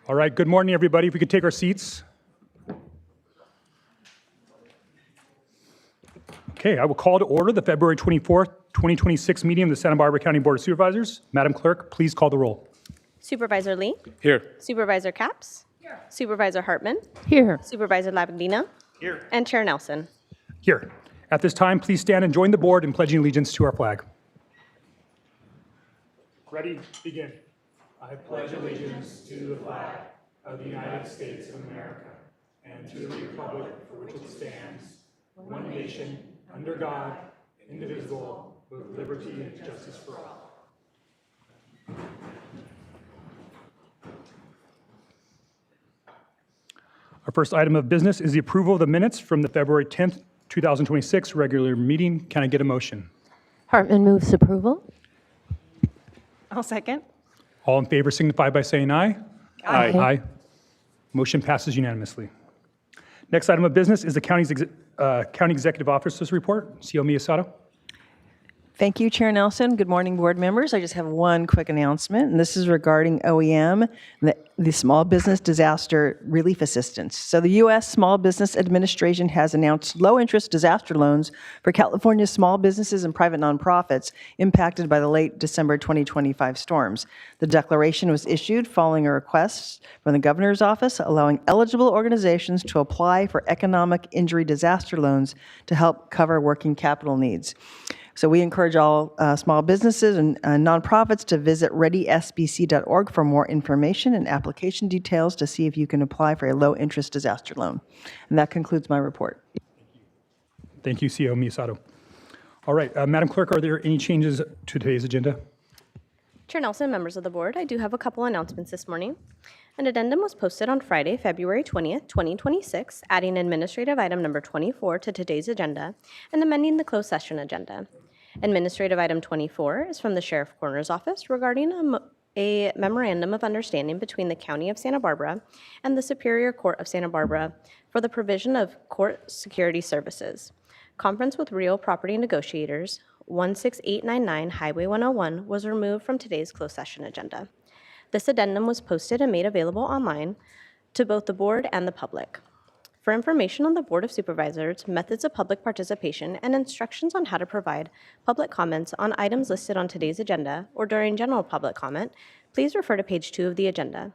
All right, good morning, everybody. If we could take our seats. Okay, I will call to order the February 24th, 2026 meeting of the Santa Barbara County Board of Supervisors. Madam Clerk, please call the roll. Supervisor Lee? Here. Supervisor Capps? Here. Supervisor Hartman? Here. Supervisor Labadina? Here. And Chair Nelson. Here. At this time, please stand and join the board in pledging allegiance to our flag. Ready, begin. I pledge allegiance to the flag of the United States of America and to the republic for which it stands, one nation, under God, indivisible, with liberty and justice for all. Our first item of business is the approval of the minutes from the February 10th, 2026 regular meeting. Can I get a motion? Hartman moves approval. I'll second. All in favor signify by saying aye. Aye. Aye. Motion passes unanimously. Next item of business is the County Executive Officer's Report. CO Miyasato. Thank you, Chair Nelson. Good morning, board members. I just have one quick announcement, and this is regarding OEM, the Small Business Disaster Relief Assistance. So the U.S. Small Business Administration has announced low-interest disaster loans for California's small businesses and private nonprofits impacted by the late December 2025 storms. The declaration was issued following a request from the governor's office allowing eligible organizations to apply for economic injury disaster loans to help cover working capital needs. So we encourage all small businesses and nonprofits to visit readysbc.org for more information and application details to see if you can apply for a low-interest disaster loan. And that concludes my report. Thank you, CO Miyasato. All right, Madam Clerk, are there any changes to today's agenda? Chair Nelson, members of the board, I do have a couple announcements this morning. An addendum was posted on Friday, February 20th, 2026, adding administrative item number 24 to today's agenda and amending the closed session agenda. Administrative item 24 is from the Sheriff Coroner's Office regarding a memorandum of understanding between the County of Santa Barbara and the Superior Court of Santa Barbara for the provision of court security services. Conference with real property negotiators, 16899 Highway 101, was removed from today's closed session agenda. This addendum was posted and made available online to both the board and the public. For information on the Board of Supervisors, methods of public participation, and instructions on how to provide public comments on items listed on today's agenda or during general public comment, please refer to page 2 of the agenda.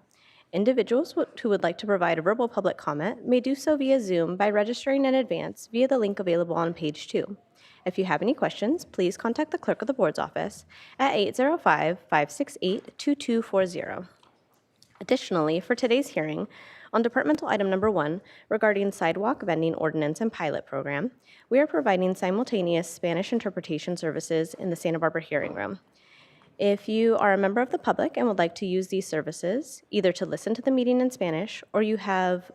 Individuals who would like to provide a verbal public comment may do so via Zoom by registering in advance via the link available on page 2. If you have any questions, please contact the clerk of the board's office at 805-568-2240. Additionally, for today's hearing, on departmental item number 1 regarding sidewalk vending ordinance and pilot program, we are providing simultaneous Spanish interpretation services in the Santa Barbara hearing room. If you are a member of the public and would like to use these services, either to listen to the meeting in Spanish or to have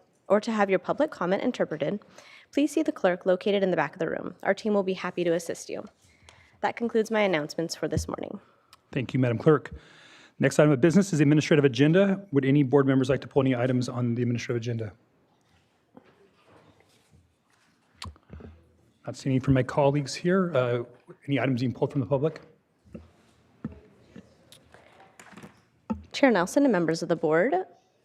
your public comment interpreted, please see the clerk located in the back of the room. Our team will be happy to assist you. That concludes my announcements for this morning. Thank you, Madam Clerk. Next item of business is the administrative agenda. Would any board members like to pull any items on the administrative agenda? Not seeing any from my colleagues here. Any items being pulled from the public? Chair Nelson and members of the board,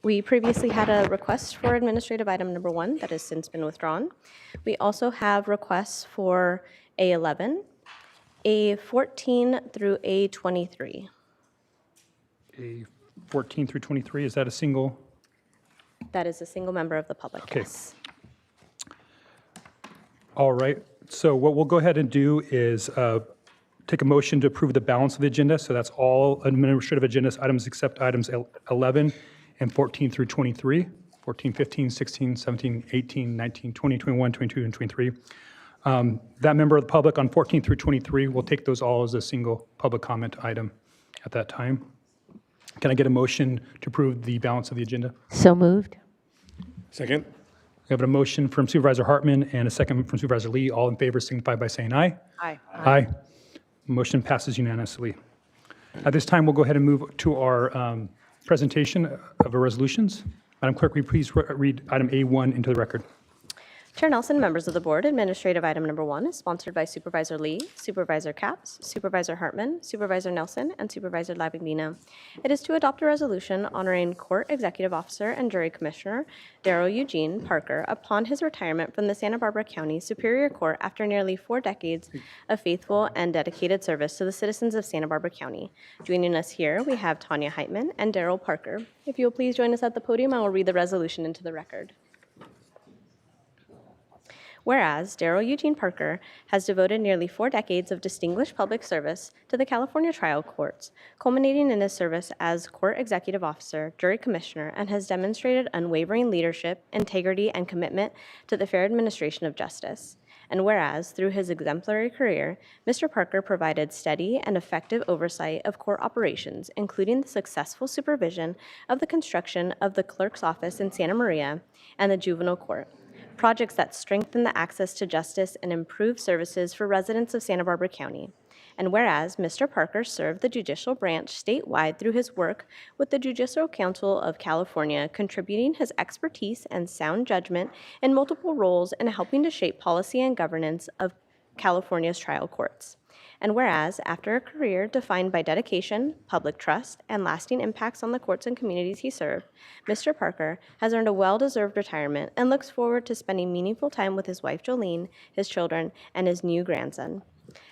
we previously had a request for administrative item number 1 that has since been withdrawn. We also have requests for A11, A14 through A23. A14 through 23, is that a single? That is a single member of the public, Okay. yes. All right, so what we'll go ahead and do is take a motion to approve the balance of the agenda. So that's all administrative agenda items except items 11 and 14 through 23, 14, 15, 16, 17, 18, 19, 20, 21, 22, and 23. That member of the public on 14 through 23, we'll take those all as a single public comment item at that time. Can I get a motion to approve the balance of the agenda? So moved. Second. We have a motion from Supervisor Hartman and a second from Supervisor Lee. All in favor signify by saying aye. Aye. Aye. Motion passes unanimously. At this time, we'll go ahead and move to our presentation of our resolutions. Madam Clerk, will you please read item A1 into the record? Chair Nelson, members of the board, administrative item number 1 is sponsored by Supervisor Lee, Supervisor Capps, Supervisor Hartman, Supervisor Nelson, and Supervisor Lavignino. It is to adopt a resolution honoring Court Executive Officer and Jury Commissioner Darrell Eugene Parker upon his retirement from the Santa Barbara County Superior Court after nearly 4 decades of faithful and dedicated service to the citizens of Santa Barbara County. Joining us here, we have Tanya Heitman and Darrell Parker. If you'll please join us at the podium, I will read the resolution into the record. Whereas Darrell Eugene Parker has devoted nearly 4 decades of distinguished public service to the California trial courts, culminating in his service as Court Executive Officer, Jury Commissioner, and has demonstrated unwavering leadership, integrity, and commitment to the fair administration of justice. And whereas, through his exemplary career, Mr. Parker provided steady and effective oversight of court operations, including the successful supervision of the construction of the clerk's office in Santa Maria and the juvenile court, projects that strengthen the access to justice and improve services for residents of Santa Barbara County. And whereas Mr. Parker served the judicial branch statewide through his work with the Judicial Council of California, contributing his expertise and sound judgment in multiple roles in helping to shape policy and governance of California's trial courts. And whereas, after a career defined by dedication, public trust, and lasting impacts on the courts and communities he served, Mr. Parker has earned a well-deserved retirement and looks forward to spending meaningful time with his wife Jolene, his children, and his new grandson,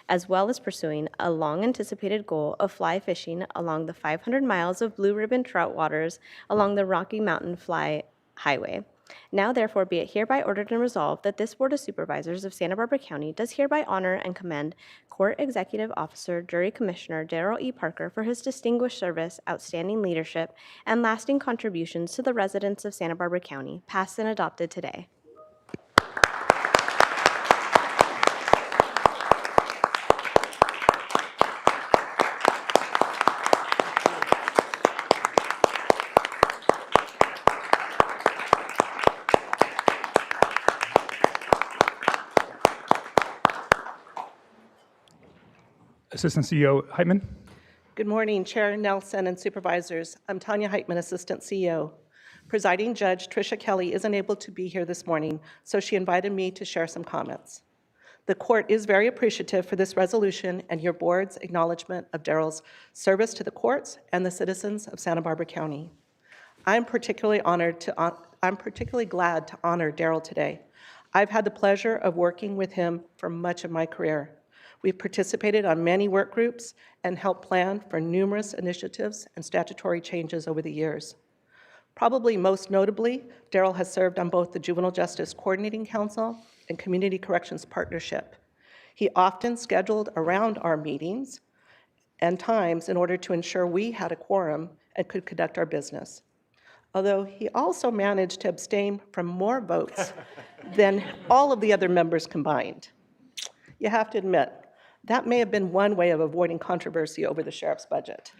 as well as pursuing a long-anticipated goal of fly fishing along the 500 miles of blue ribbon trout waters along the Rocky Mountain Fly Highway. Now, therefore, be it hereby ordered and resolved that this Board of Supervisors of Santa Barbara County does hereby honor and commend Court Executive Officer, Jury Commissioner Darrell E. Parker for his distinguished service, outstanding leadership, and lasting contributions to the residents of Santa Barbara County, passed and adopted today. Assistant CEO Heitman. Good morning, Chair Nelson and Supervisors. I'm Tanya Heitman, Assistant CEO. Presiding Judge Tricia Kelly isn't able to be here this morning, so she invited me to share some comments. The court is very appreciative for this resolution and your board's acknowledgement of Darrell's service to the courts and the citizens of Santa Barbara County. I'm particularly glad to honor Darrell today. I've had the pleasure of working with him for much of my career. We've participated on many work groups and helped plan for numerous initiatives and statutory changes over the years. Probably most notably, Darrell has served on both the Juvenile Justice Coordinating Council and Community Corrections Partnership. He often scheduled around our meetings and times in order to ensure we had a quorum and could conduct our business. Although he also managed to abstain from more votes than all of the other members combined. You have to admit, that may have been one way of avoiding controversy over the sheriff's budget.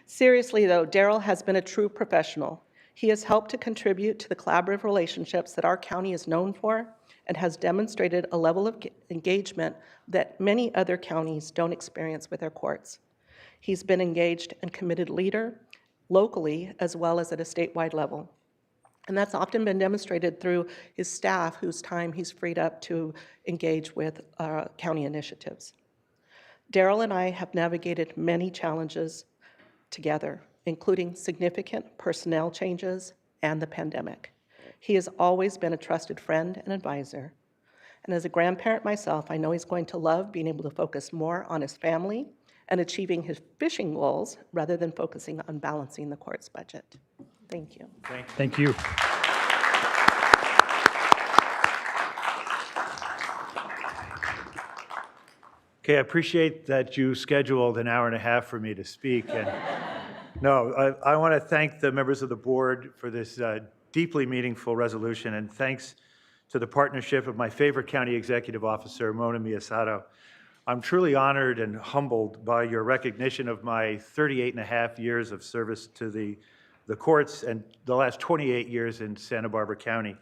Seriously, though, Darrell has been a true professional. He has helped to contribute to the collaborative relationships that our county is known for and has demonstrated a level of engagement that many other counties don't experience with their courts. He's been engaged and committed leader locally as well as at a statewide level. And that's often been demonstrated through his staff, whose time he's freed up to engage with county initiatives. Darrell and I have navigated many challenges together, including significant personnel changes and the pandemic. He has always been a trusted friend and advisor. And as a grandparent myself, I know he's going to love being able to focus more on his family and achieving his fishing goals rather than focusing on balancing the court's budget. Thank you. Thank you. Okay, I appreciate that you scheduled an hour and a half for me to speak. And no, I want to thank the members of the board for this deeply meaningful resolution, and thanks to the partnership of my favorite county executive officer, Mona Miyasato. I'm truly honored and humbled by your recognition of my 38 and a half years of service to the courts and the last 28 years in Santa Barbara County.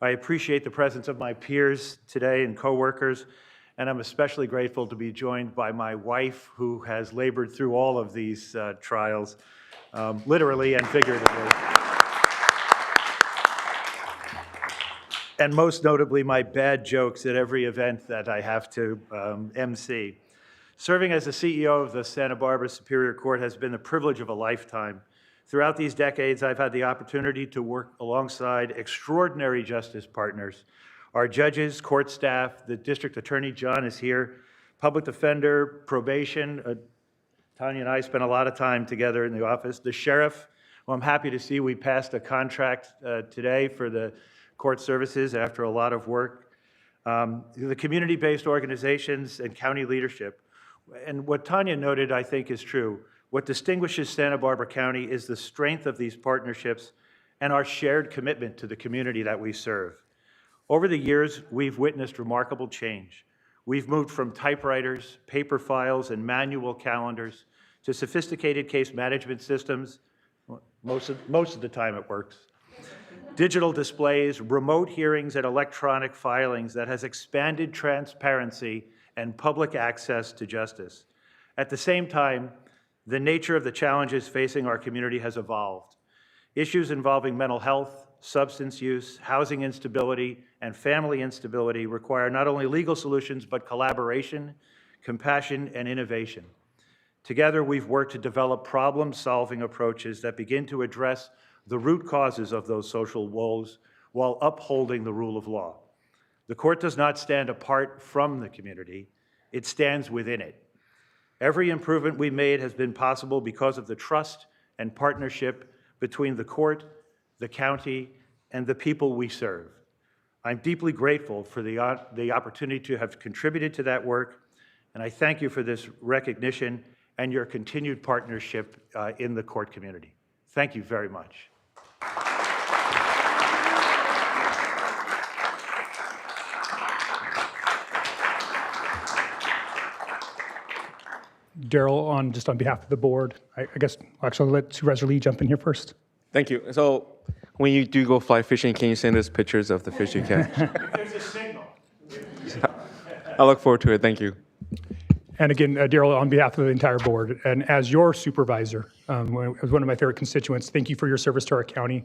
I appreciate the presence of my peers today and coworkers, and I'm especially grateful to be joined by my wife, who has labored through all of these trials, literally and figuratively. and most notably my bad jokes at every event that I have to MC. Serving as the CEO of the Santa Barbara Superior Court has been the privilege of a lifetime. Throughout these decades, I've had the opportunity to work alongside extraordinary justice partners. Our judges, court staff, the district attorney, John is here, public defender, probation. Tanya and I spent a lot of time together in the office. The sheriff, who I'm happy to see we passed a contract today for the court services after a lot of work. The community-based organizations and county leadership. And what Tanya noted, I think, is true. What distinguishes Santa Barbara County is the strength of these partnerships and our shared commitment to the community that we serve. Over the years, we've witnessed remarkable change. We've moved from typewriters, paper files, and manual calendars to sophisticated case management systems. Most of the time it works. Digital displays, remote hearings, and electronic filings that has expanded transparency and public access to justice. At the same time, the nature of the challenges facing our community has evolved. Issues involving mental health, substance use, housing instability, and family instability require not only legal solutions, but collaboration, compassion, and innovation. Together, we've worked to develop problem-solving approaches that begin to address the root causes of those social woes while upholding the rule of law. The court does not stand apart from the community, it stands within it. Every improvement we made has been possible because of the trust and partnership between the court, the county, and the people we serve. I'm deeply grateful for the opportunity to have contributed to that work, and I thank you for this recognition and your continued partnership in the court community. Thank you very much. Daryl, just on behalf of the board, I guess actually I'll let Supervisor Lee jump in here first. Thank you. So when you do go fly fishing, can you send us pictures of the fish you catch? There's a signal. I look forward to it. Thank you. And again, Daryl, on behalf of the entire board, and as your supervisor, as one of my favorite constituents, thank you for your service to our county.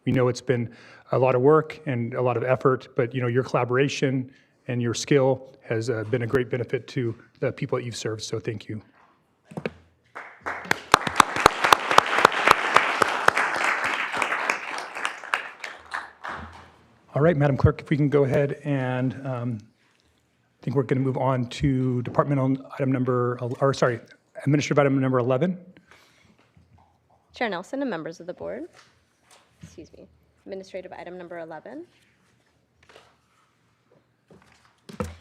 We know it's been a lot of work and a lot of effort, but your collaboration and your skill has been a great benefit to the people that you've served, so thank you. All right, Madam Clerk, if we can go ahead and I think we're going to move on to administrative item number 11. Chair Nelson and members of the board, administrative item number 11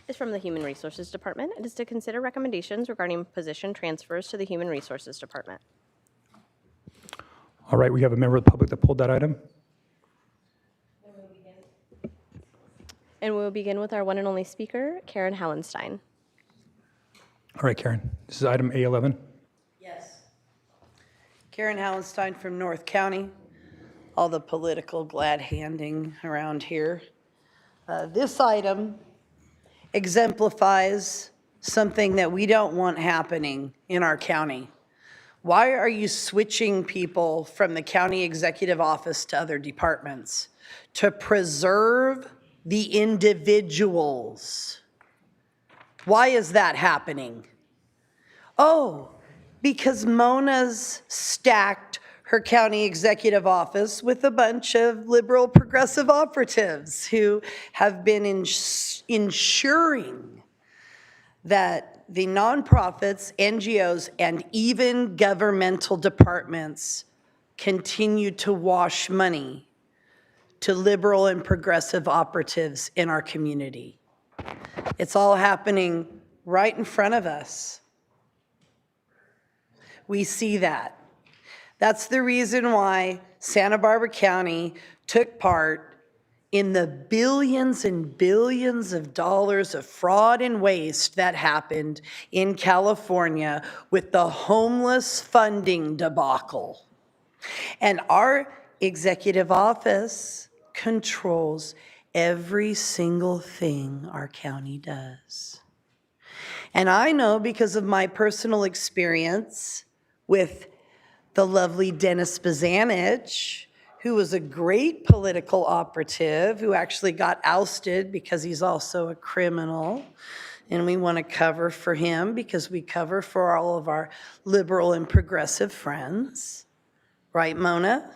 is from the Human Resources Department. It is to consider recommendations regarding position transfers to the Human Resources Department. All right, we have a member of the public that pulled that item. And we'll begin with our one and only speaker, Karen Hallenstein. All right, Karen, this is item A11. Yes. Karen Hallenstein from North County. All the political glad handing around here. This item exemplifies something that we don't want happening in our county. Why are you switching people from the county executive office to other departments? To preserve the individuals. Why is that happening? Oh, because Mona's stacked her county executive office with a bunch of liberal progressive operatives who have been ensuring that the nonprofits, NGOs, and even governmental departments continue to wash money to liberal and progressive operatives in our community. It's all happening right in front of us. We see that. That's the reason why Santa Barbara County took part in the billions and billions of dollars of fraud and waste that happened in California with the homeless funding debacle. And our executive office controls every single thing our county does. And I know because of my personal experience with the lovely Dennis Bazanich, who was a great political operative, who actually got ousted because he's also a criminal. And we want to cover for him because we cover for all of our liberal and progressive friends. Right, Mona?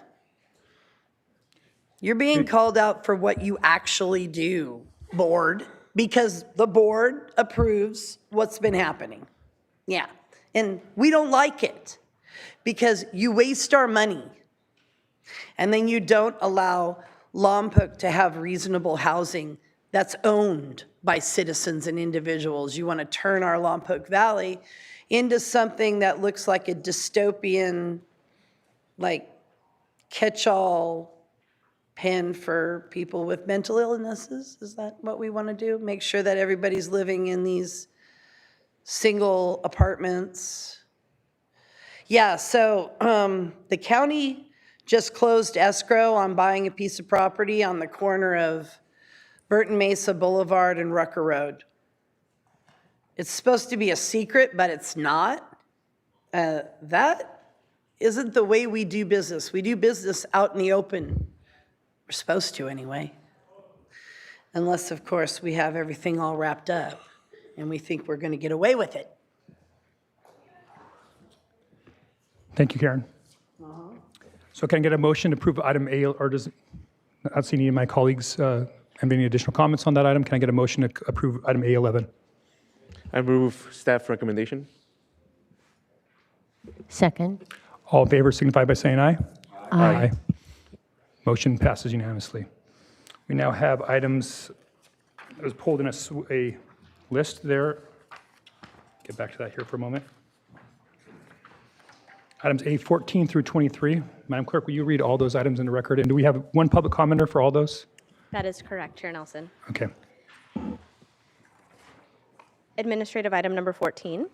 You're being called out for what you actually do, board, because the board approves what's been happening. Yeah, and we don't like it because you waste our money and then you don't allow Lompoc to have reasonable housing that's owned by citizens and individuals. You want to turn our Lompoc Valley into something that looks like a dystopian, like catch-all pen for people with mental illnesses. Is that what we want to do? Make sure that everybody's living in these single apartments. Yeah, so the county just closed escrow on buying a piece of property on the corner of Burton Mesa Boulevard and Rucker Road. It's supposed to be a secret, but it's not. That isn't the way we do business. We do business out in the open. We're supposed to anyway. Unless, of course, we have everything all wrapped up and we think we're going to get away with it. Thank you, Karen. So can I get a motion to approve item A, or does, I don't see any of my colleagues have any additional comments on that item. Can I get a motion to approve item A11? I move staff recommendation. Second. All in favor signify by saying aye. Aye. Motion passes unanimously. We now have items that was pulled in a list there. Get back to that here for a moment. Items A14 through 23. Madam Clerk, will you read all those items in the record? And do we have one public commenter for all those? That is correct, Chair Nelson. Okay. Administrative item number 14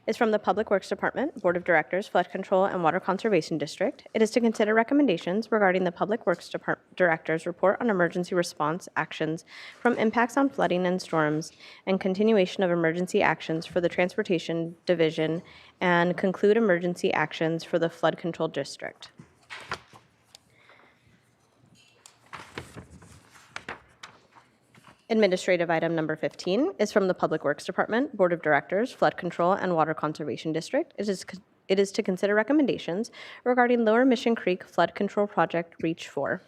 is from the Public Works Department, Board of Directors, Flood Control and Water Conservation District. It is to consider recommendations regarding the Public Works Director's report on emergency response actions from impacts on flooding and storms, and continuation of emergency actions for the Transportation Division, and conclude emergency actions for the Flood Control District. Administrative item number 15 is from the Public Works Department, Board of Directors, Flood Control and Water Conservation District. It is to consider recommendations regarding Lower Mission Creek Flood Control Project Reach 4.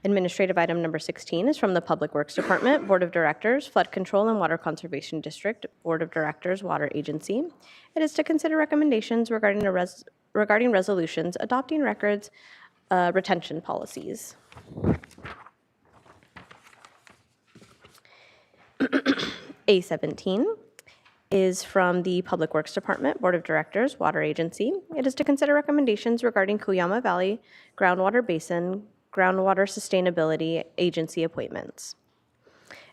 Administrative item number 16 is from the Public Works Department, Board of Directors, Flood Control and Water Conservation District, Board of Directors, Water Agency. It is to consider recommendations regarding resolutions adopting records retention policies. A17 is from the Public Works Department, Board of Directors, Water Agency. It is to consider recommendations regarding Cuyama Valley Groundwater Basin Groundwater Sustainability Agency appointments.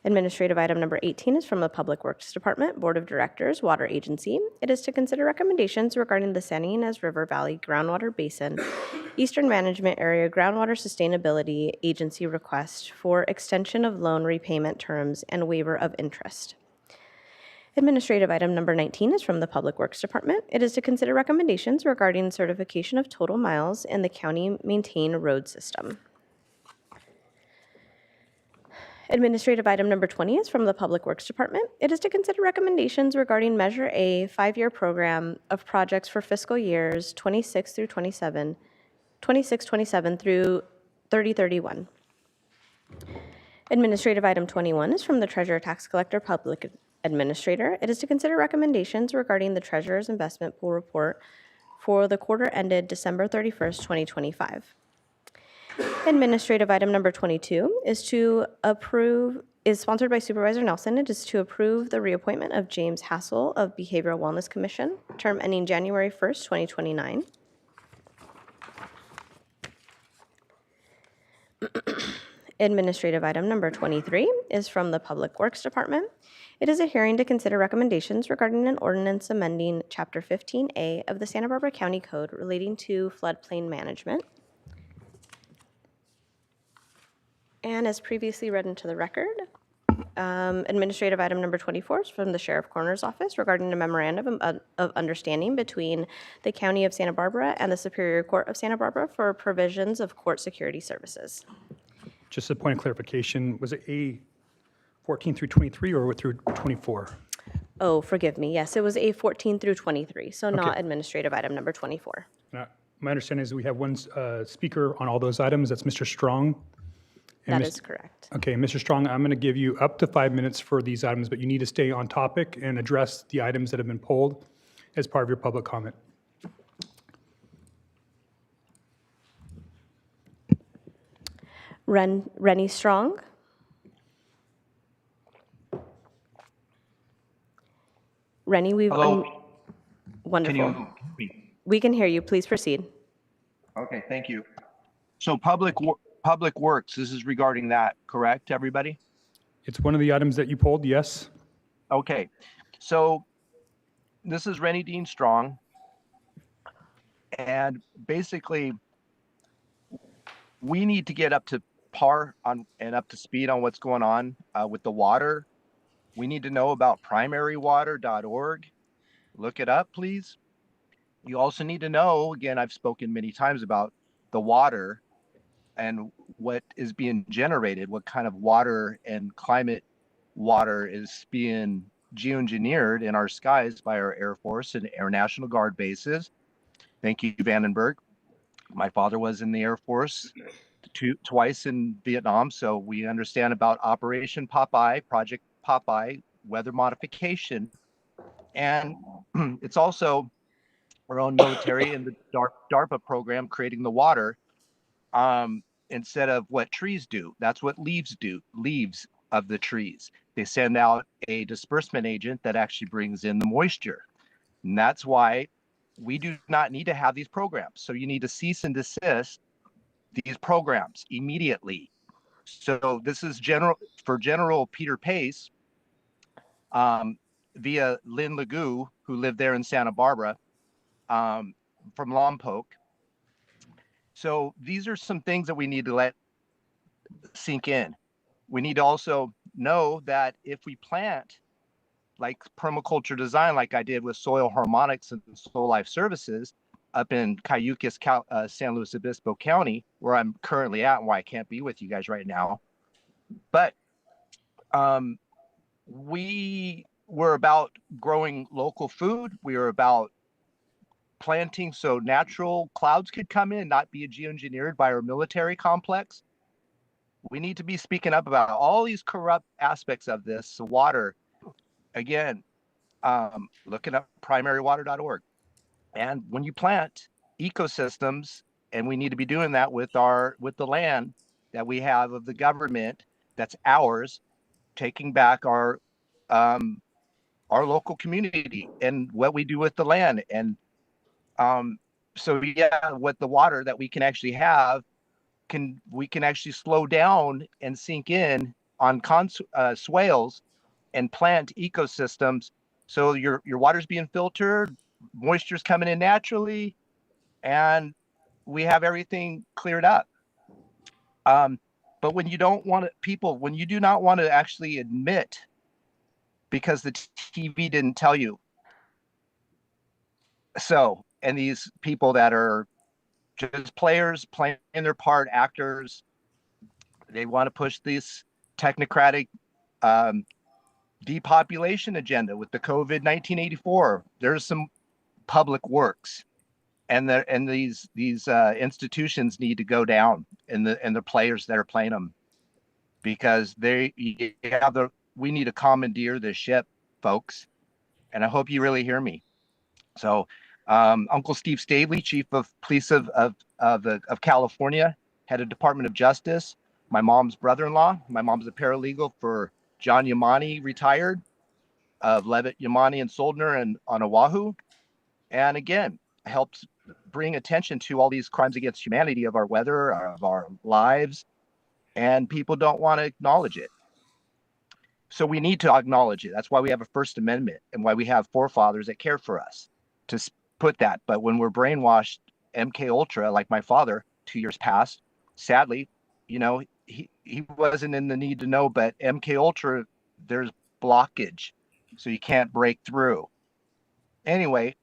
Administrative item number 18 is from the Public Works Department, Board of Directors, Water Agency. It is to consider recommendations regarding the Santa Ynez River Valley Groundwater Basin Eastern Management Area Groundwater Sustainability Agency request for extension of loan repayment terms and waiver of interest. Administrative item number 19 is from the Public Works Department. It is to consider recommendations regarding certification of total miles in the county maintained road system. Administrative item number 20 is from the Public Works Department. It is to consider recommendations regarding Measure A 5-year program of projects for fiscal years 26 through 27 through 3031. Administrative item 21 is from the Treasurer Tax Collector Public Administrator. It is to consider recommendations regarding the Treasurer's Investment Pool Report for the quarter ended December 31st, 2025. Administrative item number 22 is sponsored by Supervisor Nelson. It is to approve the reappointment of James Hassel of Behavioral Wellness Commission, term ending January 1st, 2029. Administrative item number 23 is from the Public Works Department. It is a hearing to consider recommendations regarding an ordinance amending Chapter 15A of the Santa Barbara County Code relating to floodplain management. And as previously read into the record, Administrative item number 24 is from the Sheriff Coroner's Office regarding a memorandum of understanding between the County of Santa Barbara and the Superior Court of Santa Barbara for provisions of court security services. Just a point of clarification, was it A 14 through 23 or through 24? Oh, forgive me. Yes, it was A 14 through 23, so not Okay. administrative item number 24. My understanding is we have one speaker on all those items. That's Mr. Strong. And That Mis- is correct. Okay, Mr. Strong, I'm going to give you up to 5 minutes for these items, but you need to stay on topic and address the items that have been pulled as part of your public comment. Rennie Strong. Rennie, we've. Hello. Wonderful. Can you hear me? We can hear you. Please proceed. Okay, thank you. So Public Works, this is regarding that, correct, everybody? It's one of the items that you pulled, yes? Okay, so this is Rennie Dean Strong. And basically, we need to get up to par on and up to speed on what's going on with the water. We need to know about primarywater.org. Look it up, please. You also need to know, again, I've spoken many times about the water and what is being generated, what kind of water and climate water is being geoengineered in our skies by our Air Force and Air National Guard bases. Thank you, Vandenberg. My father was in the Air Force twice in Vietnam, so we understand about Operation Popeye, Project Popeye, weather modification. And it's also our own military and the DARPA program creating the water instead of what trees do. That's what leaves do, leaves of the trees. They send out a disbursement agent that actually brings in the moisture. And that's why we do not need to have these programs. So you need to cease and desist these programs immediately. So this is General Peter Pace via Lynn Legou, who lived there in Santa Barbara, from Lompoc. So these are some things that we need to let sink in. We need to also know that if we plant like permaculture design, like I did with Soil Harmonics and Soil Life Services up in Cayucas, San Luis Obispo County, where I'm currently at and why I can't be with you guys right now. But we were about growing local food. We were about planting so natural clouds could come in, not be geoengineered by our military complex. We need to be speaking up about all these corrupt aspects of this water. Again, looking up primarywater.org. And when you plant ecosystems, and we need to be doing that with the land that we have of the government, that's ours, taking back our local community and what we do with the land. And so yeah, what the water that we can actually have we can actually slow down and sink in on swales and plant ecosystems. So your water's being filtered, moisture's coming in naturally, and we have everything cleared up. But when you don't want when you do not want to actually admit because the TV didn't tell you. So, and these people that are just players playing their part, actors, they want to push this technocratic depopulation agenda with the COVID 1984. There's some public works, and these institutions need to go down, and the players that are playing them, because we need to commandeer the ship, folks, and I hope you really hear me. So, Uncle Steve Stavely, Chief of Police of California, head of Department of Justice. My mom's brother-in-law. My mom's a paralegal for John Yamani, retired, of Levitt, Yamani, and Soldner and on Oahu. And again, helps bring attention to all these crimes against humanity of our weather, of our lives, and people don't want to acknowledge it. So we need to acknowledge it. That's why we have a First Amendment and why we have forefathers that care for us to put that. But when we're brainwashed, MK Ultra, like my father, 2 years past, sadly, he wasn't in the need to know, but MK Ultra there's blockage, so you can't break through. Anyway,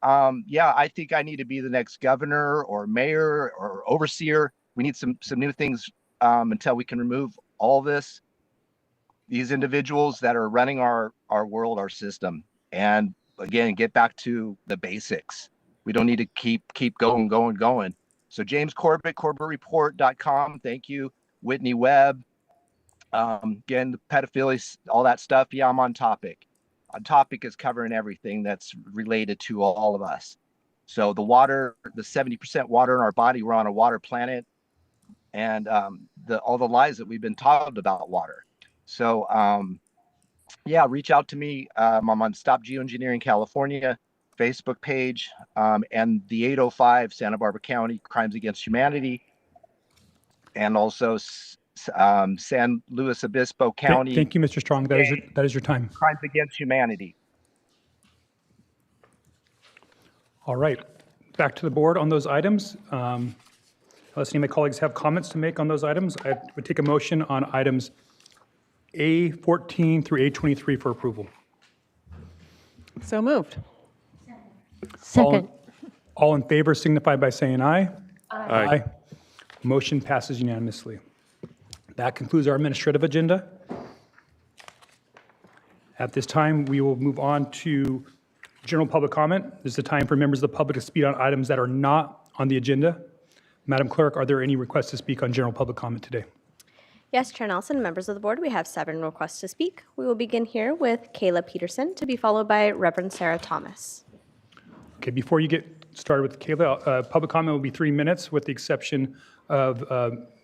yeah, I think I need to be the next governor or mayor or overseer. We need some new things until we can remove all this, these individuals that are running our world, our system, and again, get back to the basics. We don't need to keep going. So James Corbett, CorbettReport.com. Thank you, Whitney Webb. Again, the pedophilia, all that stuff. Yeah, I'm on topic. On topic is covering everything that's related to all of us. So the water, the 70% water in our body, we're on a water planet, and all the lies that we've been taught about water. So yeah, reach out to me. I'm on Stop Geoengineering California Facebook page, and the 805 Santa Barbara County Crimes Against Humanity, and also San Luis Obispo County. Thank you, Mr. Strong. That is your time. Crimes Against Humanity. All right, back to the board on those items. Unless any of my colleagues have comments to make on those items, I would take a motion on items A14 through A23 for approval. So moved. Second. All in favor signify by saying aye. Aye. Motion passes unanimously. That concludes our administrative agenda. At this time, we will move on to general public comment. This is the time for members of the public to speak on items that are not on the agenda. Madam Clerk, are there any requests to speak on general public comment today? Yes, Chair Nelson, members of the board, we have 7 requests to speak. We will begin here with Kayla Peterson, to be followed by Reverend Sarah Thomas. Okay, before you get started with Kayla, public comment will be 3 minutes with the exception of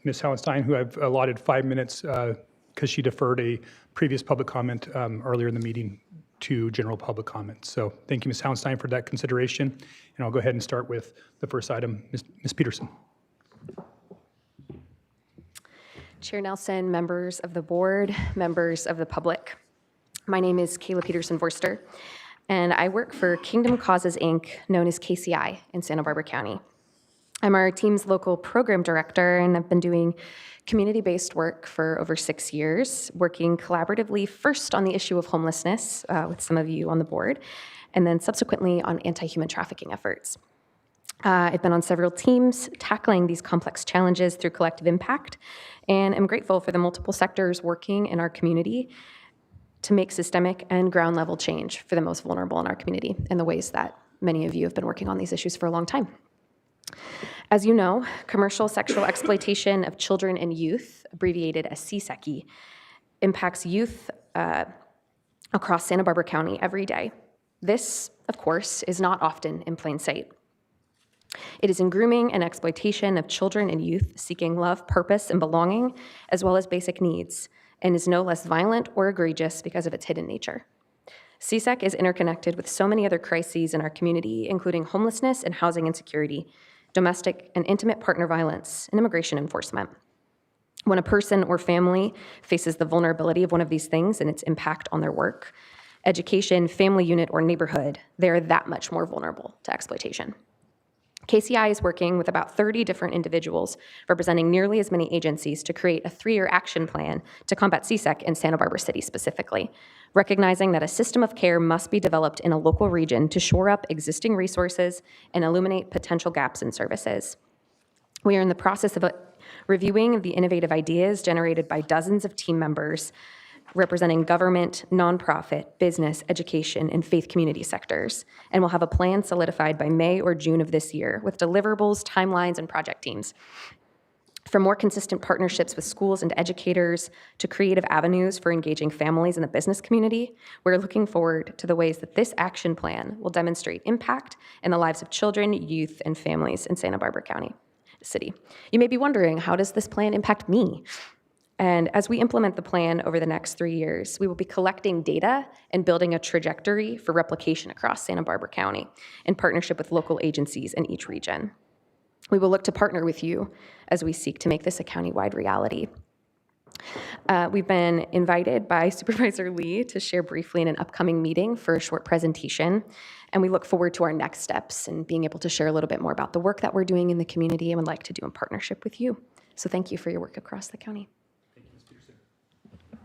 Ms. Hallenstein, who I've allotted 5 minutes because she deferred a previous public comment earlier in the meeting to general public comment. So thank you, Ms. Hallenstein, for that consideration. And I'll go ahead and start with the first item, Ms. Peterson. Chair Nelson, members of the board, members of the public. My name is Kayla Peterson Vorster, and I work for Kingdom Causes, Inc., known as KCI, in Santa Barbara County. I'm our team's local program director, and I've been doing community-based work for over 6 years, working collaboratively first on the issue of homelessness with some of you on the board, and then subsequently on anti-human trafficking efforts. I've been on several teams tackling these complex challenges through collective impact, and I'm grateful for the multiple sectors working in our community to make systemic and ground-level change for the most vulnerable in our community in the ways that many of you have been working on these issues for a long time. As you know, commercial sexual exploitation of children and youth, abbreviated as CSECI, impacts youth across Santa Barbara County every day. This, of course, is not often in plain sight. It is in grooming and exploitation of children and youth seeking love, purpose, and belonging, as well as basic needs, and is no less violent or egregious because of its hidden nature. CSEC is interconnected with so many other crises in our community, including homelessness and housing insecurity, domestic and intimate partner violence, and immigration enforcement. When a person or family faces the vulnerability of one of these things and its impact on their work, education, family unit, or neighborhood, they are that much more vulnerable to exploitation. KCI is working with about 30 different individuals representing nearly as many agencies to create a 3-year action plan to combat CSEC in Santa Barbara City specifically, recognizing that a system of care must be developed in a local region to shore up existing resources and illuminate potential gaps in services. We are in the process of reviewing the innovative ideas generated by dozens of team members representing government, nonprofit, business, education, and faith community sectors, and we'll have a plan solidified by May or June of this year with deliverables, timelines, and project teams. From more consistent partnerships with schools and educators to creative avenues for engaging families in the business community, we're looking forward to the ways that this action plan will demonstrate impact in the lives of children, youth, and families in Santa Barbara County City. You may be wondering, how does this plan impact me? And as we implement the plan over the next 3 years, we will be collecting data and building a trajectory for replication across Santa Barbara County in partnership with local agencies in each region. We will look to partner with you as we seek to make this a county-wide reality. We've been invited by Supervisor Lee to share briefly in an upcoming meeting for a short presentation, and we look forward to our next steps and being able to share a little bit more about the work that we're doing in the community and would like to do in partnership with you. So thank you for your work across the county.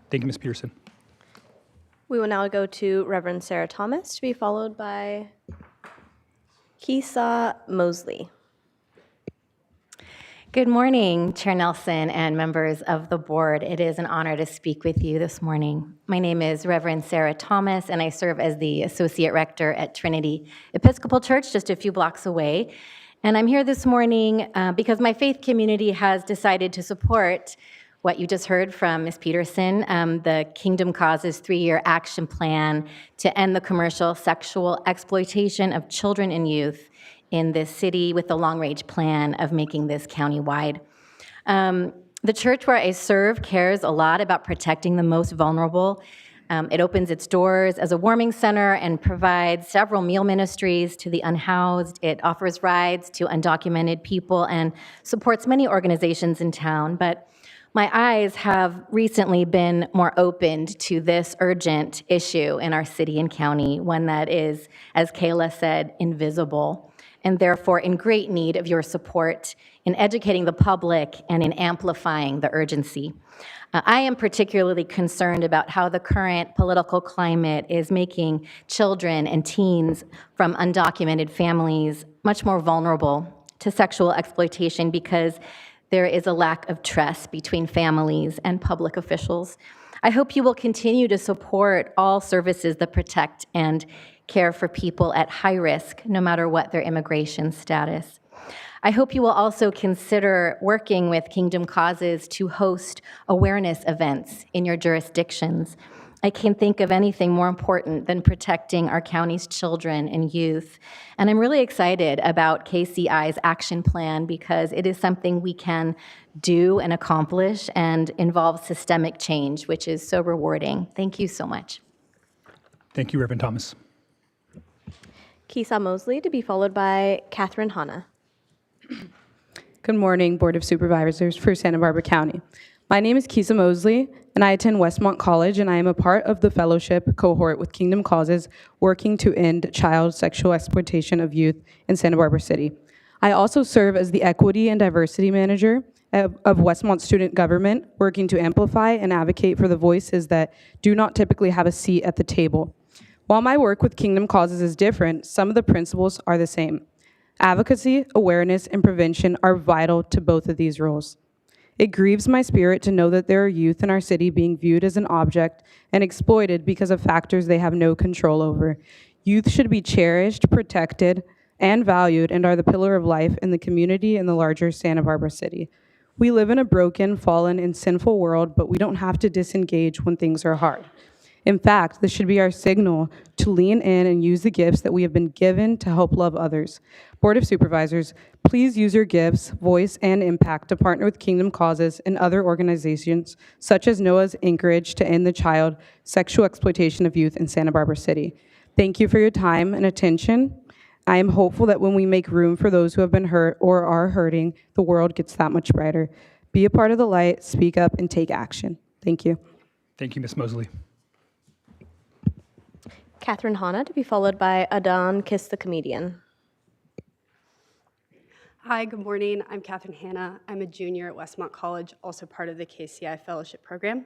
Thank you, Ms. Peterson. We will now go to Reverend Sarah Thomas to be followed by Kisa Mosley. Good morning, Chair Nelson and members of the board. It is an honor to speak with you this morning. My name is Reverend Sarah Thomas, and I serve as the Associate Rector at Trinity Episcopal Church, just a few blocks away. And I'm here this morning because my faith community has decided to support what you just heard from Ms. Peterson, the Kingdom Causes 3-year action plan to end the commercial sexual exploitation of children and youth in this city, with the long-range plan of making this countywide. The church where I serve cares a lot about protecting the most vulnerable. It opens its doors as a warming center and provides several meal ministries to the unhoused. It offers rides to undocumented people and supports many organizations in town. But my eyes have recently been more opened to this urgent issue in our city and county, one that is, as Kayla said, invisible, and therefore in great need of your support in educating the public and in amplifying the urgency. I am particularly concerned about how the current political climate is making children and teens from undocumented families much more vulnerable to sexual exploitation because there is a lack of trust between families and public officials. I hope you will continue to support all services that protect and care for people at high risk, no matter what their immigration status. I hope you will also consider working with Kingdom Causes to host awareness events in your jurisdictions. I can't think of anything more important than protecting our county's children and youth. And I'm really excited about KCI's action plan because it is something we can do and accomplish and involves systemic change, which is so rewarding. Thank you so much. Thank you, Reverend Thomas. Kisa Mosley to be followed by Catherine Hanna. Good morning, Board of Supervisors for Santa Barbara County. My name is Kisa Mosley, and I attend Westmont College, and I am a part of the fellowship cohort with Kingdom Causes working to end child sexual exploitation of youth in Santa Barbara City. I also serve as the Equity and Diversity Manager of Westmont Student Government, working to amplify and advocate for the voices that do not typically have a seat at the table. While my work with Kingdom Causes is different, some of the principles are the same. Advocacy, awareness, and prevention are vital to both of these roles. It grieves my spirit to know that there are youth in our city being viewed as an object and exploited because of factors they have no control over. Youth should be cherished, protected, and valued, and are the pillar of life in the community and the larger Santa Barbara city. We live in a broken, fallen, and sinful world, but we don't have to disengage when things are hard. In fact, this should be our signal to lean in and use the gifts that we have been given to help love others. Board of Supervisors, please use your gifts, voice, and impact to partner with Kingdom Causes and other organizations such as Noah's Anchorage to end the child sexual exploitation of youth in Santa Barbara City. Thank you for your time and attention. I am hopeful that when we make room for those who have been hurt or are hurting, the world gets that much brighter. Be a part of the light, speak up, and take action. Thank you. Thank you, Ms. Mosley. Catherine Hanna to be followed by Adon Kiss the Comedian. Hi, good morning. I'm Catherine Hanna. I'm a junior at Westmont College, also part of the KCI Fellowship Program.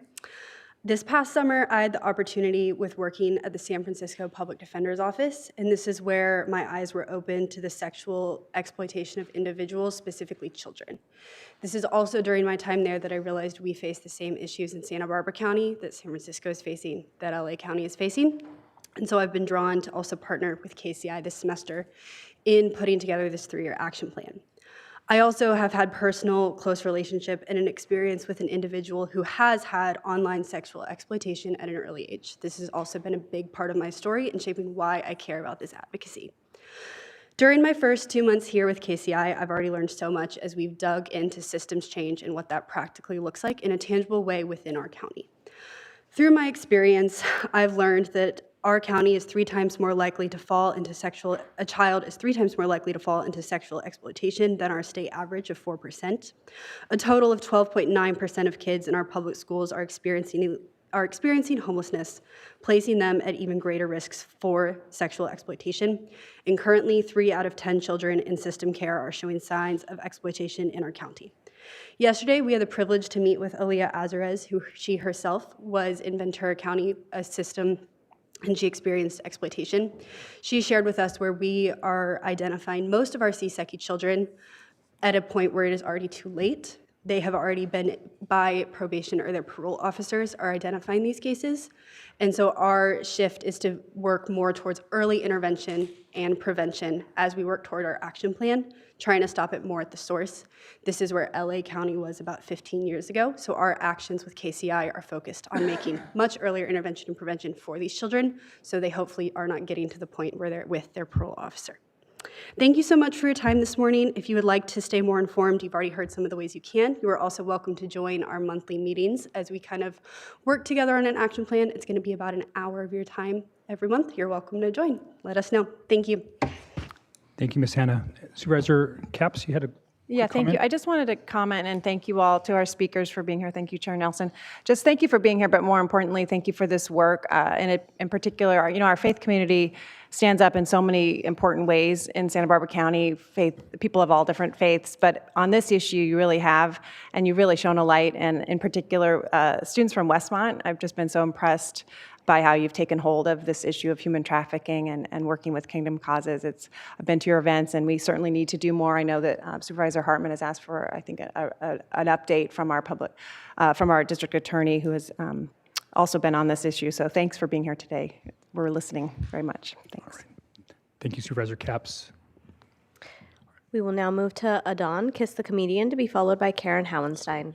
This past summer, I had the opportunity with working at the San Francisco Public Defender's Office, and this is where my eyes were opened to the sexual exploitation of individuals, specifically children. This is also during my time there that I realized we face the same issues in Santa Barbara County that San Francisco is facing, that LA County is facing. And so I've been drawn to also partner with KCI this semester in putting together this 3-year action plan. I also have had personal close relationship and an experience with an individual who has had online sexual exploitation at an early age. This has also been a big part of my story in shaping why I care about this advocacy. During my first 2 months here with KCI, I've already learned so much as we've dug into systems change and what that practically looks like in a tangible way within our county. Through my experience, I've learned that our county is 3 times more likely to fall into a child is 3 times more likely to fall into sexual exploitation than our state average of 4%. A total of 12.9% of kids in our public schools are experiencing homelessness, placing them at even greater risks for sexual exploitation. And currently, 3 out of 10 children in system care are showing signs of exploitation in our county. Yesterday, we had the privilege to meet with Aaliyah Azarez, who she herself was in Ventura County, a system and she experienced exploitation. She shared with us where we are identifying most of our CSECI children at a point where it is already too late. They have already been by probation or their parole officers are identifying these cases. And so our shift is to work more towards early intervention and prevention as we work toward our action plan, trying to stop it more at the source. This is where LA County was about 15 years ago. So our actions with KCI are focused on making much earlier intervention and prevention for these children, so they hopefully are not getting to the point where they're with their parole officer. Thank you so much for your time this morning. If you would like to stay more informed, you've already heard some of the ways you can. You are also welcome to join our monthly meetings as we kind of work together on an action plan. It's going to be about an hour of your time every month. You're welcome to join. Let us know. Thank you. Thank you, Ms. Hannah. Supervisor Capps, you had a Yeah, quick thank you. comment? I just wanted to comment and thank you all to our speakers for being here. Thank you, Chair Nelson. Just thank you for being here, but more importantly, thank you for this work. And in particular, our faith community stands up in so many important ways in Santa Barbara County, people of all different faiths. But on this issue, you really have, and you've really shown a light. And in particular, students from Westmont, I've just been so impressed by how you've taken hold of this issue of human trafficking and working with Kingdom Causes. I've been to your events, and we certainly need to do more. I know that Supervisor Hartman has asked for, I think, an update from our district attorney, who has also been on this issue. So thanks for being here today. We're listening very much. Thanks. Thank you, Supervisor Capps. We will now move to Adon, Kiss the Comedian, to be followed by Karen Howenstein.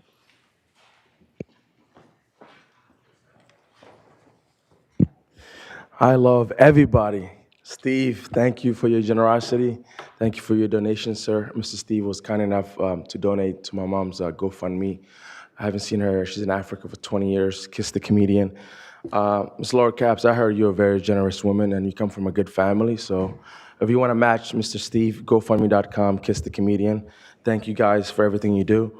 I love everybody. Steve, thank you for your generosity. Thank you for your donation, sir. Mr. Steve was kind enough to donate to my mom's GoFundMe. I haven't seen her. She's in Africa for 20 years. Kiss the Comedian. Ms. Laura Capps, I heard you're a very generous woman and you come from a good family. So if you want to match Mr. Steve, GoFundMe.com, Kiss the Comedian. Thank you guys for everything you do.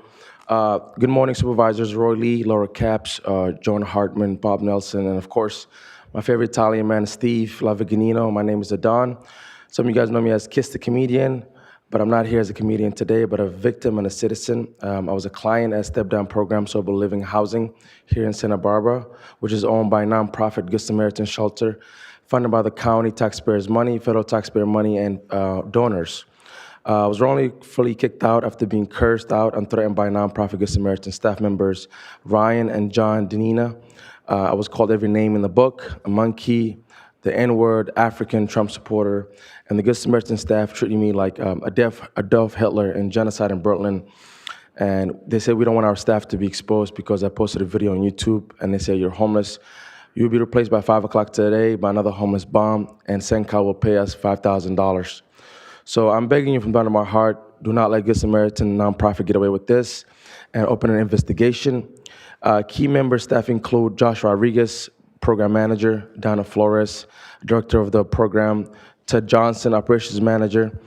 Good morning, Supervisors. Roy Lee, Laura Capps, Joan Hartman, Bob Nelson, and of course, my favorite Italian man, Steve Lavagnino. My name is Adon. Some of you guys know me as Kiss the Comedian, but I'm not here as a comedian today, but a victim and a citizen. I was a client at Step Down Program Sober Living Housing here in Santa Barbara, which is owned by a nonprofit Good Samaritan Shelter, funded by the county taxpayers' money, federal taxpayer money, and donors. I was wrongfully kicked out after being cursed out and threatened by nonprofit Good Samaritan staff members Ryan and John Denina. I was called every name in the book, a monkey, the N-word, African, Trump supporter, and the Good Samaritan staff treated me like Adolf Hitler and genocide in Berlin. And they said we don't want our staff to be exposed because I posted a video on YouTube, and they said you're homeless. You'll be replaced by 5 o'clock today by another homeless bomb, and Senka will pay us $5,000. So I'm begging you from the bottom of my heart, do not let Good Samaritan nonprofit get away with this, and open an investigation. Key member staff include Josh Rodriguez, Program Manager, Donna Flores, Director of the program, Ted Johnson, Operations Manager.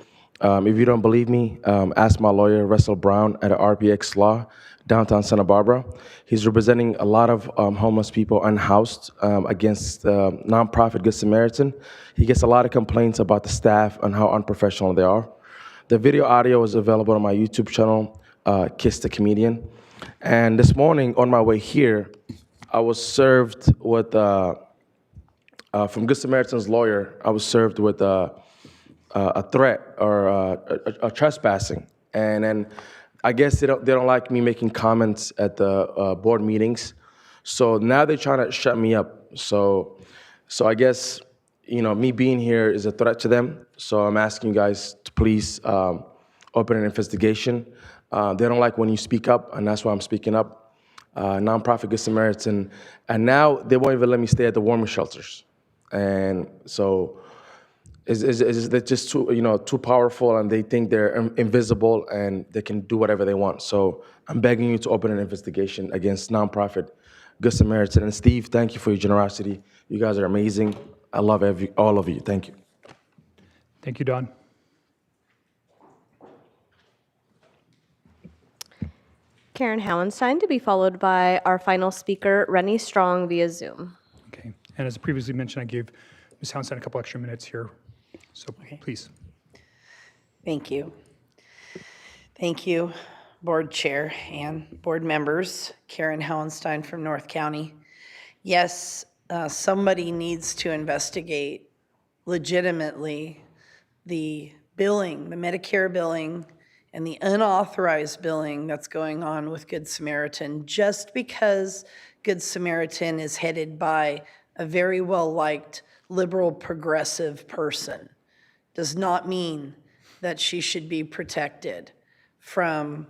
If you don't believe me, ask my lawyer, Russell Brown, at RPX Law, downtown Santa Barbara. He's representing a lot of homeless people unhoused against nonprofit Good Samaritan. He gets a lot of complaints about the staff and how unprofessional they are. The video audio is available on my YouTube channel, Kiss the Comedian. And this morning, on my way here, I was served with, from Good Samaritan's lawyer, I was served with a threat or a trespassing. And then I guess they don't like me making comments at the board meetings. So now they're trying to shut me up. So I guess, me being here is a threat to them. So I'm asking you guys to please open an investigation. They don't like when you speak up, and that's why I'm speaking up. Nonprofit Good Samaritan, and now they won't even let me stay at the warming shelters. And so they're just too powerful, and they think they're invisible and they can do whatever they want. So I'm begging you to open an investigation against nonprofit Good Samaritan. And Steve, thank you for your generosity. You guys are amazing. I love all of you. Thank you. Thank you, Don. Karen Howenstein, to be followed by our final speaker, Rennie Strong, via Zoom. Okay. And as previously mentioned, I gave Ms. Howenstein a couple extra minutes here. So please. Thank you. Thank you, Board Chair and board members. Karen Howenstein from North County. Yes, somebody needs to investigate legitimately the billing, the Medicare billing, and the unauthorized billing that's going on with Good Samaritan. Just because Good Samaritan is headed by a very well-liked liberal progressive person does not mean that she should be protected from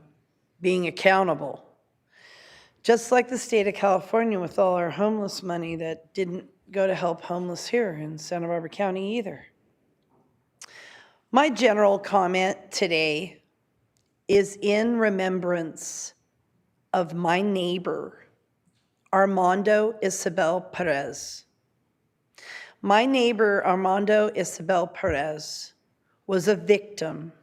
being accountable. Just like the state of California with all our homeless money that didn't go to help homeless here in Santa Barbara County either. My general comment today is in remembrance of my neighbor, Armando Isabel Perez. My neighbor, Armando Isabel Perez, was a victim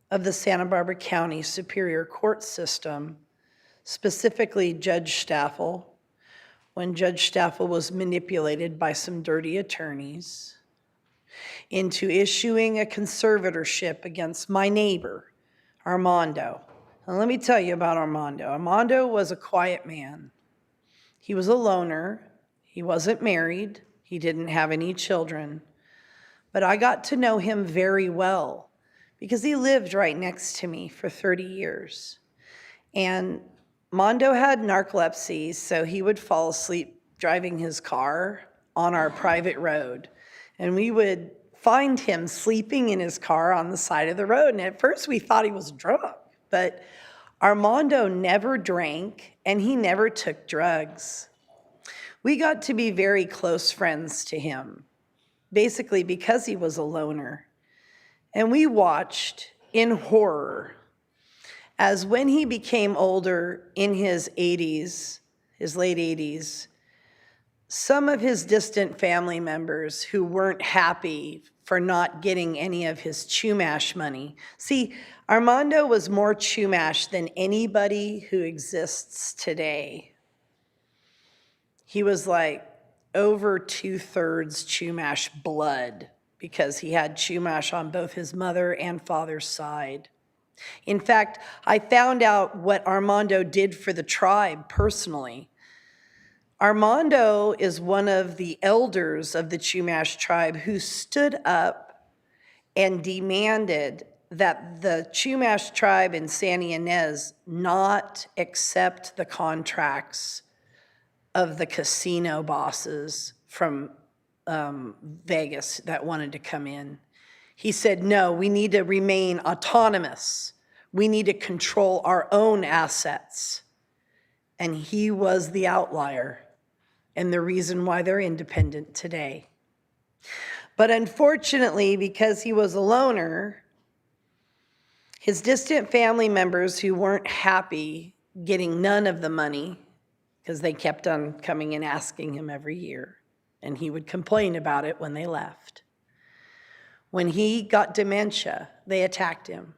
of the Santa Barbara County Superior Court system, specifically Judge Staffel, when Judge Staffel was manipulated by some dirty attorneys into issuing a conservatorship against my neighbor, Armando. And let me tell you about Armando. Armando was a quiet man. He was a loner. He wasn't married. He didn't have any children. But I got to know him very well because he lived right next to me for 30 years. And Mondo had narcolepsy, so he would fall asleep driving his car on our private road. And we would find him sleeping in his car on the side of the road. And at first we thought he was drunk, but Armando never drank and he never took drugs. We got to be very close friends to him, basically because he was a loner. And we watched in horror as when he became older in his 80s, his late 80s, some of his distant family members who weren't happy for not getting any of his Chumash money. See, Armando was more Chumash than anybody who exists today. He was like over 2/3 Chumash blood because he had Chumash on both his mother and father's side. In fact, I found out what Armando did for the tribe personally. Armando is one of the elders of the Chumash tribe who stood up and demanded that the Chumash tribe in Santa Ynez not accept the contracts of the casino bosses from Vegas that wanted to come in. He said, no, we need to remain autonomous. We need to control our own assets. And he was the outlier and the reason why they're independent today. But unfortunately, because he was a loner, his distant family members who weren't happy getting none of the money, because they kept on coming and asking him every year, and he would complain about it when they left. When he got dementia, they attacked him.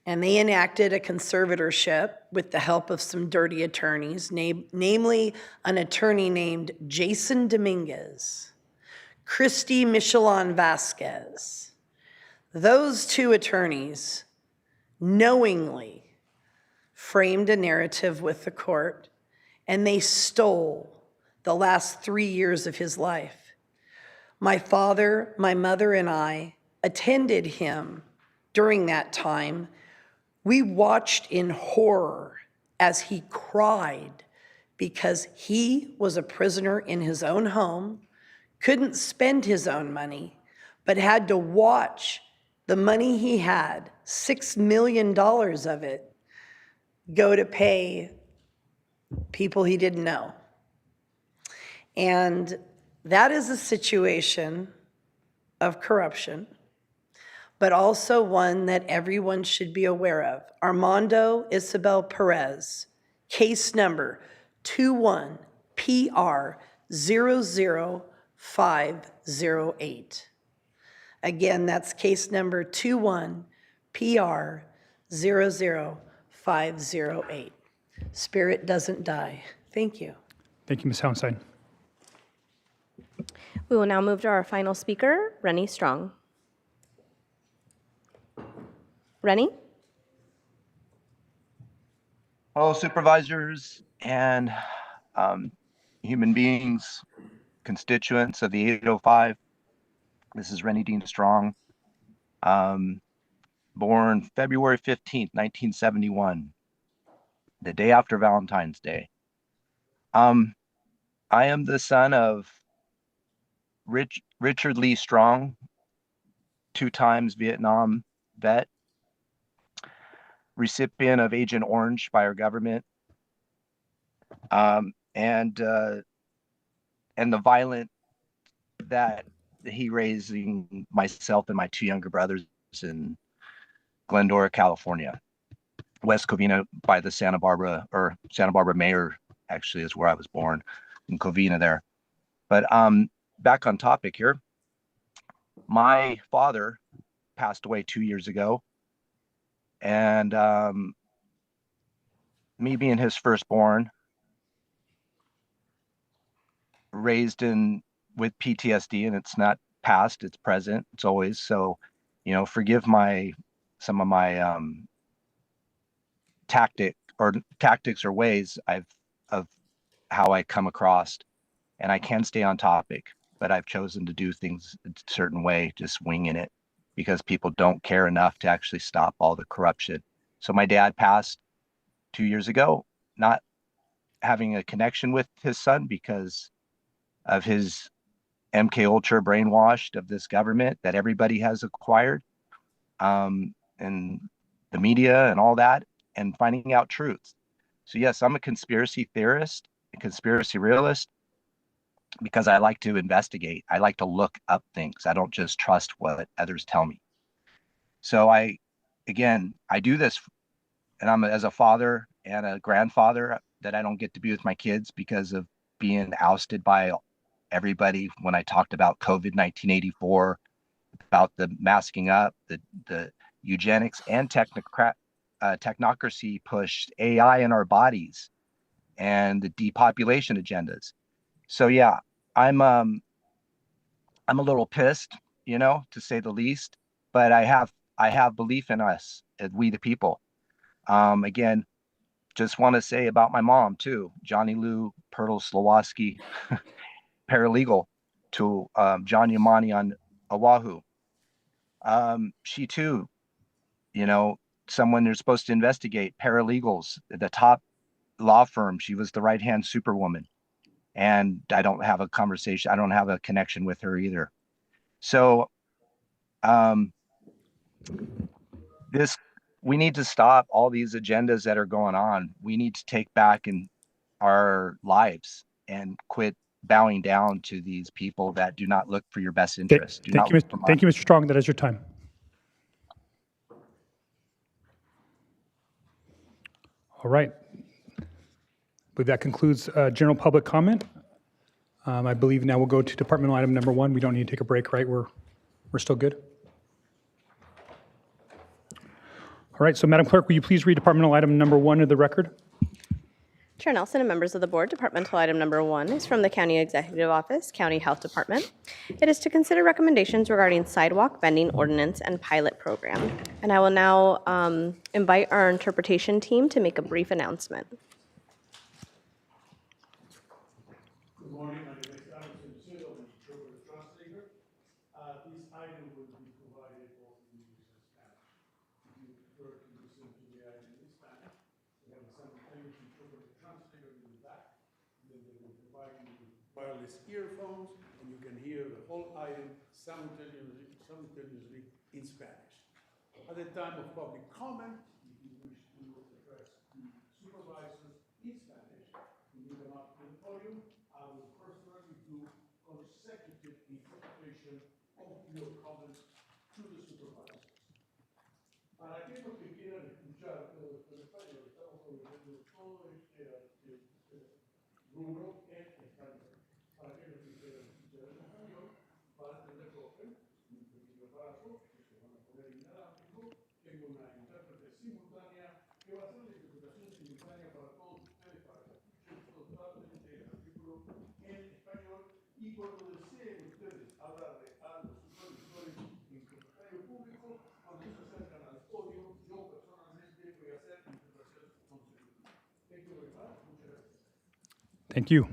And they enacted a conservatorship with the help of some dirty attorneys, namely an attorney named Jason Dominguez, Christy Michelon Vasquez. Those two attorneys knowingly framed a narrative with the court, and they stole the last 3 years of his life. My father, my mother, and I attended him during that time. We watched in horror as he cried because he was a prisoner in his own home, couldn't spend his own money, but had to watch the money he had, $6 million of it, go to pay people he didn't know. And that is a situation of corruption, but also one that everyone should be aware of. Armando Isabel Perez, case number 21PR00508. Again, that's case number 21PR00508. Spirit doesn't die. Thank you. Thank you, Ms. Hounstein. We will now move to our final speaker, Rennie Strong. Rennie? Hello, supervisors and human beings, constituents of the 805. This is Rennie Dean Strong, born February 15th, 1971, the day after Valentine's Day. I am the son of Richard Lee Strong, 2 times Vietnam vet, recipient of Agent Orange by our government, and the violent that he raising myself and my 2 younger brothers in Glendora, California. West Covina by the Santa Barbara Mayor, actually, is where I was born, in Covina there. But back on topic here. My father passed away 2 years ago, and me being his firstborn, raised with PTSD, and it's not past, it's present, it's always. So, forgive some of my tactics or ways of how I come across, and I can stay on topic, but I've chosen to do things a certain way, just winging it, because people don't care enough to actually stop all the corruption. So my dad passed 2 years ago, not having a connection with his son because of his MK Ultra brainwashed of this government that everybody has acquired, and the media and all that, and finding out truths. So yes, I'm a conspiracy theorist, a conspiracy realist, because I like to investigate. I like to look up things. I don't just trust what others tell me. So I do this, and I'm as a father and a grandfather that I don't get to be with my kids because of being ousted by everybody when I talked about COVID 1984, about the masking up, the eugenics and technocracy pushed AI in our bodies, and the depopulation agendas. So yeah, I'm a little pissed, to say the least, but I have belief in us, we the people. Again, just want to say about my mom too, Johnny Lou Pertle Slowoski, paralegal to John Yamani on Oahu. She too, someone you're supposed to investigate, paralegals, the top law firm. She was the right-hand superwoman. And I don't have a connection with her either. So we need to stop all these agendas that are going on. We need to take back in our lives and quit bowing down to these people that do not look for your best interest. Thank you, Mr. Strong. That is your time. All right. But that concludes general public comment. I believe now we'll go to departmental item number 1. We don't need to take a break, right? We're still good? All right, so Madam Clerk, will you please read departmental item number 1 of the record? Chair Nelson and members of the board, departmental item number 1 is from the County Executive Office, County Health Department. It is to consider recommendations regarding sidewalk vending ordinance and pilot program. And I will now invite our interpretation team to make a brief announcement. Good morning, my name is Alex Encino, I'm the interpreter translator. This item will be provided both in English and Spanish. If you prefer to listen to the item in Spanish, we have a simultaneous interpreter translator in the back. Then they will provide you with wireless earphones, and you can hear the whole item simultaneously in Spanish. At the time of public comment, if you wish to address the supervisors in Spanish, you need them up to the podium. I will personally do consecutive interpretation of your comments to the supervisors. Para aquellos que quieran escuchar todo esto en español, estamos proveyendo todo este rubro en español. Para aquellos que quieran escuchar en español, para entender profe, un pequeño aparato que se van a poner inalámbrico, tengo una intérprete simultánea que va a hacer la interpretación simultánea para todos ustedes, para que escuchen totalmente el artículo en español, y cuando deseen ustedes hablarle a los supervisores en secretario público, cuando se acercan al podio, yo personalmente voy a hacer interpretación consecutiva. Thank you very much. Muchas gracias. Thank you.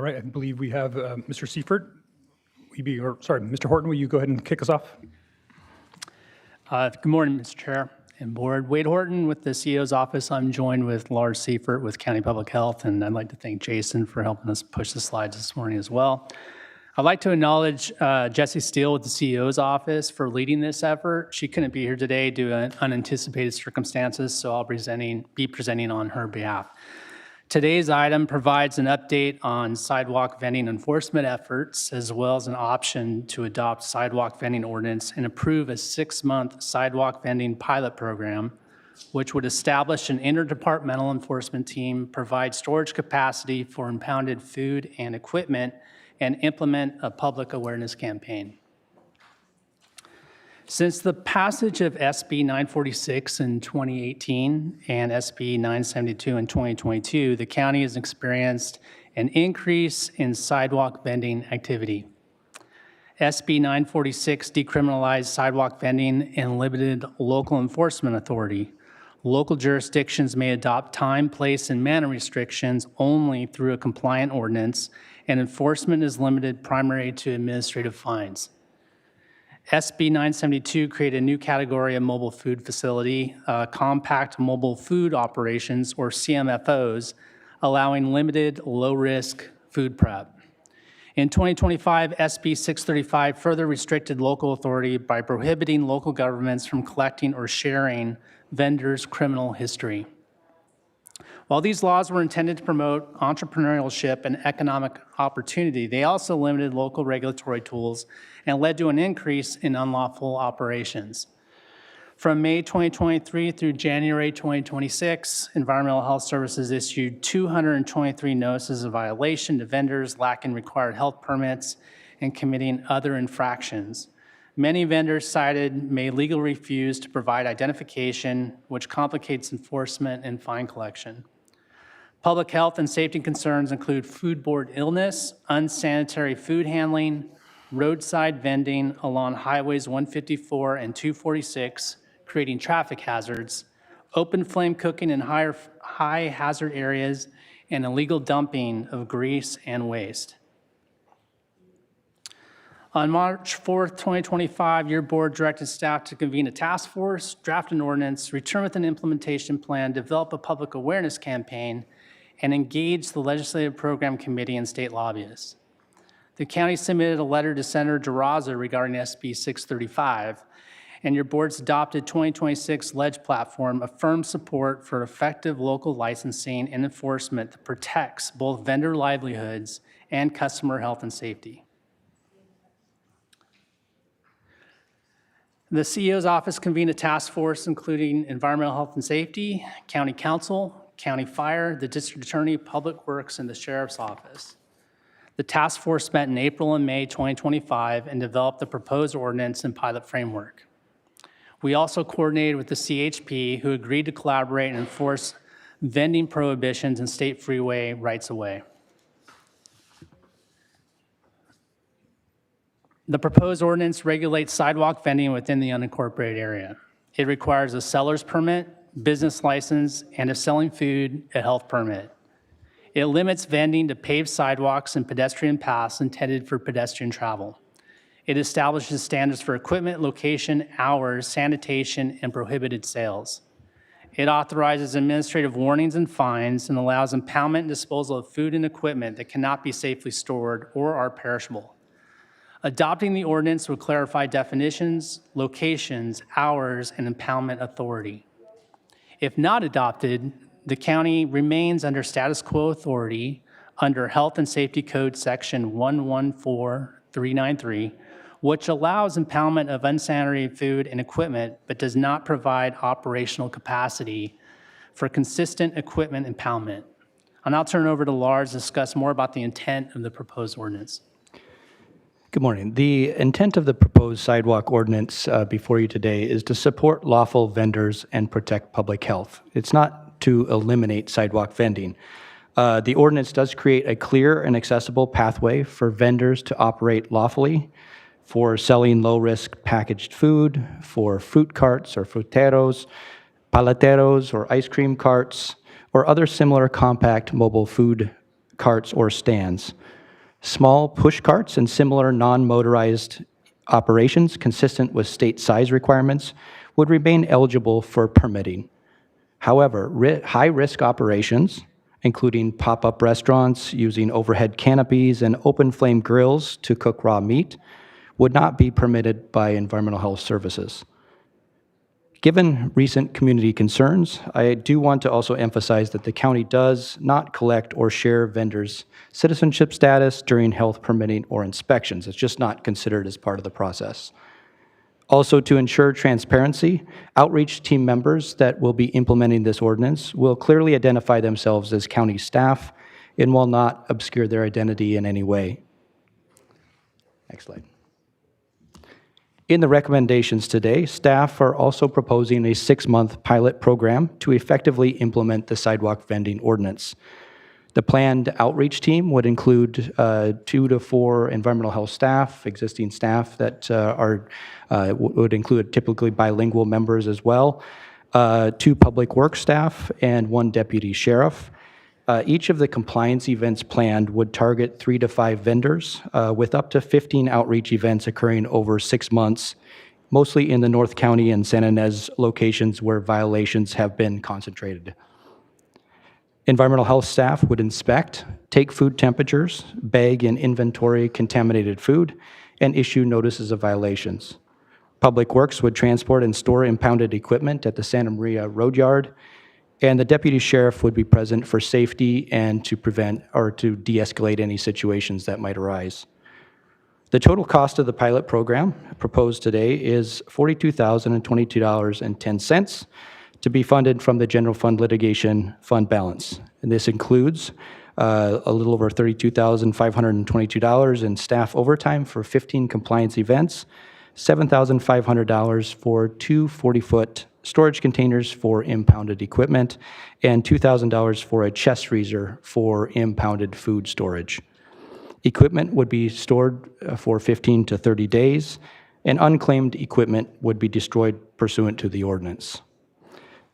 right, I believe we have Mr. Seifert. Mr. Horton, will you go ahead and kick us off? Good morning, Mr. Chair and Board. Wade Horton with the CEO's office. I'm joined with Lars Seifert with County Public Health, and I'd like to thank Jason for helping us push the slides this morning as well. I'd like to acknowledge Jessie Steele with the CEO's office for leading this effort. She couldn't be here today due to unanticipated circumstances, so I'll be presenting on her behalf. Today's item provides an update on sidewalk vending enforcement efforts, as well as an option to adopt sidewalk vending ordinance and approve a 6-month sidewalk vending pilot program, which would establish an interdepartmental enforcement team, provide storage capacity for impounded food and equipment, and implement a public awareness campaign. Since the passage of SB 946 in 2018 and SB 972 in 2022, the county has experienced an increase in sidewalk vending activity. SB 946 decriminalized sidewalk vending and limited local enforcement authority. Local jurisdictions may adopt time, place, and manner restrictions only through a compliant ordinance, and enforcement is limited primarily to administrative fines. SB 972 created a new category of mobile food facility, compact mobile food operations, or CMFOs, allowing limited low-risk food prep. In 2025, SB 635 further restricted local authority by prohibiting local governments from collecting or sharing vendors' criminal history. While these laws were intended to promote entrepreneurship and economic opportunity, they also limited local regulatory tools and led to an increase in unlawful operations. From May 2023 through January 2026, Environmental Health Services issued 223 notices of violation to vendors lacking required health permits and committing other infractions. Many vendors cited may legally refuse to provide identification, which complicates enforcement and fine collection. Public health and safety concerns include foodborne illness, unsanitary food handling, roadside vending along highways 154 and 246, creating traffic hazards, open flame cooking in high hazard areas, and illegal dumping of grease and waste. On March 4th, 2025, your board directed staff to convene a task force, draft an ordinance, return with an implementation plan, develop a public awareness campaign, and engage the Legislative Program Committee and state lobbyists. The county submitted a letter to Senator DeRosa regarding SB 635, and your board's adopted 2026 Ledge Platform affirms support for effective local licensing and enforcement that protects both vendor livelihoods and customer health and safety. The CEO's office convened a task force including environmental health and safety, county council, county fire, the district attorney, public works, and the sheriff's office. The task force met in April and May 2025 and developed the proposed ordinance and pilot framework. We also coordinated with the CHP, who agreed to collaborate and enforce vending prohibitions and state freeway rights-of-way. The proposed ordinance regulates sidewalk vending within the unincorporated area. It requires a seller's permit, business license, and if selling food, a health permit. It limits vending to paved sidewalks and pedestrian paths intended for pedestrian travel. It establishes standards for equipment, location, hours, sanitation, and prohibited sales. It authorizes administrative warnings and fines and allows impoundment and disposal of food and equipment that cannot be safely stored or are perishable. Adopting the ordinance would clarify definitions, locations, hours, and impoundment authority. If not adopted, the county remains under status quo authority under Health and Safety Code Section 114393, which allows impoundment of unsanitary food and equipment, but does not provide operational capacity for consistent equipment impoundment. I'll now turn it over to Lars to discuss more about the intent of the proposed ordinance. Good morning. The intent of the proposed sidewalk ordinance before you today is to support lawful vendors and protect public health. It's not to eliminate sidewalk vending. The ordinance does create a clear and accessible pathway for vendors to operate lawfully for selling low-risk packaged food, for fruit carts or fruteros, paleteros or ice cream carts, or other similar compact mobile food carts or stands. Small push carts and similar non-motorized operations consistent with state size requirements would remain eligible for permitting. However, high-risk operations, including pop-up restaurants using overhead canopies and open-flame grills to cook raw meat, would not be permitted by Environmental Health Services. Given recent community concerns, I do want to also emphasize that the county does not collect or share vendors' citizenship status during health permitting or inspections. It's just not considered as part of the process. Also, to ensure transparency, outreach team members that will be implementing this ordinance will clearly identify themselves as county staff and will not obscure their identity in any way. Next slide. In the recommendations today, staff are also proposing a 6-month pilot program to effectively implement the sidewalk vending ordinance. The planned outreach team would include 2 to 4 environmental health staff, existing staff that would include typically bilingual members as well, 2 public works staff, and 1 deputy sheriff. Each of the compliance events planned would target 3 to 5 vendors, with up to 15 outreach events occurring over 6 months, mostly in the North County and San Ynez locations where violations have been concentrated. Environmental health staff would inspect, take food temperatures, bag and inventory contaminated food, and issue notices of violations. Public Works would transport and store impounded equipment at the Santa Maria Road Yard, and the deputy sheriff would be present for safety and to prevent or to de-escalate any situations that might arise. The total cost of the pilot program proposed today is $42,022.10 to be funded from the general fund litigation fund balance. And this includes a little over $32,522 in staff overtime for 15 compliance events, $7,500 for 2 40-foot storage containers for impounded equipment, and $2,000 for a chest freezer for impounded food storage. Equipment would be stored for 15 to 30 days, and unclaimed equipment would be destroyed pursuant to the ordinance.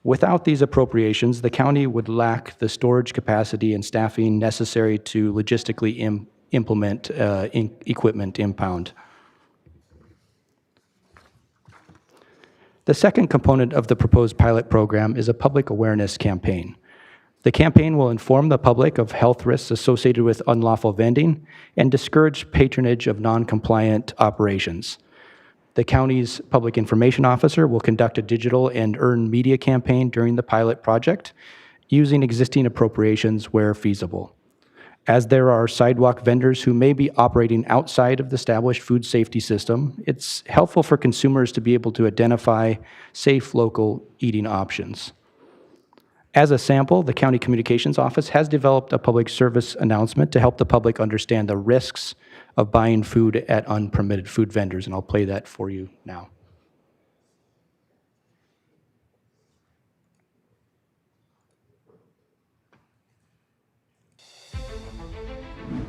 Without these appropriations, the county would lack the storage capacity and staffing necessary to logistically implement equipment impound. The second component of the proposed pilot program is a public awareness campaign. The campaign will inform the public of health risks associated with unlawful vending and discourage patronage of non-compliant operations. The county's public information officer will conduct a digital and earned media campaign during the pilot project using existing appropriations where feasible. As there are sidewalk vendors who may be operating outside of the established food safety system, it's helpful for consumers to be able to identify safe local eating options. As a sample, the County Communications Office has developed a public service announcement to help the public understand the risks of buying food at unpermitted food vendors, and I'll play that for you now.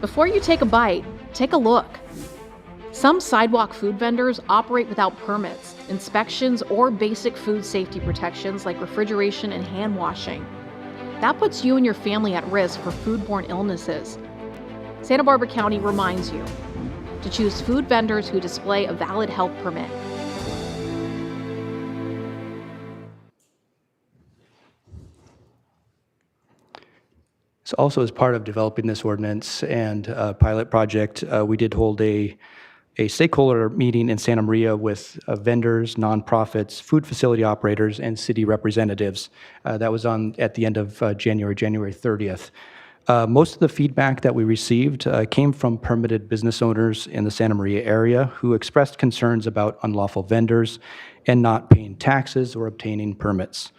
Before you take a bite, take a look. Some sidewalk food vendors operate without permits, inspections, or basic food safety protections like refrigeration and hand washing. That puts you and your family at risk for foodborne illnesses. Santa Barbara County reminds you to choose food vendors who display a valid health permit. So also as part of developing this ordinance and pilot project, we did hold a stakeholder meeting in Santa Maria with vendors, nonprofits, food facility operators, and city representatives. That was at the end of January 30th. Most of the feedback that we received came from permitted business owners in the Santa Maria area who expressed concerns about unlawful vendors and not paying taxes or obtaining permits,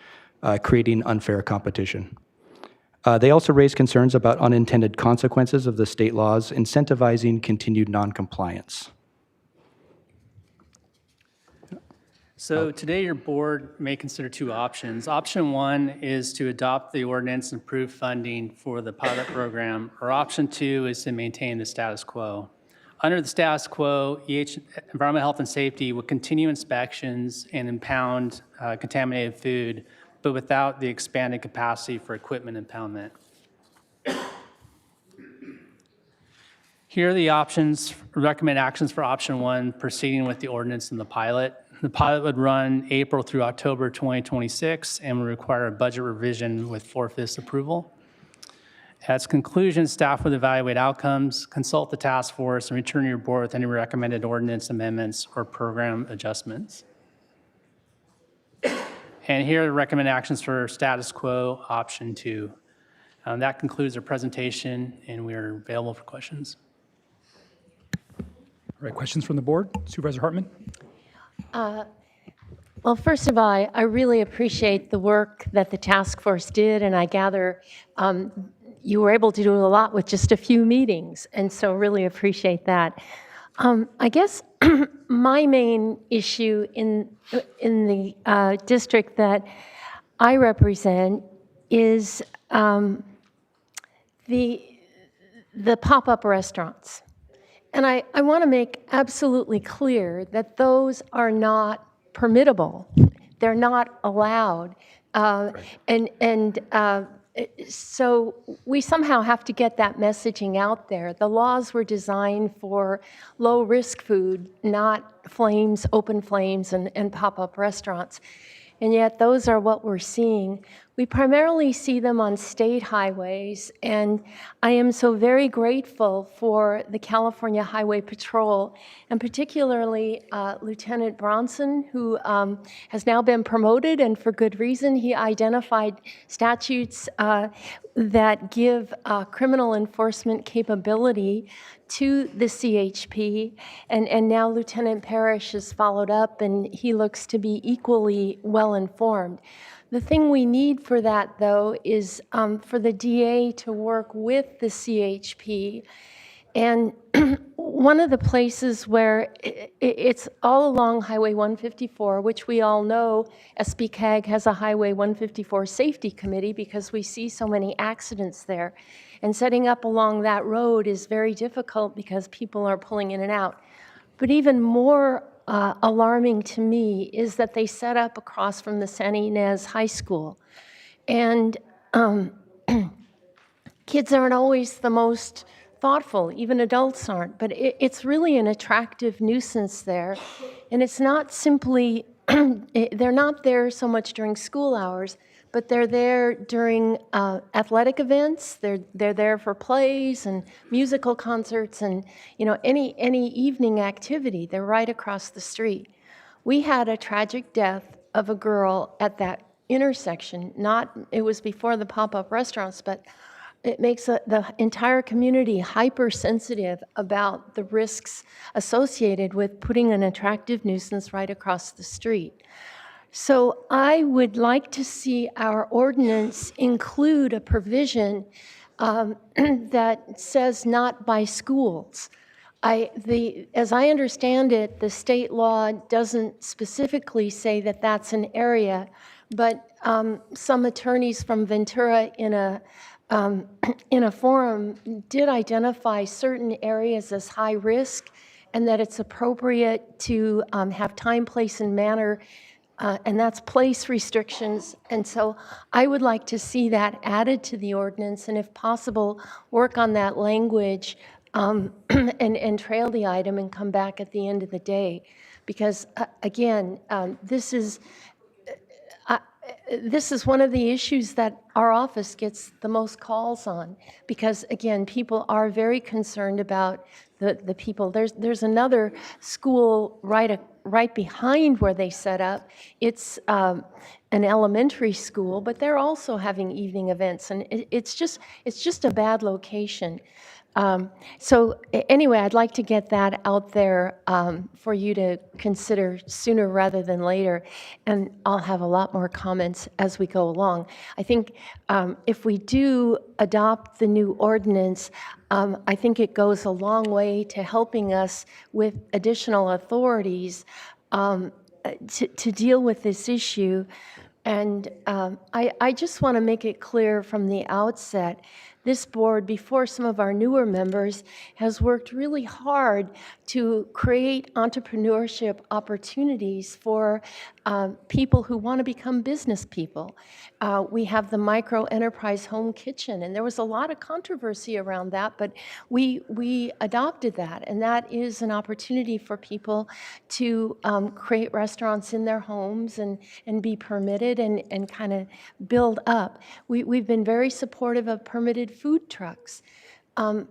creating unfair competition. They also raised concerns about unintended consequences of the state laws incentivizing continued noncompliance. So today your board may consider 2 options. Option 1 is to adopt the ordinance and approve funding for the pilot program, or option 2 is to maintain the status quo. Under the status quo, Environmental Health and Safety will continue inspections and impound contaminated food, but without the expanded capacity for equipment impoundment. Here are the options, recommend actions for option 1, proceeding with the ordinance and the pilot. The pilot would run April through October 2026 and would require a budget revision with 4/5 approval. At its conclusion, staff would evaluate outcomes, consult the task force, and return to your board with any recommended ordinance amendments or program adjustments. And here are the recommended actions for status quo option 2. That concludes our presentation, and we are available for questions. All right, questions from the board? Supervisor Hartman? Well, first of all, I really appreciate the work that the task force did, and I gather you were able to do a lot with just a few meetings, and so really appreciate that. I guess my main issue in the district that I represent is the pop-up restaurants. And I want to make absolutely clear that those are not permittable. They're not allowed. So we somehow have to get that messaging out there. The laws were designed for low-risk food, not flames, open flames, and pop-up restaurants. And yet those are what we're seeing. We primarily see them on state highways, and I am so very grateful for the California Highway Patrol, and particularly Lieutenant Bronson, who has now been promoted, and for good reason. He identified statutes that give criminal enforcement capability to the CHP, and now Lieutenant Parrish has followed up, and he looks to be equally well informed. The thing we need for that, though, is for the DA to work with the CHP. And one of the places where it's all along Highway 154, which we all know SB-CAG has a Highway 154 Safety Committee because we see so many accidents there. And setting up along that road is very difficult because people are pulling in and out. But even more alarming to me is that they set up across from the San Ynez High School. And kids aren't always the most thoughtful, even adults aren't, but it's really an attractive nuisance there. And it's not simply, they're not there so much during school hours, but they're there during athletic events. They're there for plays and musical concerts and any evening activity. They're right across the street. We had a tragic death of a girl at that intersection. It was before the pop-up restaurants, but it makes the entire community hypersensitive about the risks associated with putting an attractive nuisance right across the street. So I would like to see our ordinance include a provision that says not by schools. As I understand it, the state law doesn't specifically say that that's an area, but some attorneys from Ventura in a forum did identify certain areas as high risk, and that it's appropriate to have time, place, and manner, and that's place restrictions. And so I would like to see that added to the ordinance, and if possible, work on that language and trail the item and come back at the end of the day. Because again, this is one of the issues that our office gets the most calls on, because again, people are very concerned about the people. There's another school right behind where they set up. It's an elementary school, but they're also having evening events, and it's just a bad location. So anyway, I'd like to get that out there for you to consider sooner rather than later, and I'll have a lot more comments as we go along. I think if we do adopt the new ordinance, I think it goes a long way to helping us with additional authorities to deal with this issue. And I just want to make it clear from the outset this board, before some of our newer members, has worked really hard to create entrepreneurship opportunities for people who want to become business people. We have the micro enterprise home kitchen, and there was a lot of controversy around that, but we adopted that, and that is an opportunity for people to create restaurants in their homes and be permitted and kind of build up. We've been very supportive of permitted food trucks,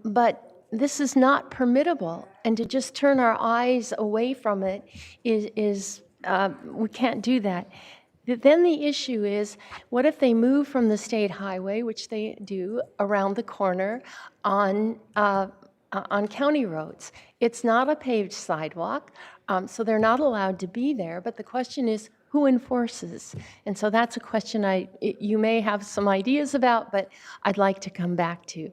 but this is not permittable, and to just turn our eyes away from it is we can't do that. Then the issue is, what if they move from the state highway, which they do, around the corner on county roads? It's not a paved sidewalk, so they're not allowed to be there, but the question is, who enforces? And so that's a question you may have some ideas about, but I'd like to come back to.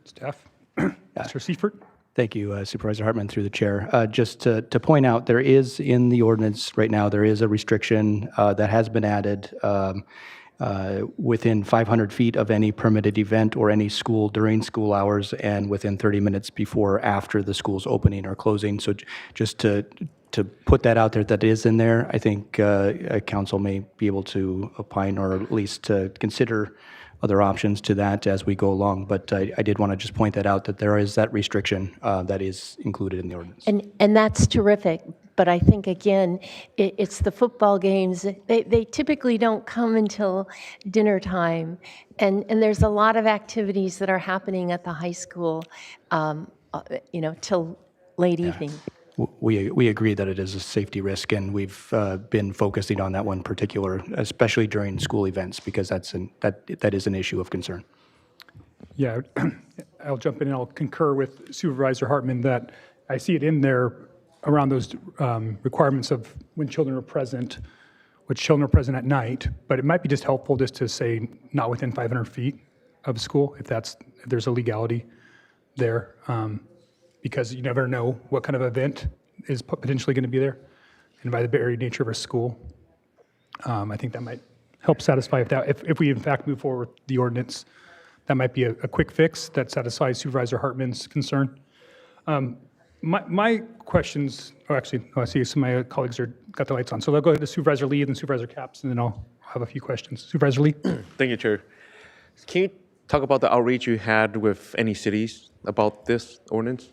Staff? Mr. Seifert? Thank you, Supervisor Hartman, through the chair. Just to point out, there is in the ordinance right now, there is a restriction that has been added within 500 feet of any permitted event or any school during school hours and within 30 minutes before or after the school's opening or closing. So just to put that out there, that is in there. I think council may be able to opine or at least to consider other options to that as we go along. But I did want to just point that out, that there is that restriction that is included in the ordinance. And that's terrific. But I think, again, it's the football games. They typically don't come until dinner time. And there's a lot of activities that are happening at the high school, till late evening. We agree that it is a safety risk, and we've been focusing on that one particular, especially during school events, because that is an issue of concern. Yeah, I'll jump in and I'll concur with Supervisor Hartman that I see it in there around those requirements of when children are present, which children are present at night, but it might be just helpful just to say not within 500 feet of school, if there's a legality there, because you never know what kind of event is potentially going to be there, and by the very nature of a school, I think that might help satisfy if we in fact move forward with the ordinance. That might be a quick fix that satisfies Supervisor Hartman's concern. My questions, I see some of my colleagues got the lights on. So I'll go ahead to Supervisor Lee and Supervisor Capps, and then I'll have a few questions. Supervisor Lee? Thank you, Chair. Can you talk about the outreach you had with any cities about this ordinance,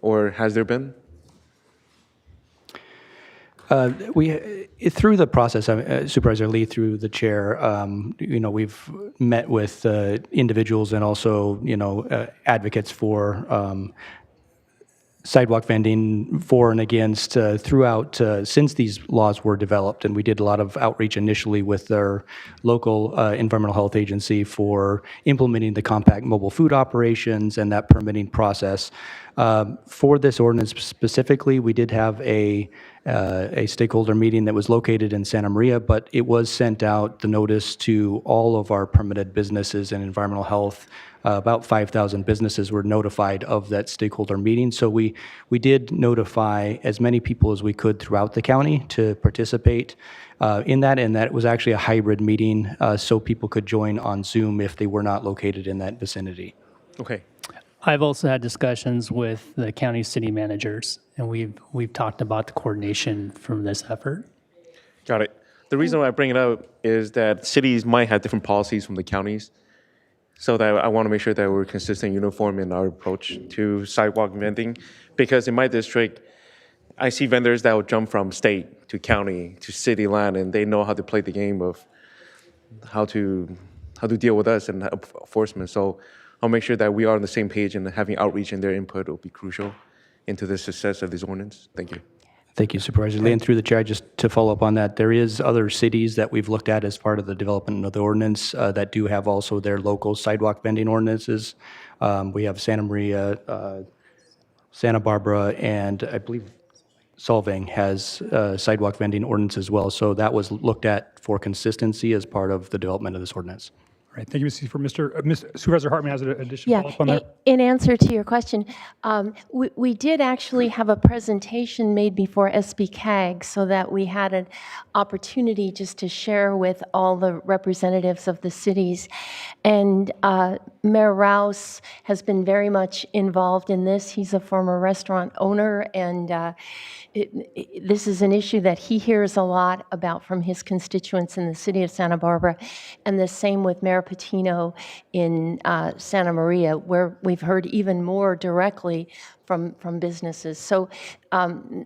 or has there been? Through the process, Supervisor Lee, through the chair, we've met with individuals and also, advocates for sidewalk vending for and against throughout since these laws were developed, and we did a lot of outreach initially with our local environmental health agency for implementing the compact mobile food operations and that permitting process. For this ordinance specifically, we did have a stakeholder meeting that was located in Santa Maria, but it was sent out, the notice, to all of our permitted businesses in environmental health. About 5,000 businesses were notified of that stakeholder meeting. So we did notify as many people as we could throughout the county to participate in that, and that it was actually a hybrid meeting, so people could join on Zoom if they were not located in that vicinity. Okay. I've also had discussions with the county city managers, and we've talked about the coordination from this effort. Got it. The reason why I bring it up is that cities might have different policies from the counties. So that I want to make sure that we're consistent, uniform in our approach to sidewalk vending, because in my district, I see vendors that will jump from state to county to city land, and they know how to play the game of how to deal with us and enforcement. So I'll make sure that we are on the same page, and having outreach and their input will be crucial into the success of this ordinance. Thank you. Thank you, Supervisor Lee. And through the chair, just to follow up on that, there is other cities that we've looked at as part of the development of the ordinance that do have also their local sidewalk vending ordinances. We have Santa Maria, Santa Barbara, and I believe Solvang has sidewalk vending ordinance as well. So that was looked at for consistency as part of the development of this ordinance. All right, thank you, Ms. Supervisor Hartman has an additional Yeah, follow-up on that. in answer to your question, we did actually have a presentation made before SBCAG so that we had an opportunity just to share with all the representatives of the cities. And Mayor Rouse has been very much involved in this. He's a former restaurant owner, and this is an issue that he hears a lot about from his constituents in the city of Santa Barbara, and the same with Mayor Patino in Santa Maria, where we've heard even more directly from businesses. So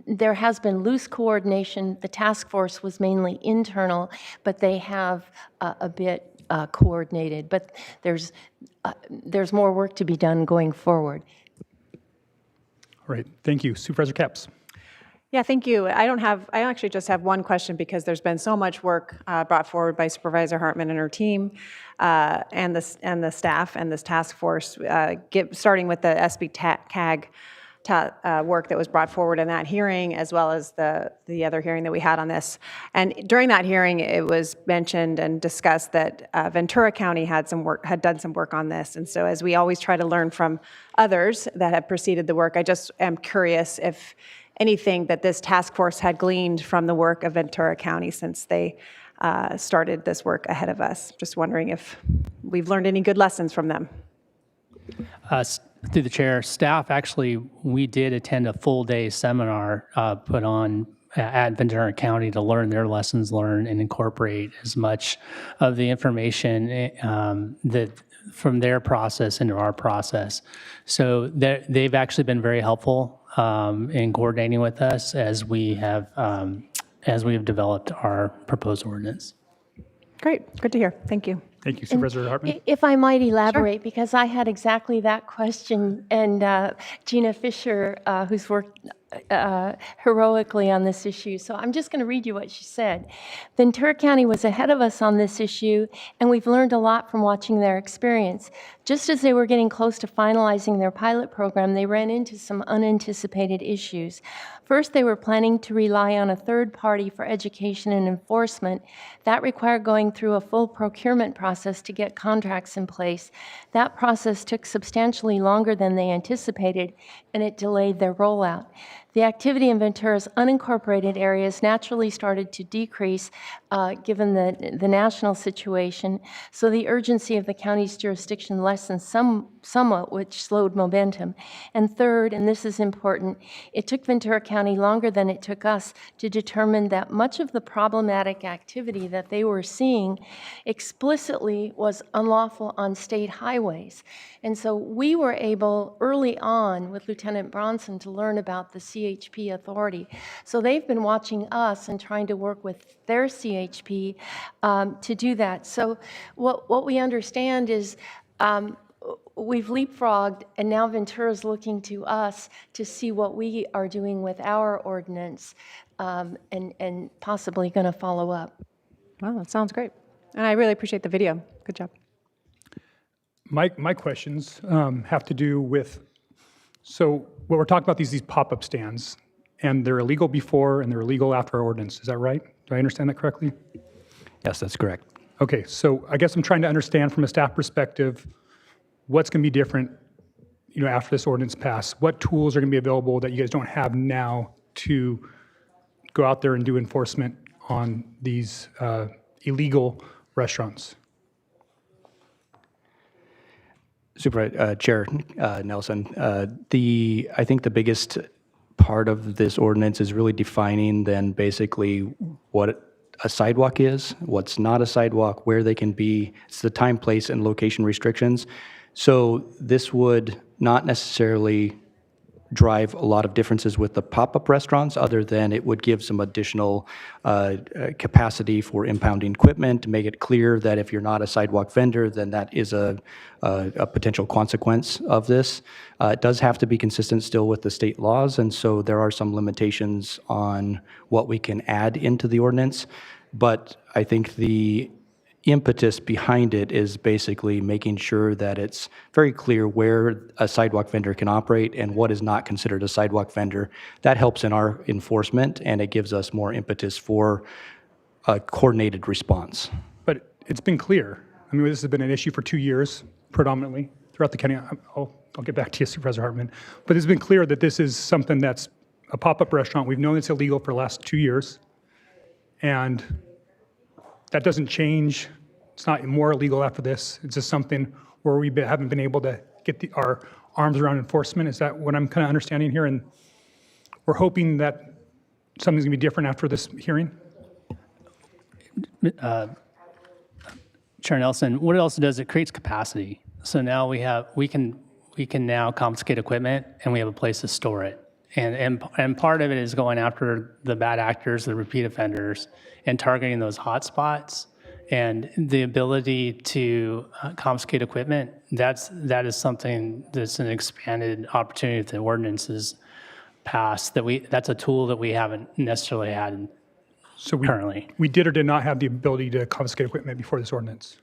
there has been loose coordination. The task force was mainly internal, but they have a bit coordinated. But there's more work to be done going forward. All right, thank you. Supervisor Capps. Yeah, thank you. I actually just have one question because there's been so much work brought forward by Supervisor Hartman and her team and the staff and this task force, starting with the SB-CAG work that was brought forward in that hearing, as well as the other hearing that we had on this. And during that hearing, it was mentioned and discussed that Ventura County had done some work on this. And so, as we always try to learn from others that have preceded the work, I just am curious if anything that this task force had gleaned from the work of Ventura County since they started this work ahead of us. Just wondering if we've learned any good lessons from them. Through the chair, staff, actually, we did attend a full-day seminar put on at Ventura County to learn their lessons learned and incorporate as much of the information that from their process into our process. So they've actually been very helpful in coordinating with us as we have developed our proposed ordinance. Great, good to hear. Thank you. Thank you, Supervisor Hartman. If I might elaborate, because I had exactly that question, and Gina Fisher, who's worked heroically on this issue. So I'm just going to read you what she said. Ventura County was ahead of us on this issue, and we've learned a lot from watching their experience. Just as they were getting close to finalizing their pilot program, they ran into some unanticipated issues. First, they were planning to rely on a third party for education and enforcement. That required going through a full procurement process to get contracts in place. That process took substantially longer than they anticipated, and it delayed their rollout. The activity in Ventura's unincorporated areas naturally started to decrease given the national situation, so the urgency of the county's jurisdiction lessened somewhat, which slowed momentum. And third, and this is important, it took Ventura County longer than it took us to determine that much of the problematic activity that they were seeing explicitly was unlawful on state highways. And so we were able early on with Lieutenant Bronson to learn about the CHP authority. So they've been watching us and trying to work with their CHP to do that. So what we understand is we've leapfrogged, and now Ventura's looking to us to see what we are doing with our ordinance and possibly going to follow up. Wow, that sounds great. And I really appreciate the video. Good job. My questions have to do with, so what we're talking about these pop-up stands, and they're illegal before and they're illegal after our ordinance. Is that right? Do I understand that correctly? Yes, that's correct. Okay, so I guess I'm trying to understand from a staff perspective, what's going to be different, after this ordinance passed? What tools are going to be available that you guys don't have now to go out there and do enforcement on these illegal restaurants? Chair Nelson, I think the biggest part of this ordinance is really defining then basically what a sidewalk is, what's not a sidewalk, where they can be. It's the time, place, and location restrictions. So this would not necessarily drive a lot of differences with the pop-up restaurants, other than it would give some additional capacity for impounding equipment to make it clear that if you're not a sidewalk vendor, then that is a potential consequence of this. It does have to be consistent still with the state laws, and so there are some limitations on what we can add into the ordinance. But I think the impetus behind it is basically making sure that it's very clear where a sidewalk vendor can operate and what is not considered a sidewalk vendor. That helps in our enforcement, and it gives us more impetus for a coordinated response. But it's been clear. I mean, this has been an issue for 2 years predominantly throughout the county. I'll get back to you, Supervisor Hartman. But it's been clear that this is something that's a pop-up restaurant. We've known it's illegal for the last 2 years. And that doesn't change. It's not more illegal after this. It's just something where we haven't been able to get our arms around enforcement. Is that what I'm kind of understanding here? And we're hoping that something's going to be different after this hearing? Chair Nelson, what it also does, it creates capacity. So now we can now confiscate equipment and we have a place to store it. And part of it is going after the bad actors, the repeat offenders, and targeting those hot spots. And the ability to confiscate equipment, that is something that's an expanded opportunity if the ordinance is passed. That's a tool that we haven't necessarily had currently. We did or did not have the ability to confiscate equipment before this ordinance?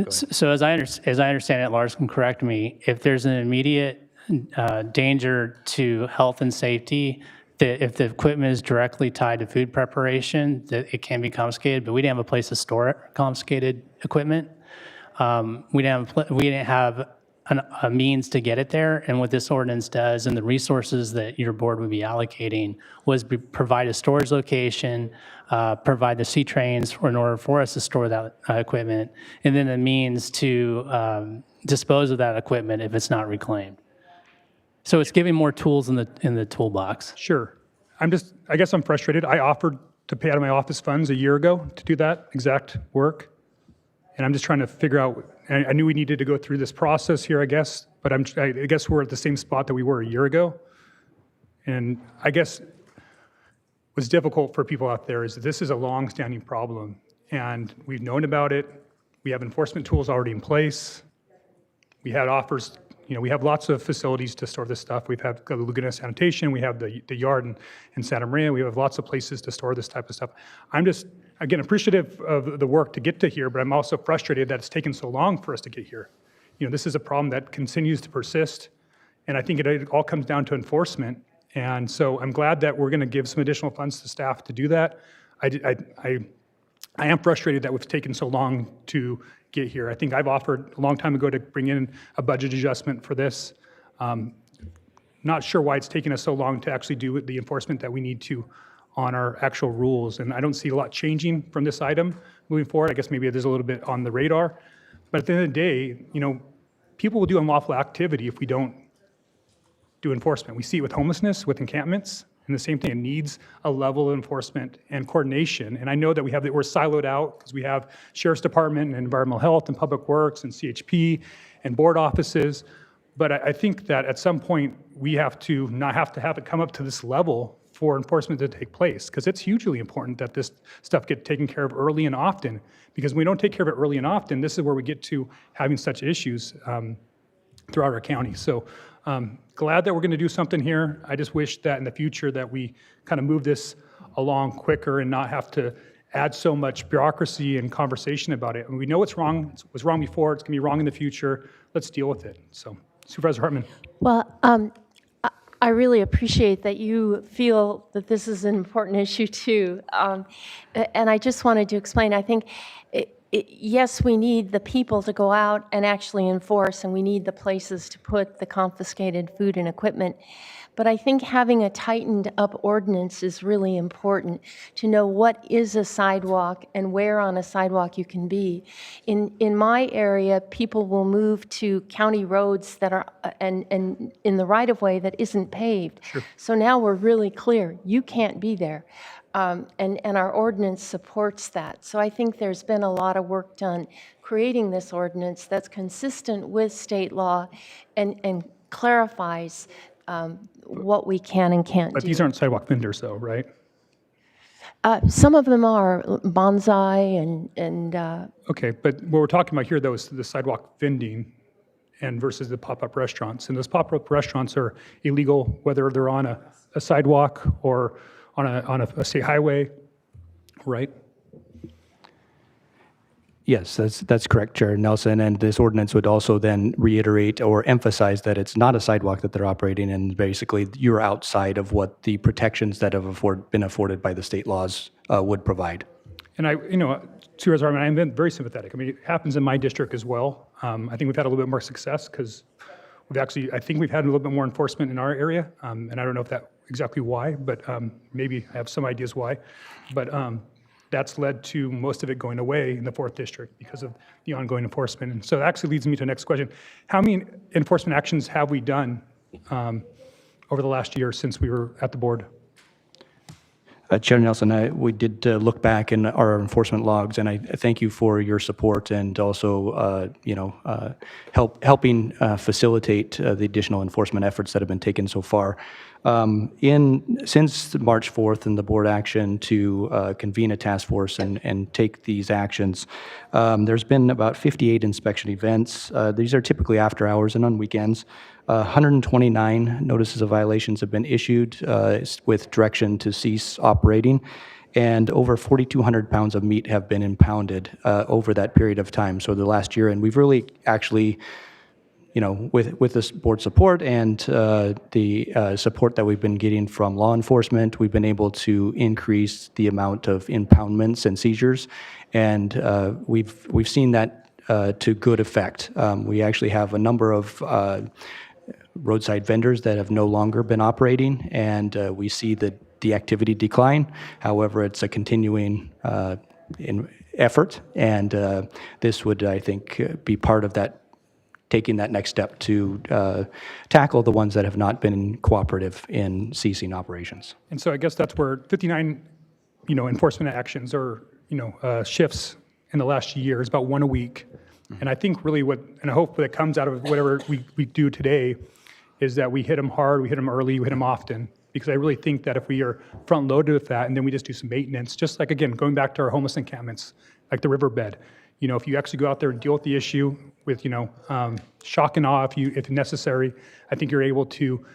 So as I understand it, Lars can correct me, if there's an immediate danger to health and safety, that if the equipment is directly tied to food preparation, that it can be confiscated, but we didn't have a place to store it, confiscated equipment. We didn't have a means to get it there, and what this ordinance does and the resources that your board would be allocating was provide a storage location, provide the C-trains in order for us to store that equipment, and then the means to dispose of that equipment if it's not reclaimed. So it's giving more tools in the toolbox. Sure. I guess I'm frustrated. I offered to pay out of my office funds a year ago to do that exact work. And I'm just trying to figure out, I knew we needed to go through this process here, I guess, but I guess we're at the same spot that we were a year ago. And I guess what's difficult for people out there is that this is a long-standing problem, and we've known about it. We have enforcement tools already in place. We had offers, we have lots of facilities to store this stuff. We've had the Laguna Sanitation, we have the yard in Santa Maria, we have lots of places to store this type of stuff. I'm just, again, appreciative of the work to get to here, but I'm also frustrated that it's taken so long for us to get here. This is a problem that continues to persist, and I think it all comes down to enforcement. And so I'm glad that we're going to give some additional funds to staff to do that. I am frustrated that it's taken so long to get here. I think I've offered a long time ago to bring in a budget adjustment for this. Not sure why it's taken us so long to actually do the enforcement that we need to on our actual rules. And I don't see a lot changing from this item moving forward. I guess maybe there's a little bit on the radar. But at the end of the day, people will do unlawful activity if we don't do enforcement. We see it with homelessness, with encampments, and the same thing. It needs a level of enforcement and coordination. And I know that we're siloed out because we have Sheriff's Department and Environmental Health and Public Works and CHP and board offices. But I think that at some point we have to not have to have it come up to this level for enforcement to take place, because it's hugely important that this stuff get taken care of early and often. Because when we don't take care of it early and often, this is where we get to having such issues throughout our county. So glad that we're going to do something here. I just wish that in the future that we kind of move this along quicker and not have to add so much bureaucracy and conversation about it. And we know it's wrong. It was wrong before. It's going to be wrong in the future. Let's deal with it. So, Supervisor Hartman. Well, I really appreciate that you feel that this is an important issue too. And I just wanted to explain, I think, yes, we need the people to go out and actually enforce, and we need the places to put the confiscated food and equipment. But I think having a tightened up ordinance is really important to know what is a sidewalk and where on a sidewalk you can be. In my area, people will move to county roads that are, and in the right of way that isn't paved. Sure. So now we're really clear, you can't be there. And our ordinance supports that. So I think there's been a lot of work done creating this ordinance that's consistent with state law and clarifies what we can and can't do. But these aren't sidewalk vendors though, right? Some of them are bonsai and Okay, but what we're talking about here though is the sidewalk vending and versus the pop-up restaurants. And those pop-up restaurants are illegal whether they're on a sidewalk or on a state highway, right? Yes, that's correct, Chair Nelson. And this ordinance would also then reiterate or emphasize that it's not a sidewalk that they're operating in. Basically, you're outside of what the protections that have been afforded by the state laws would provide. And Supervisor Hartman, I've been very sympathetic. I mean, it happens in my district as well. I think we've had a little bit more success because I think we've had a little bit more enforcement in our area. And I don't know if that exactly why, but maybe I have some ideas why. But that's led to most of it going away in the 4th District because of the ongoing enforcement. And so that actually leads me to the next question. How many enforcement actions have we done over the last year since we were at the board? Chair Nelson, we did look back in our enforcement logs, and I thank you for your support and also, helping facilitate the additional enforcement efforts that have been taken so far. Since March 4th and the board action to convene a task force and take these actions, there's been about 58 inspection events. These are typically after hours and on weekends. 129 notices of violations have been issued with direction to cease operating, and over 4,200 pounds of meat have been impounded over that period of time, so the last year. And we've really actually, with this board support and the support that we've been getting from law enforcement, we've been able to increase the amount of impoundments and seizures, and we've seen that to good effect. We actually have a number of roadside vendors that have no longer been operating, and we see the activity decline. However, it's a continuing effort, and this would, I think, be part of that, taking that next step to tackle the ones that have not been cooperative in ceasing operations. And so I guess that's where 59, enforcement actions or, shifts in the last year is about one a week. And I think really and I hope that comes out of whatever we do today is that we hit them hard, we hit them early, we hit them often. Because I really think that if we are front loaded with that and then we just do some maintenance, just like, again, going back to our homeless encampments, like the riverbed, if you actually go out there and deal with the issue with, shock and awe if necessary, I think you're able to,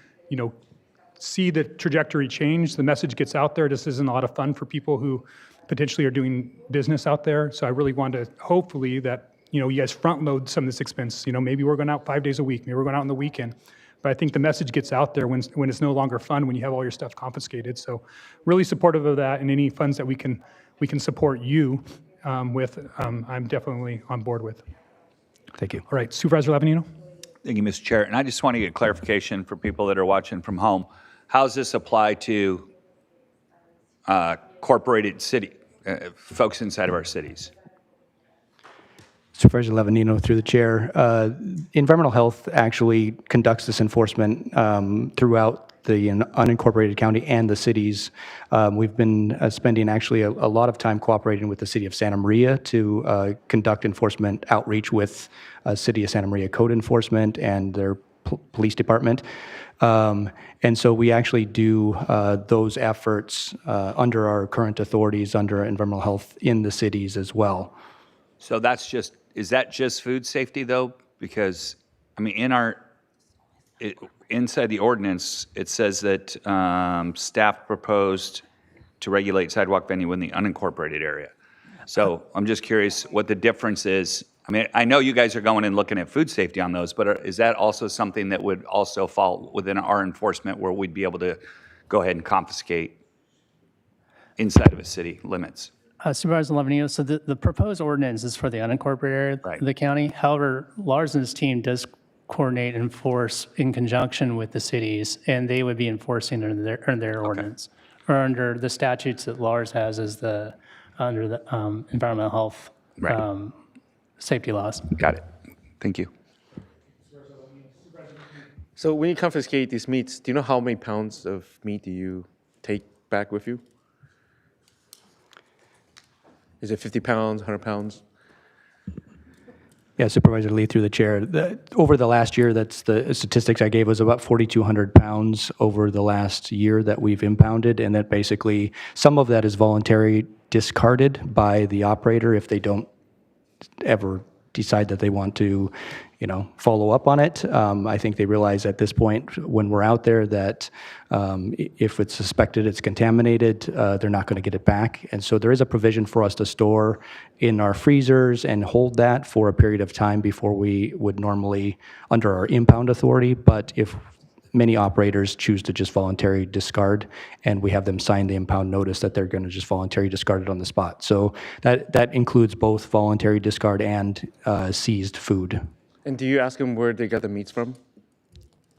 see the trajectory change. The message gets out there. This isn't a lot of fun for people who potentially are doing business out there. So I really want to hopefully that, you guys front load some of this expense. Maybe we're going out 5 days a week, maybe we're going out on the weekend. But I think the message gets out there when it's no longer fun, when you have all your stuff confiscated. So really supportive of that, and any funds that we can support you with, I'm definitely on board with. Thank you. All right, Supervisor Lavanino. Thank you, Mr. Chair. And I just want to get clarification for people that are watching from home. How does this apply to corporated city folks inside of our cities? Supervisor Lavanino, through the chair, environmental health actually conducts this enforcement throughout the unincorporated county and the cities. We've been spending actually a lot of time cooperating with the city of Santa Maria to conduct enforcement outreach with city of Santa Maria code enforcement and their police department. And so we actually do those efforts under our current authorities under environmental health in the cities as well. So is that just food safety though? Because, I mean, inside the ordinance, it says that staff proposed to regulate sidewalk vending in the unincorporated area. So I'm just curious what the difference is. I mean, I know you guys are going and looking at food safety on those, but is that also something that would also fall within our enforcement where we'd be able to go ahead and confiscate inside of a city limits? Supervisor Lavanino, so the proposed ordinance is for the unincorporated area of the county. However, Lars and his team does coordinate and enforce in conjunction with the cities, and they would be enforcing under their ordinance or under the statutes that Lars has under the environmental health safety laws. Got it. Thank you. So when you confiscate these meats, do you know how many pounds of meat do you take back with you? Is it 50 pounds, 100 pounds? Yeah, Supervisor Lee, through the chair. Over the last year, that's the statistics I gave, was about 4,200 pounds over the last year that we've impounded, and that basically some of that is voluntary discarded by the operator if they don't ever decide that they want to, follow up on it. I think they realize at this point when we're out there that if it's suspected it's contaminated, they're not going to get it back. And so there is a provision for us to store in our freezers and hold that for a period of time before we would normally under our impound authority. But if many operators choose to just voluntarily discard, and we have them sign the impound notice that they're going to just voluntarily discard it on the spot. So that includes both voluntary discard and seized food. And do you ask them where they got the meats from?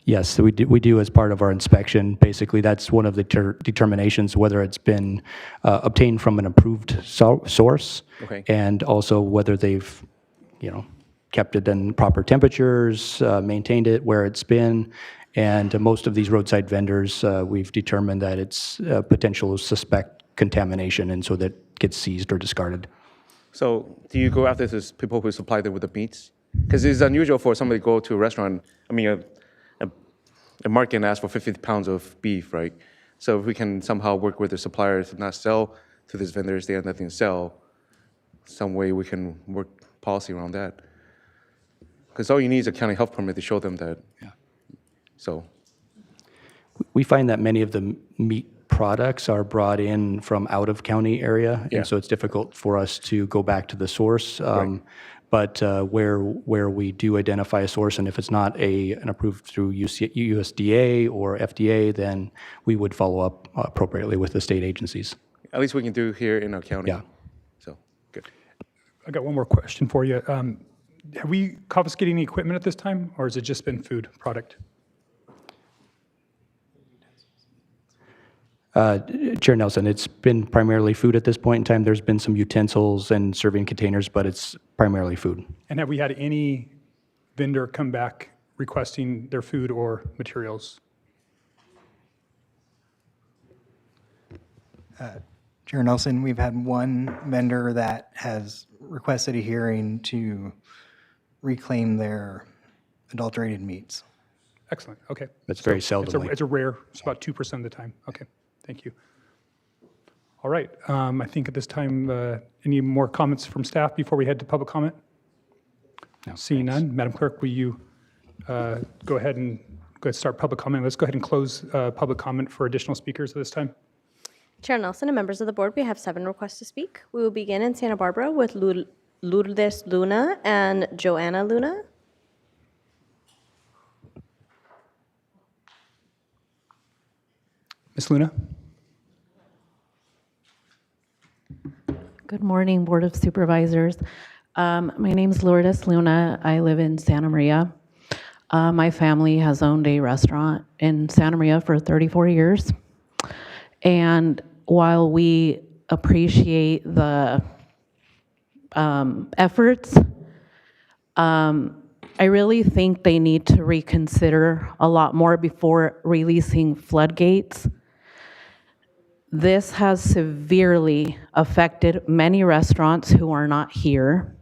Yes, we do as part of our inspection. Basically, that's one of the determinations, whether it's been obtained from an approved source, Okay. and also whether they've, kept it in proper temperatures, maintained it where it's been. And most of these roadside vendors, we've determined that it's potential suspect contamination, and so that gets seized or discarded. So do you go after these people who supply them with the meats? Because it's unusual for somebody to go to a restaurant, a market, and ask for 50 pounds of beef, right? So if we can somehow work with the suppliers to not sell to these vendors, they have nothing to sell, some way we can work policy around that. Because all you need is a county health permit to show them that. Yeah. So. We find that many of the meat products are brought in from out of county area, Yeah. and so it's difficult for us to go back to the source. Right. But where we do identify a source, and if it's not an approved through USDA or FDA, then we would follow up appropriately with the state agencies. At least we can do here in our county. Yeah. So, good. I got one more question for you. Have we confiscated any equipment at this time, or has it just been food product? Chair Nelson, it's been primarily food at this point in time. There's been some utensils and serving containers, but it's primarily food. And have we had any vendor come back requesting their food or materials? Chair Nelson, we've had one vendor that has requested a hearing to reclaim their adulterated meats. Excellent, okay. That's very So seldomly. it's a rare, it's about 2% of the time. Okay, thank you. All right, I think at this time, any more comments from staff before we head to public comment? No, Seeing none, Madam Clerk, will you go ahead and start public comment? Let's go ahead and close public comment for additional speakers at this time. Chair Nelson and members of the board, we have 7 requests to speak. We will begin in Santa Barbara with Lourdes Luna and Joanna Luna. Ms. Luna? Good morning, Board of Supervisors. My name is Lourdes Luna. I live in Santa Maria. My family has owned a restaurant in Santa Maria for 34 years. And while we appreciate the efforts, I really think they need to reconsider a lot more before releasing floodgates. This has severely affected many restaurants who are not here,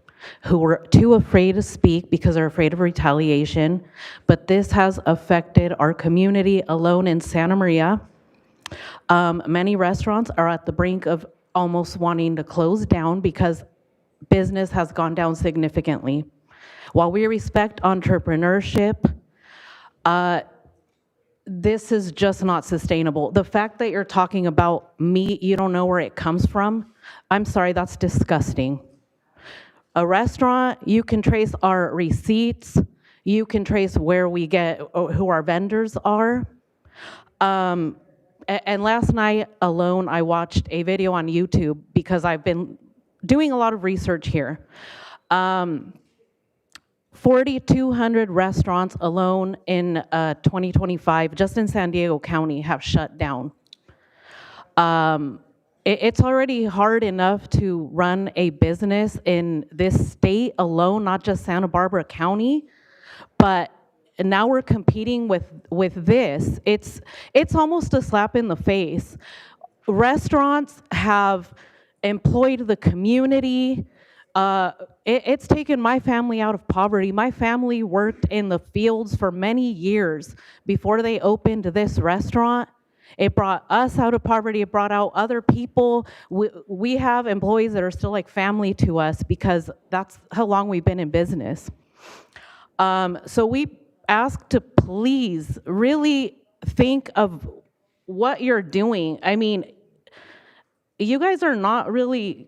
who were too afraid to speak because they're afraid of retaliation. But this has affected our community alone in Santa Maria. Many restaurants are at the brink of almost wanting to close down because business has gone down significantly. While we respect entrepreneurship, this is just not sustainable. The fact that you're talking about meat, you don't know where it comes from, I'm sorry, that's disgusting. A restaurant, you can trace our receipts, you can trace where we get, who our vendors are. And last night alone, I watched a video on YouTube because I've been doing a lot of research here. 4,200 restaurants alone in 2025, just in San Diego County, have shut down. It's already hard enough to run a business in this state alone, not just Santa Barbara County, but now we're competing with this. It's almost a slap in the face. Restaurants have employed the community. It's taken my family out of poverty. My family worked in the fields for many years before they opened this restaurant. It brought us out of poverty. It brought out other people. We have employees that are still like family to us because that's how long we've been in business. So we ask to please really think of what you're doing. I mean, you guys are not really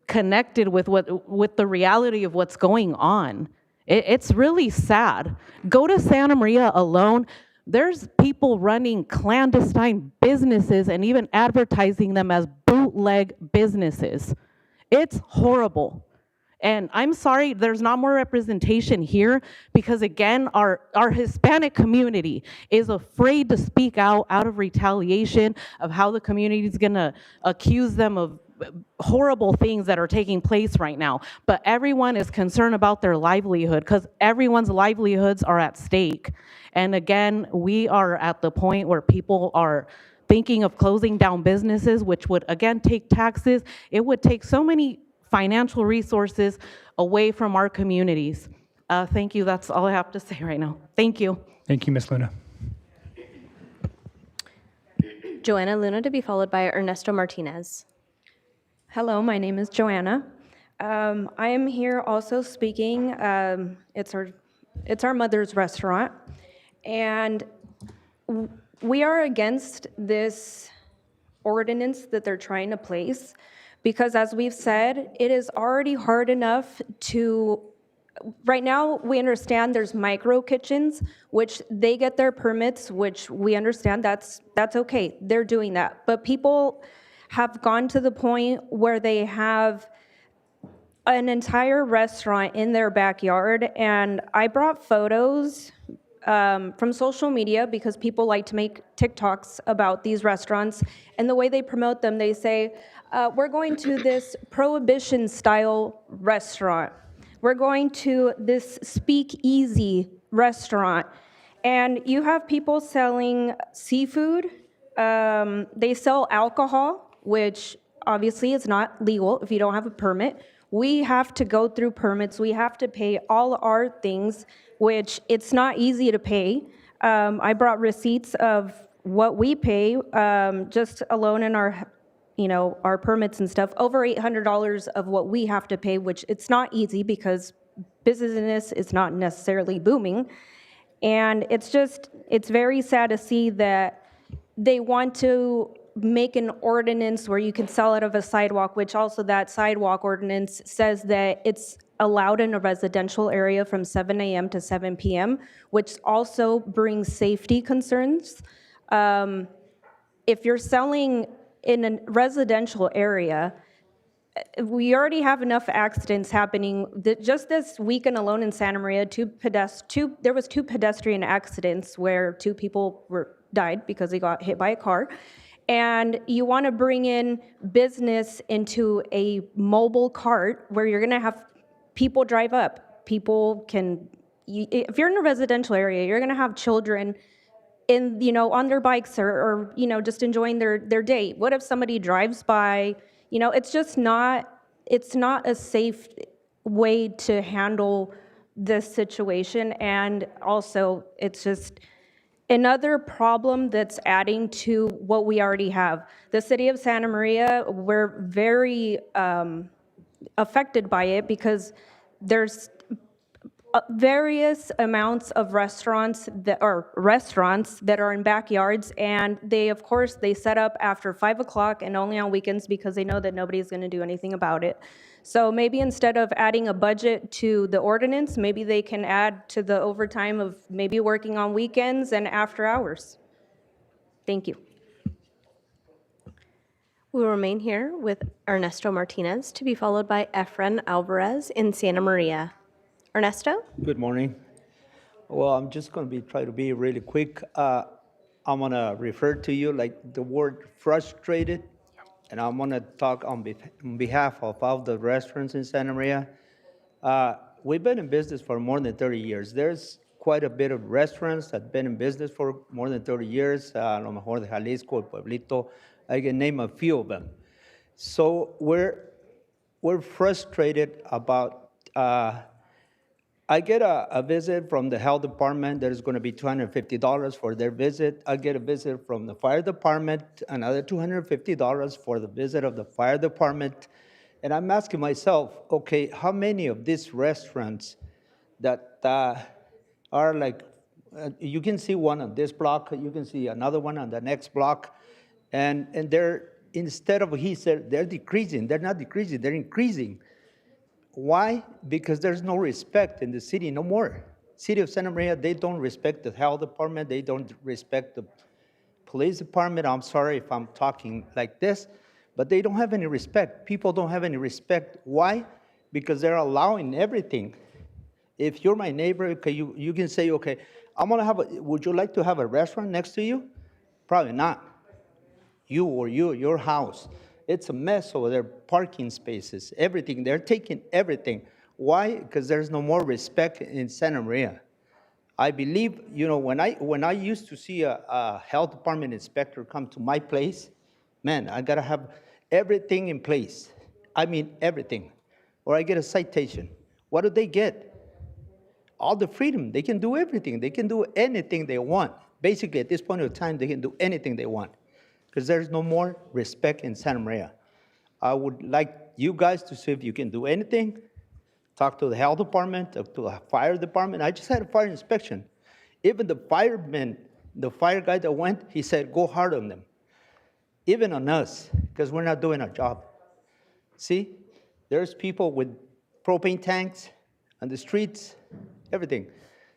connected with the reality of what's going on. It's really sad. Go to Santa Maria alone. There's people running clandestine businesses and even advertising them as bootleg businesses. It's horrible. And I'm sorry, there's not more representation here because, again, our Hispanic community is afraid to speak out of retaliation of how the community is going to accuse them of horrible things that are taking place right now. But everyone is concerned about their livelihood because everyone's livelihoods are at stake. And again, we are at the point where people are thinking of closing down businesses, which would, again, take taxes. It would take so many financial resources away from our communities. Thank you. That's all I have to say right now. Thank you. Thank you, Ms. Luna. Joanna Luna to be followed by Ernesto Martinez. Hello, my name is Joanna. I am here also speaking. It's our mother's restaurant, and we are against this ordinance that they're trying to place because, as we've said, it is already hard enough to. Right now, we understand there's micro kitchens, which they get their permits, which we understand that's okay. They're doing that, but people have gone to the point where they have an entire restaurant in their backyard, and I brought photos from social media because people like to make TikToks about these restaurants, and the way they promote them, they say, we're going to this prohibition-style restaurant. We're going to this speakeasy restaurant, and you have people selling seafood. They sell alcohol, which obviously is not legal if you don't have a permit. We have to go through permits. We have to pay all our things, which it's not easy to pay. I brought receipts of what we pay just alone in our permits and stuff, over $800 of what we have to pay, which it's not easy because business is not necessarily booming. And it's very sad to see that they want to make an ordinance where you can sell out of a sidewalk, which also that sidewalk ordinance says that it's allowed in a residential area from 7 a.m. to 7 p.m., which also brings safety concerns. If you're selling in a residential area, we already have enough accidents happening. Just this weekend alone in Santa Maria, there was two pedestrian accidents where two people died because they got hit by a car. And you want to bring in business into a mobile cart where you're going to have people drive up. If you're in a residential area, you're going to have children on their bikes or just enjoying their day. What if somebody drives by? It's not a safe way to handle this situation. And also, it's just another problem that's adding to what we already have. The city of Santa Maria, we're very affected by it because there's various amounts of restaurants that are in backyards, and they set up after 5 o'clock and only on weekends because they know that nobody's going to do anything about it. So maybe instead of adding a budget to the ordinance, maybe they can add to the overtime of maybe working on weekends and after hours. Thank you. We will remain here with Ernesto Martinez to be followed by Efren Alvarez in Santa Maria. Ernesto? Good morning. Well, I'm just going to try to be really quick. I'm going to refer to you like the word frustrated, and I'm going to talk on behalf of all the restaurants in Santa Maria. We've been in business for more than 30 years. There's quite a bit of restaurants that have been in business for more than 30 years, a lo mejor de Jalisco, El Pueblito, I can name a few of them. So we're frustrated about, I get a visit from the health department. There's going to be $250 for their visit. I get a visit from the fire department, another $250 for the visit of the fire department. And I'm asking myself, okay, how many of these restaurants that are like, you can see one on this block, you can see another one on the next block, and they're, instead of, he said, they're decreasing. They're not decreasing, they're increasing. Why? Because there's no respect in the city no more. City of Santa Maria, they don't respect the health department, they don't respect the police department. I'm sorry if I'm talking like this, but they don't have any respect. People don't have any respect. Why? Because they're allowing everything. If you're my neighbor, okay, you can say, okay, would you like to have a restaurant next to you? Probably not. Your house. It's a mess over there, parking spaces, everything. They're taking everything. Why? Because there's no more respect in Santa Maria. I believe, when I used to see a health department inspector come to my place, man, I gotta have everything in place. I mean, everything. Or I get a citation. What do they get? All the freedom. They can do everything. They can do anything they want. Basically, at this point of time, they can do anything they want because there's no more respect in Santa Maria. I would like you guys to see if you can do anything. Talk to the health department, talk to the fire department. I just had a fire inspection. Even the fireman, the fire guy that went, he said, go hard on them. Even on us, because we're not doing our job. See, there's people with propane tanks on the streets, everything.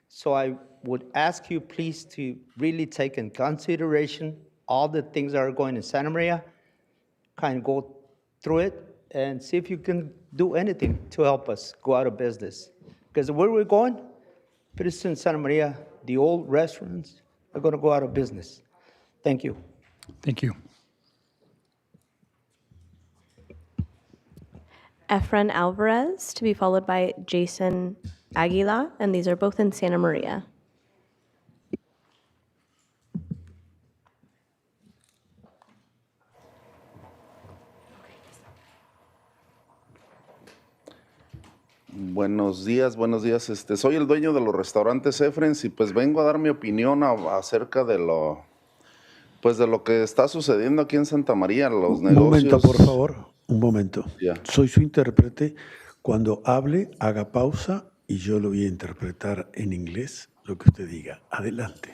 So I would ask you please to really take in consideration all the things that are going in Santa Maria, kind of go through it and see if you can do anything to help us go out of business. Because where we're going, pretty soon Santa Maria, the old restaurants are going to go out of business. Thank you. Thank you. Efren Alvarez, to be followed by Jason Aguila, and these are both in Santa Maria. Buenos días, buenos días. Soy el dueño de los restaurantes Efrens y pues vengo a dar mi opinión acerca de lo que está sucediendo aquí en Santa María, los negocios. Un momento, por favor, un momento. Ya. Soy su intérprete. Cuando hable, haga pausa y yo lo voy a interpretar en inglés lo que usted diga. Adelante.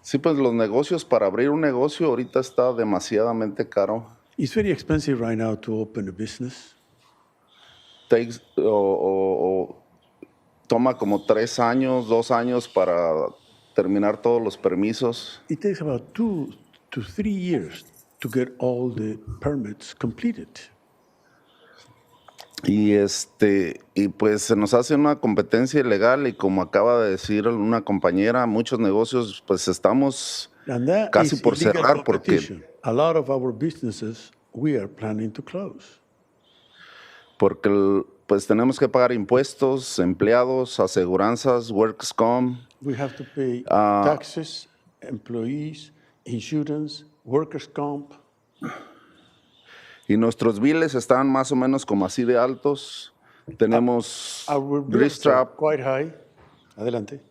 Sí, pues los negocios, para abrir un negocio ahorita está demasiadamente caro. It's very expensive right now to open a business. Toma como 3 años, 2 años para terminar todos los permisos. It takes about 2 to 3 years to get all the permits completed. Y pues se nos hace una competencia ilegal y como acaba de decir una compañera, muchos negocios pues estamos casi por cerrar porque a lot of our businesses we are planning to close. Porque pues tenemos que pagar impuestos, empleados, aseguranzas, works comp. We have to pay taxes, employees, insurance, workers' comp. Y nuestros biles están más o menos como así de altos. Tenemos Our bills are quite high. Adelante.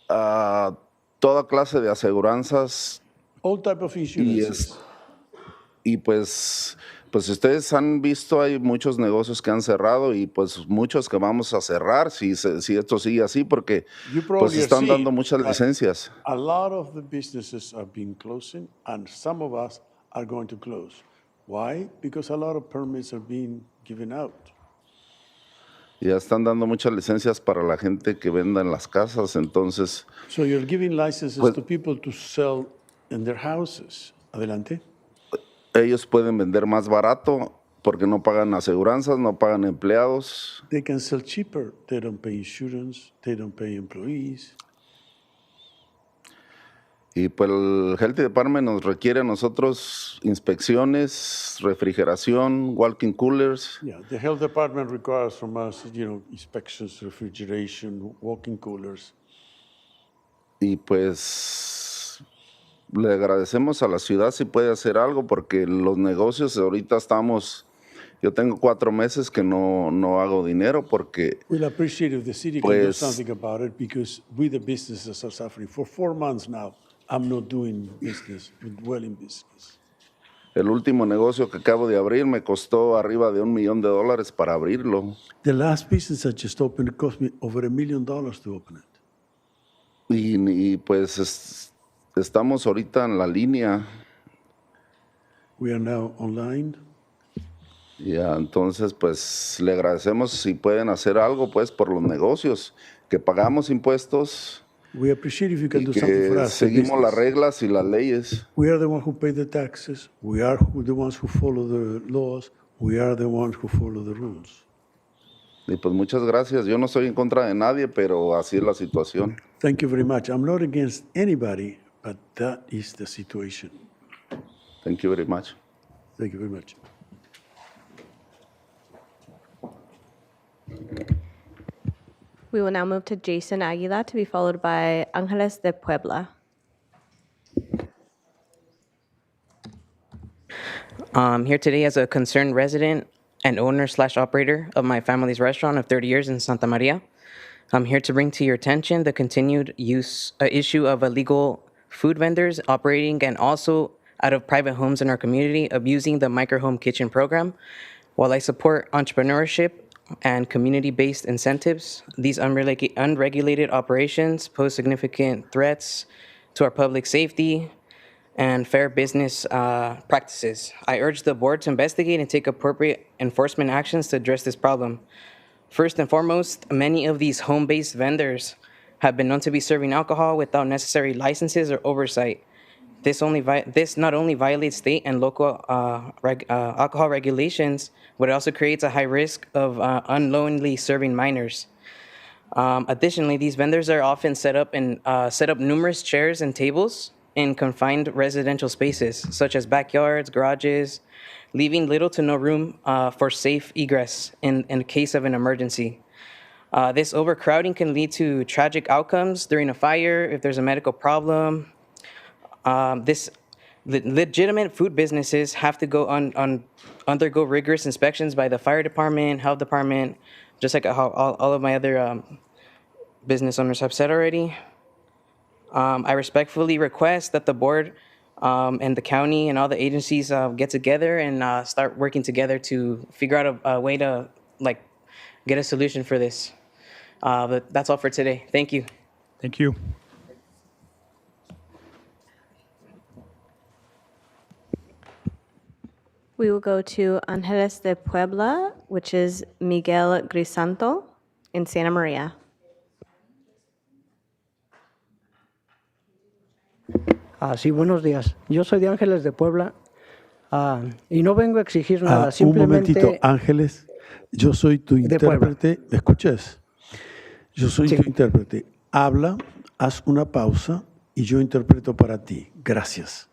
Toda clase de aseguranzas. All type of insurances. Y pues ustedes han visto, hay muchos negocios que han cerrado y pues muchos que vamos a cerrar si esto sigue así porque pues están dando muchas licencias. A lot of the businesses are being closing and some of us are going to close. Why? Because a lot of permits are being given out. Ya están dando muchas licencias para la gente que venda en las casas, entonces. So you're giving licenses to people to sell in their houses. Adelante. Ellos pueden vender más barato porque no pagan aseguranzas, no pagan empleados. They can sell cheaper. They don't pay insurance. They don't pay employees. Y pues el Health Department nos requiere a nosotros inspecciones, refrigeración, walk-in coolers. Yeah, the Health Department requires from us, inspections, refrigeration, walk-in coolers. Y pues le agradecemos a la ciudad si puede hacer algo porque los negocios ahorita yo tengo 4 meses que no hago dinero porque We'll appreciate if the city can do something about it because we the businesses are suffering. For 4 months now, I'm not doing business, well in business. El último negocio que acabo de abrir me costó arriba de $1 million para abrirlo. The last business I just opened cost me over $1 million to open it. Y pues estamos ahorita en la línea. We are now online. Ya, entonces, pues le agradecemos si pueden hacer algo, pues, por los negocios, que pagamos impuestos We appreciate if you can y do something for que us, the seguimos las business. reglas y las leyes. We are the ones who pay the taxes. We are the ones who follow the laws. We are the ones who follow the rules. Y pues muchas gracias. Yo no estoy en contra de nadie, pero así es la situación. Thank you very much. I'm not against anybody, but that is the situation. Thank you very much. Thank you very much. We will now move to Jason Aguila to be followed by Angeles de Puebla. I'm here today as a concerned resident and owner/operator of my family's restaurant of 30 years in Santa Maria. I'm here to bring to your attention the continued issue of illegal food vendors operating and also out of private homes in our community abusing the micro-home kitchen program. While I support entrepreneurship and community-based incentives, these unregulated operations pose significant threats to our public safety and fair business practices. I urge the board to investigate and take appropriate enforcement actions to address this problem. First and foremost, many of these home-based vendors have been known to be serving alcohol without necessary licenses or oversight. This not only violates state and local alcohol regulations, but it also creates a high risk of unknowingly serving minors. Additionally, these vendors are often set up numerous chairs and tables in confined residential spaces, such as backyards, garages, leaving little to no room for safe egress in case of an emergency. This overcrowding can lead to tragic outcomes during a fire, if there's a medical problem. Legitimate food businesses have to undergo rigorous inspections by the fire department, health department, just like how all of my other business owners have said already. I respectfully request that the board and the county and all the agencies get together and start working together to figure out a way to get a solution for this. But that's all for today. Thank you. Thank you. We will go to Angeles de Puebla, which is Miguel Grisanto in Santa Maria. Sí, buenos días. Yo soy de Ángeles de Puebla y no vengo a exigir nada, simplemente... Un momentito, Ángeles, yo soy tu intérprete. ¿Me escuchas? Yo soy tu intérprete. Habla, haz una pausa y yo interpreto para ti. Gracias.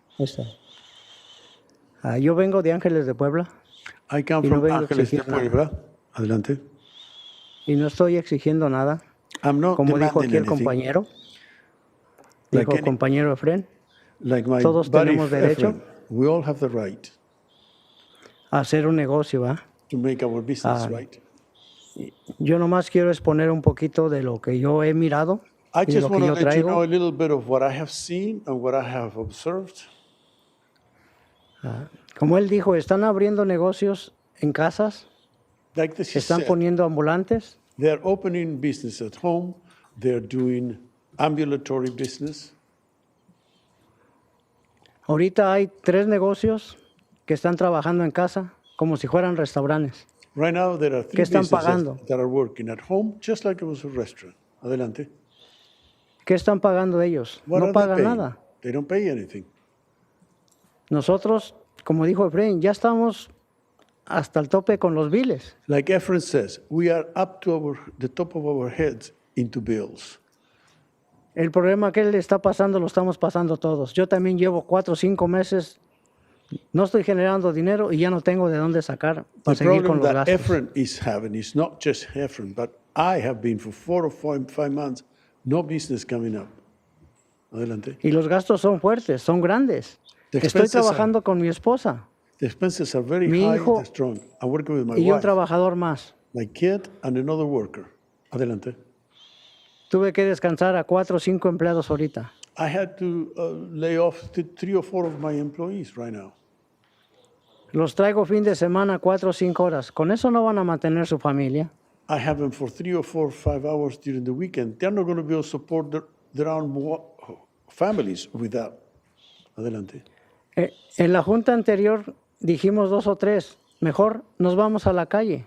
Yo vengo de Ángeles de Puebla. I come from Ángeles de Puebla. Adelante. Y no estoy exigiendo nada. I'm not Como dijo aquí el demanding anything. compañero, dijo el compañero Efren, Like my todos buddy tenemos derecho Efren, we all have the right a hacer un negocio, ¿va? to make our business right. Yo nomás quiero exponer un poquito de lo que yo he mirado I y de just lo que want yo to let you know traigo. a little bit of what I have seen and what I have observed. Como él dijo, están abriendo negocios en casas, Like this is están said, poniendo ambulantes. they're opening business at home. They're doing ambulatory business. Ahorita hay 3 negocios que están trabajando en casa como si fueran restaurantes. Right now, there are 3 ¿Qué están businesses pagando? that are working at home, just like it was a restaurant. Adelante. ¿Qué están pagando ellos? What No are they pagan paying? nada. They don't pay anything. Nosotros, como dijo Efraín, ya estamos hasta el tope con los biles. Like Efren says, we are up to the top of our heads into bills. El problema que él está pasando lo estamos pasando todos. Yo también llevo 4 o 5 meses, no estoy generando dinero y ya no tengo de dónde sacar para The seguir con problem los that gastos. Efren is having is not just Efren, but I have been for 4 or 5 months, no business coming up. Adelante. Y los gastos son fuertes, son grandes. The Estoy expenses trabajando con mi esposa The expenses are very Mi high hijo and strong. I'm working with my y un wife, trabajador más. my kid, and another worker. Adelante. Tuve que descansar a 4 o 5 empleados ahorita. I had to lay off 3 or 4 of my employees right now. Los traigo fin de semana 4 o 5 horas. Con eso no van a mantener su familia. I have them for 3 or 4 or 5 hours during the weekend. They're not going to be able to support their own families with that. Adelante. En la junta anterior dijimos 2 o 3. mejor nos vamos a la calle.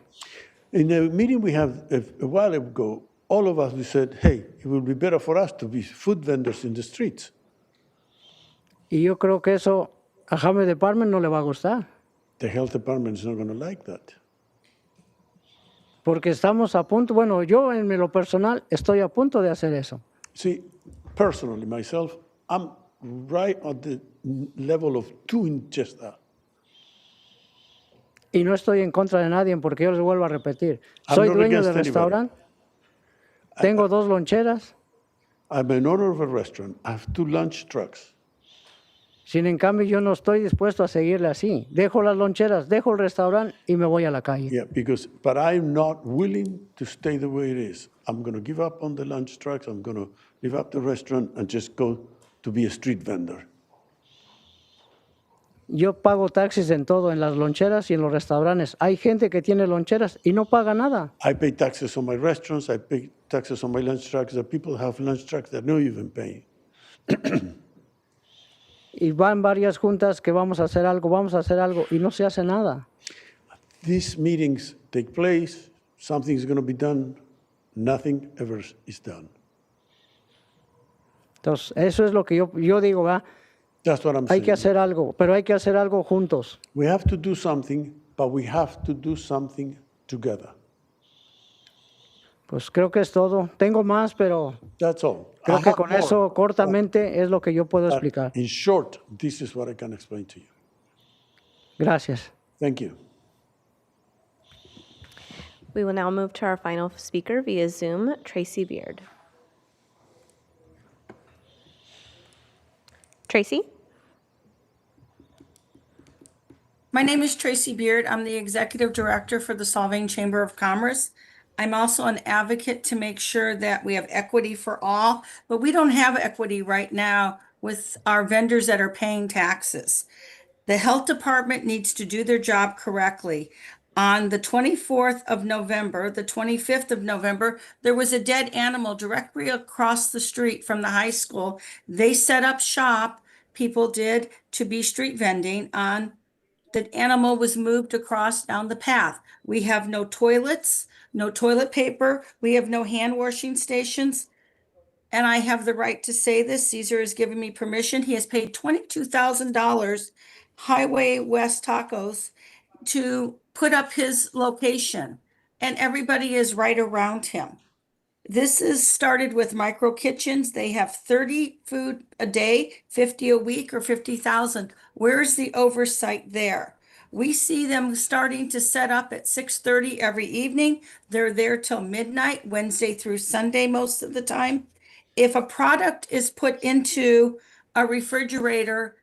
In the meeting we had a while ago, all of us, we said, hey, it would be better for us to be food vendors in the streets. Y yo creo que eso a Jaime Department no le va a gustar, The health department is not going to like that. porque estamos a punto, bueno, yo en lo personal estoy a punto de hacer eso. See, personally, myself, I'm right at the level of doing just that. Y no estoy en contra de nadie, porque yo les vuelvo a repetir. I'm Soy not dueño against de anybody. restaurante, tengo 2 loncheras, I'm an owner of a restaurant. I have 2 lunch trucks. sin en cambio yo no estoy dispuesto a seguirle así. Dejo las loncheras, dejo el restaurante y me voy a la calle. Yeah, but I'm not willing to stay the way it is. I'm going to give up on the lunch trucks. I'm going to give up the restaurant and just go to be a street vendor. Yo pago taxis en todo, en las loncheras y en los restaurantes. Hay gente que tiene loncheras y no paga nada. I pay taxes on my restaurants. I pay taxes on my lunch trucks. The people have lunch trucks that no even pay. Y van varias juntas que vamos a hacer algo y no se hace nada. These meetings take place. Something's going to be done. Nothing ever is done. Entonces, eso es lo que yo digo, ¿verdad? That's what I'm Hay saying. que hacer algo, pero hay que hacer algo juntos. We have to do something, but we have to do something together. Pues creo que es todo. Tengo más, pero That's all. creo I que have con more. eso cortamente es lo que yo puedo But explicar. in short, this is what I can explain to you. Gracias. Thank you. We will now move to our final speaker via Zoom, Tracy Beard. Tracy? My name is Tracy Beard. I'm the Executive Director for the Solvang Chamber of Commerce. I'm also an advocate to make sure that we have equity for all, but we don't have equity right now with our vendors that are paying taxes. The health department needs to do their job correctly. On the 24th of November, the 25th of November, there was a dead animal directly across the street from the high school. They set up shop, people did, to be street vending on the animal was moved across down the path. We have no toilets, no toilet paper. We have no hand washing stations. And I have the right to say this. Caesar has given me permission. He has paid $22,000 Highway West Tacos to put up his location. And everybody is right around him. This is started with micro kitchens. They have 30 food a day, 50 a week, or 50,000. Where's the oversight there? We see them starting to set up at 6:30 every evening. They're there till midnight, Wednesday through Sunday most of the time. If a product is put into a refrigerator,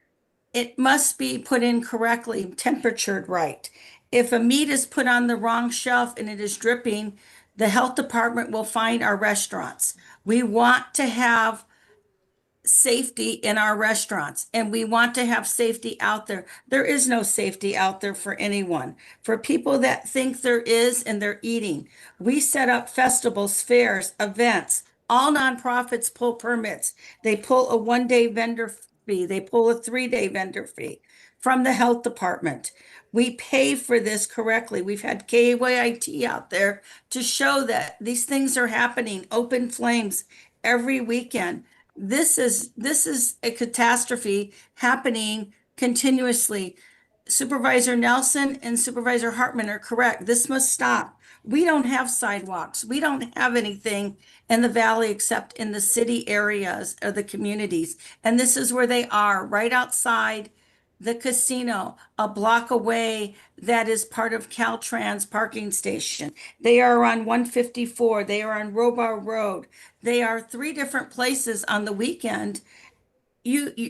it must be put in correctly, temperatured right. If a meat is put on the wrong shelf and it is dripping, the health department will find our restaurants. We want to have safety in our restaurants and we want to have safety out there. There is no safety out there for anyone. For people that think there is and they're eating, we set up festivals, fairs, events. All nonprofits pull permits. They pull a 1-day vendor fee. They pull a 3-day vendor fee from the health department. We pay for this correctly. We've had KYIT out there to show that these things are happening, open flames every weekend. This is a catastrophe happening continuously. Supervisor Nelson and Supervisor Hartman are correct. This must stop. We don't have sidewalks. We don't have anything in the valley except in the city areas or the communities. And this is where they are, right outside the casino, a block away, that is part of Caltrans parking station. They are on 154. They are on Robar Road. They are 3 different places on the weekend.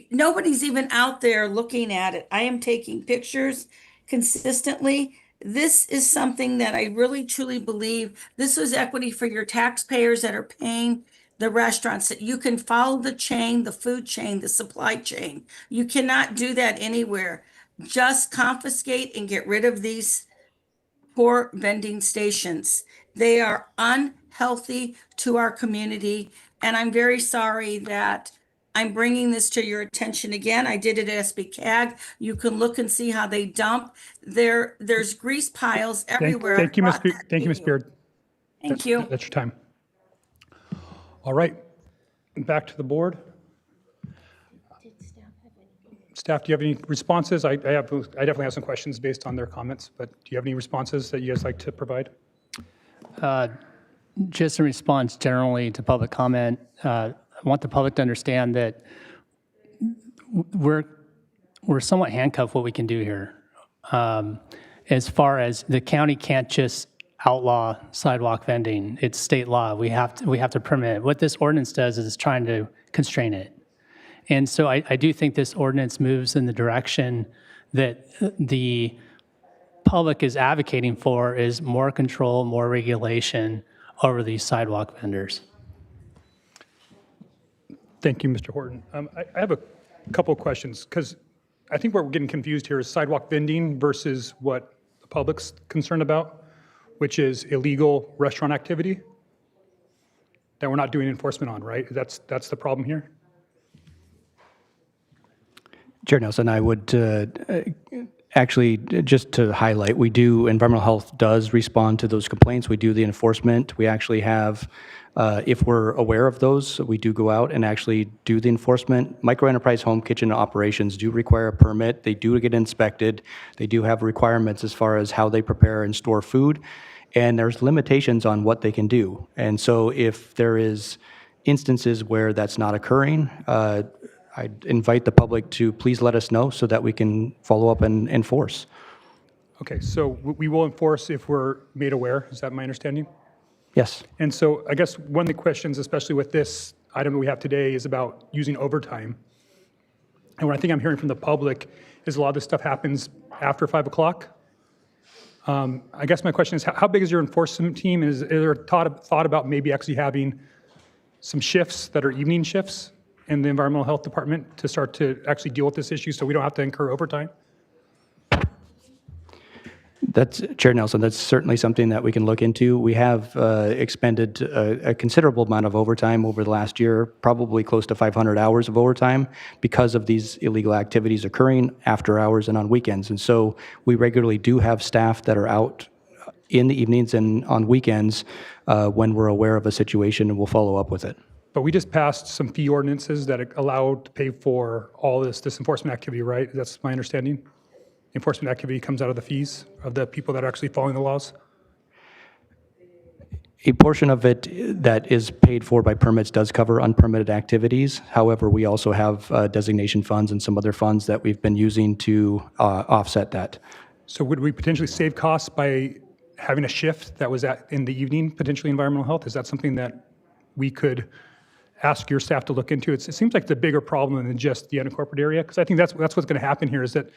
Nobody's even out there looking at it. I am taking pictures consistently. This is something that I really truly believe this is equity for your taxpayers that are paying the restaurants, that you can follow the chain, the food chain, the supply chain. You cannot do that anywhere. Just confiscate and get rid of these poor vending stations. They are unhealthy to our community. And I'm very sorry that I'm bringing this to your attention again. I did it at SB CAG. You can look and see how they dump. There's grease piles everywhere. Thank you, Ms. I brought that Thank you, to Ms. Beard. Thank you. That's your time. All right, back to the board. Staff, do you have any responses? I definitely have some questions based on their comments, but do you have any responses that you guys like to provide? Just in response generally to public comment, I want the public to understand that we're somewhat handcuffed what we can do here. As far as the county can't just outlaw sidewalk vending, it's state law. We have to permit it. What this ordinance does is it's trying to constrain it. And so I do think this ordinance moves in the direction that the public is advocating for, is more control, more regulation over these sidewalk vendors. Thank you, Mr. Horton. I have a couple of questions, because I think what we're getting confused here is sidewalk vending versus what the public's concerned about, which is illegal restaurant activity that we're not doing enforcement on, right? That's the problem here? Chair Nelson, I would actually, just to highlight, environmental health does respond to those complaints. We do the enforcement. We actually have, if we're aware of those, we do go out and actually do the enforcement. Micro enterprise home kitchen operations do require a permit. They do get inspected. They do have requirements as far as how they prepare and store food. And there's limitations on what they can do. And so if there is instances where that's not occurring, I'd invite the public to please let us know so that we can follow up and enforce. Okay, so we will enforce if we're made aware. Is that my understanding? Yes. And so I guess one of the questions, especially with this item that we have today, is about using overtime. And what I think I'm hearing from the public is a lot of this stuff happens after 5 o'clock. I guess my question is, how big is your enforcement team? Is there a thought about maybe actually having some shifts that are evening shifts in the environmental health department to start to actually deal with this issue so we don't have to incur overtime? That's, Chair Nelson, that's certainly something that we can look into. We have expended a considerable amount of overtime over the last year, probably close to 500 hours of overtime because of these illegal activities occurring after hours and on weekends. And so we regularly do have staff that are out in the evenings and on weekends when we're aware of a situation, and we'll follow up with it. But we just passed some fee ordinances that allow to pay for all this enforcement activity, right? That's my understanding? Enforcement activity comes out of the fees of the people that are actually following the laws? A portion of it that is paid for by permits does cover unpermitted activities. However, we also have designation funds and some other funds that we've been using to offset that. So would we potentially save costs by having a shift that was in the evening, potentially environmental health? Is that something that we could ask your staff to look into? It seems like the bigger problem than just the unincorporated area, because I think that's what's going to happen here is that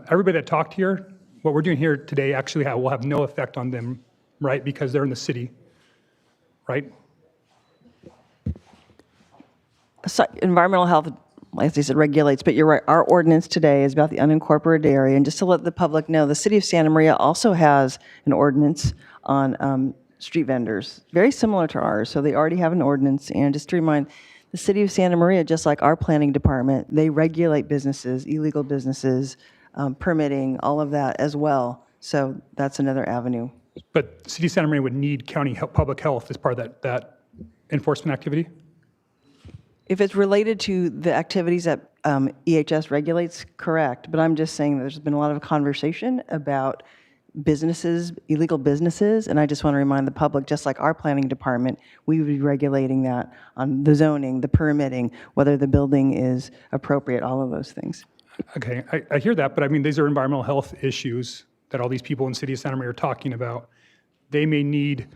everybody that talked here, what we're doing here today actually will have no effect on them, right? Because they're in the city, right? So environmental health, as I said, regulates, but you're right, our ordinance today is about the unincorporated area. And just to let the public know, the city of Santa Maria also has an ordinance on street vendors, very similar to ours. So they already have an ordinance. And just to remind, the city of Santa Maria, just like our planning department, they regulate businesses, illegal businesses, permitting, all of that as well. So that's another avenue. But City of Santa Maria would need county public health as part of that enforcement activity? If it's related to the activities that EHS regulates, correct. But I'm just saying there's been a lot of conversation about businesses, illegal businesses, and I just want to remind the public, just like our planning department, we would be regulating that on the zoning, the permitting, whether the building is appropriate, all of those things. Okay, I hear that, but I mean, these are environmental health issues that all these people in the City of Santa Maria are talking about. They may need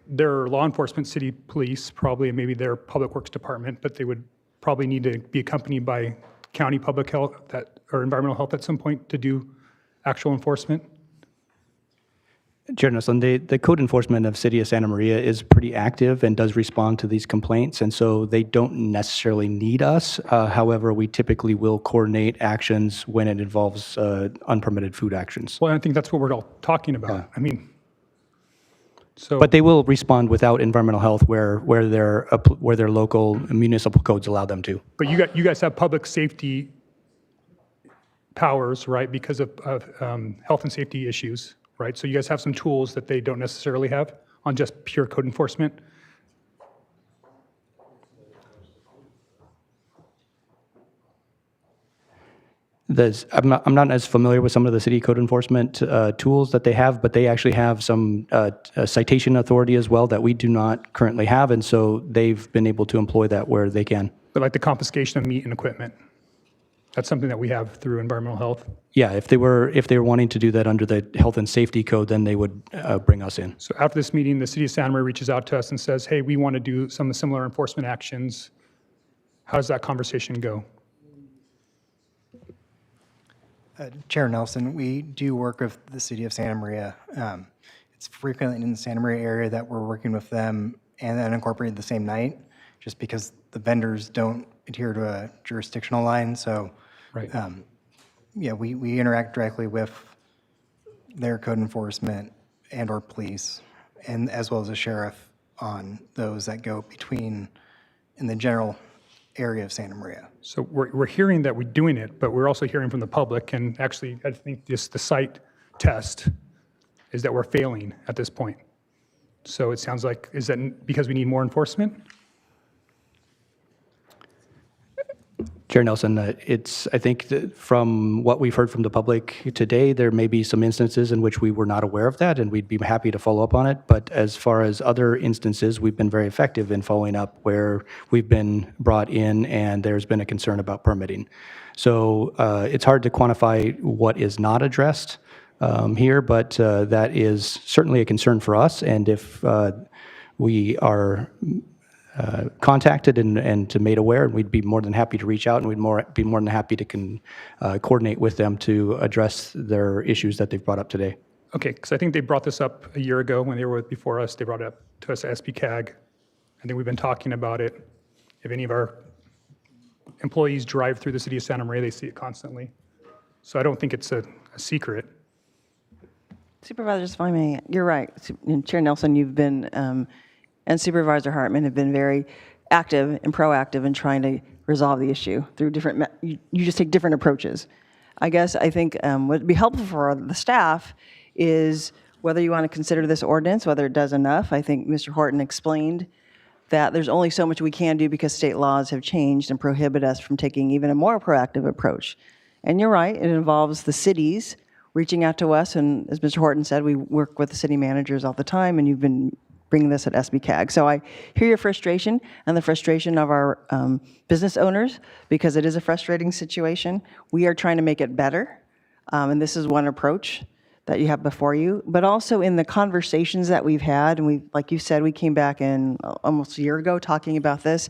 their law enforcement, city police, probably, and maybe their public works department, but they would probably need to be accompanied by county public health or environmental health at some point to do actual enforcement. Chair Nelson, the code enforcement of City of Santa Maria is pretty active and does respond to these complaints, and so they don't necessarily need us. However, we typically will coordinate actions when it involves unpermitted food actions. Well, I think that's what we're all talking about. Yeah. I mean, So, But they will respond without environmental health where their local municipal codes allow them to. but you guys have public safety powers, right, because of health and safety issues, right? So you guys have some tools that they don't necessarily have on just pure code enforcement. I'm not as familiar with some of the city code enforcement tools that they have, but they actually have some citation authority as well that we do not currently have, and so they've been able to employ that where they can. But like the confiscation of meat and equipment, that's something that we have through environmental health. Yeah, if they were wanting to do that under the health and safety code, then they would bring us in. So after this meeting, the city of Santa Maria reaches out to us and says, hey, we want to do some similar enforcement actions. How does that conversation go? Chair Nelson, we do work with the city of Santa Maria. It's frequently in the Santa Maria area that we're working with them and unincorporated the same night, just because the vendors don't adhere to a jurisdictional line. So, right. Yeah, we interact directly with their code enforcement and or police, and as well as the sheriff on those that go between in the general area of Santa Maria. So we're hearing that we're doing it, but we're also hearing from the public, and actually, I think the site test is that we're failing at this point. So it sounds like, is that because we need more enforcement? Chair Nelson, I think that from what we've heard from the public today, there may be some instances in which we were not aware of that, and we'd be happy to follow up on it. But as far as other instances, we've been very effective in following up where we've been brought in and there's been a concern about permitting. So it's hard to quantify what is not addressed here, but that is certainly a concern for us. And if we are contacted and to made aware, and we'd be more than happy to reach out, and we'd be more than happy to coordinate with them to address their issues that they've brought up today. Okay, because I think they brought this up a year ago when they were before us. They brought it up to us at SBCAG. I think we've been talking about it. If any of our employees drive through the city of Santa Maria, they see it constantly. So I don't think it's a secret. Supervisors, if I may, you're right. Chair Nelson, you've been and Supervisor Hartman have been very active and proactive in trying to resolve the issue through different, you just take different approaches. I guess I think what would be helpful for the staff is whether you want to consider this ordinance, whether it does enough. I think Mr. Horton explained that there's only so much we can do because state laws have changed and prohibit us from taking even a more proactive approach. And you're right, it involves the cities reaching out to us, and as Mr. Horton said, we work with the city managers all the time, and you've been bringing this at SBCAG. So I hear your frustration and the frustration of our business owners, because it is a frustrating situation. We are trying to make it better, and this is one approach that you have before you, but also in the conversations that we've had, and we, like you said, we came back in almost a year ago talking about this.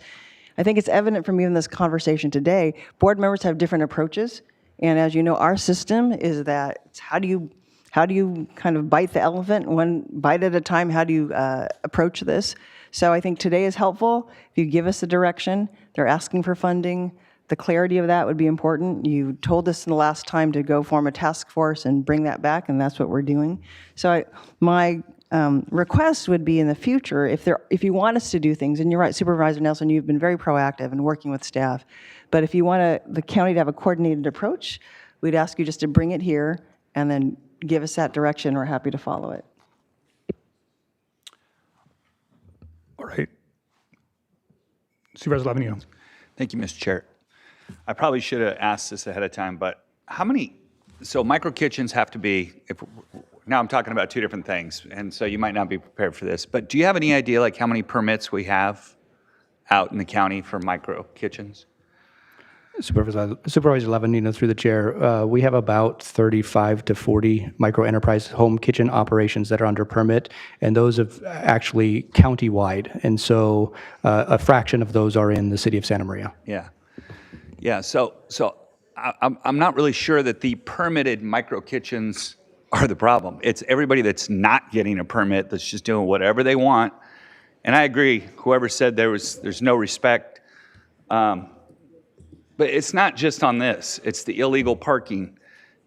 I think it's evident from even this conversation today, board members have different approaches, and as you know, our system is that it's how do you kind of bite the elephant one bite at a time? How do you approach this? So I think today is helpful. If you give us the direction, they're asking for funding. The clarity of that would be important. You told us in the last time to go form a task force and bring that back, and that's what we're doing. So my request would be in the future, if you want us to do things, and you're right, Supervisor Nelson, you've been very proactive in working with staff, but if you want the county to have a coordinated approach, we'd ask you just to bring it here and then give us that direction. We're happy to follow it. All right. Supervisor Lavanino. Thank you, Mr. Chair. I probably should have asked this ahead of time, but so micro kitchens have to be, now I'm talking about two different things, and so you might not be prepared for this, but do you have any idea like how many permits we have out in the county for micro kitchens? Supervisor Lavanino, through the chair, we have about 35 to 40 micro enterprise home kitchen operations that are under permit, and those are actually countywide, and so a fraction of those are in the city of Santa Maria. Yeah. So I'm not really sure that the permitted micro kitchens are the problem. It's everybody that's not getting a permit that's just doing whatever they want. And I agree. Whoever said there's no respect. But it's not just on this. It's the illegal parking.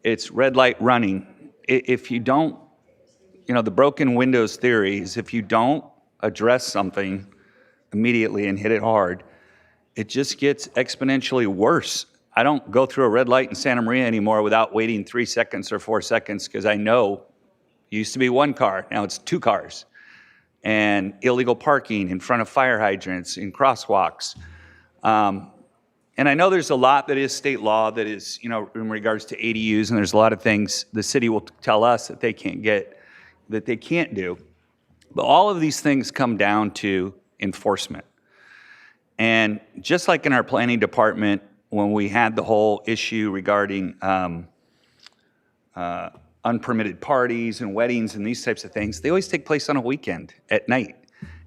It's red light running. If you don't the broken windows theory is if you don't address something immediately and hit it hard, it just gets exponentially worse. I don't go through a red light in Santa Maria anymore without waiting 3 seconds or 4 seconds because I know it used to be one car, now it's 2 cars. And illegal parking in front of fire hydrants, in crosswalks. And I know there's a lot that is state law that is, in regards to ADUs, and there's a lot of things the city will tell us that they can't do. But all of these things come down to enforcement. And just like in our planning department, when we had the whole issue regarding unpermitted parties and weddings and these types of things, they always take place on a weekend at night.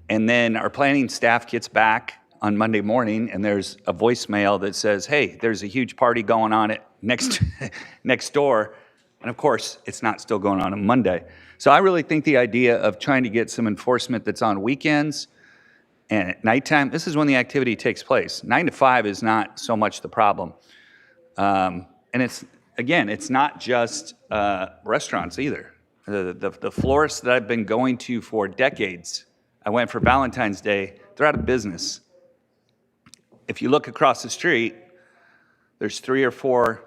And then our planning staff gets back on Monday morning and there's a voicemail that says, hey, there's a huge party going on at next door. And of course, it's not still going on Monday. So I really think the idea of trying to get some enforcement that's on weekends and at nighttime, this is when the activity takes place. 9 to 5 is not so much the problem. And it's not just restaurants either. The florists that I've been going to for decades, I went for Valentine's Day, they're out of business. If you look across the street, there's 3 or 4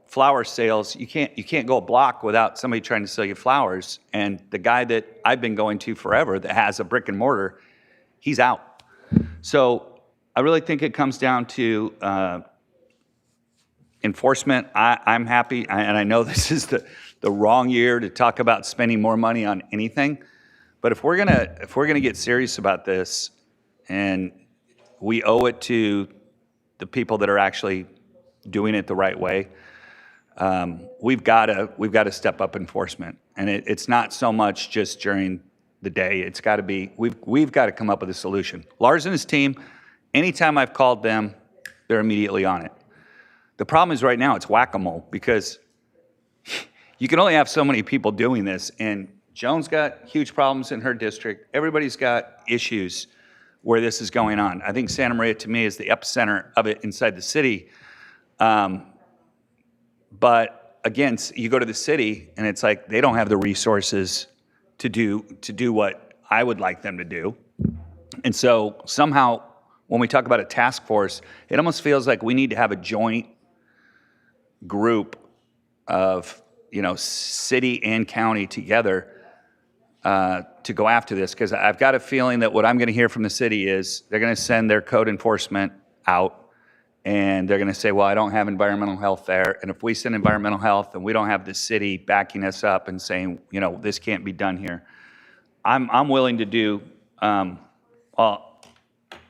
flower sales. You can't go a block without somebody trying to sell you flowers. And the guy that I've been going to forever that has a brick and mortar, he's out. So I really think it comes down to enforcement. I'm happy, and I know this is the wrong year to talk about spending more money on anything. But if we're gonna get serious about this, and we owe it to the people that are actually doing it the right way, we've got to step up enforcement. And it's not so much just during the day. It's got to be, we've got to come up with a solution. Lars and his team, anytime I've called them, they're immediately on it. The problem is right now it's whack-a-mole because you can only have so many people doing this, and Joan's got huge problems in her district. Everybody's got issues where this is going on. I think Santa Maria, to me, is the epicenter of it inside the city. But again, you go to the city, and it's like they don't have the resources to do what I would like them to do. And so somehow, when we talk about a task force, it almost feels like we need to have a joint group of city and county together to go after this, because I've got a feeling that what I'm going to hear from the city is they're going to send their code enforcement out and they're going to say, well, I don't have environmental health there. And if we send environmental health and we don't have the city backing us up and saying, this can't be done here, I'm willing to do,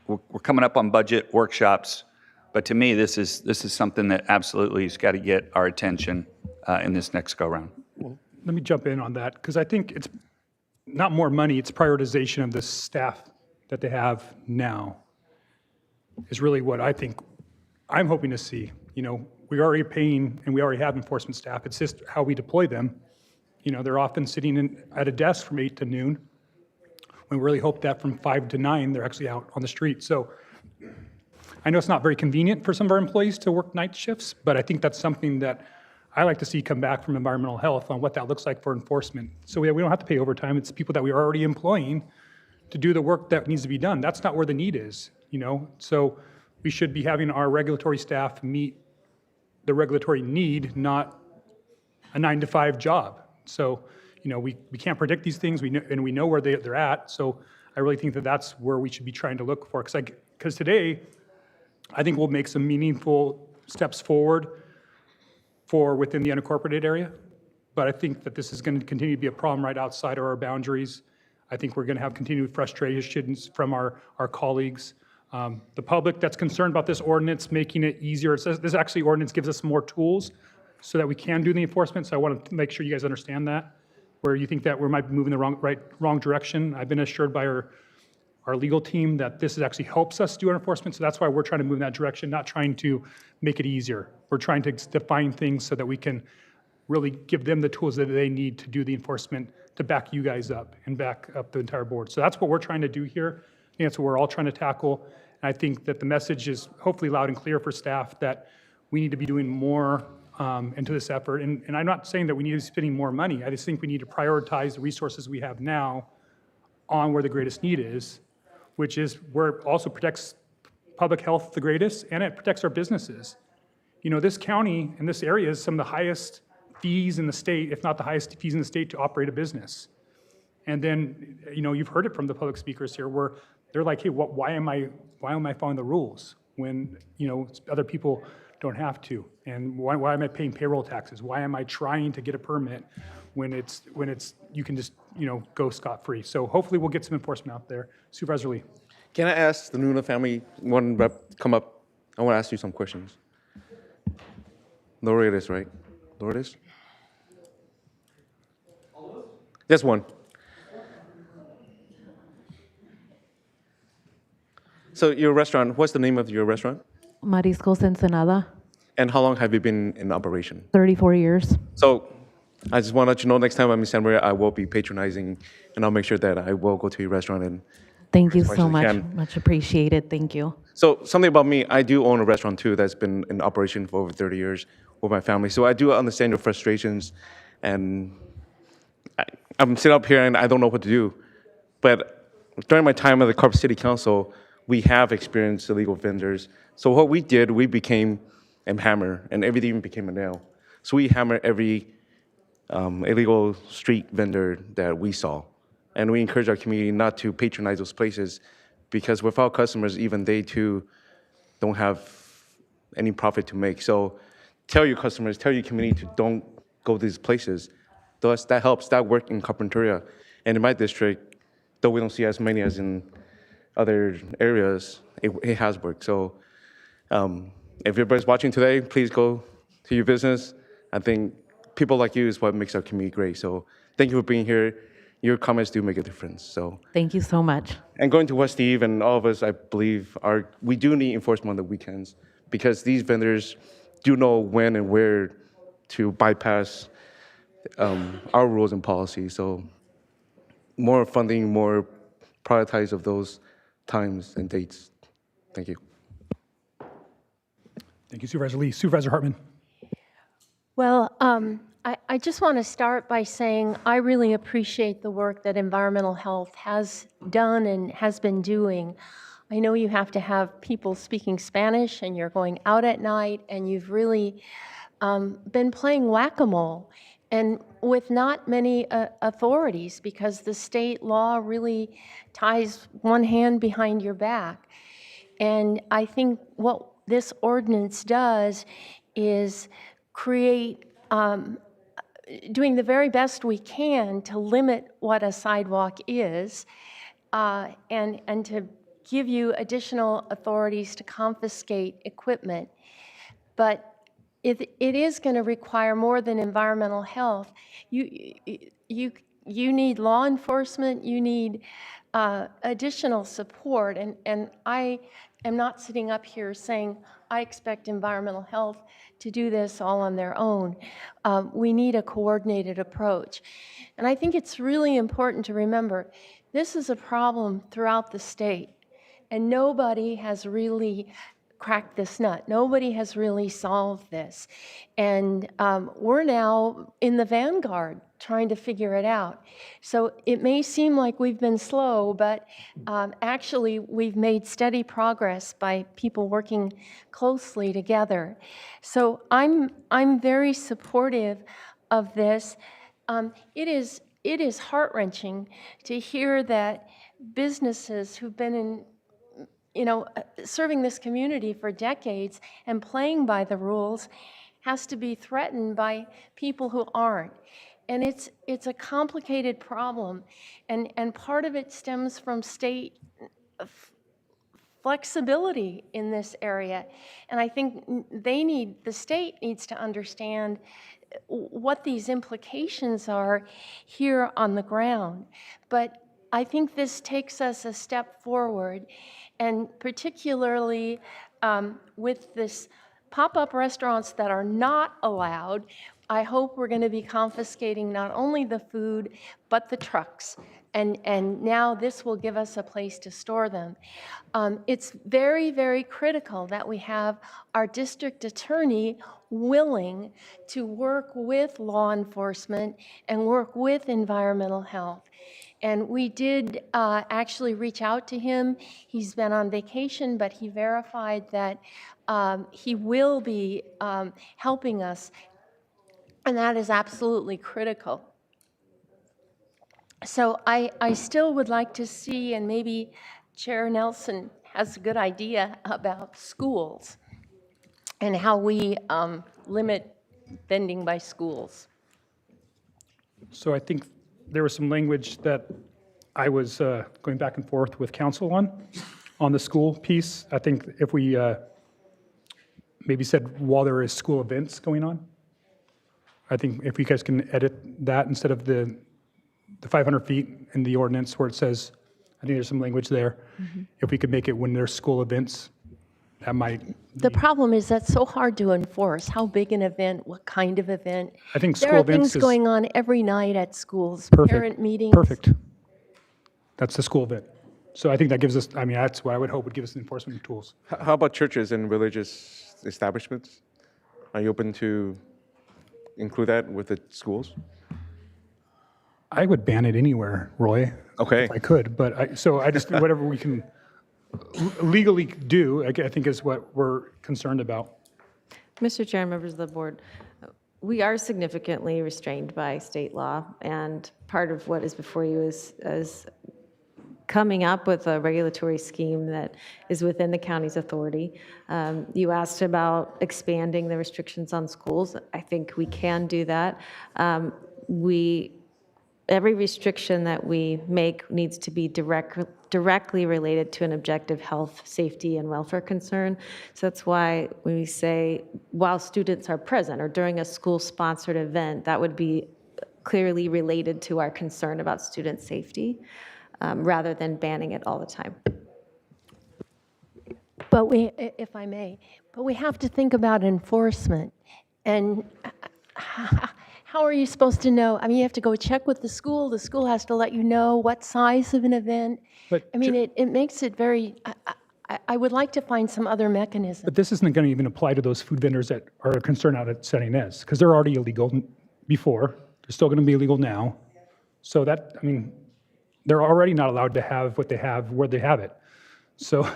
we're coming up on budget workshops, but to me, this is something that absolutely has got to get our attention in this next go-round. Well, let me jump in on that, because I think it's not more money, it's prioritization of the staff that they have now is really what I'm hoping to see. We're already paying and we already have enforcement staff. It's just how we deploy them. They're often sitting at a desk from 8 to noon. We really hope that from 5 to 9, they're actually out on the street. So I know it's not very convenient for some of our employees to work night shifts, but I think that's something that I like to see come back from environmental health on what that looks like for enforcement. So we don't have to pay overtime. It's people that we are already employing to do the work that needs to be done. That's not where the need is, So we should be having our regulatory staff meet the regulatory need, not a 9 to 5 job. So, we can't predict these things, we know where they're at. So I really think that that's where we should be trying to look for. Because today, I think we'll make some meaningful steps forward for within the unincorporated area. But I think that this is going to continue to be a problem right outside of our boundaries. I think we're going to have continued frustrations from our colleagues. The public that's concerned about this ordinance, making it easier. It says this actually ordinance gives us more tools so that we can do the enforcement. So I want to make sure you guys understand that. Where you think that we might be moving the wrong direction, I've been assured by our legal team that this actually helps us do our enforcement. So that's why we're trying to move in that direction, not trying to make it easier. We're trying to define things so that we can really give them the tools that they need to do the enforcement to back you guys up and back up the entire board. So that's what we're trying to do here. I think that's what we're all trying to tackle. And I think that the message is hopefully loud and clear for staff that we need to be doing more into this effort. And I'm not saying that we need to be spending more money. I just think we need to prioritize the resources we have now on where the greatest need is, which is where it also protects public health the greatest, and it protects our businesses. You know, this county and this area is some of the highest fees in the state, if not the highest fees in the state to operate a business. And then, you know, you've heard it from the public speakers here where they're like, hey, why am I following the rules when, you know, other people don't have to? And why am I paying payroll taxes? Why am I trying to get a permit when you can just, you know, go scot-free? So hopefully we'll get some enforcement out there. Supervisor Lee. Can I ask the Luna family, one rep, come up? I want to ask you some questions. Lourdes, right? Lourdes? Just one. So your restaurant, what's the name of your restaurant? Mariscos Ensenada, And how long have you been in operation? 34 years. So I just want to let you know next time I'm in Santa Maria, I will be patronizing, and I'll make sure that I will go to your restaurant and Thank you as much so as I much. can. Much appreciated. Thank you. So something about me, I do own a restaurant too that's been in operation for over 30 years with my family. So I do understand your frustrations, and I'm sitting up here and I don't know what to do. But during my time at the Carp City Council, we have experienced illegal vendors. So what we did, we became a hammer, and everything became a nail. So we hammer every illegal street vendor that we saw. And we encourage our community not to patronize those places, because without customers, even they too don't have any profit to make. So tell your customers, tell your community to don't go to these places. Thus, that helps. That worked in Carpinteria. And in my district, though we don't see as many as in other areas, it has worked. So if everybody's watching today, please go to your business. I think people like you is what makes our community great. So thank you for being here. Your comments do make a difference. So Thank you so much. and going to West Eve and all of us, I believe, we do need enforcement on the weekends, because these vendors do know when and where to bypass our rules and policies. So more funding, more prioritize of those times and dates. Thank you. Thank you, Supervisor Lee. Supervisor Hartman. Well, I just want to start by saying I really appreciate the work that environmental health has done and has been doing. I know you have to have people speaking Spanish, and you're going out at night, and you've really been playing whack-a-mole, and with not many authorities, because the state law really ties one hand behind your back. And I think what this ordinance does is create, doing the very best we can to limit what a sidewalk is, and to give you additional authorities to confiscate equipment. But it is going to require more than environmental health. You need law enforcement, you need additional support, and I am not sitting up here saying I expect environmental health to do this all on their own. We need a coordinated approach. And I think it's really important to remember this is a problem throughout the state, and nobody has really cracked this nut. Nobody has really solved this. And we're now in the vanguard trying to figure it out. So it may seem like we've been slow, but actually we've made steady progress by people working closely together. So I'm very supportive of this. It is heart-wrenching to hear that businesses who've been in serving this community for decades and playing by the rules has to be threatened by people who aren't. And it's a complicated problem, and part of it stems from state flexibility in this area. And I think the state needs to understand what these implications are here on the ground. But I think this takes us a step forward, and particularly with this pop-up restaurants that are not allowed, I hope we're going to be confiscating not only the food, but the trucks. And now this will give us a place to store them. It's very, very critical that we have our district attorney willing to work with law enforcement and work with environmental health. And we did actually reach out to him. He's been on vacation, but he verified that he will be helping us. And that is absolutely critical. So I still would like to see, and maybe Chair Nelson has a good idea about schools and how we limit vending by schools. So I think there was some language that I was going back and forth with council on the school piece. I think if we maybe said while there is school events going on, I think if you guys can edit that instead of the 500 feet in the ordinance where it says, I think there's some language there. If we could make it when there's school events, that might. The problem is that's so hard to enforce. How big an event? What kind of event? I think there school are events things is going on every night at schools. perfect. Parent meetings. Perfect. That's the school event. So I think that gives us, I mean, that's what I would hope would give us the enforcement tools. How about churches and religious establishments? Are you open to include that with the schools? I would ban it anywhere, Roy. Okay. If I could, but I just, whatever we can legally do, I think is what we're concerned about. Mr. Chair and members of the board, we are significantly restrained by state law, and part of what is before you is coming up with a regulatory scheme that is within the county's authority. You asked about expanding the restrictions on schools. I think we can do that. Every restriction that we make needs to be directly related to an objective health, safety, and welfare concern. So that's why when we say while students are present or during a school-sponsored event, that would be clearly related to our concern about student safety, rather than banning it all the time. But we, if I may, but we have to think about enforcement. And how are you supposed to know? I mean, you have to go check with the school. The school has to let you know what size of an event. But I mean, it makes it very, I would like to find some other mechanism. But this isn't going to even apply to those food vendors that are concerned out at San Ynez, because they're already illegal before. They're still going to be illegal now. So that, I mean, they're already not allowed to have what they have where they have it. So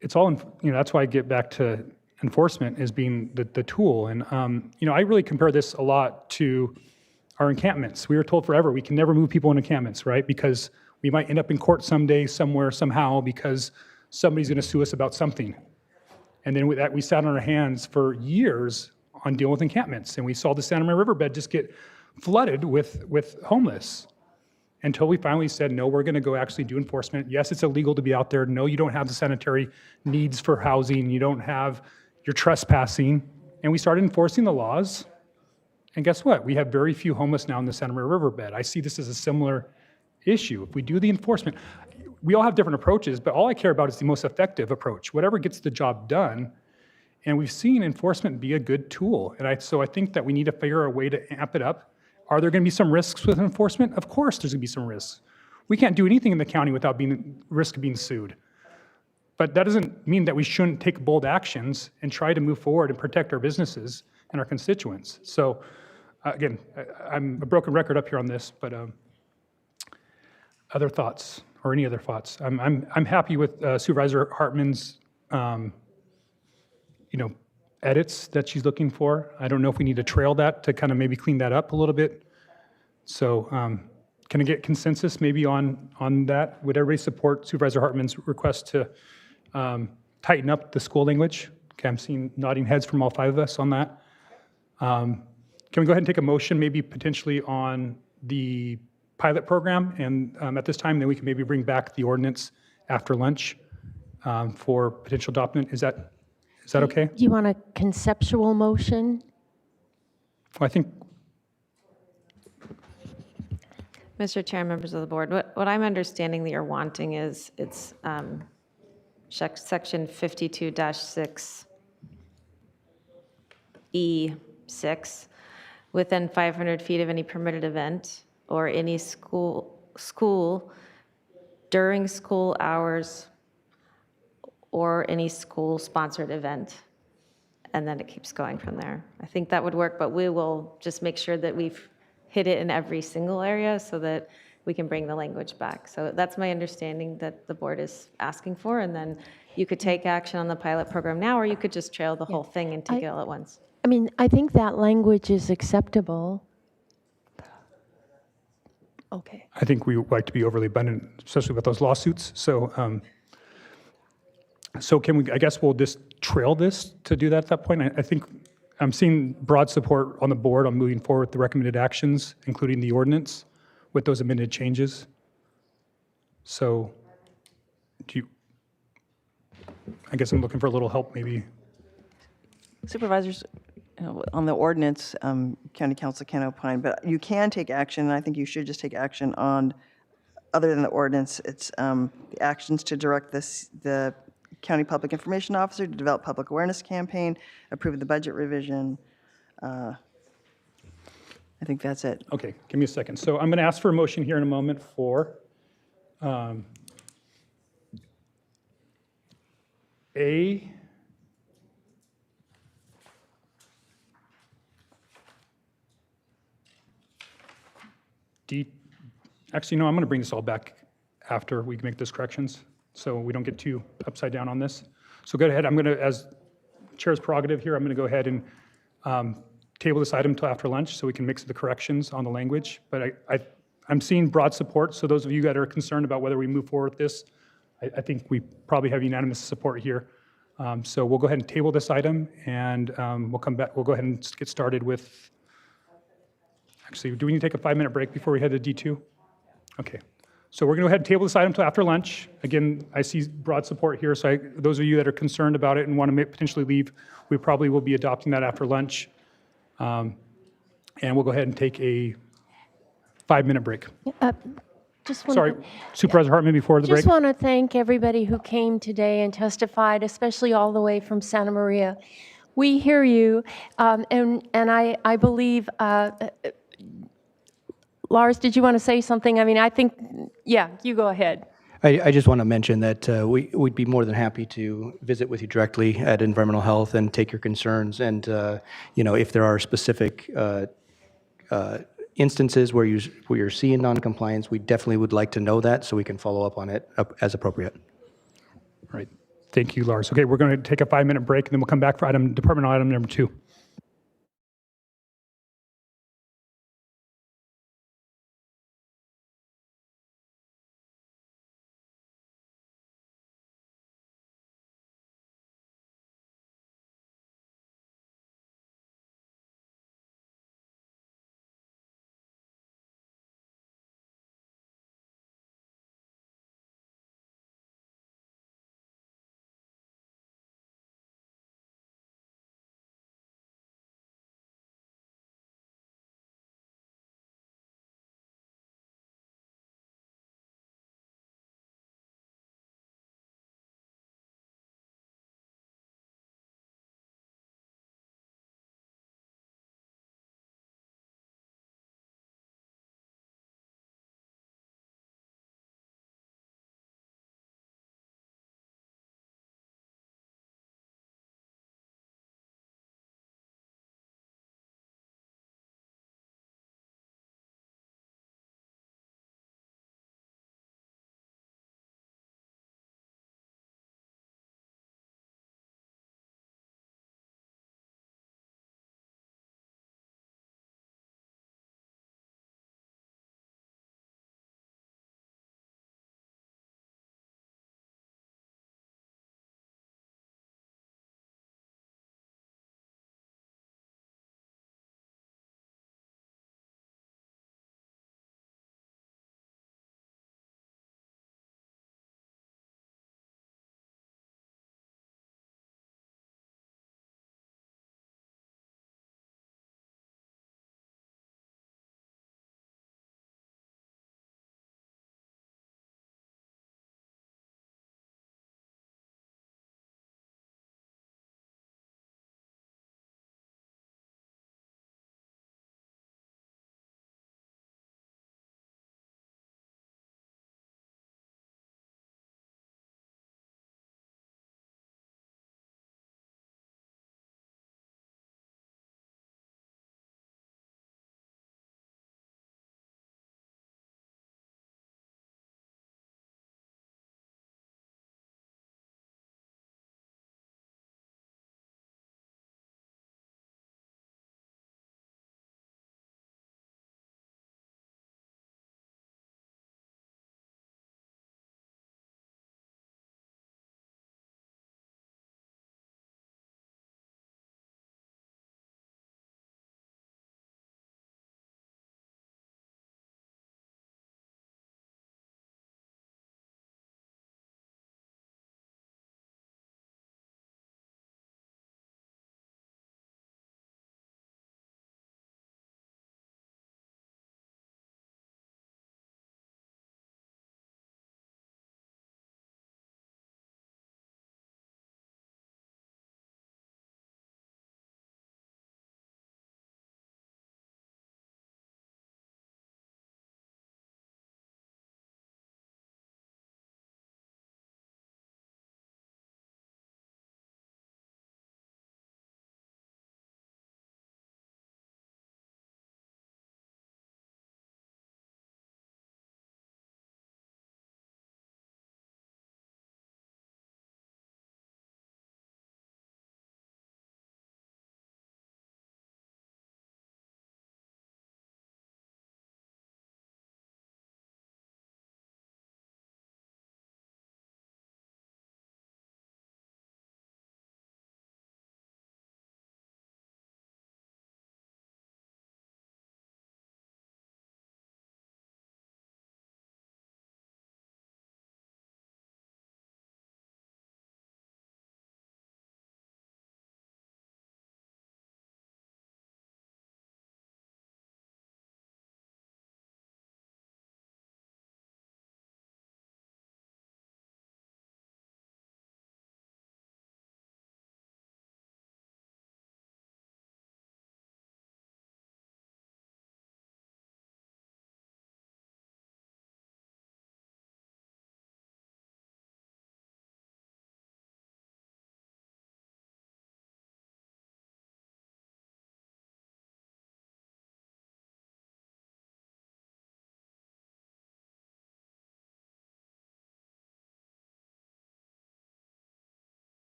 it's all, that's why I get back to enforcement as being the tool. And, I really compare this a lot to our encampments. We were told forever we can never move people in encampments, right? Because we might end up in court someday, somewhere, somehow, because somebody's going to sue us about something. And then with that, we sat on our hands for years on dealing with encampments. And we saw the Santa Maria riverbed just get flooded with homeless until we finally said, no, we're going to go actually do enforcement. Yes, it's illegal to be out there. No, you don't have the sanitary needs for housing. You don't have, you're trespassing. And we started enforcing the laws. And guess what? We have very few homeless now in the Santa Maria riverbed. I see this as a similar issue. If we do the enforcement, we all have different approaches, but all I care about is the most effective approach, whatever gets the job done. And we've seen enforcement be a good tool. And so I think that we need to figure a way to amp it up. Are there going to be some risks with enforcement? Of course there's going to be some risks. We can't do anything in the county without risk of being sued. But that doesn't mean that we shouldn't take bold actions and try to move forward and protect our businesses and our constituents. So again, I'm a broken record up here on this, but other thoughts or any other thoughts? I'm happy with Supervisor Hartman's edits that she's looking for. I don't know if we need to trail that to kind of maybe clean that up a little bit. So can I get consensus maybe on that? Would everybody support Supervisor Hartman's request to tighten up the school language? Okay, I'm seeing nodding heads from all five of us on that. Can we go ahead and take a motion maybe potentially on the pilot program? And at this time, then we can maybe bring back the ordinance after lunch for potential adoption. Is that okay? Do you want a conceptual motion? Well, I think. Mr. Chair, members of the board, what I'm understanding that you're wanting is it's section 52-6E 6, within 500 feet of any permitted event or any school during school hours or any school-sponsored event. And then it keeps going from there. I think that would work, but we will just make sure that we've hit it in every single area so that we can bring the language back. So that's my understanding that the board is asking for, and then you could take action on the pilot program now, or you could just trail the whole thing and take it all at once. I mean, I think that language is acceptable. Okay. I think we like to be overly abundant, especially with those lawsuits. So can we, I guess we'll just trail this to do that at that point. I think I'm seeing broad support on the board on moving forward with the recommended actions, including the ordinance with those amended changes. So I guess I'm looking for a little help maybe. Supervisors, on the ordinance, county council can opine, but you can take action, and I think you should just take action on, other than the ordinance, it's the actions to direct the county public information officer to develop public awareness campaign, approve the budget revision. I think that's it. Okay, give me a second. So I'm going to ask for a motion here in a moment for actually, no, I'm going to bring this all back after we make those corrections, so we don't get too upside down on this. So go ahead, I'm going to, as chair's prerogative here, I'm going to go ahead and table this item till after lunch so we can mix the corrections on the language. But I'm seeing broad support, so those of you that are concerned about whether we move forward with this, I think we probably have unanimous support here. So we'll go ahead and table this item, and we'll come back, we'll go ahead and get started with, actually, do we need to take a 5-minute break before we head to D2? Okay. So we're going to go ahead and table this item until after lunch. Again, I see broad support here, so those of you that are concerned about it and want to potentially leave, we probably will be adopting that after lunch. And we'll go ahead and take a 5-minute break. Sorry, Supervisor Hartman, before the break. Just want to thank everybody who came today and testified, especially all the way from Santa Maria. We hear you, and I believe, Lars, did you want to say something? I mean, I think, yeah, you go ahead. I just want to mention that we'd be more than happy to visit with you directly at Environmental Health and take your concerns. And if there are specific instances where you're seeing noncompliance, we definitely would like to know that so we can follow up on it as appropriate. All right. Thank you, Lars. Okay, we're going to take a 5-minute break, and then we'll come back for departmental item number 2.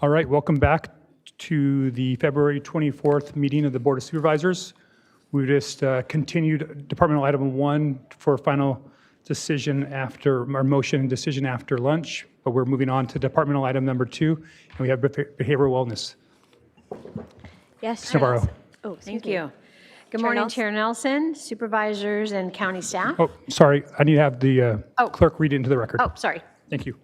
All right, welcome back to the February 24th meeting of the Board of Supervisors. We just continued departmental item 1 for final decision after, or motion and decision after lunch, but we're moving on to departmental item number 2, and we have behavioral wellness. Yes, Ms. Navarro. Oh, excuse Thank me. you. Good Chair morning, Nelson. Chair Nelson, supervisors, and county staff. Oh, sorry, I need to have the Oh. clerk read it into the record. Oh, sorry. Thank you.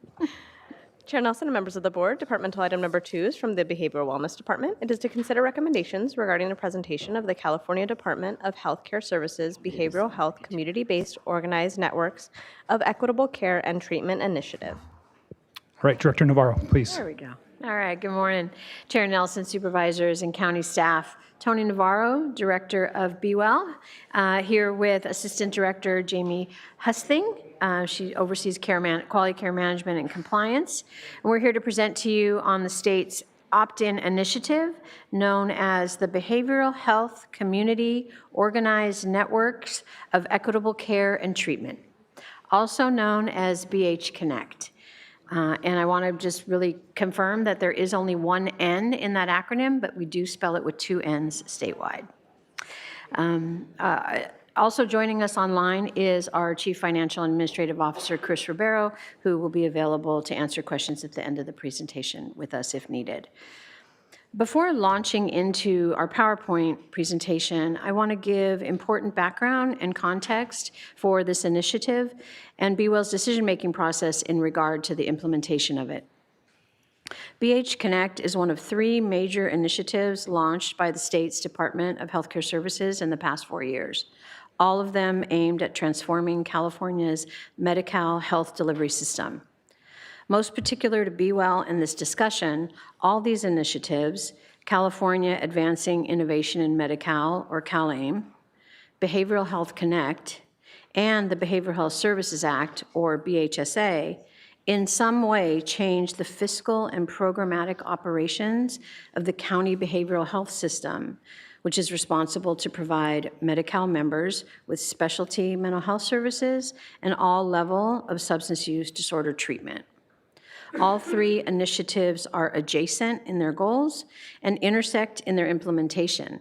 Chair Nelson and members of the board, departmental item number 2 is from the Behavioral Wellness Department. It is to consider recommendations regarding the presentation of the California Department of Healthcare Services Behavioral Health Community-Based Organized Networks of Equitable Care and Treatment Initiative. All right, Director Navarro, please. There we go. All right, good morning, Chair Nelson, supervisors, and county staff. Tony Navarro, Director of Be Well, here with Assistant Director Jamie Husting. She oversees quality care management and compliance. And we're here to present to you on the state's opt-in initiative known as the Behavioral Health Community Organized Networks of Equitable Care and Treatment, also known as BH Connect. And I want to just really confirm that there is only one N in that acronym, but we do spell it with 2 N's statewide. Also joining us online is our Chief Financial and Administrative Officer, Chris Ribeiro, who will be available to answer questions at the end of the presentation with us if needed. Before launching into our PowerPoint presentation, I want to give important background and context for this initiative and Be Well's decision-making process in regard to the implementation of it. BH Connect is one of 3 major initiatives launched by the state's Department of Healthcare Services in the past 4 years, all of them aimed at transforming California's Medi-Cal health delivery system. Most particular to Be Well in this discussion, all these initiatives, California Advancing Innovation in Medi-Cal, or CalAIM, Behavioral Health Connect, and the Behavioral Health Services Act, or BHSA, in some way change the fiscal and programmatic operations of the county behavioral health system, which is responsible to provide Medi-Cal members with specialty mental health services and all level of substance use disorder treatment. All 3 initiatives are adjacent in their goals and intersect in their implementation,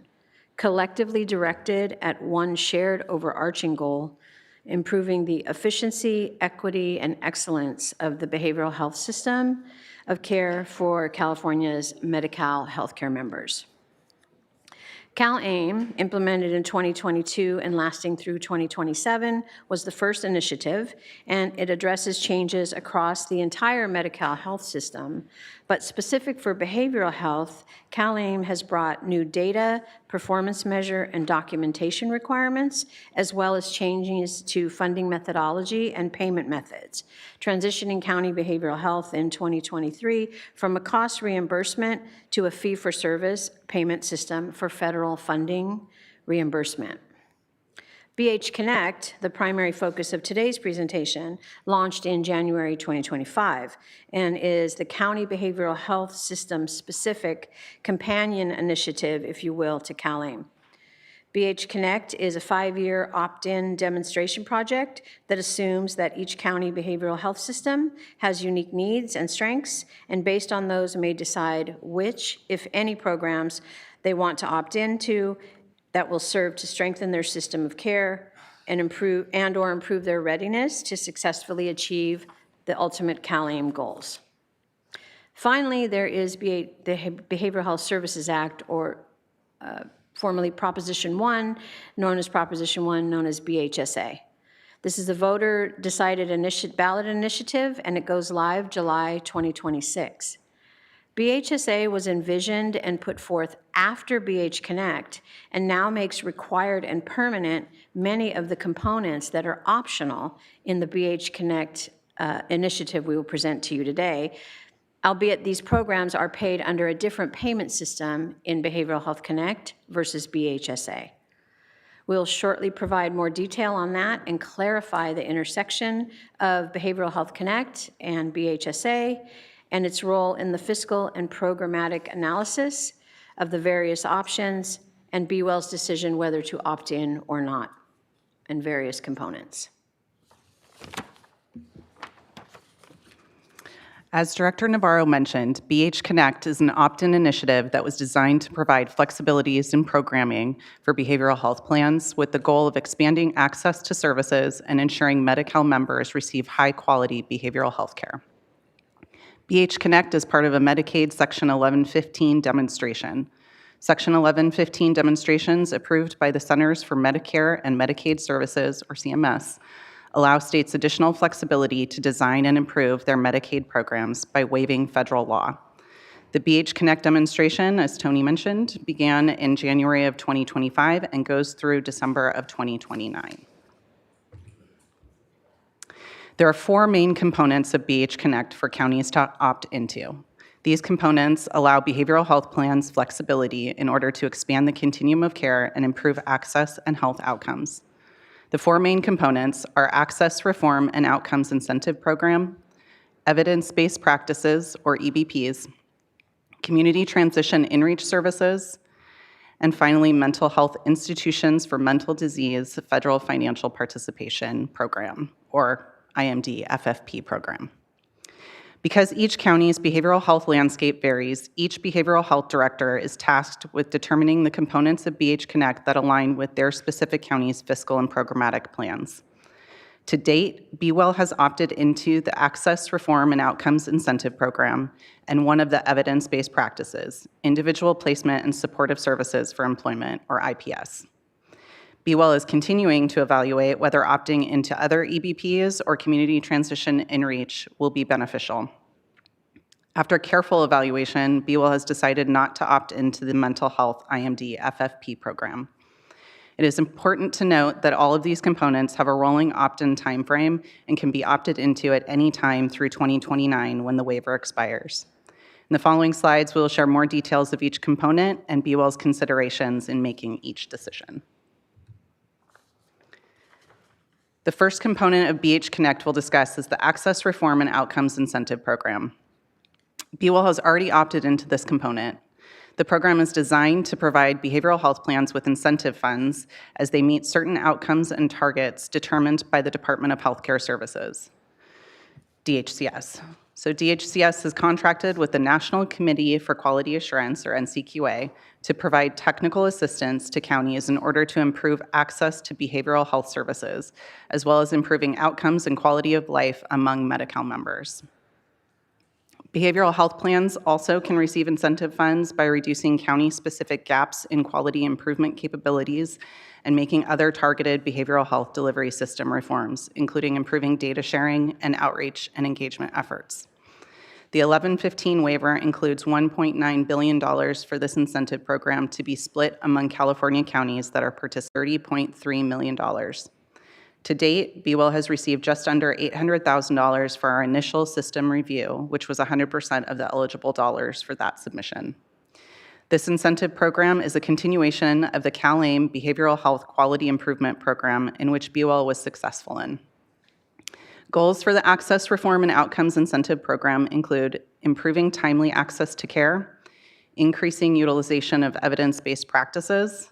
collectively directed at one shared overarching goal, improving the efficiency, equity, and excellence of the behavioral health system of care for California's Medi-Cal healthcare members. CalAIM, implemented in 2022 and lasting through 2027, was the first initiative, and it addresses changes across the entire Medi-Cal health system. But specific for behavioral health, CalAIM has brought new data, performance measure, and documentation requirements, as well as changes to funding methodology and payment methods, transitioning county behavioral health in 2023 from a cost reimbursement to a fee-for-service payment system for federal funding reimbursement. BH Connect, the primary focus of today's presentation, launched in January 2025 and is the county behavioral health system specific companion initiative, if you will, to CalAIM. BH Connect is a 5-year opt-in demonstration project that assumes that each county behavioral health system has unique needs and strengths, and based on those may decide which, if any, programs they want to opt into that will serve to strengthen their system of care and improve their readiness to successfully achieve the ultimate CalAIM goals. Finally, there is the Behavioral Health Services Act, or formerly Proposition 1, known as Proposition 1, known as BHSA. This is a voter-decided ballot initiative, and it goes live July 2026. BHSA was envisioned and put forth after BH Connect and now makes required and permanent many of the components that are optional in the BH Connect initiative we will present to you today, albeit these programs are paid under a different payment system in Behavioral Health Connect versus BHSA. We'll shortly provide more detail on that and clarify the intersection of Behavioral Health Connect and BHSA and its role in the fiscal and programmatic analysis of the various options and Be Well's decision whether to opt in or not, and various components. As Director Navarro mentioned, BH Connect is an opt-in initiative that was designed to provide flexibilities in programming for behavioral health plans with the goal of expanding access to services and ensuring Medi-Cal members receive high-quality behavioral health care. BH Connect is part of a Medicaid Section 1115 demonstration. Section 1115 demonstrations approved by the Centers for Medicare and Medicaid Services, or CMS, allow states additional flexibility to design and improve their Medicaid programs by waiving federal law. The BH Connect demonstration, as Tony mentioned, began in January of 2025 and goes through December of 2029. There are 4 main components of BH Connect for counties to opt into. These components allow behavioral health plans flexibility in order to expand the continuum of care and improve access and health outcomes. The 4 main components are Access Reform and Outcomes Incentive Program, Evidence-Based Practices, or EBPs, Community Transition In-Reach Services, and finally, Mental Health Institutions for Mental Disease Federal Financial Participation Program, or IMD FFP program. Because each county's behavioral health landscape varies, each behavioral health director is tasked with determining the components of BH Connect that align with their specific county's fiscal and programmatic plans. To date, BWell has opted into the Access Reform and Outcomes Incentive Program and one of the evidence-based practices, Individual Placement and Supportive Services for Employment, or IPS. BWell is continuing to evaluate whether opting into other EBPs or Community Transition In-Reach will be beneficial. After careful evaluation, BWell has decided not to opt into the Mental Health IMD FFP program. It is important to note that all of these components have a rolling opt-in timeframe and can be opted into at any time through 2029 when the waiver expires. In the following slides, we will share more details of each component and BWell's considerations in making each decision. The first component of BH Connect we'll discuss is the Access Reform and Outcomes Incentive Program. BWell has already opted into this component. The program is designed to provide behavioral health plans with incentive funds as they meet certain outcomes and targets determined by the Department of Healthcare Services, DHCS. So DHCS has contracted with the National Committee for Quality Assurance, or NCQA, to provide technical assistance to counties in order to improve access to behavioral health services, as well as improving outcomes and quality of life among Medi-Cal members. Behavioral health plans also can receive incentive funds by reducing county-specific gaps in quality improvement capabilities and making other targeted behavioral health delivery system reforms, including improving data sharing and outreach and engagement efforts. The 1115 waiver includes $1.9 billion for this incentive program to be split among California counties that are participating, $30.3 million. To date, BWell has received just under $800,000 for our initial system review, which was 100% of the eligible dollars for that submission. This incentive program is a continuation of the CalAIM Behavioral Health Quality Improvement Program in which BWell was successful in. Goals for the Access Reform and Outcomes Incentive Program include improving timely access to care, increasing utilization of evidence-based practices,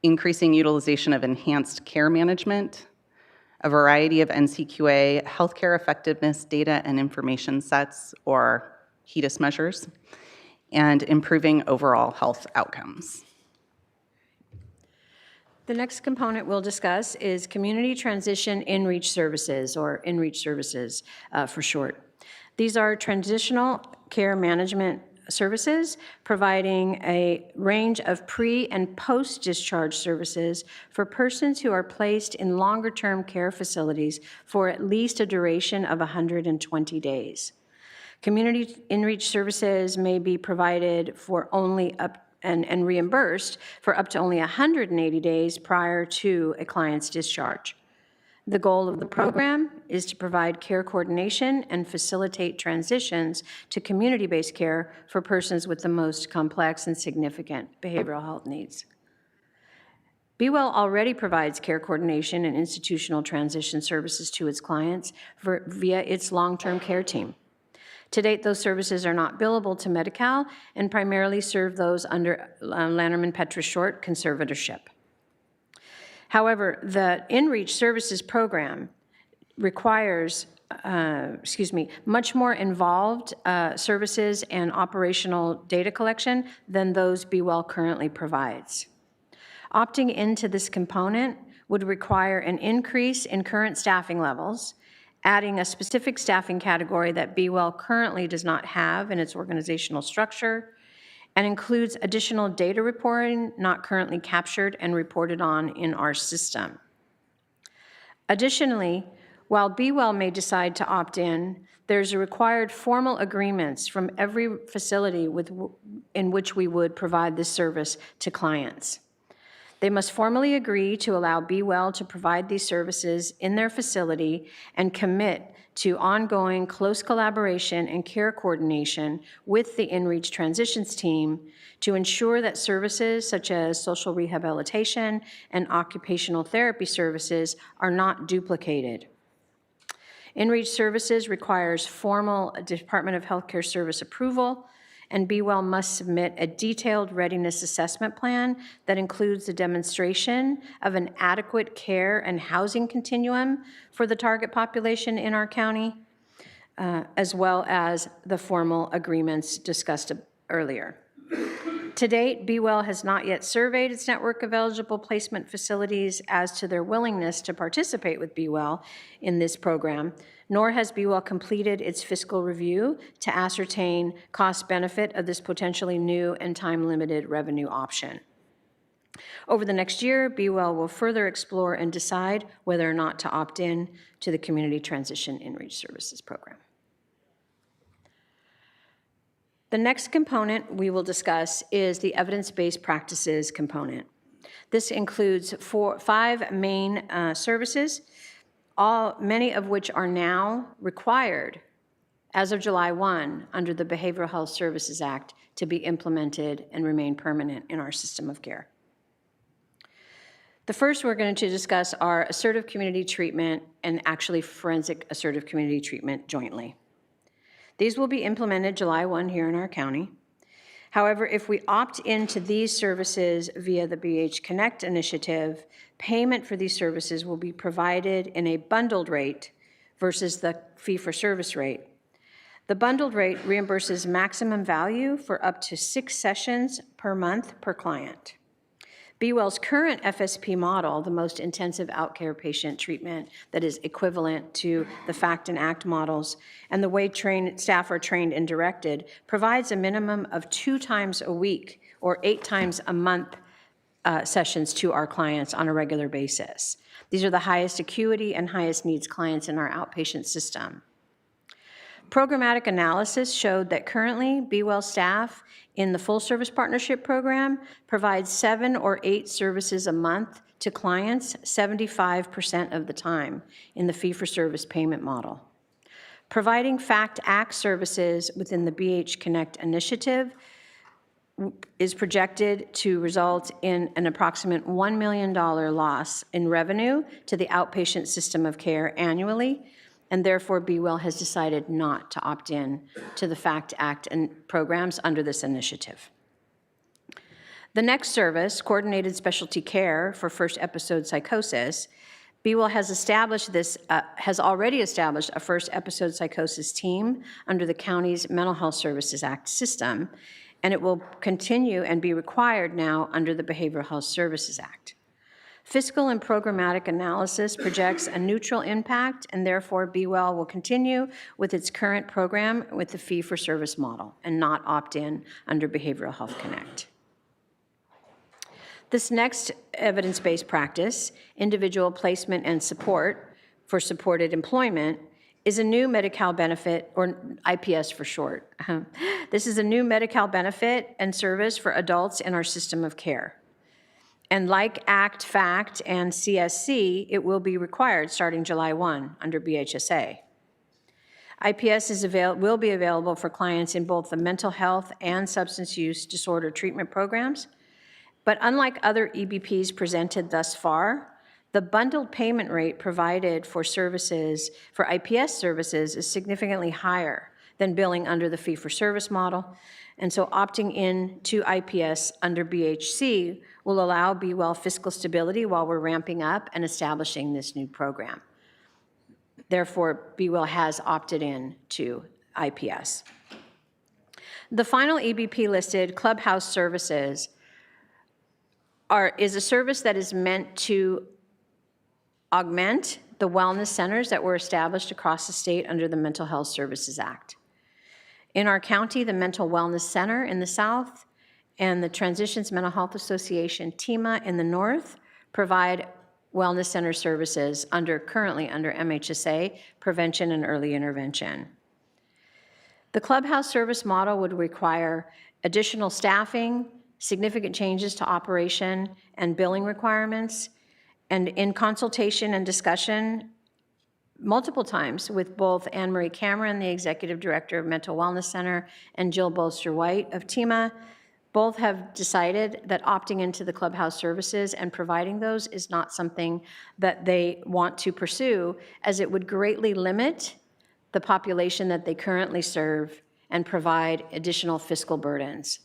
increasing utilization of enhanced care management, a variety of NCQA healthcare effectiveness data and information sets, or HEDIS measures, and improving overall health outcomes. The next component we'll discuss is Community Transition In-Reach Services, or In-Reach Services for short. These are transitional care management services providing a range of pre- and post-discharge services for persons who are placed in longer-term care facilities for at least a duration of 120 days. Community in-reach services may be provided for only up and reimbursed for up to only 180 days prior to a client's discharge. The goal of the program is to provide care coordination and facilitate transitions to community-based care for persons with the most complex and significant behavioral health needs. BWell already provides care coordination and institutional transition services to its clients via its long-term care team. To date, those services are not billable to Medi-Cal and primarily serve those under Lanterman-Petra Short conservatorship. However, the In-Reach Services program requires much more involved services and operational data collection than those Be Well currently provides. Opting into this component would require an increase in current staffing levels, adding a specific staffing category that Be Well currently does not have in its organizational structure, and includes additional data reporting not currently captured and reported on in our system. Additionally, while Be Well may decide to opt in, there's a required formal agreements from every facility in which we would provide this service to clients. They must formally agree to allow Be Well to provide these services in their facility and commit to ongoing close collaboration and care coordination with the InReach Transitions team to ensure that services such as social rehabilitation and occupational therapy services are not duplicated. InReach Services requires formal Department of Healthcare Service approval, and Be Well must submit a detailed readiness assessment plan that includes the demonstration of an adequate care and housing continuum for the target population in our county, as well as the formal agreements discussed earlier. To date, Be Well has not yet surveyed its network of eligible placement facilities as to their willingness to participate with Be Well in this program, nor has Be Well completed its fiscal review to ascertain cost-benefit of this potentially new and time-limited revenue option. Over the next year, Be Well will further explore and decide whether or not to opt in to the Community Transition InReach Services program. The next component we will discuss is the evidence-based practices component. This includes 5 main services, many of which are now required as of July 1 under the Behavioral Health Services Act to be implemented and remain permanent in our system of care. The first we're going to discuss are assertive community treatment and actually forensic assertive community treatment jointly. These will be implemented July 1 here in our county. However, if we opt into these services via the BH Connect initiative, payment for these services will be provided in a bundled rate versus the fee-for-service rate. The bundled rate reimburses maximum value for up to 6 sessions per month per client. Be Well's current FSP model, the most intensive outcare patient treatment that is equivalent to the FACT and ACT models, and the way staff are trained and directed, provides a minimum of 2 times a week or 8 times a month sessions to our clients on a regular basis. These are the highest acuity and highest needs clients in our outpatient system. Programmatic analysis showed that currently Be Well staff in the full service partnership program provides 7 or 8 services a month to clients 75% of the time in the fee-for-service payment model. Providing FACT Act services within the BH Connect initiative is projected to result in an approximate $1 million loss in revenue to the outpatient system of care annually, and therefore Be Well has decided not to opt in to the FACT Act and programs under this initiative. The next service, Coordinated Specialty Care for First Episode Psychosis, Be Well has already established a first episode psychosis team under the county's Mental Health Services Act system, and it will continue and be required now under the Behavioral Health Services Act. Fiscal and programmatic analysis projects a neutral impact, and therefore Be Well will continue with its current program with the fee-for-service model and not opt in under Behavioral Health Connect. This next evidence-based practice, individual placement and support for supported employment, is a new Medi-Cal benefit, or IPS for short. This is a new Medi-Cal benefit and service for adults in our system of care. And like ACT, FACT, and CSC, it will be required starting July 1 under BHSA. IPS will be available for clients in both the mental health and substance use disorder treatment programs. But unlike other EBPs presented thus far, the bundled payment rate provided for services, for IPS services, is significantly higher than billing under the fee-for-service model. And so opting in to IPS under BHC will allow Be Well fiscal stability while we're ramping up and establishing this new program. Therefore, BWIL has opted in to IPS. The final EBP listed, Clubhouse Services, is a service that is meant to augment the wellness centers that were established across the state under the Mental Health Services Act. In our county, the Mental Wellness Center in the south and the Transitions Mental Health Association, TIMA, in the north provide wellness center services currently under MHSA, prevention and early intervention. The clubhouse service model would require additional staffing, significant changes to operation and billing requirements, and in consultation and discussion multiple times with both Anne Marie Cameron, the Executive Director of Mental Wellness Center, and Jill Bolster-White of TIMA, both have decided that opting into the clubhouse services and providing those is not something that they want to pursue, as it would greatly limit the population that they currently serve and provide additional fiscal burdens.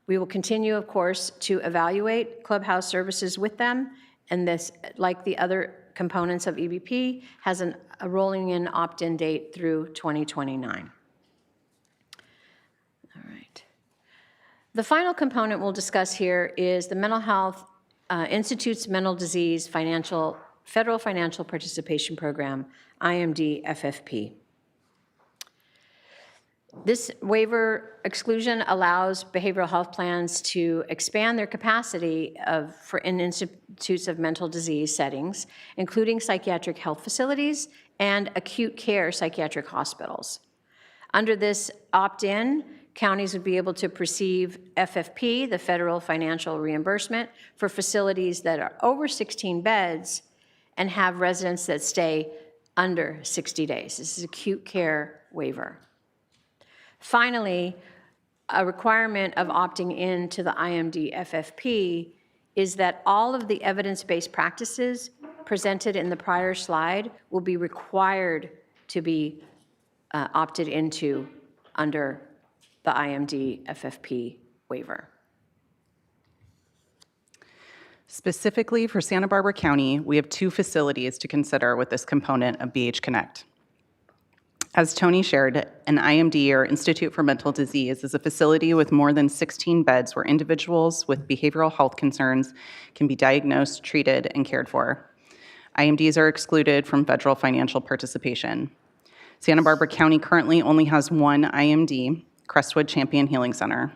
We will continue, of course, to evaluate clubhouse services with them, and this, like the other components of EBP, has a rolling in opt-in date through 2029. All right. The final component we'll discuss here is the Mental Health Institute's Mental Disease Federal Financial Participation Program, IMD FFP. This waiver exclusion allows behavioral health plans to expand their capacity in institutes of mental disease settings, including psychiatric health facilities and acute care psychiatric hospitals. Under this opt-in, counties would be able to receive FFP, the federal financial reimbursement, for facilities that are over 16 beds and have residents that stay under 60 days. This is acute care waiver. Finally, a requirement of opting in to the IMD FFP is that all of the evidence-based practices presented in the prior slide will be required to be opted into under the IMD FFP waiver. Specifically for Santa Barbara County, we have 2 facilities to consider with this component of BH Connect. As Tony shared, an IMD, or Institute for Mental Disease, is a facility with more than 16 beds where individuals with behavioral health concerns can be diagnosed, treated, and cared for. IMDs are excluded from federal financial participation. Santa Barbara County currently only has 1 IMD, Crestwood Champion Healing Center.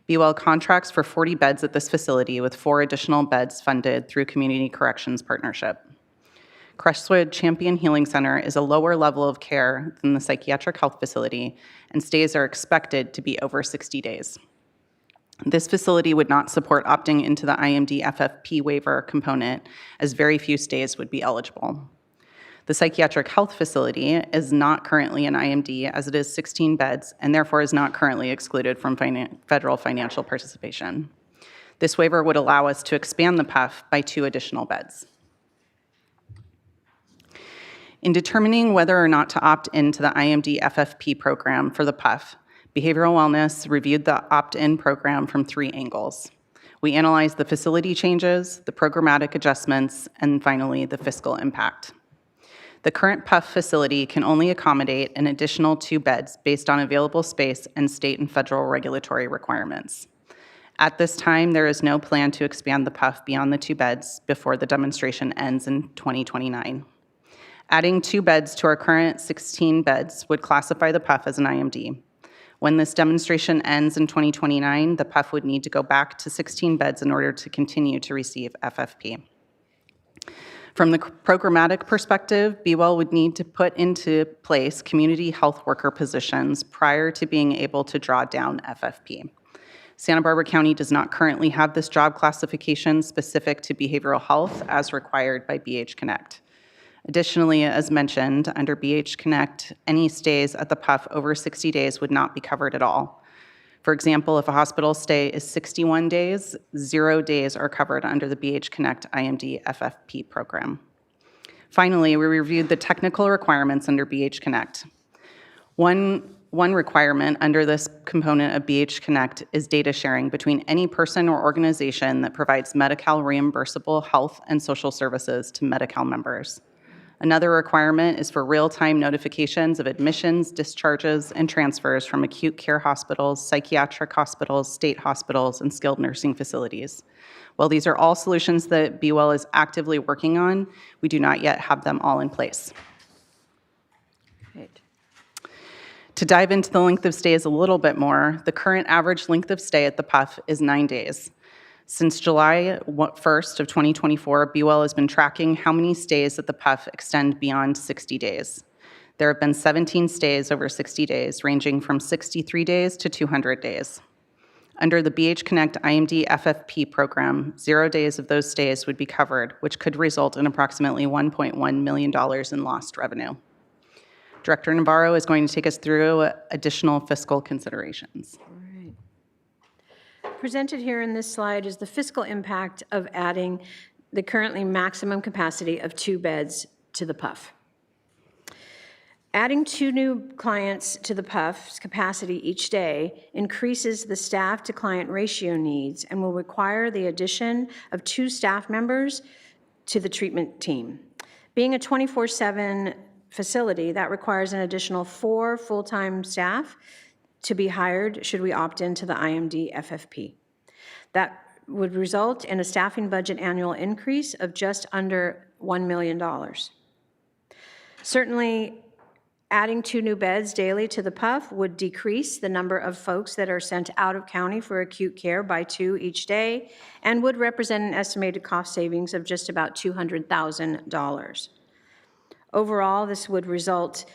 BWell contracts for 40 beds at this facility, with 4 additional beds funded through Community Corrections Partnership. Crestwood Champion Healing Center is a lower level of care than the psychiatric health facility, and stays are expected to be over 60 days. This facility would not support opting into the IMD FFP waiver component, as very few stays would be eligible. The psychiatric health facility is not currently an IMD, as it is 16 beds, and therefore is not currently excluded from federal financial participation. This waiver would allow us to expand the PUF by 2 additional beds. In determining whether or not to opt into the IMD FFP program for the PUF, Behavioral Wellness reviewed the opt-in program from 3 angles. We analyzed the facility changes, the programmatic adjustments, and finally, the fiscal impact. The current PUF facility can only accommodate an additional 2 beds based on available space and state and federal regulatory requirements. At this time, there is no plan to expand the PUF beyond the 2 beds before the demonstration ends in 2029. Adding 2 beds to our current 16 beds would classify the PUF as an IMD. When this demonstration ends in 2029, the PUF would need to go back to 16 beds in order to continue to receive FFP. From the programmatic perspective, BWell would need to put into place community health worker positions prior to being able to draw down FFP. Santa Barbara County does not currently have this job classification specific to behavioral health as required by BH Connect. Additionally, as mentioned, under BH Connect, any stays at the PUF over 60 days would not be covered at all. For example, if a hospital stay is 61 days, 0 days are covered under the BH Connect IMD FFP program. Finally, we reviewed the technical requirements under BH Connect. One requirement under this component of BH Connect is data sharing between any person or organization that provides Medi-Cal reimbursable health and social services to Medi-Cal members. Another requirement is for real-time notifications of admissions, discharges, and transfers from acute care hospitals, psychiatric hospitals, state hospitals, and skilled nursing facilities. While these are all solutions that Be Well is actively working on, we do not yet have them all in place. Great. To dive into the length of stays a little bit more, the current average length of stay at the PUF is 9 days. Since July 1st of 2024, Be Well has been tracking how many stays at the PUF extend beyond 60 days. There have been 17 stays over 60 days, ranging from 63 days to 200 days. Under the BH Connect IMD FFP program, 0 days of those stays would be covered, which could result in approximately $1.1 million in lost revenue. Director Navarro is going to take us through additional fiscal considerations. Presented here in this slide is the fiscal impact of adding the currently maximum capacity of 2 beds to the PUF. Adding 2 new clients to the PUF's capacity each day increases the staff to client ratio needs and will require the addition of 2 staff members to the treatment team. Being a 24/7 facility, that requires an additional 4 full-time staff to be hired should we opt into the IMD FFP. That would result in a staffing budget annual increase of just under $1 million. Certainly, adding 2 new beds daily to the PUF would decrease the number of folks that are sent out of county for acute care by 2 each day and would represent an estimated cost savings of just about $200,000. Overall, this would result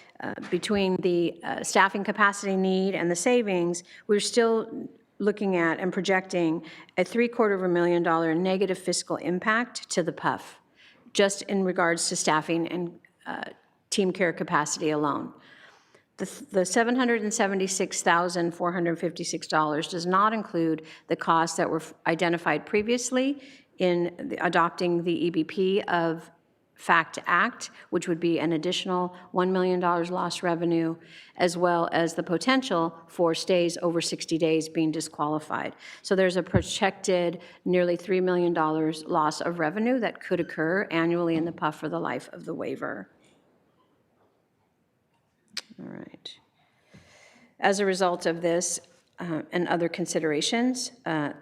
between the staffing capacity need and the savings, we're still looking at and projecting a $750,000 negative fiscal impact to the PUF, just in regards to staffing and team care capacity alone. The $776,456 does not include the costs that were identified previously in adopting the EBP of FACT Act, which would be an additional $1 million lost revenue, as well as the potential for stays over 60 days being disqualified. So there's a projected nearly $3 million loss of revenue that could occur annually in the PUF for the life of the waiver. All right. As a result of this and other considerations,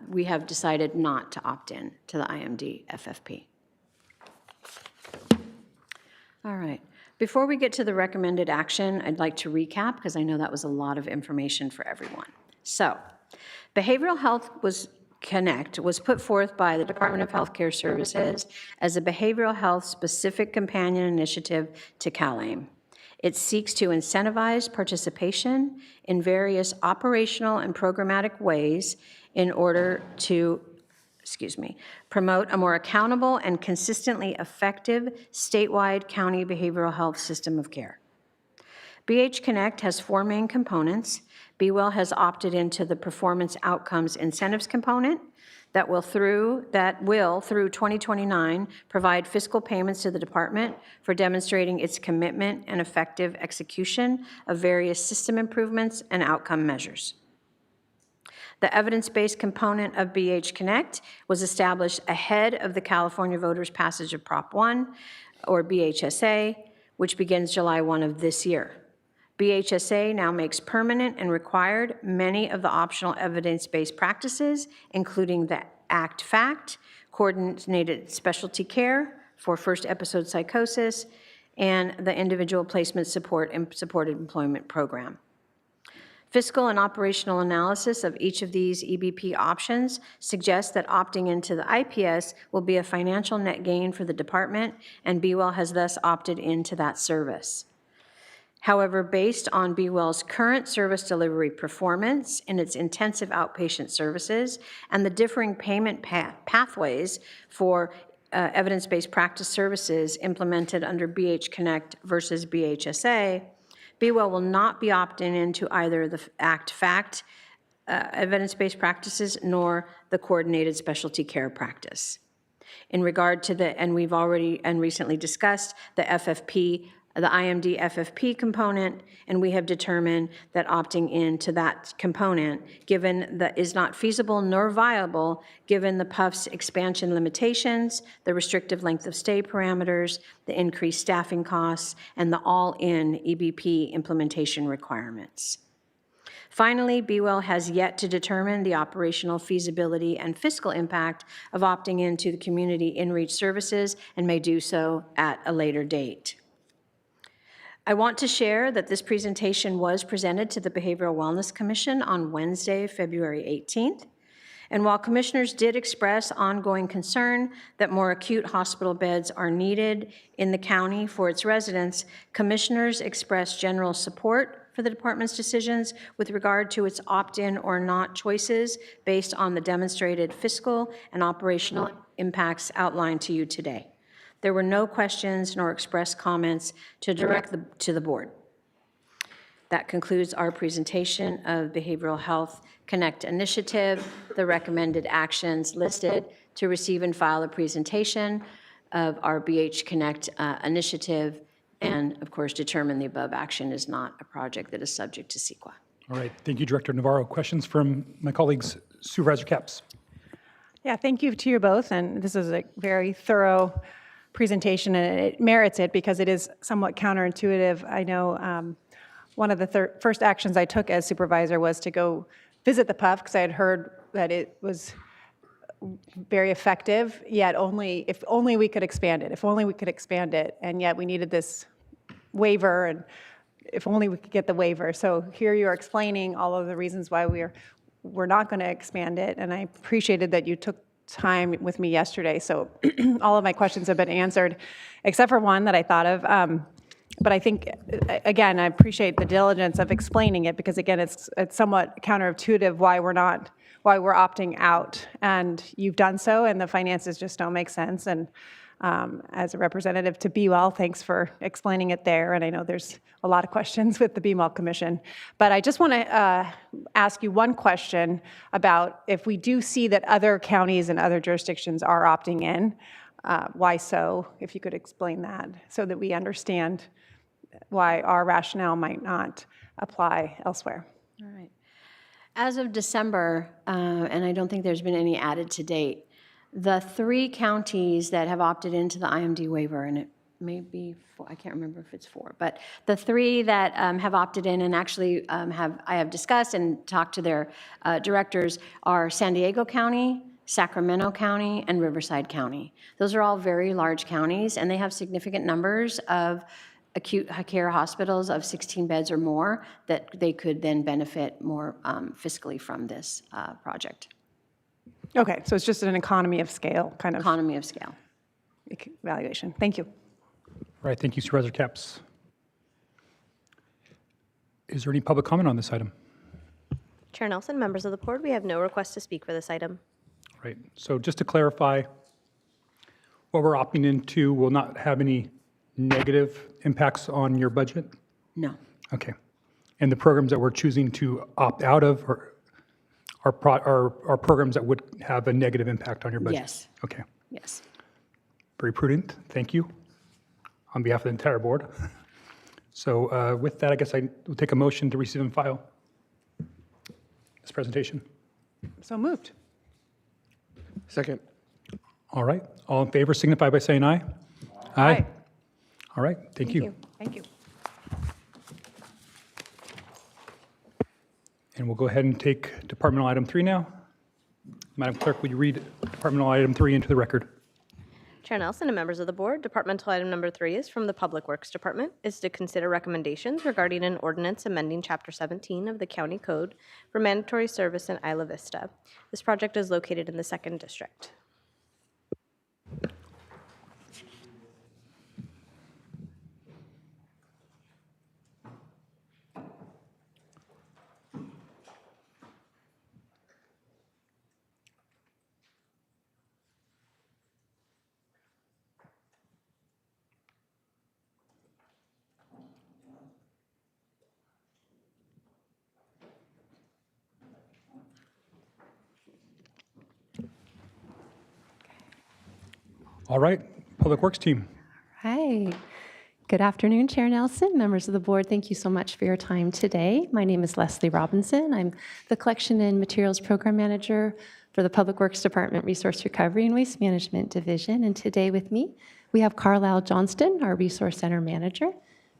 we have decided not to opt in to the IMD FFP. All right. Before we get to the recommended action, I'd like to recap because I know that was a lot of information for everyone. So, Behavioral Health Connect was put forth by the Department of Healthcare Services as a behavioral health specific companion initiative to CalAIM. It seeks to incentivize participation in various operational and programmatic ways in order to promote a more accountable and consistently effective statewide county behavioral health system of care. BH Connect has 4 main components. Be Well has opted into the performance outcomes incentives component that will through 2029 provide fiscal payments to the department for demonstrating its commitment and effective execution of various system improvements and outcome measures. The evidence-based component of BH Connect was established ahead of the California voters' passage of Prop 1, or BHSA, which begins July 1 of this year. BHSA now makes permanent and required many of the optional evidence-based practices, including the ACT-FACT, coordinated specialty care for first episode psychosis, and the individual placement support and supported employment program. Fiscal and operational analysis of each of these EBP options suggests that opting into the IPS will be a financial net gain for the department, and Be Well has thus opted into that service. However, based on Be Well's current service delivery performance in its intensive outpatient services and the differing payment pathways for evidence-based practice services implemented under BH Connect versus BHSA, Be Well will not be opting into either the ACT-FACT evidence-based practices nor the coordinated specialty care practice. In regard to and we've already and recently discussed the FFP the IMD FFP component, and we have determined that opting into that component, given that is not feasible nor viable, given the PUF's expansion limitations, the restrictive length of stay parameters, the increased staffing costs, and the all-in EBP implementation requirements. Finally, BWell has yet to determine the operational feasibility and fiscal impact of opting into the community in-reach services and may do so at a later date. I want to share that this presentation was presented to the Behavioral Wellness Commission on Wednesday, February 18th. And while commissioners did express ongoing concern that more acute hospital beds are needed in the county for its residents, commissioners expressed general support for the department's decisions with regard to its opt-in or not choices based on the demonstrated fiscal and operational impacts outlined to you today. There were no questions nor expressed comments to direct to the board. That concludes our presentation of Behavioral Health Connect Initiative, the recommended actions listed to receive and file a presentation of our BH Connect initiative, and of course determine the above action is not a project that is subject to CEQA. All right, thank you, Director Navarro. Questions from my colleagues, Supervisor Capps? Yeah, thank you to you both, and this is a very thorough presentation, and it merits it because it is somewhat counterintuitive. I know one of the first actions I took as supervisor was to go visit the PUF because I had heard that it was very effective, yet if only we could expand it, and yet we needed this waiver, and if only we could get the waiver. So here you are explaining all of the reasons why we're not going to expand it, and I appreciated that you took time with me yesterday, so all of my questions have been answered, except for one that I thought of. But I think, again, I appreciate the diligence of explaining it because, again, it's somewhat counterintuitive why we're opting out, and you've done so, and the finances just don't make sense. And as a representative to BWell, thanks for explaining it there. And I know there's a lot of questions with the BWell Commission, but I just want to ask you one question about if we do see that other counties and other jurisdictions are opting in, why so? If you could explain that so that we understand why our rationale might not apply elsewhere. All right. As of December, and I don't think there's been any added to date, the 3 counties that have opted into the IMD waiver, and it may be 4, I can't remember if it's 4, but the 3 that have opted in and actually I have discussed and talked to their directors are San Diego County, Sacramento County, and Riverside County. Those are all very large counties, and they have significant numbers of acute care hospitals of 16 beds or more that they could then benefit more fiscally from this project. Okay, so it's just an economy of scale kind of. Economy of scale. Evaluation. Thank you. All right, thank you, Supervisor Capps. Is there any public comment on this item? Chair Nelson, members of the board, we have no request to speak for this item. Right, so just to clarify, what we're opting into will not have any negative impacts on your budget? No. Okay. And the programs that we're choosing to opt out of are programs that would have a negative impact on your budget? Yes. Okay. Yes. Very prudent. Thank you on behalf of the entire board. So with that, I guess I will take a motion to receive and file this presentation. So moved. Second. All right. All in favor signify by saying aye. Aye. All right. Thank you. Thank you. And we'll go ahead and take departmental item 3 now. Madam Clerk, will you read departmental item 3 into the record? Chair Nelson and members of the board, departmental item number 3 is from the Public Works Department, is to consider recommendations regarding an ordinance amending Chapter 17 of the County Code for mandatory service in Isla Vista. This project is located in the 2nd District. All right, Public Works team. Right. Good afternoon, Chair Nelson, members of the board. Thank you so much for your time today. My name is Leslie Robinson. I'm the Collection and Materials Program Manager for the Public Works Department Resource Recovery and Waste Management Division. And today with me, we have Carlisle Johnston, our Resource Center Manager,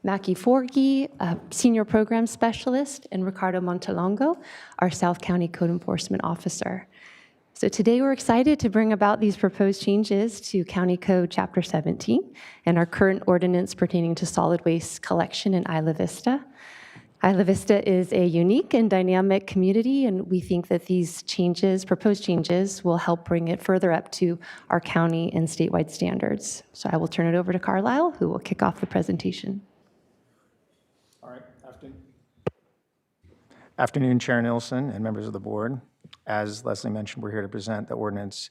Mackie Forgy, a Senior Program Specialist, and Ricardo Montalongo, our South County Code Enforcement Officer. So today we're excited to bring about these proposed changes to County Code Chapter 17 and our current ordinance pertaining to solid waste collection in Isla Vista. Isla Vista is a unique and dynamic community, and we think that these changes, proposed changes, will help bring it further up to our county and statewide standards. So I will turn it over to Carlisle, who will kick off the presentation. All right. Afternoon, Chair Nelson and members of the board. As Leslie mentioned, we're here to present the ordinance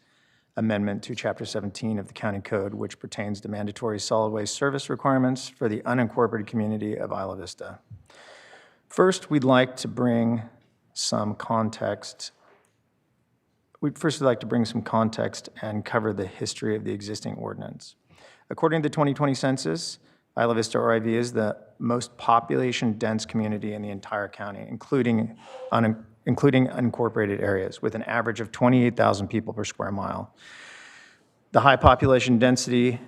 amendment to Chapter 17 of the County Code, which pertains to mandatory solid waste service requirements for the unincorporated community of Isla Vista. First, we'd like to bring some context. We'd like to bring some context and cover the history of the existing ordinance. According to the 2020 census, Isla Vista RIV is the most population-dense community in the entire county, including unincorporated areas, with an average of 28,000 people per square mile. The high population density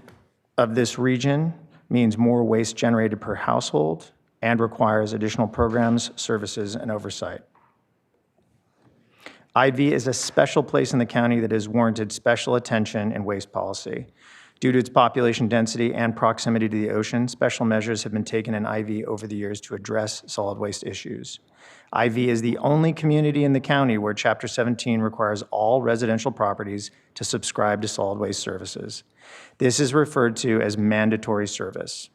of this region means more waste generated per household and requires additional programs, services, and oversight. IV is a special place in the county that has warranted special attention in waste policy. Due to its population density and proximity to the ocean, special measures have been taken in IV over the years to address solid waste issues. IV is the only community in the county where Chapter 17 requires all residential properties to subscribe to solid waste services. This is referred to as mandatory service.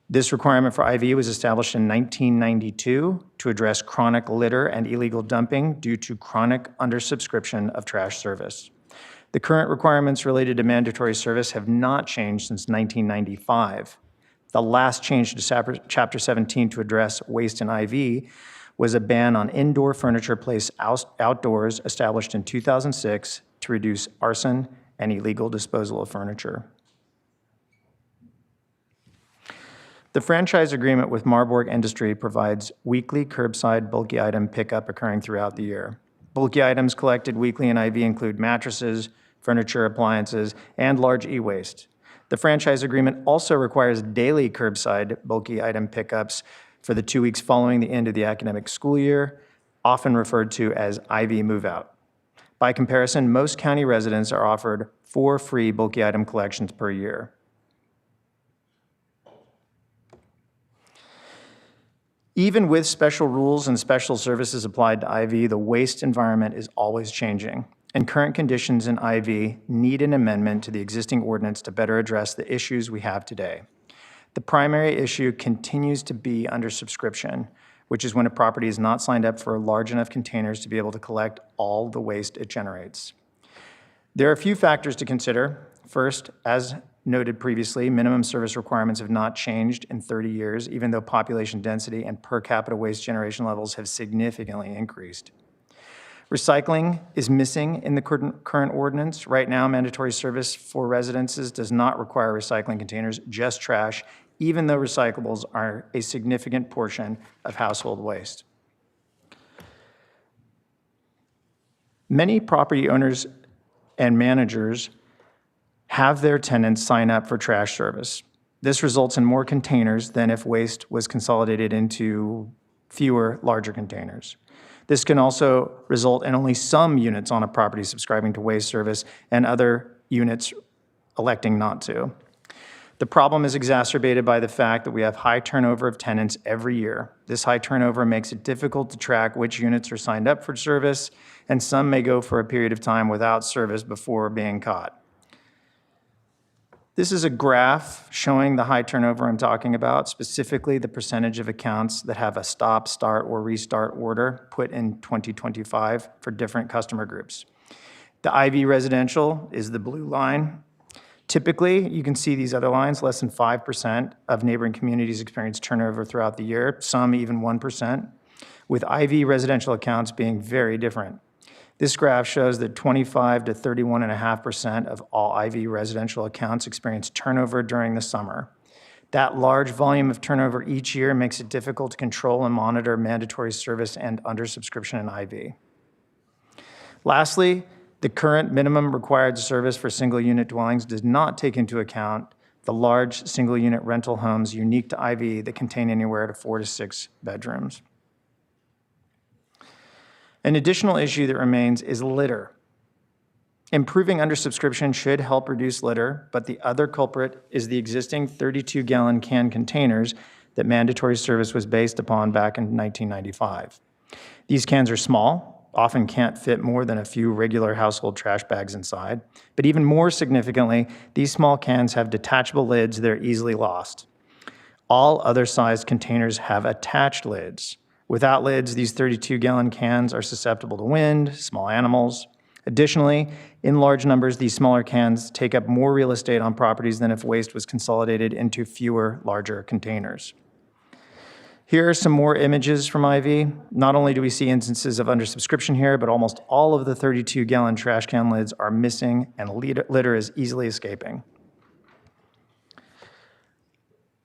This requirement for IV was established in 1992 to address chronic litter and illegal dumping due to chronic undersubscription of trash service. The current requirements related to mandatory service have not changed since 1995. The last change to Chapter 17 to address waste in IV was a ban on indoor furniture placed outdoors established in 2006 to reduce arson and illegal disposal of furniture. The franchise agreement with Marburg Industry provides weekly curbside bulky item pickup occurring throughout the year. Bulky items collected weekly in IV include mattresses, furniture, appliances, and large e-waste. The franchise agreement also requires daily curbside bulky item pickups for the 2 weeks following the end of the academic school year, often referred to as IV move-out. By comparison, most county residents are offered 4 free bulky item collections per year. Even with special rules and special services applied to IV, the waste environment is always changing, and current conditions in IV need an amendment to the existing ordinance to better address the issues we have today. The primary issue continues to be undersubscription, which is when a property is not signed up for large enough containers to be able to collect all the waste it generates. There are a few factors to consider. First, as noted previously, minimum service requirements have not changed in 30 years, even though population density and per capita waste generation levels have significantly increased. Recycling is missing in the current ordinance. Right now, mandatory service for residences does not require recycling containers, just trash, even though recyclables are a significant portion of household waste. Many property owners and managers have their tenants sign up for trash service. This results in more containers than if waste was consolidated into fewer, larger containers. This can also result in only some units on a property subscribing to waste service and other units electing not to. The problem is exacerbated by the fact that we have high turnover of tenants every year. This high turnover makes it difficult to track which units are signed up for service, and some may go for a period of time without service before being caught. This is a graph showing the high turnover I'm talking about, specifically the percentage of accounts that have a stop, start, or restart order put in 2025 for different customer groups. The IV residential is the blue line. Typically, you can see these other lines, less than 5% of neighboring communities experience turnover throughout the year, some even 1%, with IV residential accounts being very different. This graph shows that 25 to 31.5% of all IV residential accounts experience turnover during the summer. That large volume of turnover each year makes it difficult to control and monitor mandatory service and undersubscription in IV. Lastly, the current minimum required service for single-unit dwellings does not take into account the large single-unit rental homes unique to IV that contain anywhere to 4 to 6 bedrooms. An additional issue that remains is litter. Improving undersubscription should help reduce litter, but the other culprit is the existing 32-gallon can containers that mandatory service was based upon back in 1995. These cans are small, often can't fit more than a few regular household trash bags inside, but even more significantly, these small cans have detachable lids that are easily lost. All other sized containers have attached lids. Without lids, these 32-gallon cans are susceptible to wind, small animals. Additionally, in large numbers, these smaller cans take up more real estate on properties than if waste was consolidated into fewer, larger containers. Here are some more images from IV. Not only do we see instances of undersubscription here, but almost all of the 32-gallon trash can lids are missing and litter is easily escaping.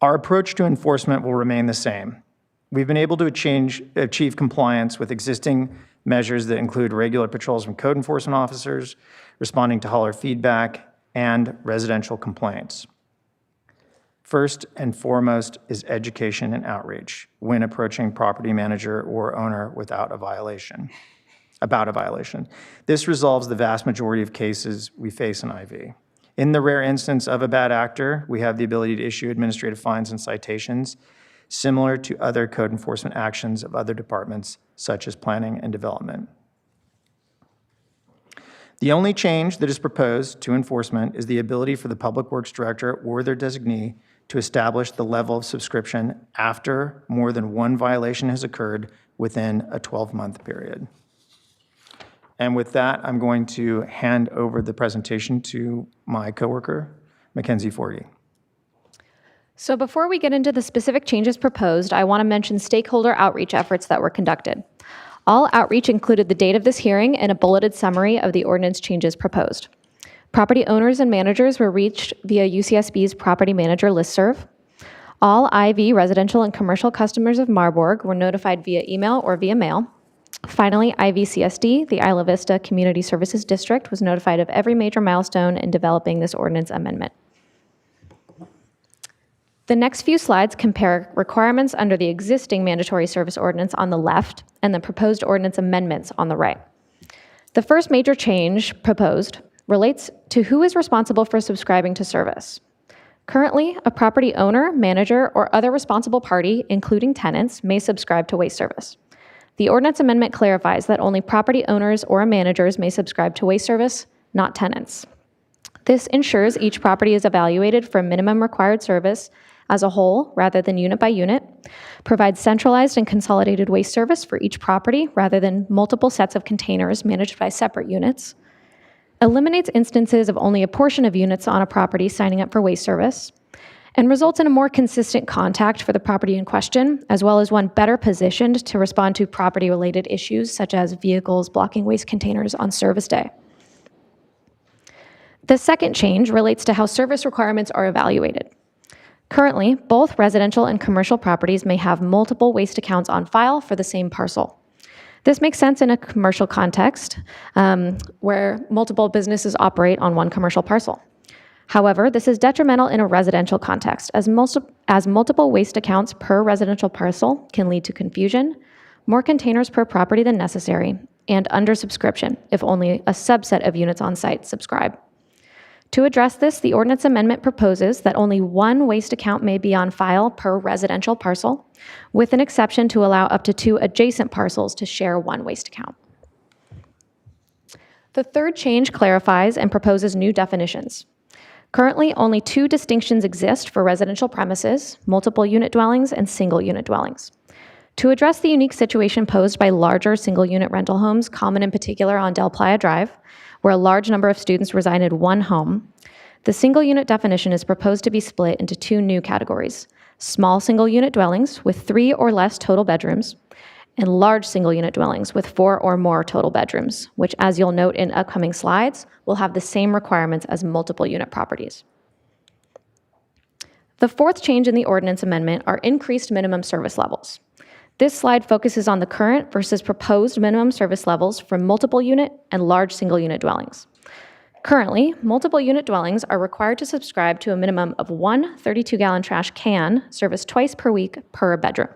Our approach to enforcement will remain the same. We've been able to achieve compliance with existing measures that include regular patrols from code enforcement officers, responding to hauler feedback, and residential complaints. First and foremost is education and outreach when approaching property manager or owner about a violation. This resolves the vast majority of cases we face in IV. In the rare instance of a bad actor, we have the ability to issue administrative fines and citations similar to other code enforcement actions of other departments, such as planning and development. The only change that is proposed to enforcement is the ability for the Public Works Director or their designee to establish the level of subscription after more than one violation has occurred within a 12-month period. And with that, I'm going to hand over the presentation to my coworker, Mackenzie Forgy. So before we get into the specific changes proposed, I want to mention stakeholder outreach efforts that were conducted. All outreach included the date of this hearing and a bulleted summary of the ordinance changes proposed. Property owners and managers were reached via UCSB's Property Manager listserv. All IV residential and commercial customers of Marburg were notified via email or via mail. Finally, IVCSD, the Isla Vista Community Services District, was notified of every major milestone in developing this ordinance amendment. The next few slides compare requirements under the existing mandatory service ordinance on the left and the proposed ordinance amendments on the right. The first major change proposed relates to who is responsible for subscribing to service. Currently, a property owner, manager, or other responsible party, including tenants, may subscribe to waste service. The ordinance amendment clarifies that only property owners or managers may subscribe to waste service, not tenants. This ensures each property is evaluated for minimum required service as a whole rather than unit by unit, provides centralized and consolidated waste service for each property rather than multiple sets of containers managed by separate units, eliminates instances of only a portion of units on a property signing up for waste service, and results in a more consistent contact for the property in question, as well as one better positioned to respond to property-related issues such as vehicles blocking waste containers on service day. The second change relates to how service requirements are evaluated. Currently, both residential and commercial properties may have multiple waste accounts on file for the same parcel. This makes sense in a commercial context where multiple businesses operate on one commercial parcel. However, this is detrimental in a residential context as multiple waste accounts per residential parcel can lead to confusion, more containers per property than necessary, and undersubscription if only a subset of units on site subscribe. To address this, the ordinance amendment proposes that only one waste account may be on file per residential parcel, with an exception to allow up to 2 adjacent parcels to share one waste account. The third change clarifies and proposes new definitions. Currently, only 2 distinctions exist for residential premises: multiple unit dwellings and single unit dwellings. To address the unique situation posed by larger single unit rental homes, common in particular on Del Playa Drive, where a large number of students reside in one home, the single unit definition is proposed to be split into 2 new categories: small single unit dwellings with 3 or less total bedrooms, and large single unit dwellings with 4 or more total bedrooms, which, as you'll note in upcoming slides, will have the same requirements as multiple unit properties. The fourth change in the ordinance amendment are increased minimum service levels. This slide focuses on the current versus proposed minimum service levels for multiple unit and large single unit dwellings. Currently, multiple unit dwellings are required to subscribe to a minimum of one 32-gallon trash can serviced twice per week per bedroom.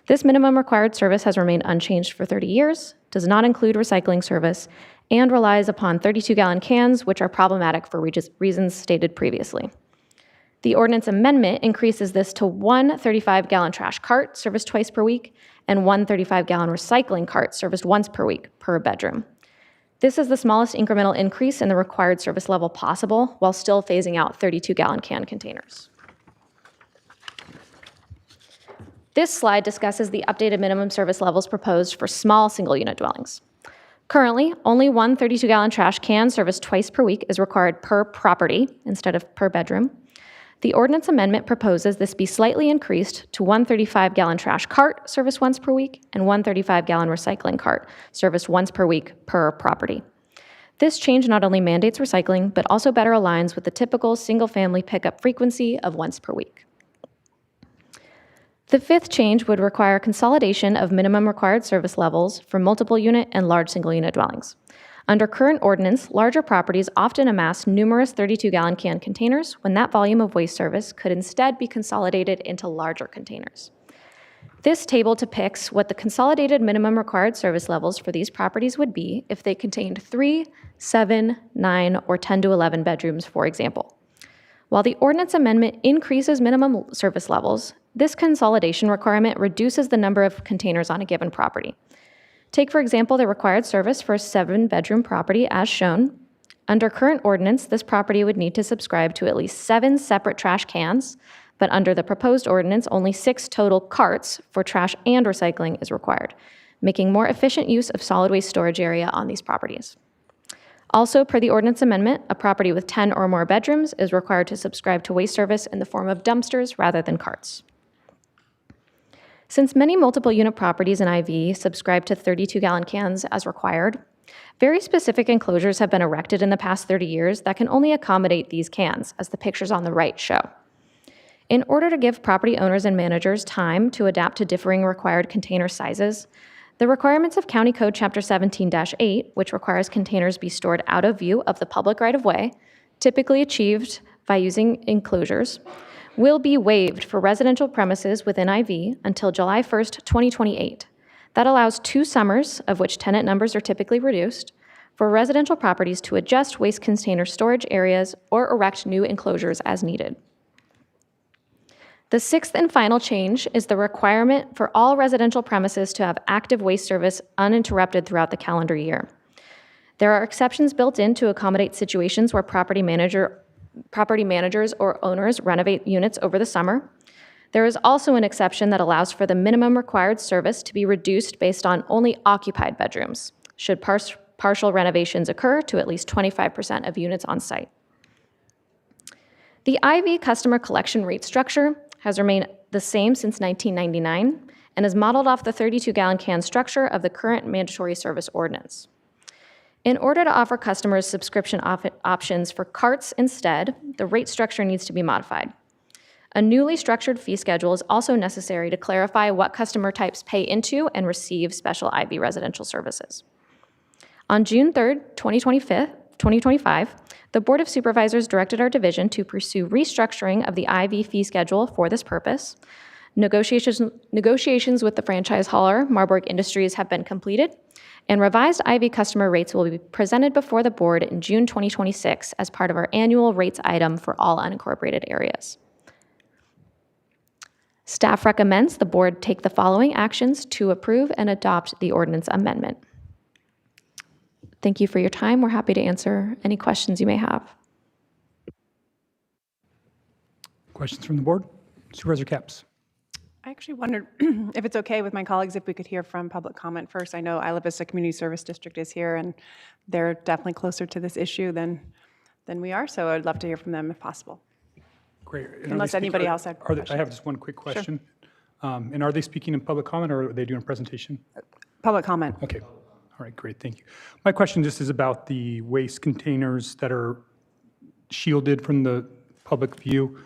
This minimum required service has remained unchanged for 30 years, does not include recycling service, and relies upon 32-gallon cans, which are problematic for reasons stated previously. The ordinance amendment increases this to one 35-gallon trash cart serviced twice per week and one 35-gallon recycling cart serviced once per week per bedroom. This is the smallest incremental increase in the required service level possible while still phasing out 32-gallon can containers. This slide discusses the updated minimum service levels proposed for small single-unit dwellings. Currently, only one 32-gallon trash can serviced twice per week is required per property instead of per bedroom. The ordinance amendment proposes this be slightly increased to one 35-gallon trash cart serviced once per week and one 35-gallon recycling cart serviced once per week per property. This change not only mandates recycling, but also better aligns with the typical single-family pickup frequency of once per week. The fifth change would require consolidation of minimum required service levels for multiple unit and large single unit dwellings. Under current ordinance, larger properties often amass numerous 32-gallon can containers when that volume of waste service could instead be consolidated into larger containers. This table depicts what the consolidated minimum required service levels for these properties would be if they contained 3, 7, 9, or 10 to 11 bedrooms, for example. While the ordinance amendment increases minimum service levels, this consolidation requirement reduces the number of containers on a given property. Take, for example, the required service for a 7-bedroom property as shown. Under current ordinance, this property would need to subscribe to at least 7 separate trash cans, but under the proposed ordinance, only 6 total carts for trash and recycling is required, making more efficient use of solid waste storage area on these properties. Also, per the ordinance amendment, a property with 10 or more bedrooms is required to subscribe to waste service in the form of dumpsters rather than carts. Since many multiple unit properties in IV subscribe to 32-gallon cans as required, very specific enclosures have been erected in the past 30 years that can only accommodate these cans, as the pictures on the right show. In order to give property owners and managers time to adapt to differing required container sizes, the requirements of County Code Chapter 17-8, which requires containers be stored out of view of the public right-of-way, typically achieved by using enclosures, will be waived for residential premises within IV until July 1st, 2028. That allows 2 summers, of which tenant numbers are typically reduced, for residential properties to adjust waste container storage areas or erect new enclosures as needed. The sixth and final change is the requirement for all residential premises to have active waste service uninterrupted throughout the calendar year. There are exceptions built in to accommodate situations where property managers or owners renovate units over the summer. There is also an exception that allows for the minimum required service to be reduced based on only occupied bedrooms, should partial renovations occur to at least 25% of units on site. The IV customer collection rate structure has remained the same since 1999 and is modeled off the 32-gallon can structure of the current mandatory service ordinance. In order to offer customers subscription options for carts instead, the rate structure needs to be modified. A newly structured fee schedule is also necessary to clarify what customer types pay into and receive special IV residential services. On June 3rd, 2025, the Board of Supervisors directed our division to pursue restructuring of the IV fee schedule for this purpose. Negotiations with the franchise hauler, Marburg Industries, have been completed, and revised IV customer rates will be presented before the board in June 2026 as part of our annual rates item for all unincorporated areas. Staff recommends the board take the following actions to approve and adopt the ordinance amendment. Thank you for your time. We're happy to answer any questions you may have. Questions from the board? Supervisor Capps. I actually wondered if it's okay with my colleagues if we could hear from public comment first. I know Isla Vista Community Service District is here, and they're definitely closer to this issue than we are, so I'd love to hear from them if possible. Great. Unless anybody else had I have just one quick question. Sure. And are they speaking in public comment, or are they doing a presentation? Public comment. Okay. All right, great, thank you. My question just is about the waste containers that are shielded from the public view.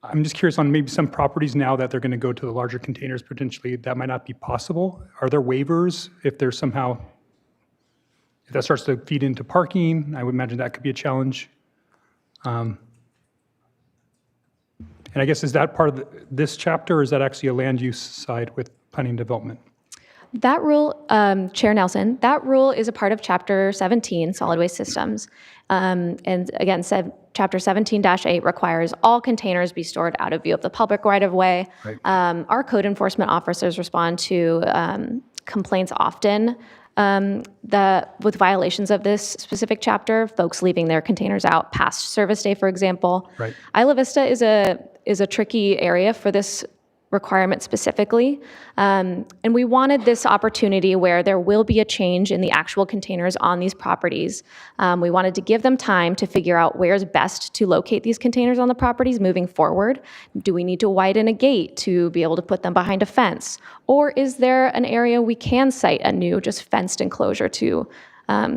I'm just curious on maybe some properties now that they're going to go to the larger containers potentially, that might not be possible. Are there waivers if there's somehow, if that starts to feed into parking? I would imagine that could be a challenge. And I guess, is that part of this chapter, or is that actually a land use side with planning and development? That rule, Chair Nelson, that rule is a part of Chapter 17, Solid Waste Systems. And again, Chapter 17-8 requires all containers be stored out of view of the public right-of-way. Right. Our code enforcement officers respond to complaints often with violations of this specific chapter, folks leaving their containers out past service day, for example. Right. Isla Vista is a tricky area for this requirement specifically. And we wanted this opportunity where there will be a change in the actual containers on these properties. We wanted to give them time to figure out where's best to locate these containers on the properties moving forward. Do we need to widen a gate to be able to put them behind a fence? Or is there an area we can site a new, just fenced enclosure to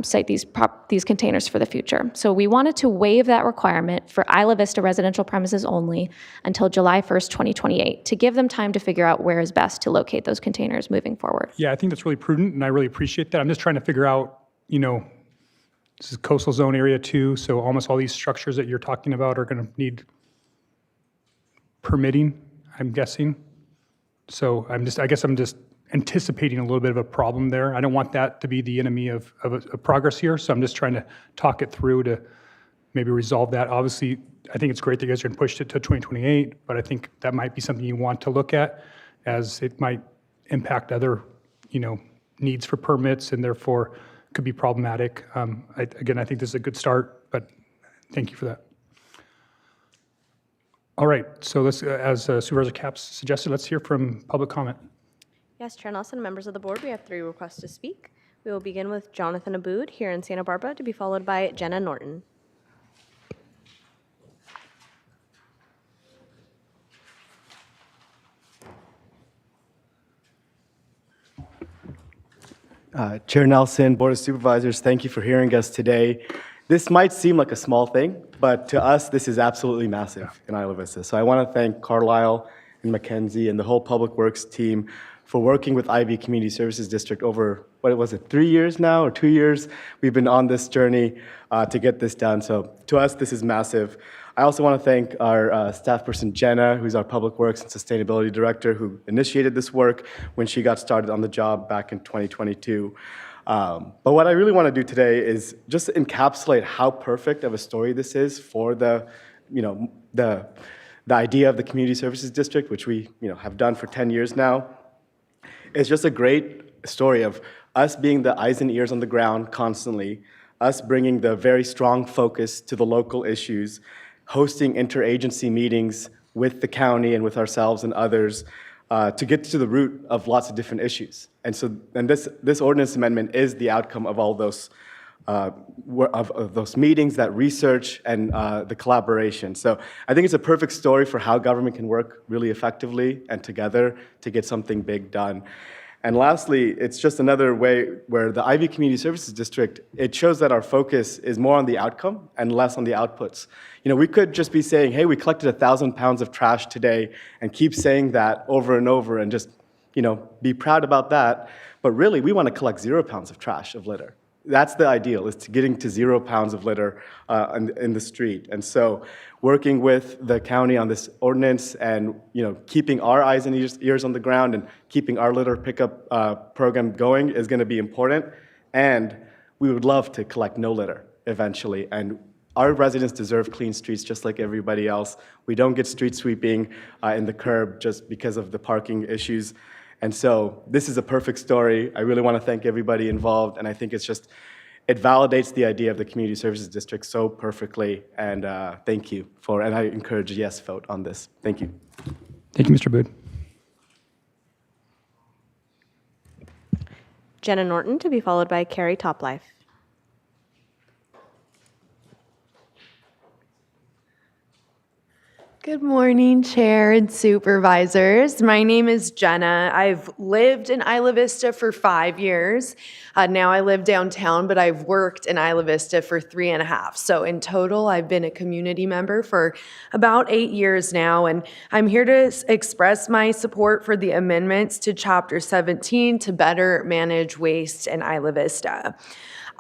site these containers for the future? So we wanted to waive that requirement for Isla Vista residential premises only until July 1st, 2028, to give them time to figure out where is best to locate those containers moving forward. Yeah, I think that's really prudent, and I really appreciate that. I'm just trying to figure out, this is coastal zone area too, so almost all these structures that you're talking about are going to need permitting, I'm guessing. So I guess I'm just anticipating a little bit of a problem there. I don't want that to be the enemy of progress here, so I'm just trying to talk it through to maybe resolve that. Obviously, I think it's great that you guys are going to push it to 2028, but I think that might be something you want to look at, as it might impact other, needs for permits, and therefore could be problematic. Again, I think this is a good start, but thank you for that. All right, so let's, as Supervisor Capps suggested, let's hear from public comment. Yes, Chair Nelson, members of the board, we have 3 requests to speak. We will begin with Jonathan Aboud here in Santa Barbara, to be followed by Jenna Norton. Chair Nelson, Board of Supervisors, thank you for hearing us today. This might seem like a small thing, but to us, this is absolutely massive in Isla Vista. So I want to thank Carlisle and Mackenzie and the whole Public Works team for working with Ivy Community Services District over, 3 years now, or 2 years? We've been on this journey to get this done. So to us, this is massive. I also want to thank our staff person, Jenna, who's our Public Works and Sustainability Director, who initiated this work when she got started on the job back in 2022. But what I really want to do today is just encapsulate how perfect of a story this is for the idea of the Community Services District, which we have done for 10 years now. It's just a great story of us being the eyes and ears on the ground constantly, us bringing the very strong focus to the local issues, hosting interagency meetings with the county and with ourselves and others to get to the root of lots of different issues. And this ordinance amendment is the outcome of all those of those meetings, that research, and the collaboration. So I think it's a perfect story for how government can work really effectively and together to get something big done. And lastly, it's just another way where the Ivy Community Services District, it shows that our focus is more on the outcome and less on the outputs. We could just be saying, hey, we collected 1,000 pounds of trash today, and keep saying that over and over and just, be proud about that. But really, we want to collect 0 pounds of trash, of litter. That's the ideal, is to getting to 0 pounds of litter in the street. And so working with the county on this ordinance and keeping our eyes and ears on the ground and keeping our litter pickup program going is going to be important. And we would love to collect no litter eventually. And our residents deserve clean streets just like everybody else. We don't get street sweeping in the curb just because of the parking issues. And so this is a perfect story. I really want to thank everybody involved, and I think it validates the idea of the Community Services District so perfectly, and thank you and I encourage a yes vote on this. Thank you. Thank you, Mr. Bood. Jenna Norton, to be followed by Carrie Toplife. Good morning, Chair and Supervisors. My name is Jenna. I've lived in Isla Vista for 5 years. Now I live downtown, but I've worked in Isla Vista for 3.5. So in total, I've been a community member for about 8 years now, and I'm here to express my support for the amendments to Chapter 17 to better manage waste in Isla Vista.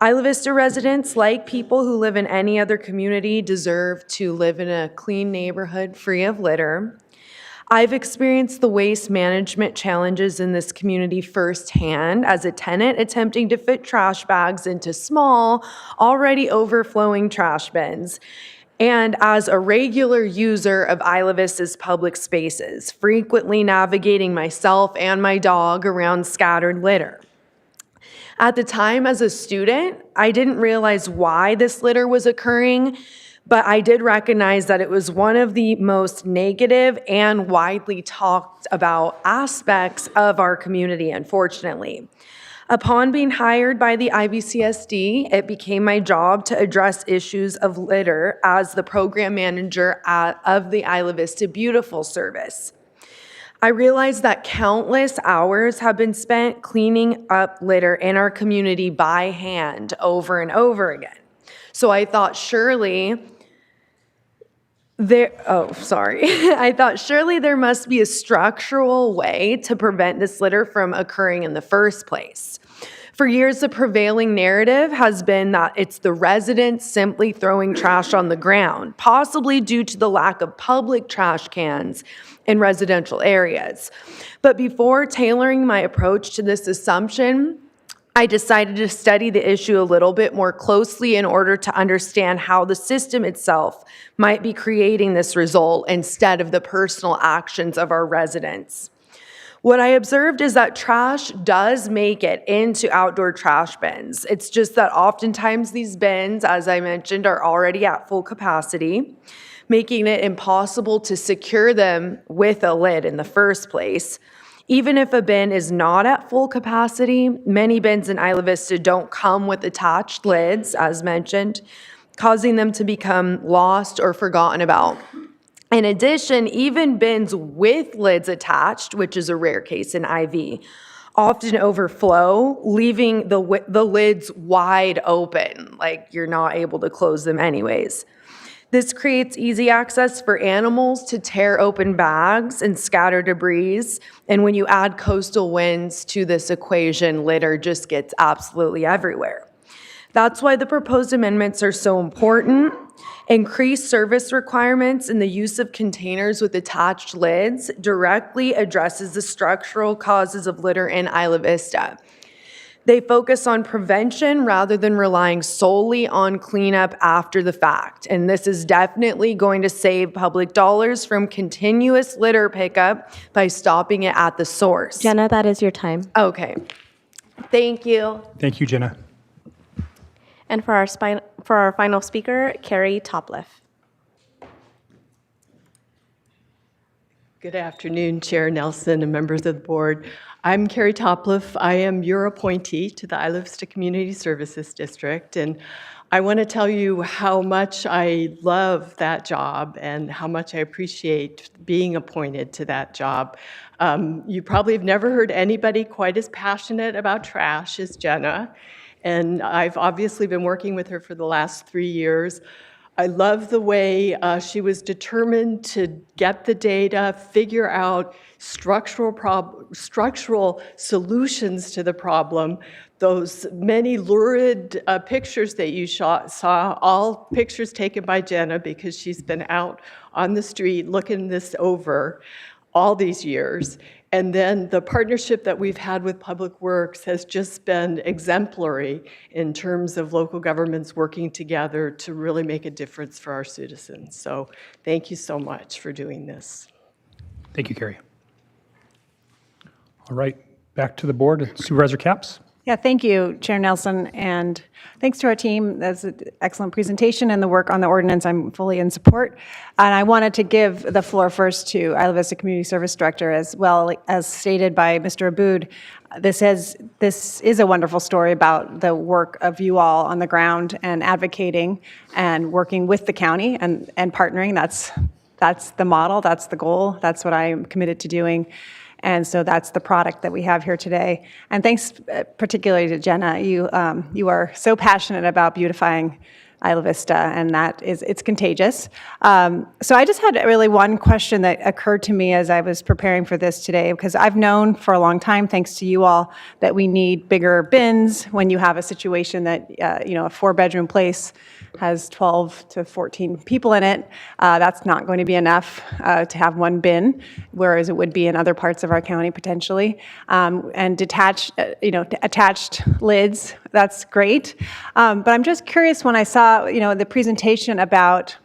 Isla Vista residents, like people who live in any other community, deserve to live in a clean neighborhood free of litter. I've experienced the waste management challenges in this community firsthand as a tenant attempting to fit trash bags into small, already overflowing trash bins. And as a regular user of Isla Vista's public spaces, frequently navigating myself and my dog around scattered litter. At the time, as a student, I didn't realize why this litter was occurring, but I did recognize that it was one of the most negative and widely talked about aspects of our community, unfortunately. Upon being hired by the IVCSD, it became my job to address issues of litter as the program manager of the Isla Vista Beautiful service. I realized that countless hours have been spent cleaning up litter in our community by hand over and over again. So I thought surely there must be a structural way to prevent this litter from occurring in the first place. For years, the prevailing narrative has been that it's the residents simply throwing trash on the ground, possibly due to the lack of public trash cans in residential areas. But before tailoring my approach to this assumption, I decided to study the issue a little bit more closely in order to understand how the system itself might be creating this result instead of the personal actions of our residents. What I observed is that trash does make it into outdoor trash bins. It's just that oftentimes these bins, as I mentioned, are already at full capacity, making it impossible to secure them with a lid in the first place. Even if a bin is not at full capacity, many bins in Isla Vista don't come with attached lids, as mentioned, causing them to become lost or forgotten about. In addition, even bins with lids attached, which is a rare case in IV, often overflow, leaving the lids wide open, like you're not able to close them anyways. This creates easy access for animals to tear open bags and scatter debris. And when you add coastal winds to this equation, litter just gets absolutely everywhere. That's why the proposed amendments are so important. Increased service requirements and the use of containers with attached lids directly addresses the structural causes of litter in Isla Vista. They focus on prevention rather than relying solely on cleanup after the fact. And this is definitely going to save public dollars from continuous litter pickup by stopping it at the source. Jenna, that is your time. Okay. Thank you. Thank you, Jenna. And for our final speaker, Carrie Topliff. Good afternoon, Chair Nelson and members of the board. I'm Carrie Topliff. I am your appointee to the Isla Vista Community Services District, and I want to tell you how much I love that job and how much I appreciate being appointed to that job. You probably have never heard anybody quite as passionate about trash as Jenna, and I've obviously been working with her for the last 3 years. I love the way she was determined to get the data, figure out structural solutions to the problem. Those many lurid pictures that you saw, all pictures taken by Jenna because she's been out on the street looking this over all these years. And then the partnership that we've had with Public Works has just been exemplary in terms of local governments working together to really make a difference for our citizens. So thank you so much for doing this. Thank you, Carrie. All right, back to the board. Supervisor Capps. Yeah, thank you, Chair Nelson, and thanks to our team. That's an excellent presentation and the work on the ordinance. I'm fully in support. And I wanted to give the floor first to Isla Vista Community Service Director, as well as stated by Mr. Aboud. This is a wonderful story about the work of you all on the ground and advocating and working with the county and partnering. That's That's the model, that's the goal, that's what I am committed to doing. And so that's the product that we have here today. And thanks particularly to Jenna. You are so passionate about beautifying Isla Vista, and it's contagious. So I just had really one question that occurred to me as I was preparing for this today, because I've known for a long time, thanks to you all, that we need bigger bins when you have a situation that, a 4-bedroom place has 12 to 14 people in it. That's not going to be enough to have one bin, whereas it would be in other parts of our county potentially. And attached lids, that's great. But I'm just curious, when I saw, the presentation about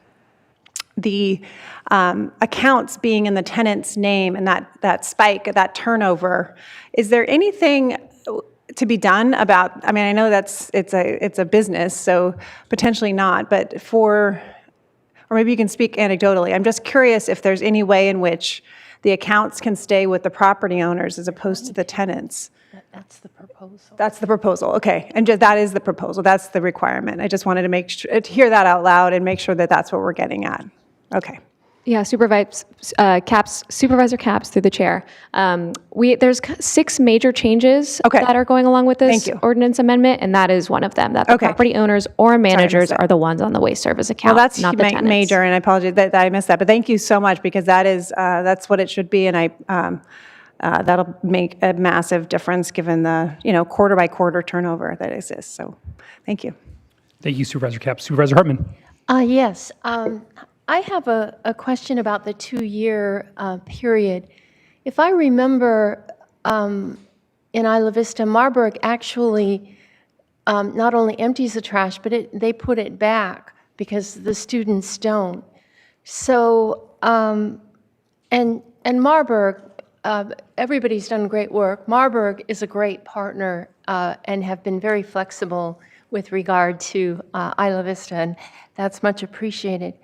the accounts being in the tenant's name and that spike, that turnover, is there anything to be done about? I mean, I know it's a business, so potentially not, but or maybe you can speak anecdotally. I'm just curious if there's any way in which the accounts can stay with the property owners as opposed to the tenants. That's the proposal. That's the proposal, okay. And that is the proposal, that's the requirement. I just wanted to hear that out loud and make sure that that's what we're getting at. Okay. Yeah, Supervisor Capps through the chair. There's 6 major changes that are going along with this ordinance amendment, and that is one of them, that the property owners or managers are the ones on the waste service account, well, that's not the tenants. Major, and I apologize that I missed that, but thank you so much, because that's what it should be, and that'll make a massive difference given the quarter by quarter turnover that exists. So, thank you. Thank you, Supervisor Capps. Supervisor Hartman. Yes. I have a question about the 2-year period. If I remember, in Isla Vista, Marburg actually not only empties the trash, but they put it back because the students don't. So, and Marburg, everybody's done great work. Marburg is a great partner and have been very flexible with regard to Isla Vista, and that's much appreciated.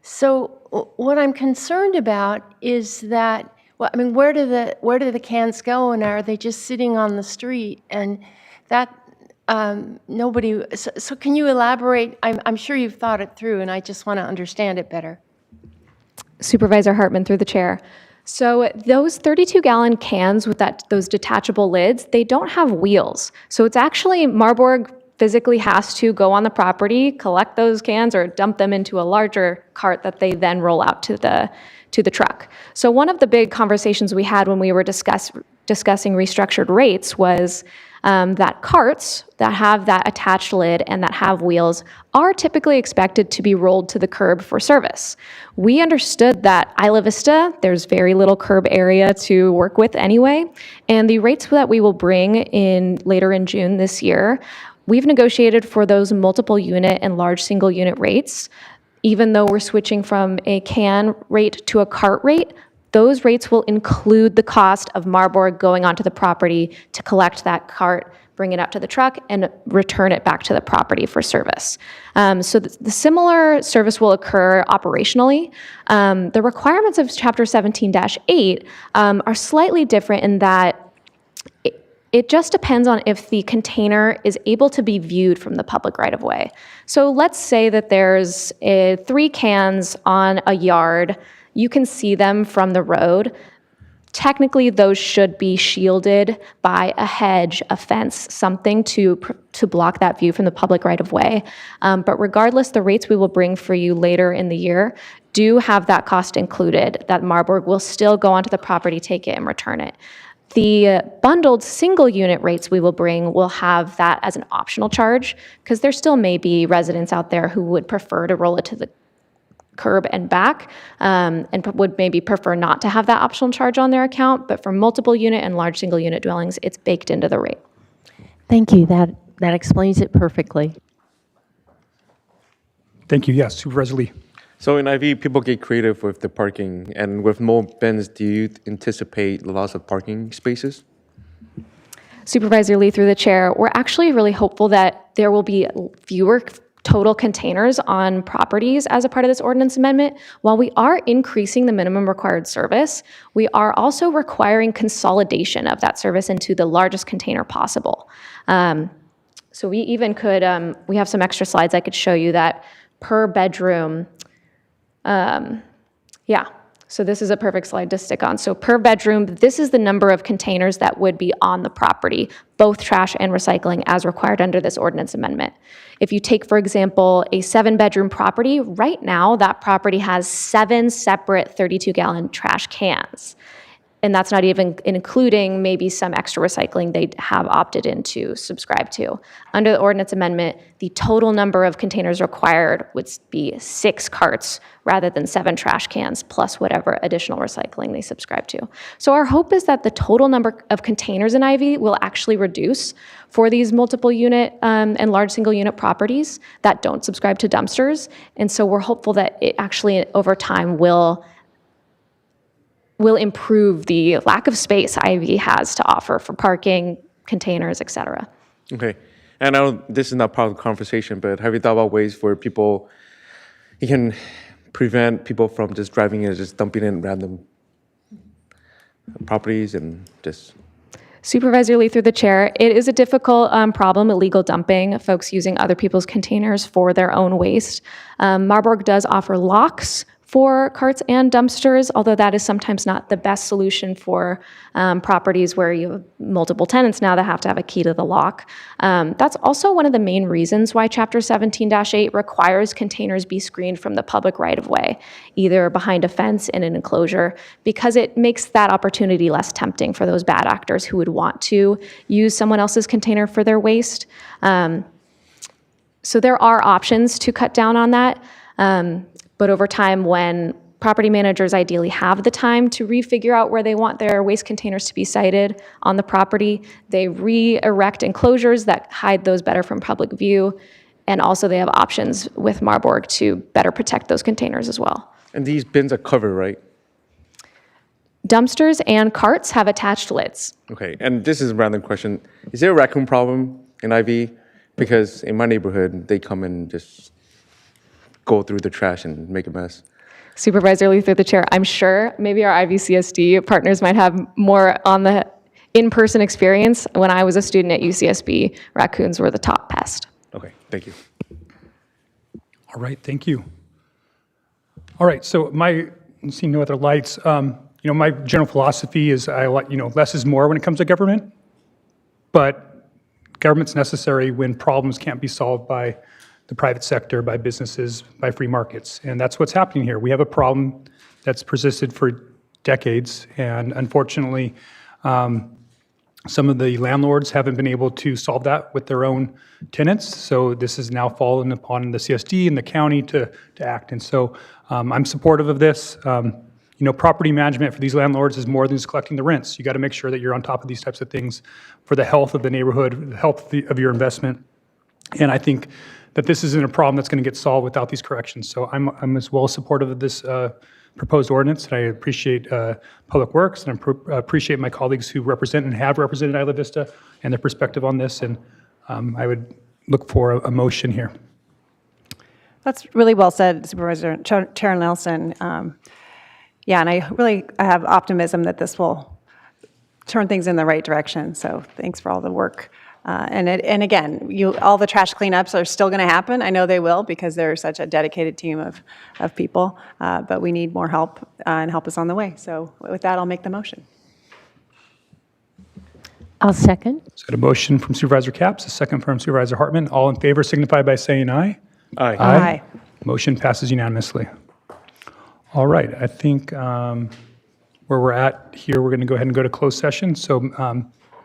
So what I'm concerned about is that, where do the cans go, and are they just sitting on the street? And that nobody. So can you elaborate? I'm sure you've thought it through, and I just want to understand it better. Supervisor Hartman through the chair. So those 32-gallon cans with those detachable lids, they don't have wheels. So it's actually Marburg physically has to go on the property, collect those cans, or dump them into a larger cart that they then roll out to the truck. So one of the big conversations we had when we were discussing restructured rates was that carts that have that attached lid and that have wheels are typically expected to be rolled to the curb for service. We understood that Isla Vista, there's very little curb area to work with anyway, and the rates that we will bring in later in June this year, we've negotiated for those multiple unit and large single unit rates. Even though we're switching from a can rate to a cart rate, those rates will include the cost of Marburg going onto the property to collect that cart, bring it out to the truck, and return it back to the property for service. So the similar service will occur operationally. The requirements of Chapter 17-8 are slightly different in that it just depends on if the container is able to be viewed from the public right-of-way. So let's say that there's 3 cans on a yard. You can see them from the road. Technically, those should be shielded by a hedge, a fence, something to block that view from the public right-of-way. But regardless, the rates we will bring for you later in the year do have that cost included, that Marburg will still go onto the property, take it, and return it. The bundled single unit rates we will bring will have that as an optional charge, because there still may be residents out there who would prefer to roll it to the curb and back, and would maybe prefer not to have that optional charge on their account. But for multiple unit and large single unit dwellings, it's baked into the rate. Thank you. That explains it perfectly. Thank you. Yes, Supervisor Lee. So in IV, people get creative with the parking, and with more bins, do you anticipate loss of parking spaces? Supervisor Lee through the chair, we're actually really hopeful that there will be fewer total containers on properties as a part of this ordinance amendment. While we are increasing the minimum required service, we are also requiring consolidation of that service into the largest container possible. So we even could, we have some extra slides I could show you that per bedroom, Yeah, so this is a perfect slide to stick on. So per bedroom, this is the number of containers that would be on the property, both trash and recycling as required under this ordinance amendment. If you take, for example, a 7-bedroom property, right now that property has 7 separate 32-gallon trash cans. And that's not even including maybe some extra recycling they have opted in to subscribe to. Under the ordinance amendment, the total number of containers required would be 6 carts rather than 7 trash cans plus whatever additional recycling they subscribe to. So our hope is that the total number of containers in IV will actually reduce for these multiple unit and large single unit properties that don't subscribe to dumpsters. And so we're hopeful that it actually over time will improve the lack of space IV has to offer for parking, containers, et cetera. Okay. And I know this is not part of the conversation, but have you thought about ways where you can prevent people from just driving in and just dumping in random properties and just... Supervisor Lee, through the chair, it is a difficult problem, illegal dumping, folks using other people's containers for their own waste. Marburg does offer locks for carts and dumpsters, although that is sometimes not the best solution for properties where you have multiple tenants now that have to have a key to the lock. That's also one of the main reasons why Chapter 17-8 requires containers be screened from the public right-of-way, either behind a fence in an enclosure, because it makes that opportunity less tempting for those bad actors who would want to use someone else's container for their waste. So there are options to cut down on that. But over time, when property managers ideally have the time to refigure out where they want their waste containers to be sited on the property, they re-erect enclosures that hide those better from public view. And also they have options with Marburg to better protect those containers as well. And these bins are covered, right? Dumpsters and carts have attached lids. Okay, and this is a random question. Is there a raccoon problem in IV? Because in my neighborhood, they come and just go through the trash and make a mess. Supervisor Lee, through the chair, I'm sure maybe our IVCSD partners might have more on the in-person experience. When I was a student at UCSB, raccoons were the top pest. Okay, thank you. All right, thank you. All right, so I see no other lights. My general philosophy is less is more when it comes to government, but government's necessary when problems can't be solved by the private sector, by businesses, by free markets. And that's what's happening here. We have a problem that's persisted for decades, and unfortunately, some of the landlords haven't been able to solve that with their own tenants. So this has now fallen upon the CSD and the county to act. And so I'm supportive of this. Property management for these landlords is more than just collecting the rents. You got to make sure that you're on top of these types of things for the health of the neighborhood, the health of your investment. And I think that this isn't a problem that's going to get solved without these corrections. So I'm as well supportive of this proposed ordinance, and I appreciate Public Works, and I appreciate my colleagues who represent and have represented Isla Vista and their perspective on this, and I would look for a motion here. That's really well said, Supervisor Chair Nelson. Yeah, and I have optimism that this will turn things in the right direction. So thanks for all the work. And again, all the trash cleanups are still going to happen. I know they will because they're such a dedicated team of people. But we need more help, and help is on the way. So with that, I'll make the motion. I'll second. So I had a motion from Supervisor Capps, a second from Supervisor Hartman. All in favor signify by saying aye. Aye. Aye. Motion passes unanimously. All right, I think where we're at here, we're going to go ahead and go to closed session. So,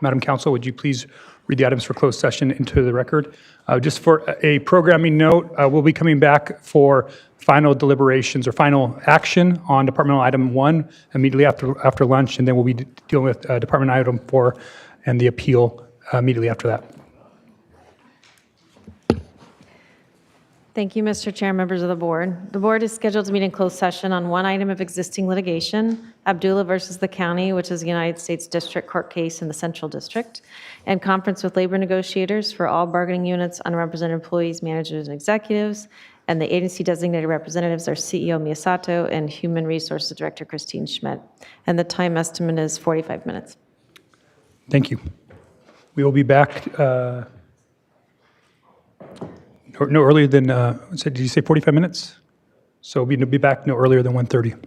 Madam Counsel, would you please read the items for closed session into the record? Just for a programming note, we'll be coming back for final deliberations or final action on Departmental Item 1 immediately after lunch, and then we'll be dealing with Department Item 4 and the appeal immediately after that. Thank you, Mr. Chair, members of the board. The board is scheduled to meet in closed session on one item of existing litigation, Abdullah versus the county, which is a United States District Court case in the Central District, and conference with labor negotiators for all bargaining units, unrepresented employees, managers, and executives, and the agency designated representatives are CEO Miyasato and Human Resources Director Christine Schmidt. And the time estimate is 45 minutes. Thank you. We will be back no earlier than, did you say 45 minutes? So we'll be back no earlier than 1:30.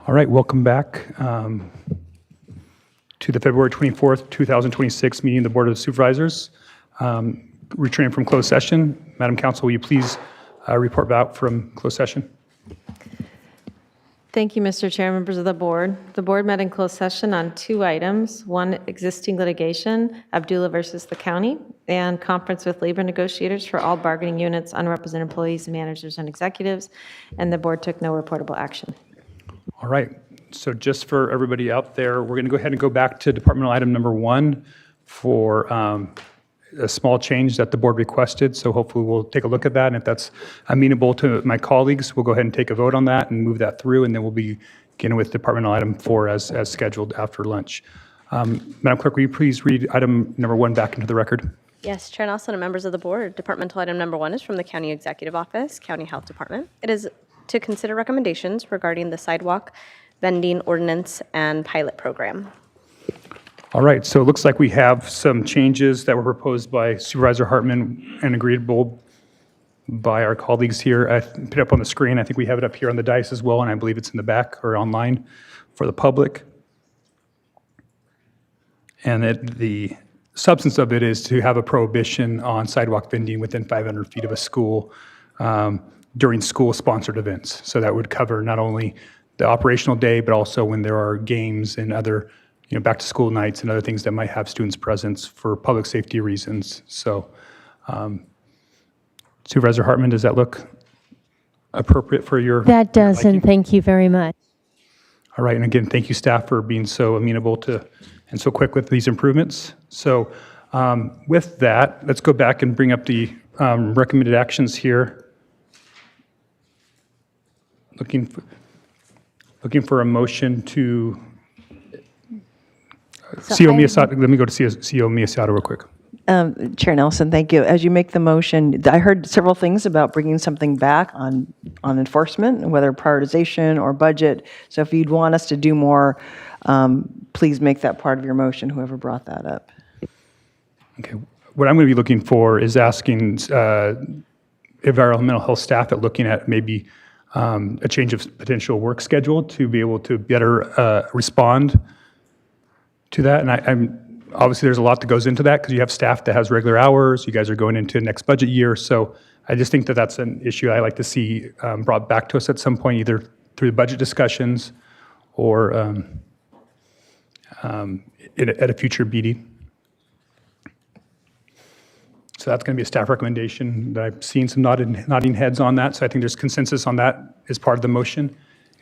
All right, welcome back to the February 24th, 2026 meeting of the Board of Supervisors. Returning from closed session, Madam Council, will you please report back from closed session? Thank you, Mr. Chair, members of the board. The board met in closed session on 2 items, one existing litigation, Abdullah versus the county, and conference with labor negotiators for all bargaining units, unrepresented employees, managers, and executives, and the board took no reportable action. All right, so just for everybody out there, we're going to go ahead and go back to departmental item number 1 for a small change that the board requested. So hopefully we'll take a look at that. And if that's amenable to my colleagues, we'll go ahead and take a vote on that and move that through. And then we'll be beginning with departmental item 4 as scheduled after lunch. Madam Clerk, will you please read item number 1 back into the record? Yes, Chair Nelson and members of the board, departmental item number 1 is from the County Executive Office, County Health Department. It is to consider recommendations regarding the sidewalk vending ordinance and pilot program. All right, so it looks like we have some changes that were proposed by Supervisor Hartman and agreeable by our colleagues here. I put it up on the screen. I think we have it up here on the dais as well, and I believe it's in the back or online for the public. And the substance of it is to have a prohibition on sidewalk vending within 500 feet of a school during school-sponsored events. So that would cover not only the operational day, but also when there are games and other back-to-school nights and other things that might have students' presence for public safety reasons. So Supervisor Hartman, does that look appropriate for your? That does, and thank you very much. All right, and again, thank you, staff, for being so amenable to and so quick with these improvements. So with that, let's go back and bring up the recommended actions here. Looking for a motion to CO Miyasato. Let me go to CO Miyasato real quick. Chair Nelson, thank you. As you make the motion, I heard several things about bringing something back on enforcement, whether prioritization or budget. So if you'd want us to do more, please make that part of your motion, whoever brought that up. Okay. What I'm going to be looking for is asking environmental health staff at looking at maybe a change of potential work schedule to be able to better respond to that. And I'm obviously there's a lot that goes into that because you have staff that has regular hours. You guys are going into next budget year. So I just think that that's an issue I like to see brought back to us at some point, either through the budget discussions or at a future BD. So that's going to be a staff recommendation. I've seen some nodding heads on that. So I think there's consensus on that as part of the motion.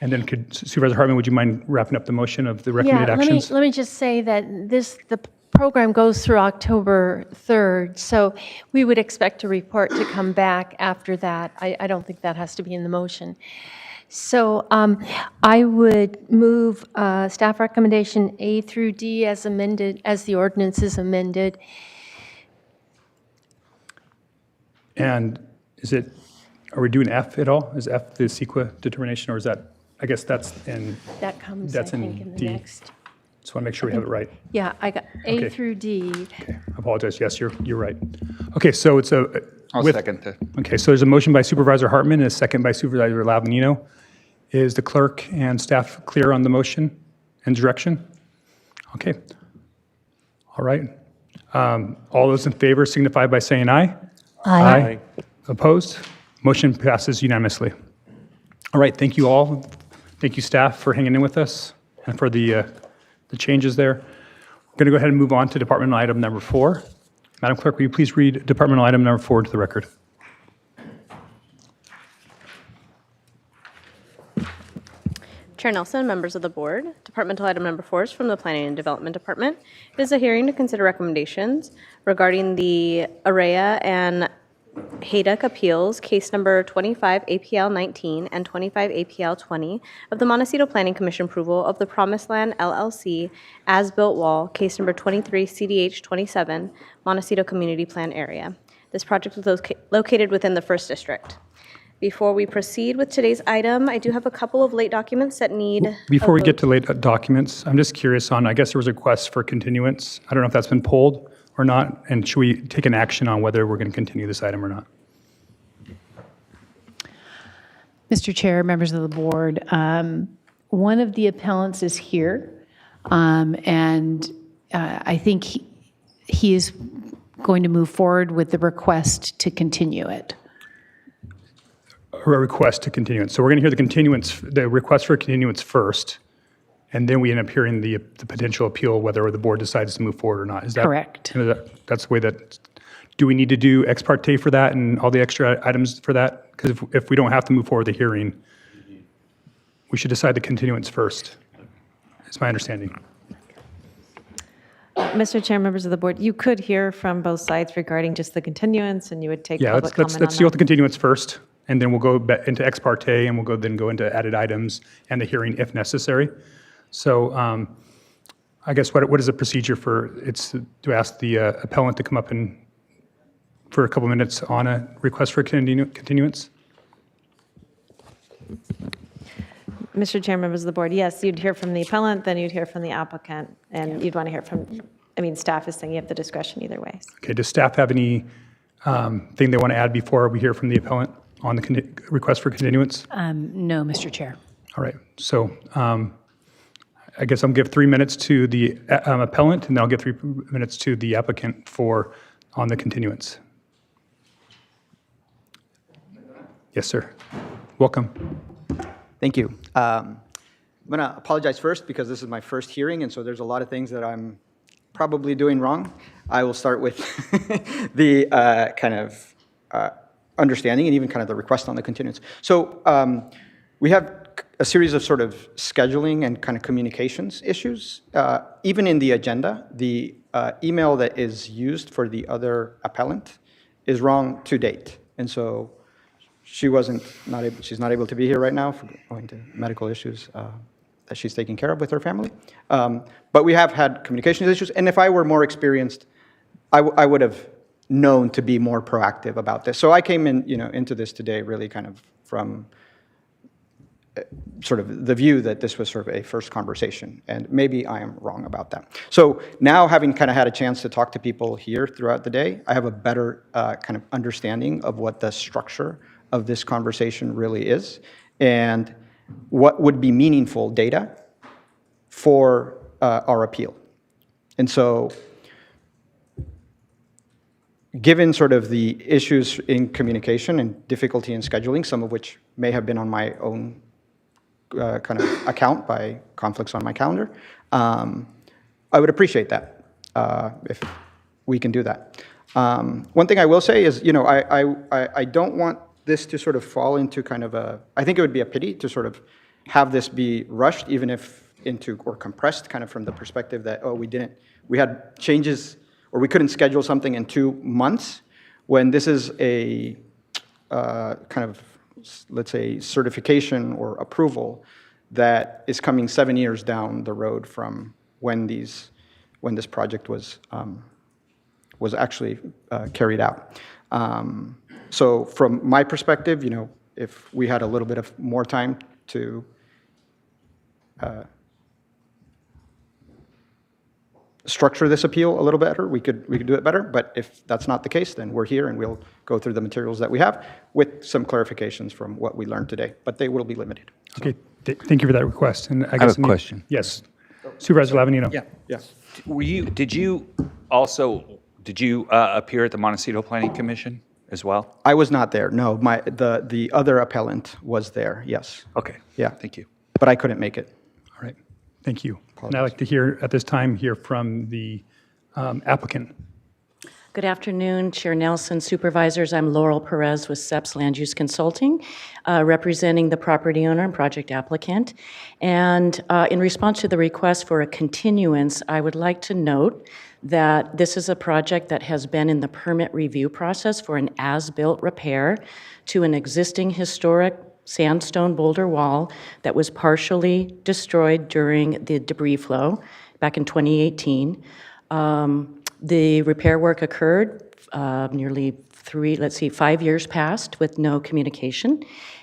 And then could Supervisor Hartman, would you mind wrapping up the motion of the recommended actions? Let me just say that the program goes through October 3rd, so we would expect a report to come back after that. I don't think that has to be in the motion. So I would move staff recommendation A through D as amended, as the ordinance is amended. And are we doing F at all? Is F the CEQA determination, or is that, I guess that's in, That comes, that's I think, in the D. next. Just want to make sure we have it right. Yeah, I got A Okay. through D. Okay, I apologize. Yes, you're right. Okay, so it's a. I'll second that. Okay, so there's a motion by Supervisor Hartman and a second by Supervisor Lavanino. Is the clerk and staff clear on the motion and direction? Okay. All right. All those in favor signify by saying aye. Aye. Opposed? Motion passes unanimously. All right, thank you all. Thank you, staff, for hanging in with us and for the changes there. We're going to go ahead and move on to departmental item number 4. Madam Clerk, will you please read departmental item number 4 into the record? Chair Nelson, members of the board, departmental item number 4 is from the Planning and Development Department. It is a hearing to consider recommendations regarding the AREA and HADUC appeals, case number 25 APL 19 and 25 APL 20 of the Montecito Planning Commission approval of the Promised Land LLC as-built wall, case number 23 CDH 27, Montecito Community Plan Area. This project is located within the 1st District. Before we proceed with today's item, I do have a couple of late documents that need. Before we get to late documents, I'm just curious on, I guess there was a request for continuance. I don't know if that's been pulled or not, and should we take an action on whether we're going to continue this item or not? Mr. Chair, members of the board, one of the appellants is here, and I think he is going to move forward with the request to continue it. A request to continuance. So we're going to hear the request for continuance first, and then we end up hearing the potential appeal, whether the board decides to move forward or not. Is that correct? That's the way that. Do we need to do ex parte for that and all the extra items for that? Because if we don't have to move forward with the hearing, we should decide the continuance first. Is my understanding. Mr. Chair, members of the board, you could hear from both sides regarding just the continuance, and you would take Yeah, public comment let's on deal with that. the continuance first, and then we'll go into ex parte, and we'll then go into added items and the hearing if necessary. So I guess what is the procedure for, it's to ask the appellant to come up and for a couple minutes on a request for continuance? Mr. Chair, members of the board, yes, you'd hear from the appellant, then you'd hear from the applicant, and you'd want to hear from, staff is saying you have the discretion either way. Okay, does staff have any thing they want to add before we hear from the appellant on the request for continuance? No, Mr. Chair. All right, so I guess I'll give 3 minutes to the appellant, and then I'll give 3 minutes to the applicant on the continuance. Yes, sir. Welcome. Thank you. I'm going to apologize first because this is my first hearing, and so there's a lot of things that I'm probably doing wrong. I will start with the understanding and even kind of the request on the continuance. So we have a series of sort of scheduling and kind of communications issues. Even in the agenda, the email that is used for the other appellant is wrong to date. And so she's not able to be here right now for going to medical issues that she's taking care of with her family. But we have had communications issues, and if I were more experienced, I would have known to be more proactive about this. So I came into this today really kind of from sort of the view that this was sort of a first conversation, and maybe I am wrong about that. So now, having kind of had a chance to talk to people here throughout the day, I have a better kind of understanding of what the structure of this conversation really is, and what would be meaningful data for our appeal. And so, given sort of the issues in communication and difficulty in scheduling, some of which may have been on my own kind of account by conflicts on my calendar, I would appreciate that if we can do that. One thing I will say is, I don't want this to sort of fall into kind of I think it would be a pity to sort of have this be rushed, even if or compressed kind of from the perspective that, we had changes or we couldn't schedule something in 2 months when this is a kind of, let's say, certification or approval that is coming 7 years down the road from when this project was actually carried out. So from my perspective, if we had a little bit of more time to structure this appeal a little better, we could do it better. But if that's not the case, then we're here and we'll go through the materials that we have with some clarifications from what we learned today. But they will be limited. Okay, thank you for that request. And I have a question. Yes, Supervisor Lavanino. Yeah. Did you appear at the Montecito Planning Commission as well? I was not there. No, the other appellant was there. Yes. Okay. Yeah. Thank you. But I couldn't make it. All right. Thank you. And I'd like to hear from the applicant. Good afternoon, Chair Nelson, Supervisors. I'm Laurel Perez with SEPS Land Use Consulting, representing the property owner and project applicant. And in response to the request for a continuance, I would like to note that this is a project that has been in the permit review process for an as-built repair to an existing historic sandstone boulder wall that was partially destroyed during the debris flow back in 2018. The repair work occurred nearly 5 years passed with no communication.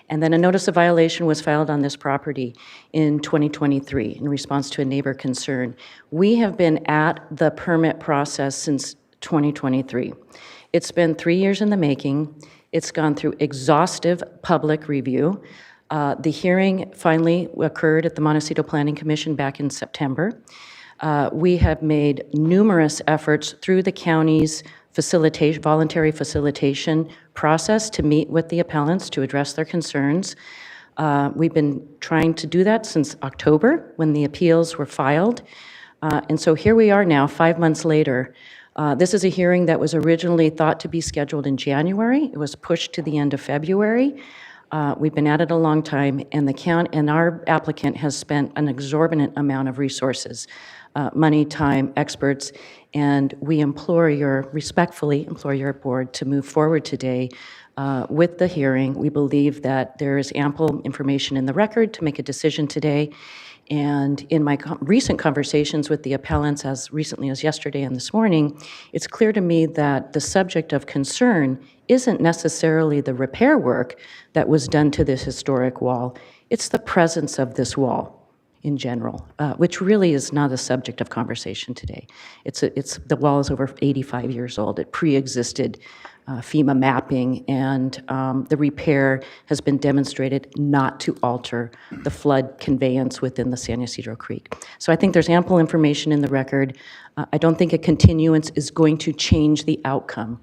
And then a notice of violation was filed on this property in 2023 in response to a neighbor concern. We have been at the permit process since 2023. It's been 3 years in the making. It's gone through exhaustive public review. The hearing finally occurred at the Montecito Planning Commission back in September. We have made numerous efforts through the county's voluntary facilitation process to meet with the appellants to address their concerns. We've been trying to do that since October when the appeals were filed. And so here we are now, 5 months later. This is a hearing that was originally thought to be scheduled in January. It was pushed to the end of February. We've been at it a long time, and our applicant has spent an exorbitant amount of resources, money, time, experts, and we respectfully implore your board to move forward today with the hearing. We believe that there is ample information in the record to make a decision today. And in my recent conversations with the appellants, as recently as yesterday and this morning, it's clear to me that the subject of concern isn't necessarily the repair work that was done to this historic wall. It's the presence of this wall in general, which really is not a subject of conversation today. The wall is over 85 years old. It pre-existed FEMA mapping, and the repair has been demonstrated not to alter the flood conveyance within the San Ysidro Creek. So I think there's ample information in the record. I don't think a continuance is going to change the outcome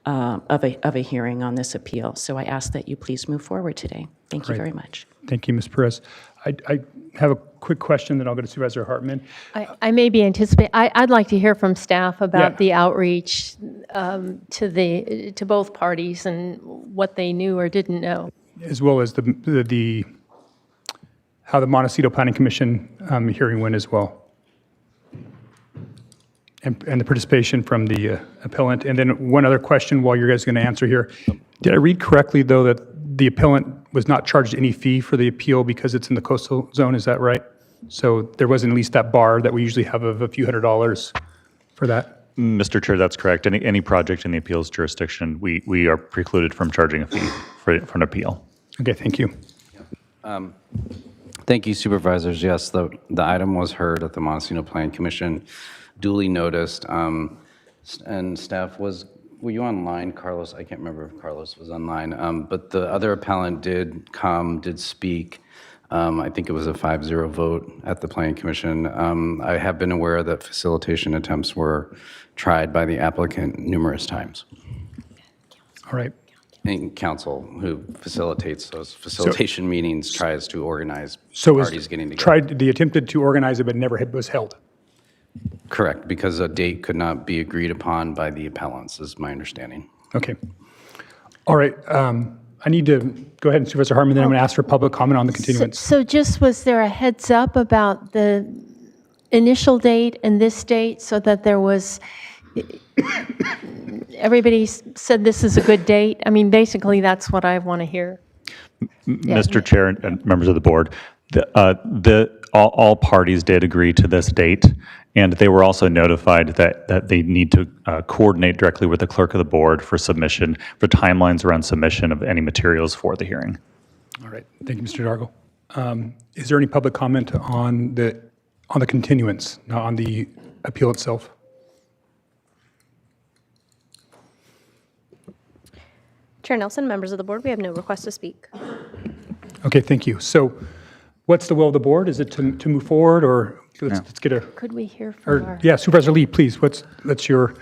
of a hearing on this appeal. So I ask that you please move forward today. Thank you very much. Thank you, Ms. Perez. I have a quick question, then I'll go to Supervisor Hartman. I may be anticipating, I'd like to hear from staff about the outreach to both parties and what they knew or didn't know. As well as how the Montecito Planning Commission hearing went as well. And the participation from the appellant. And then one other question while you guys are going to answer here. Did I read correctly, though, that the appellant was not charged any fee for the appeal because it's in the coastal zone? Is that right? So there wasn't at least that bar that we usually have of a few $100s for that? Mr. Chair, that's correct. Any project in the appeals jurisdiction, we are precluded from charging a fee for an appeal. Okay, thank you. Thank you, Supervisors. Yes, the item was heard at the Montecito Planning Commission, duly noticed, and staff were you online, Carlos? I can't remember if Carlos was online, but the other appellant did speak. I think it was a 5-0 vote at the Planning Commission. I have been aware that facilitation attempts were tried by the applicant numerous times. All right. And council, who facilitates those facilitation meetings, tries to organize So parties getting together. they attempted to organize it, but never was held? Correct, because a date could not be agreed upon by the appellants, is my understanding. Okay. All right. I need to go ahead and Supervisor Hartman, then I'm going to ask for public comment on the continuance. So just was there a heads up about the initial date and this date so that there was, everybody said this is a good date? I mean, basically that's what I want to hear. Mr. Chair and members of the board, all parties did agree to this date, and they were also notified that they need to coordinate directly with the clerk of the board for submission, for timelines around submission of any materials for the hearing. All right. Thank you, Mr. Dargle. Is there any public comment on the continuance, not on the appeal itself? Chair Nelson, members of the board, we have no request to speak. Okay, thank you. So what's the will of the board? Is it to move forward, or let's get a... Could we hear from our... Yeah, Supervisor Lee, please, that's your...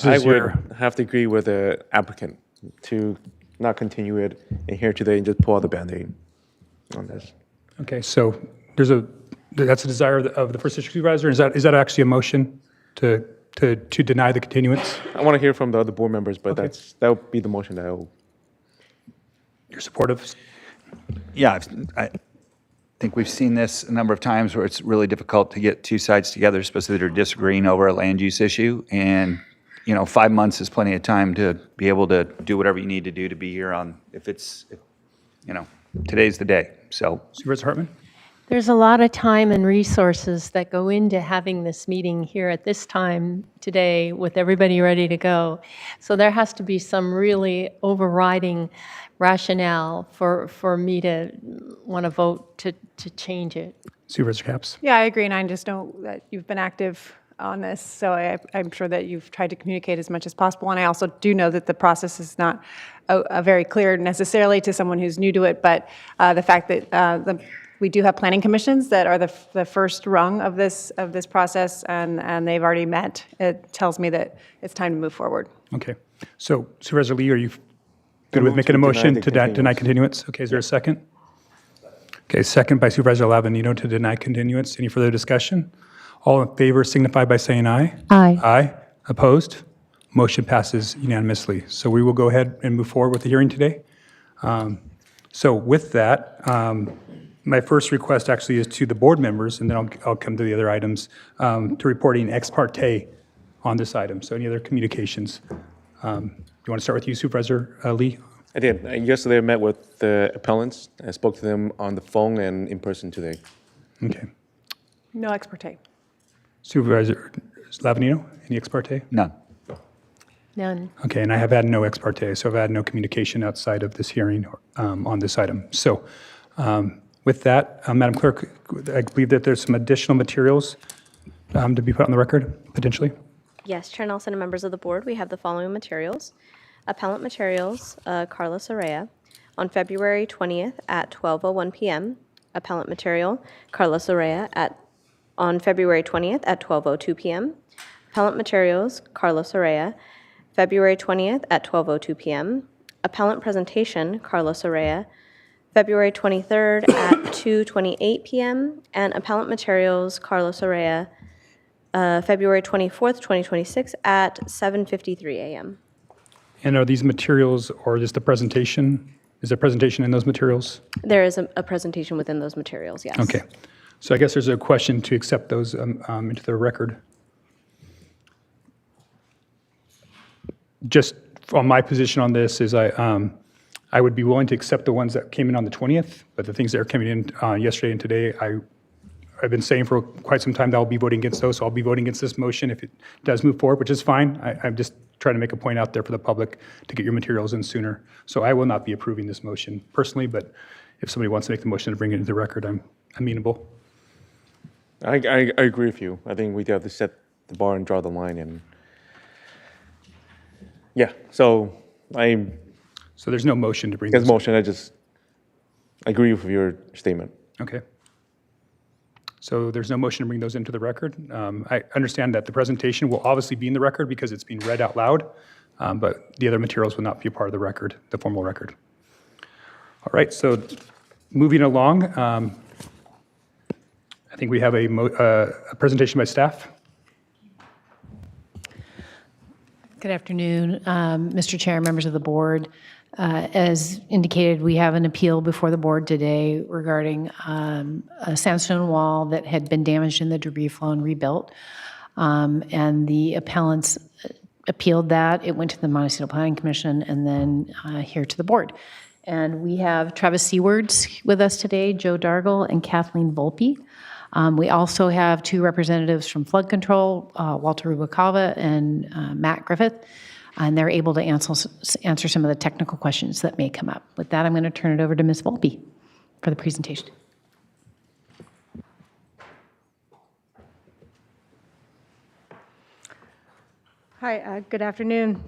I would have to agree with the applicant to not continue it in here today and just pull out the Band-Aid on this. Okay, so that's a desire of the first district supervisor. Is that actually a motion to deny the continuance? I want to hear from the other board members, but that would be the motion that I will. You're supportive? Yeah, I think we've seen this a number of times where it's really difficult to get two sides together, especially that are disagreeing over a land use issue. And, 5 months is plenty of time to be able to do whatever you need to do to be here on, today's the day, so. Supervisor Hartman? There's a lot of time and resources that go into having this meeting here at this time today with everybody ready to go. So there has to be some really overriding rationale for me to want to vote to change it. Supervisor Capps? Yeah, I agree, and I just know that you've been active on this, so I'm sure that you've tried to communicate as much as possible. And I also do know that the process is not very clear necessarily to someone who's new to it, but the fact that we do have planning commissions that are the first rung of this process, and they've already met. It tells me that it's time to move forward. Okay. So Supervisor Lee, are you good with making a motion to deny continuance? Okay, is there a second? Okay, second by Supervisor Lavanito to deny continuance. Any further discussion? All in favor signify by saying aye. Aye. Aye. Opposed? Motion passes unanimously. So we will go ahead and move forward with the hearing today. So with that, my first request actually is to the board members, and then I'll come to the other items, to reporting ex parte on this item. So any other communications? Do you want to start with you, Supervisor Lee? I did. Yesterday I met with the appellants. I spoke to them on the phone and in person today. Okay. No ex parte. Supervisor Lavanito, any ex parte? None. None. Okay, and I have had no ex parte, so I've had no communication outside of this hearing on this item. So with that, Madam Clerk, I believe that there's some additional materials to be put on the record, potentially. Yes, Chair Nelson and members of the board, we have the following materials. Appellant materials, Carlos Arrea, on February 20th at 12:01 p.m. Appellant material, Carlos Arrea on February 20th at 12:02 p.m. Appellant materials, Carlos Arrea, February 20th at 12:02 p.m. Appellant presentation, Carlos Arrea, February 23rd at 2:28 p.m. And appellant materials, Carlos Arrea, February 24th, 2026 at 7:53 a.m. And are these materials or just the presentation? Is there a presentation in those materials? There is a presentation within those materials, yes. Okay. So I guess there's a question to accept those into the record. Just on my position on this is I would be willing to accept the ones that came in on the 20th, but the things that are coming in yesterday and today, I've been saying for quite some time that I'll be voting against those, so I'll be voting against this motion if it does move forward, which is fine. I'm just trying to make a point out there for the public to get your materials in sooner. So I will not be approving this motion personally, but if somebody wants to make the motion to bring it into the record, I'm amenable. I agree with you. I think we have to set the bar and draw the line. And yeah, so So there's no motion to bring there's this. motion. I just agree with your statement. Okay. So there's no motion to bring those into the record. I understand that the presentation will obviously be in the record because it's being read out loud, but the other materials will not be a part of the record, the formal record. All right, so moving along, I think we have a presentation by staff. Good afternoon, Mr. Chair, members of the board. As indicated, we have an appeal before the board today regarding a sandstone wall that had been damaged in the debris flow and rebuilt. And the appellants appealed that. It went to the Montecito Planning Commission and then here to the board. And we have Travis Seawards with us today, Joe Dargle and Kathleen Volpe. We also have two representatives from flood control, Walter Rubalcava and Matt Griffith, and they're able to answer some of the technical questions that may come up. With that, I'm going to turn it over to Ms. Volpe for the presentation. Hi, good afternoon.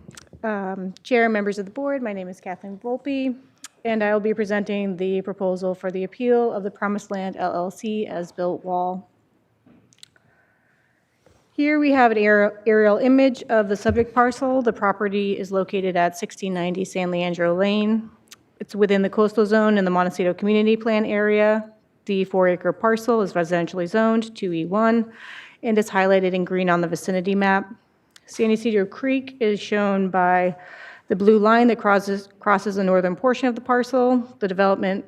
Chair, members of the board, my name is Kathleen Volpe, and I will be presenting the proposal for the appeal of the Promised Land LLC as-built wall. Here we have an aerial image of the subject parcel. The property is located at 1690 San Leandro Lane. It's within the coastal zone in the Montecito Community Plan area. The 4-acre parcel is residentially zoned 2E1 and is highlighted in green on the vicinity map. San Ysidro Creek is shown by the blue line that crosses the northern portion of the parcel. The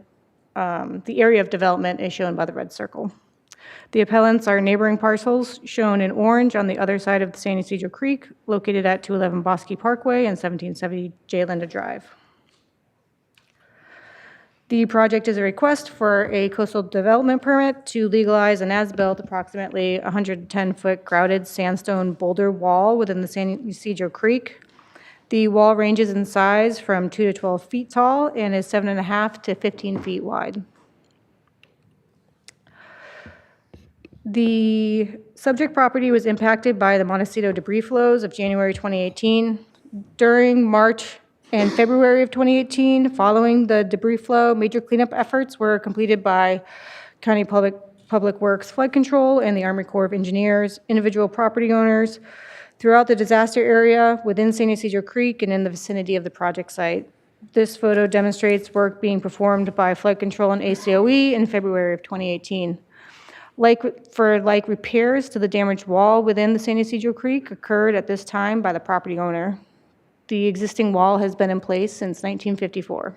area of development is shown by the red circle. The appellants are neighboring parcels shown in orange on the other side of the San Ysidro Creek, located at 211 Bosque Parkway and 1770 J. Linda Drive. The project is a request for a coastal development permit to legalize an as-built approximately 110-foot grouted sandstone boulder wall within the San Ysidro Creek. The wall ranges in size from 2 to 12 feet tall and is 7.5 to 15 feet wide. The Subject property was impacted by the Montecito debris flows of January 2018. During March and February of 2018, following the debris flow, major cleanup efforts were completed by County Public Works Flood Control and the Army Corps of Engineers, individual property owners throughout the disaster area within San Ysidro Creek and in the vicinity of the project site. This photo demonstrates work being performed by Flood Control and ACOE in February of 2018. Like repairs to the damaged wall within the San Ysidro Creek occurred at this time by the property owner. The existing wall has been in place since 1954.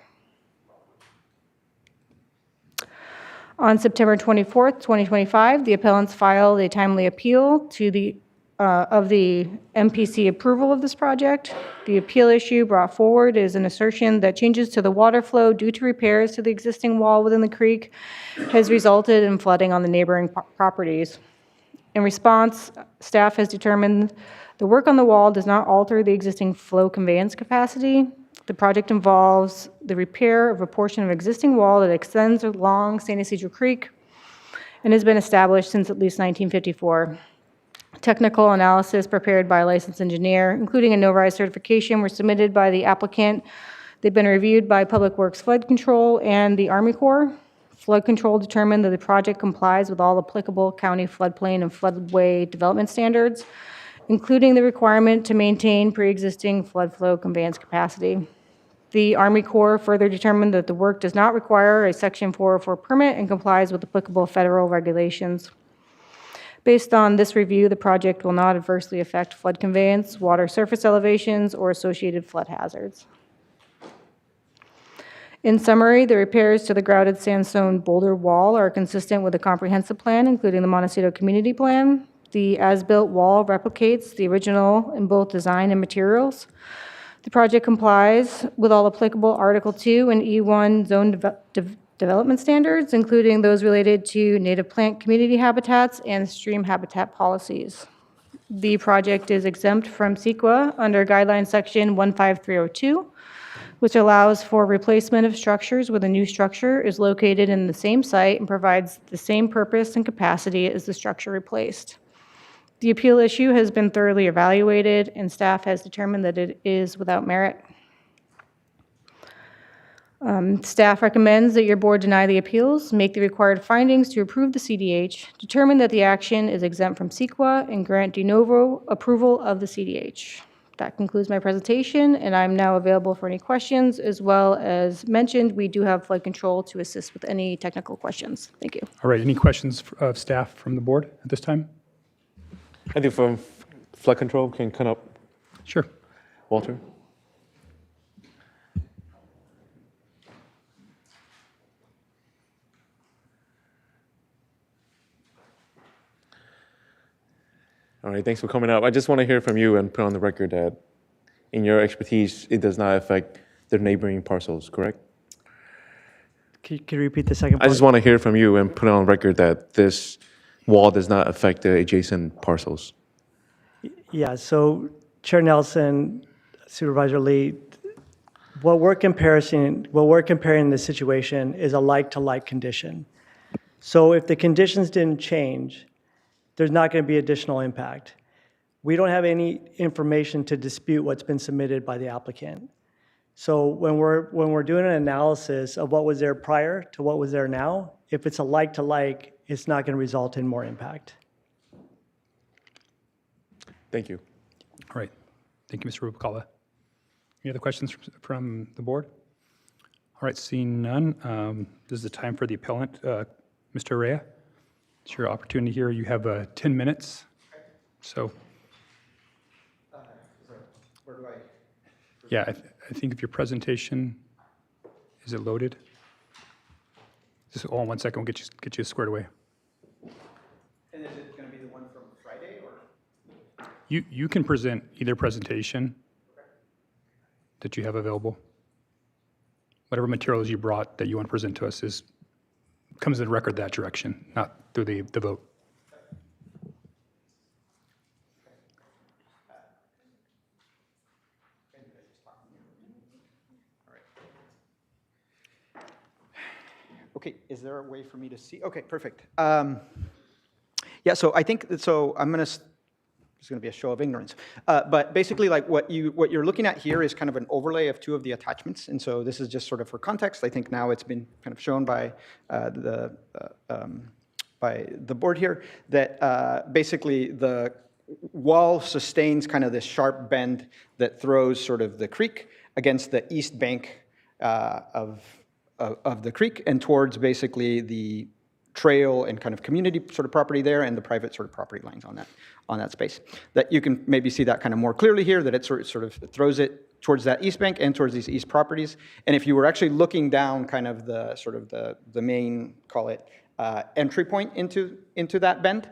On September 24th, 2025, the appellants filed a timely appeal to the MPC approval of this project. The appeal issue brought forward is an assertion that changes to the water flow due to repairs to the existing wall within the creek has resulted in flooding on the neighboring properties. In response, staff has determined the work on the wall does not alter the existing flow conveyance capacity. The project involves the repair of a portion of existing wall that extends along San Ysidro Creek and has been established since at least 1954. Technical analysis prepared by a licensed engineer, including a no-rise certification, were submitted by the applicant. They've been reviewed by Public Works Flood Control and the Army Corps. Flood Control determined that the project complies with all applicable county floodplain and floodway development standards, including the requirement to maintain pre-existing flood flow conveyance capacity. The Army Corps further determined that the work does not require a Section 404 permit and complies with applicable federal regulations. Based on this review, the project will not adversely affect flood conveyance, water surface elevations, or associated flood hazards. In summary, the repairs to the grouted sandstone boulder wall are consistent with the comprehensive plan, including the Montecito Community Plan. The as-built wall replicates the original in both design and materials. The project complies with all applicable Article 2 and E1 zone development standards, including those related to native plant community habitats and stream habitat policies. The project is exempt from CEQA under Guideline Section 15302, which allows for replacement of structures where the new structure is located in the same site and provides the same purpose and capacity as the structure replaced. The appeal issue has been thoroughly evaluated, and staff has determined that it is without merit. Staff recommends that your board deny the appeals, make the required findings to approve the CDH, determine that the action is exempt from CEQA, and grant de novo approval of the CDH. That concludes my presentation, and I'm now available for any questions. As well as mentioned, we do have flood control to assist with any technical questions. Thank you. All right, any questions of staff from the board at this time? I think from flood control can come up. Sure. Walter? All right, thanks for coming up. I just want to hear from you and put on the record that in your expertise, it does not affect the neighboring parcels, correct? Can you repeat the second part? I just want to hear from you and put on record that this wall does not affect the adjacent parcels. Yeah, so Chair Nelson, Supervisor Lee, what we're comparing in this situation is a like-to-like condition. So if the conditions didn't change, there's not going to be additional impact. We don't have any information to dispute what's been submitted by the applicant. So when we're doing an analysis of what was there prior to what was there now, if it's a like-to-like, it's not going to result in more impact. Thank you. All right. Thank you, Mr. Rubicala. Any other questions from the board? All right, seeing none, this is the time for the appellant. Mr. Araya, it's your opportunity here. You have 10 minutes. So, where do I? Yeah, I think if your presentation, is it loaded? Just hold on 1 second, we'll get you squared away. And is it going to be the one from Friday, or? You can present either presentation that you have available. Whatever materials you brought that you want to present to us comes in the record that direction, not through the vote. Okay, is there a way for me to see? Okay, perfect. Yeah, so I think, so I'm going to, it's going to be a show of ignorance. But basically, like what you're looking at here is kind of an overlay of two of the attachments. And so this is just sort of for context. I think now it's been kind of shown by the board here that basically the wall sustains kind of this sharp bend that throws sort of the creek against the east bank of the creek and towards basically the trail and kind of community sort of property there and the private sort of property lines on that space. That you can maybe see that kind of more clearly here, that it sort of throws it towards that east bank and towards these east properties. And if you were actually looking down kind of the sort of the main, call it, entry point into that bend,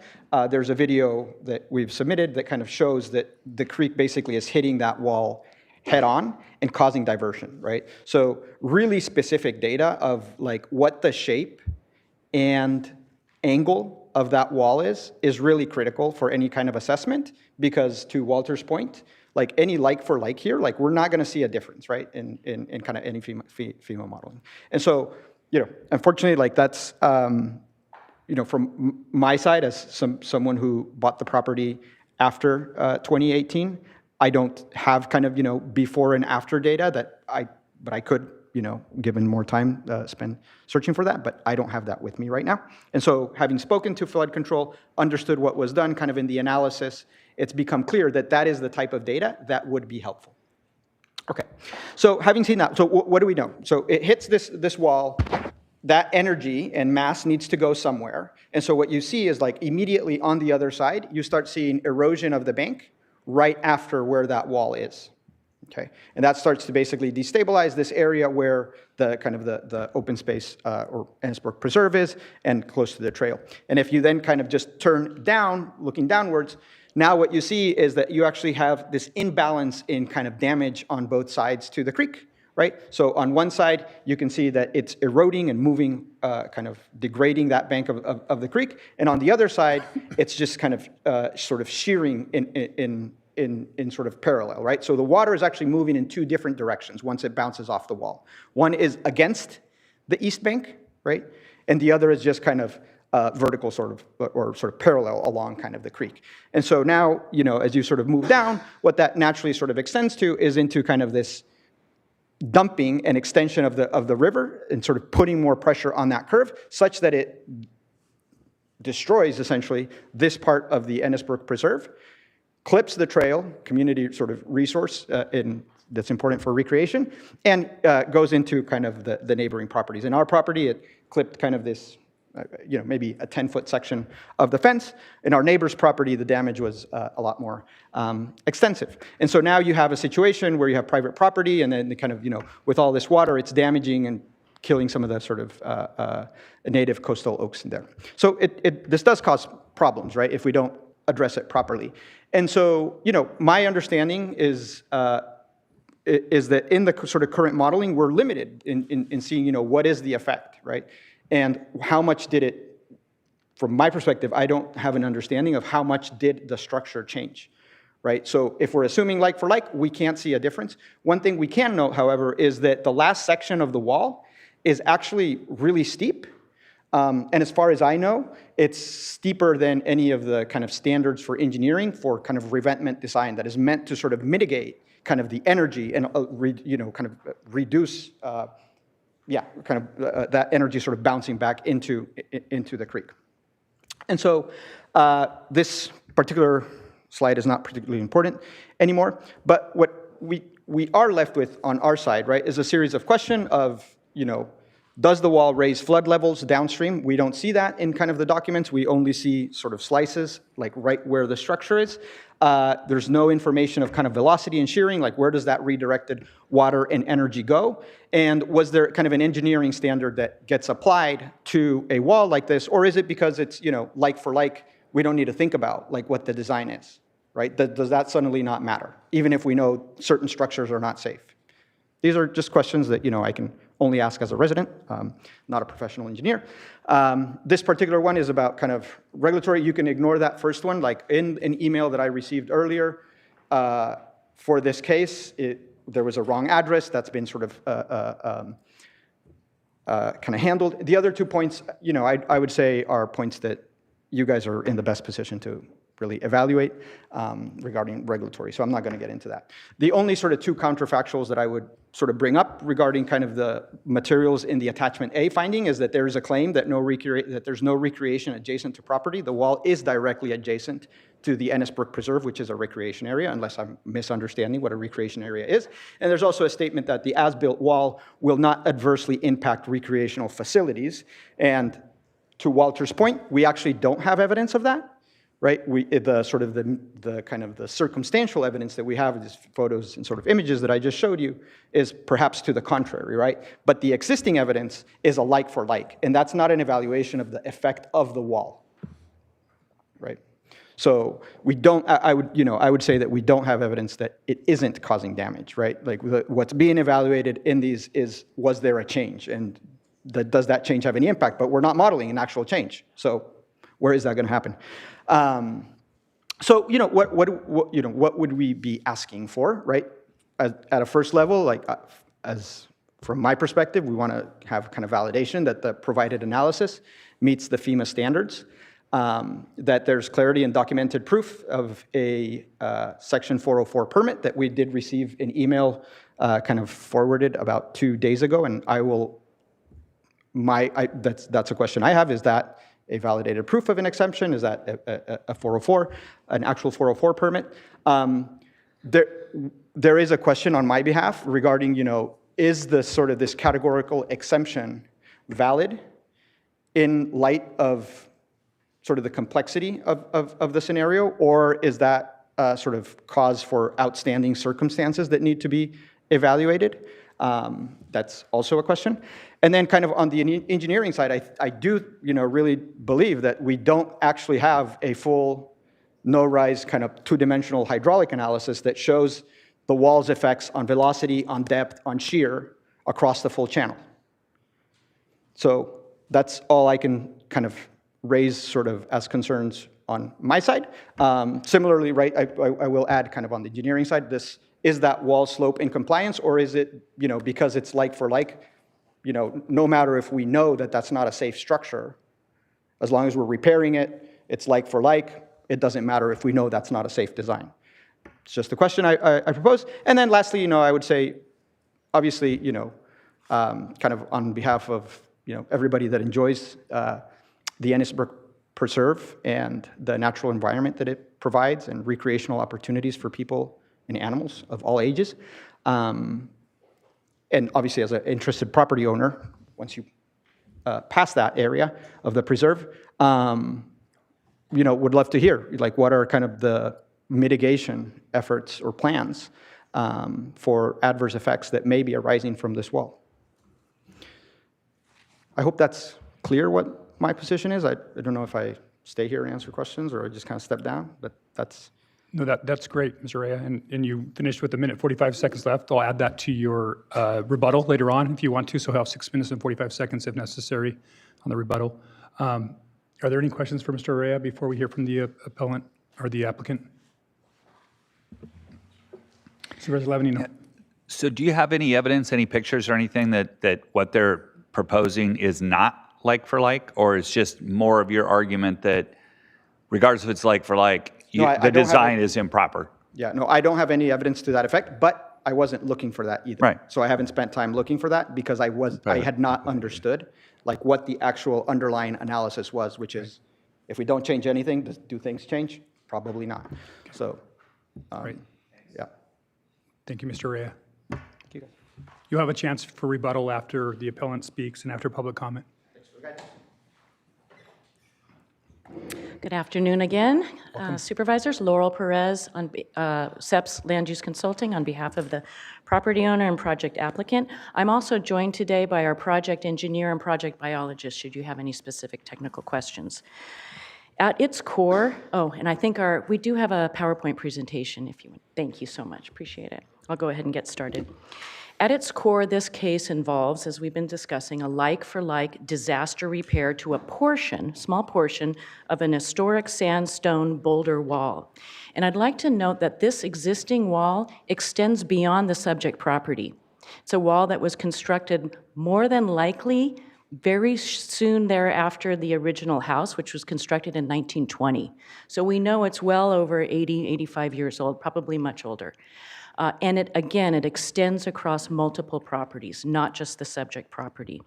there's a video that we've submitted that kind of shows that the creek basically is hitting that wall head on and causing diversion, right? So really specific data of like what the shape and angle of that wall is really critical for any kind of assessment, because to Walter's point, like any like for like here, like we're not going to see a difference, right, in kind of any FEMA modeling. And so, unfortunately, like that's, from my side as someone who bought the property after 2018, I don't have kind of, before and after data but I could, given more time spent searching for that, but I don't have that with me right now. And so having spoken to flood control, understood what was done kind of in the analysis, it's become clear that that is the type of data that would be helpful. Okay, so having seen that, so what do we know? So it hits this wall, that energy and mass needs to go somewhere. And so what you see is like immediately on the other side, you start seeing erosion of the bank right after where that wall is. Okay, and that starts to basically destabilize this area where the kind of the open space or Ennisbrook Preserve is and close to the trail. And if you then kind of just turn down, looking downwards, now what you see is that you actually have this imbalance in kind of damage on both sides to the creek, right? So on one side, you can see that it's eroding and moving, kind of degrading that bank of the creek. And on the other side, it's just kind of sort of shearing in sort of parallel, right? So the water is actually moving in two different directions once it bounces off the wall. One is against the east bank, right? And the other is just kind of vertical sort of parallel along kind of the creek. And so now, as you sort of move down, what that naturally sort of extends to is into kind of this dumping and extension of the river and sort of putting more pressure on that curve such that it destroys essentially this part of the Ennisbrook Preserve, clips the trail, community sort of resource that's important for recreation, and goes into kind of the neighboring properties. In our property, it clipped kind of this, maybe a 10-foot section of the fence. In our neighbor's property, the damage was a lot more extensive. And so now you have a situation where you have private property, and then the kind of, with all this water, it's damaging and killing some of the sort of native coastal oaks in there. So this does cause problems, right, if we don't address it properly. And so, my understanding is that in the sort of current modeling, we're limited in seeing, what is the effect, right? And how much did it, from my perspective, I don't have an understanding of how much did the structure change, right? So if we're assuming like for like, we can't see a difference. One thing we can note, however, is that the last section of the wall is actually really steep. And as far as I know, it's steeper than any of the kind of standards for engineering for kind of revetment design that is meant to sort of mitigate kind of the energy and, kind of reduce, that energy sort of bouncing back into the creek. And so this particular slide is not particularly important anymore, but what we are left with on our side, right, is a series of questions of, does the wall raise flood levels downstream? We don't see that in kind of the documents. We only see sort of slices, like right where the structure is. There's no information of kind of velocity and shearing, like where does that redirected water and energy go? And was there kind of an engineering standard that gets applied to a wall like this? Or is it because it's, like for like, we don't need to think about like what the design is, right? Does that suddenly not matter, even if we know certain structures are not safe? These are just questions that, I can only ask as a resident, not a professional engineer. This particular one is about kind of regulatory. You can ignore that first one. Like in an email that I received earlier for this case, there was a wrong address that's been sort of kind of handled. The other 2 points, I would say are points that, you guys are in the best position to really evaluate regarding regulatory. So I'm not going to get into that. The only sort of two counterfactuals that I would sort of bring up regarding kind of the materials in the attachment A finding is that there is a claim that there's no recreation adjacent to property. The wall is directly adjacent to the Ennis Brook Preserve, which is a recreation area, unless I'm misunderstanding what a recreation area is. And there's also a statement that the as-built wall will not adversely impact recreational facilities. And to Walter's point, we actually don't have evidence of that. Right, the kind of the circumstantial evidence that we have, these photos and sort of images that I just showed you, is perhaps to the contrary, right? But the existing evidence is a like for like, and that's not an evaluation of the effect of the wall, right? So we don't. I would say that we don't have evidence that it isn't causing damage, right? Like what's being evaluated in these is, was there a change, and does that change have any impact? But we're not modeling an actual change, so where is that going to happen? So what would we be asking for, right? At a first level, like as from my perspective, we want to have kind of validation that the provided analysis meets the FEMA standards, that there's clarity and documented proof of a Section 404 permit that we did receive an email kind of forwarded about 2 days ago, and that's a question I have, is that a validated proof of an exemption? Is that a 404, an actual 404 permit? There is a question on my behalf regarding, is this categorical exemption valid in light of sort of the complexity of the scenario, or is that sort of cause for outstanding circumstances that need to be evaluated? That's also a question. And then kind of on the engineering side, I do really believe that we don't actually have a full no-rise kind of two-dimensional hydraulic analysis that shows the wall's effects on velocity, on depth, on shear across the full channel. So that's all I can kind of raise sort of as concerns on my side. Similarly, right, I will add kind of on the engineering side, is that wall slope in compliance, or is it, because it's like for like, no matter if we know that that's not a safe structure, as long as we're repairing it, it's like for like, it doesn't matter if we know that's not a safe design. It's just the question I propose. And then lastly, I would say, obviously, kind of on behalf of, everybody that enjoys the Ennis Brook Preserve and the natural environment that it provides and recreational opportunities for people and animals of all ages. And obviously, as an interested property owner, once you pass that area of the preserve, would love to hear, like, what are kind of the mitigation efforts or plans for adverse effects that may be arising from this wall. I hope that's clear what my position is. I don't know if I stay here and answer questions or I just kind of step down, but that's... No, that's great, Mr. Rea, and you finished with 1:45 left. I'll add that to your rebuttal later on if you want to, so I'll have 6 minutes and 45 seconds if necessary on the rebuttal. Are there any questions for Mr. Rea before we hear from the appellant or the applicant? Supervisor Lavanino. So do you have any evidence, any pictures or anything that what they're proposing is not like for like, or it's just more of your argument that regardless if it's like for like, the design is improper? Yeah, no, I don't have any evidence to that effect, but I wasn't looking for that either. Right. So I haven't spent time looking for that because I had not understood like what the actual underlying analysis was, which is, if we don't change anything, do things change? Probably not. So, Great. Yeah. Thank you, Mr. Rea. Thank you. You'll have a chance for rebuttal after the appellant speaks and after public comment. Good afternoon again. Supervisors, Laurel Perez on SEPS Land Use Consulting on behalf of the property owner and project applicant. I'm also joined today by our project engineer and project biologist, should you have any specific technical questions. At its core, and I think we do have a PowerPoint presentation if you want. Thank you so much, appreciate it. I'll go ahead and get started. At its core, this case involves, as we've been discussing, a like-for-like disaster repair to a portion, small portion, of an historic sandstone boulder wall. And I'd like to note that this existing wall extends beyond the subject property. It's a wall that was constructed more than likely very soon thereafter the original house, which was constructed in 1920. So we know it's well over 80, 85 years old, probably much older. And it extends across multiple properties, not just the subject property.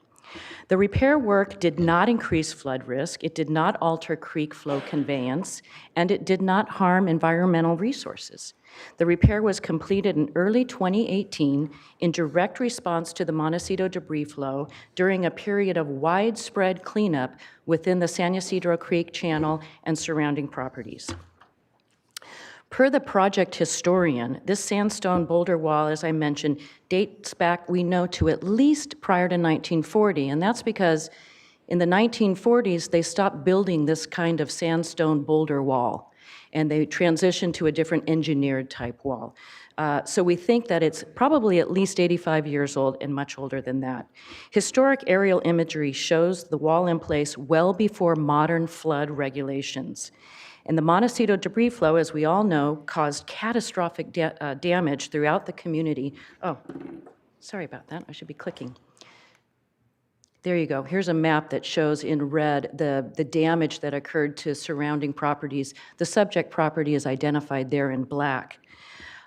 The repair work did not increase flood risk, it did not alter creek flow conveyance, and it did not harm environmental resources. The repair was completed in early 2018 in direct response to the Montecito debris flow during a period of widespread cleanup within the San Ysidro Creek channel and surrounding properties. Per the project historian, this sandstone boulder wall, as I mentioned, dates back, we know, to at least prior to 1940, and that's because in the 1940s, they stopped building this kind of sandstone boulder wall, and they transitioned to a different engineered type wall. So we think that it's probably at least 85 years old and much older than that. Historic aerial imagery shows the wall in place well before modern flood regulations. And the Montecito debris flow, as we all know, caused catastrophic damage throughout the community. Oh, sorry about that. I should be clicking. There you go. Here's a map that shows in red the damage that occurred to surrounding properties. The subject property is identified there in black.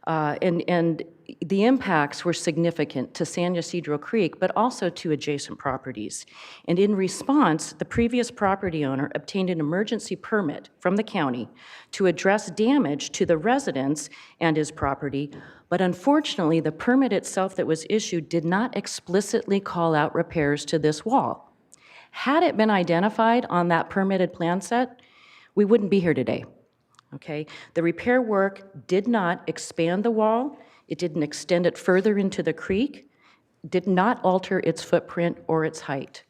And the impacts were significant to San Ysidro Creek, but also to adjacent properties. And in response, the previous property owner obtained an emergency permit from the county to address damage to the residents and his property, but unfortunately, the permit itself that was issued did not explicitly call out repairs to this wall. Had it been identified on that permitted plan set, we wouldn't be here today. Okay, the repair work did not expand the wall, it didn't extend it further into the creek, did not alter its footprint or its height.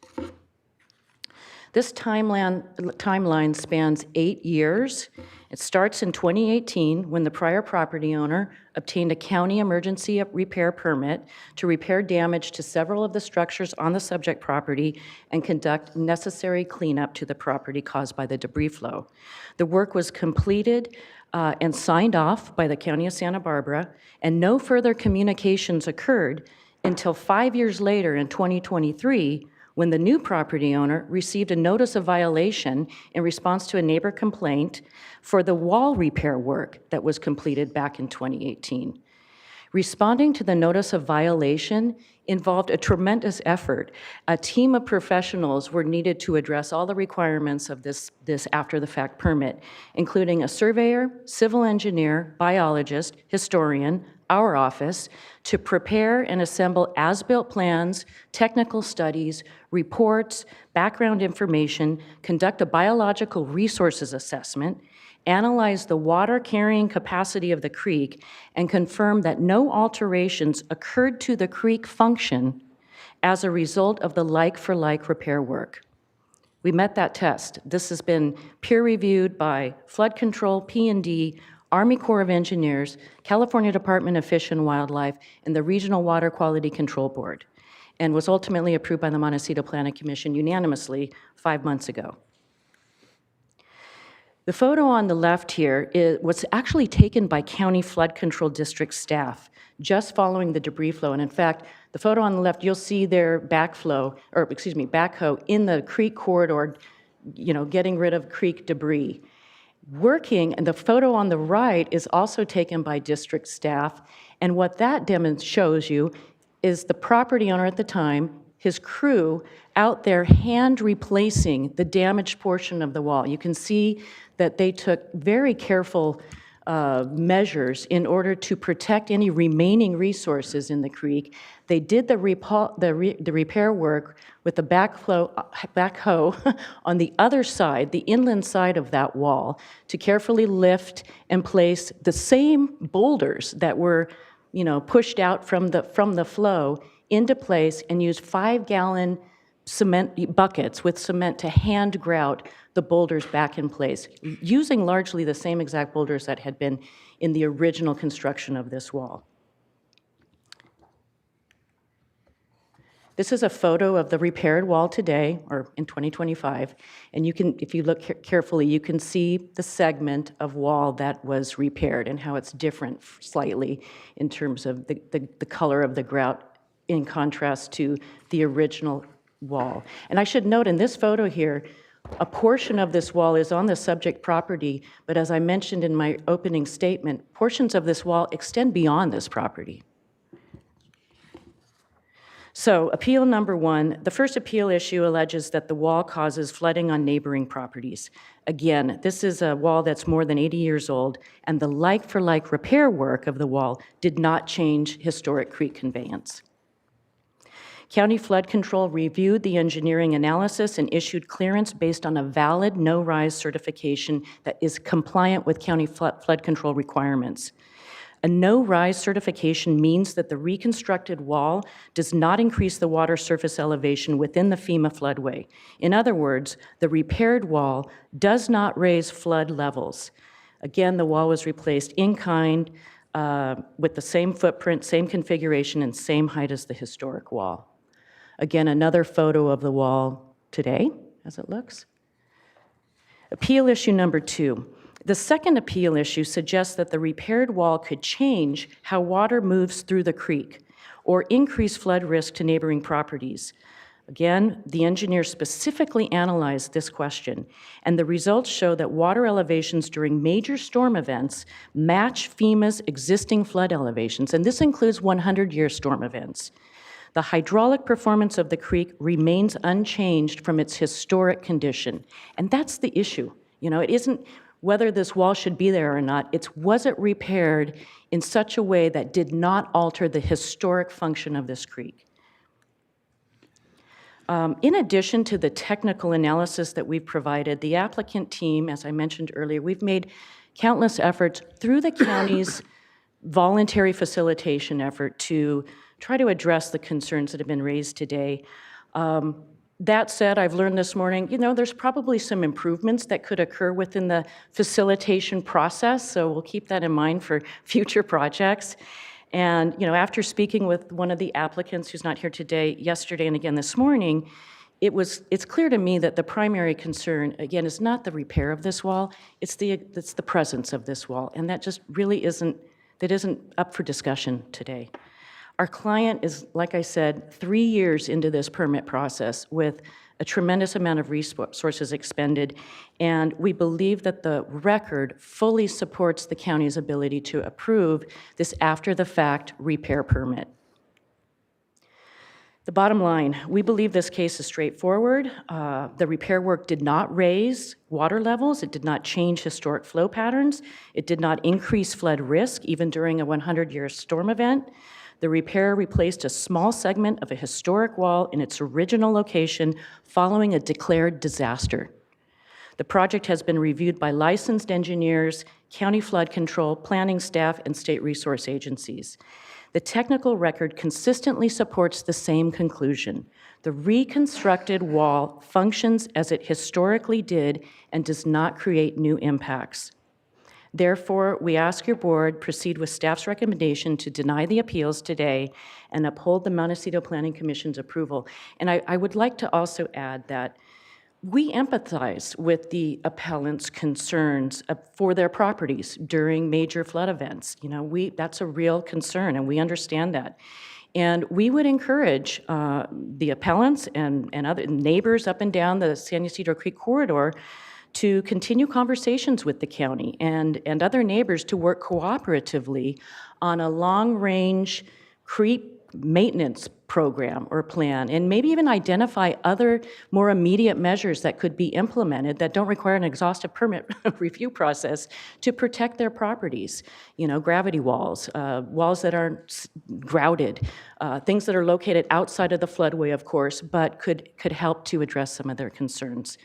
This timeline spans 8 years. It starts in 2018 when the prior property owner obtained a county emergency repair permit to repair damage to several of the structures on the subject property and conduct necessary cleanup to the property caused by the debris flow. The work was completed and signed off by the County of Santa Barbara, and no further communications occurred until 5 years later in 2023 when the new property owner received a notice of violation in response to a neighbor complaint for the wall repair work that was completed back in 2018. Responding to the notice of violation involved a tremendous effort. A team of professionals were needed to address all the requirements of this after-the-fact permit, including a surveyor, civil engineer, biologist, historian, our office, to prepare and assemble as-built plans, technical studies, reports, background information, conduct a biological resources assessment, analyze the water carrying capacity of the creek, and confirm that no alterations occurred to the creek function as a result of the like-for-like repair work. We met that test. This has been peer-reviewed by Flood Control, P&D, Army Corps of Engineers, California Department of Fish and Wildlife, and the Regional Water Quality Control Board, and was ultimately approved by the Montecito Planning Commission unanimously 5 months ago. The photo on the left here was actually taken by County Flood Control District staff just following the debris flow. And in fact, the photo on the left, you'll see their backhoe in the creek corridor, getting rid of creek debris. And the photo on the right is also taken by district staff, and what that shows you is the property owner at the time, his crew, out there hand replacing the damaged portion of the wall. You can see that they took very careful measures in order to protect any remaining resources in the creek. They did the repair work with the backhoe on the other side, the inland side of that wall, to carefully lift and place the same boulders that were, pushed out from the flow into place, and use 5-gallon cement buckets with cement to hand grout the boulders back in place, using largely the same exact boulders that had been in the original construction of this wall. This is a photo of the repaired wall today, or in 2025, and you can, if you look carefully, you can see the segment of wall that was repaired and how it's different slightly in terms of the color of the grout in contrast to the original wall. And I should note in this photo here, a portion of this wall is on the subject property, but as I mentioned in my opening statement, portions of this wall extend beyond this property. So appeal number 1, the first appeal issue alleges that the wall causes flooding on neighboring properties. Again, this is a wall that's more than 80 years old, and the like-for-like repair work of the wall did not change historic creek conveyance. County Flood Control reviewed the engineering analysis and issued clearance based on a valid no-rise certification that is compliant with county flood control requirements. A no-rise certification means that the reconstructed wall does not increase the water surface elevation within the FEMA floodway. In other words, the repaired wall does not raise flood levels. Again, the wall was replaced in kind with the same footprint, same configuration, and same height as the historic wall. Again, another photo of the wall today, as it looks. Appeal issue number 2. The second appeal issue suggests that the repaired wall could change how water moves through the creek or increase flood risk to neighboring properties. Again, the engineer specifically analyzed this question, and the results show that water elevations during major storm events match FEMA's existing flood elevations, and this includes 100-year storm events. The hydraulic performance of the creek remains unchanged from its historic condition, and that's the issue. You know, it isn't whether this wall should be there or not, it's was it repaired in such a way that did not alter the historic function of this creek. In addition to the technical analysis that we've provided, the applicant team, as I mentioned earlier, we've made countless efforts through the county's voluntary facilitation effort to try to address the concerns that have been raised today. That said, I've learned this morning, you know, there's probably some improvements that could occur within the facilitation process, so we'll keep that in mind for future projects. And, you know, after speaking with one of the applicants who's not here today, yesterday and again this morning, it's clear to me that the primary concern, again, is not the repair of this wall, it's the presence of this wall, and that just really isn't up for discussion today. Our client is, like I said, 3 years into this permit process with a tremendous amount of resources expended, and we believe that the record fully supports the county's ability to approve this after-the-fact repair permit. The bottom line, we believe this case is straightforward. The repair work did not raise water levels, it did not change historic flow patterns, it did not increase flood risk even during a 100-year storm event. The repair replaced a small segment of a historic wall in its original location following a declared disaster. The project has been reviewed by licensed engineers, county flood control, planning staff, and state resource agencies. The technical record consistently supports the same conclusion. The reconstructed wall functions as it historically did and does not create new impacts. Therefore, we ask your board proceed with staff's recommendation to deny the appeals today and uphold the Montecito Planning Commission's approval. And I would like to also add that we empathize with the appellant's concerns for their properties during major flood events. You know, that's a real concern, and we understand that. And we would encourage the appellants and other neighbors up and down the San Ysidro Creek corridor to continue conversations with the county and other neighbors to work cooperatively on a long-range creek maintenance program or plan, and maybe even identify other more immediate measures that could be implemented that don't require an exhaustive permit review process to protect their properties. You know, gravity walls, walls that aren't grouted, things that are located outside of the floodway, of course, but could help to address some of their concerns.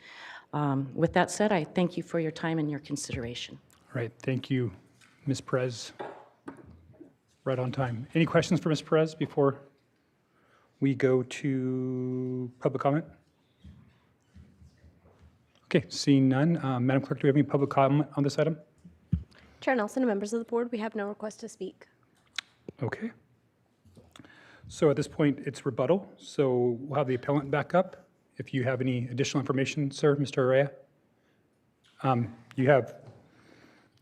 With that said, I thank you for your time and your consideration. All right, thank you, Ms. Perez. Right on time. Any questions for Ms. Perez before we go to public comment? Okay, seeing none. Madam Clerk, do we have any public comment on this item? Chair Nelson and members of the board, we have no request to speak. Okay. So at this point, it's rebuttal. So we'll have the appellant back up. If you have any additional information, sir, Mr. Araya. You have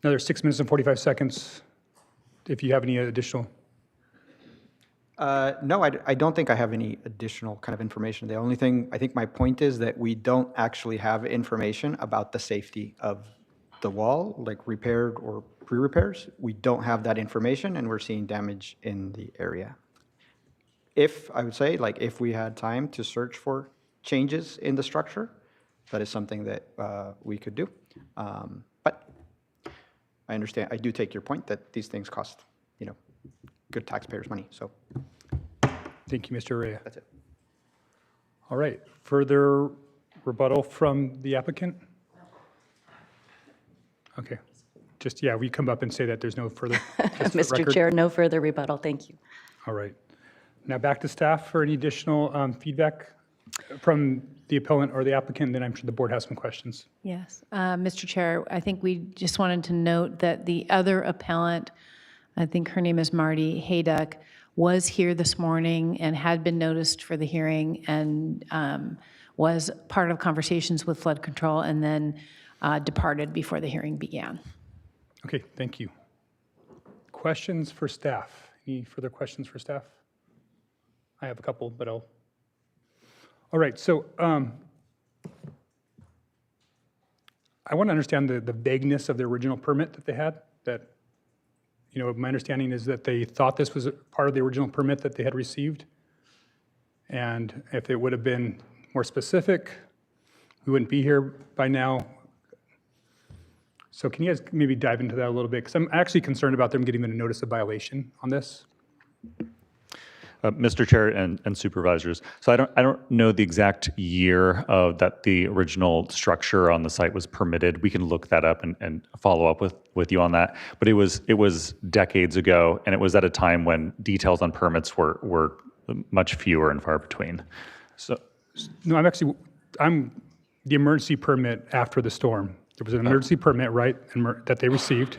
another 6 minutes and 45 seconds if you have any additional. No, I don't think I have any additional kind of information. The only thing, I think my point is that we don't actually have information about the safety of the wall, like repaired or pre-repairs. We don't have that information, and we're seeing damage in the area. If, I would say, like, if we had time to search for changes in the structure, that is something that we could do. But I understand, I do take your point that these things cost, good taxpayers' money, so. Thank you, Mr. Rea. That's it. All right, further rebuttal from the applicant? Okay, just, yeah, we come up and say that there's no further. just for Mr. record. Chair, no further rebuttal. Thank you. All right. Now back to staff for any additional feedback from the appellant or the applicant, then I'm sure the board has some questions. Yes. Mr. Chair, I think we just wanted to note that the other appellant, I think her name is Marty Hayduck, was here this morning and had been noticed for the hearing and was part of conversations with flood control and then departed before the hearing began. Okay, thank you. Questions for staff? Any further questions for staff? I have a couple, but I'll. All right, so I want to understand the vagueness of the original permit that they had. That, my understanding is that they thought this was a part of the original permit that they had received. And if it would have been more specific, we wouldn't be here by now. So can you guys maybe dive into that a little bit? Because I'm actually concerned about them getting a notice of violation on this. Mr. Chair and supervisors, so I don't know the exact year that the original structure on the site was permitted. We can look that up and follow up with you on that. But it was decades ago, and it was at a time when details on permits were much fewer and far between. So no, I'm the emergency permit after the storm. There was an emergency permit, right, that they received.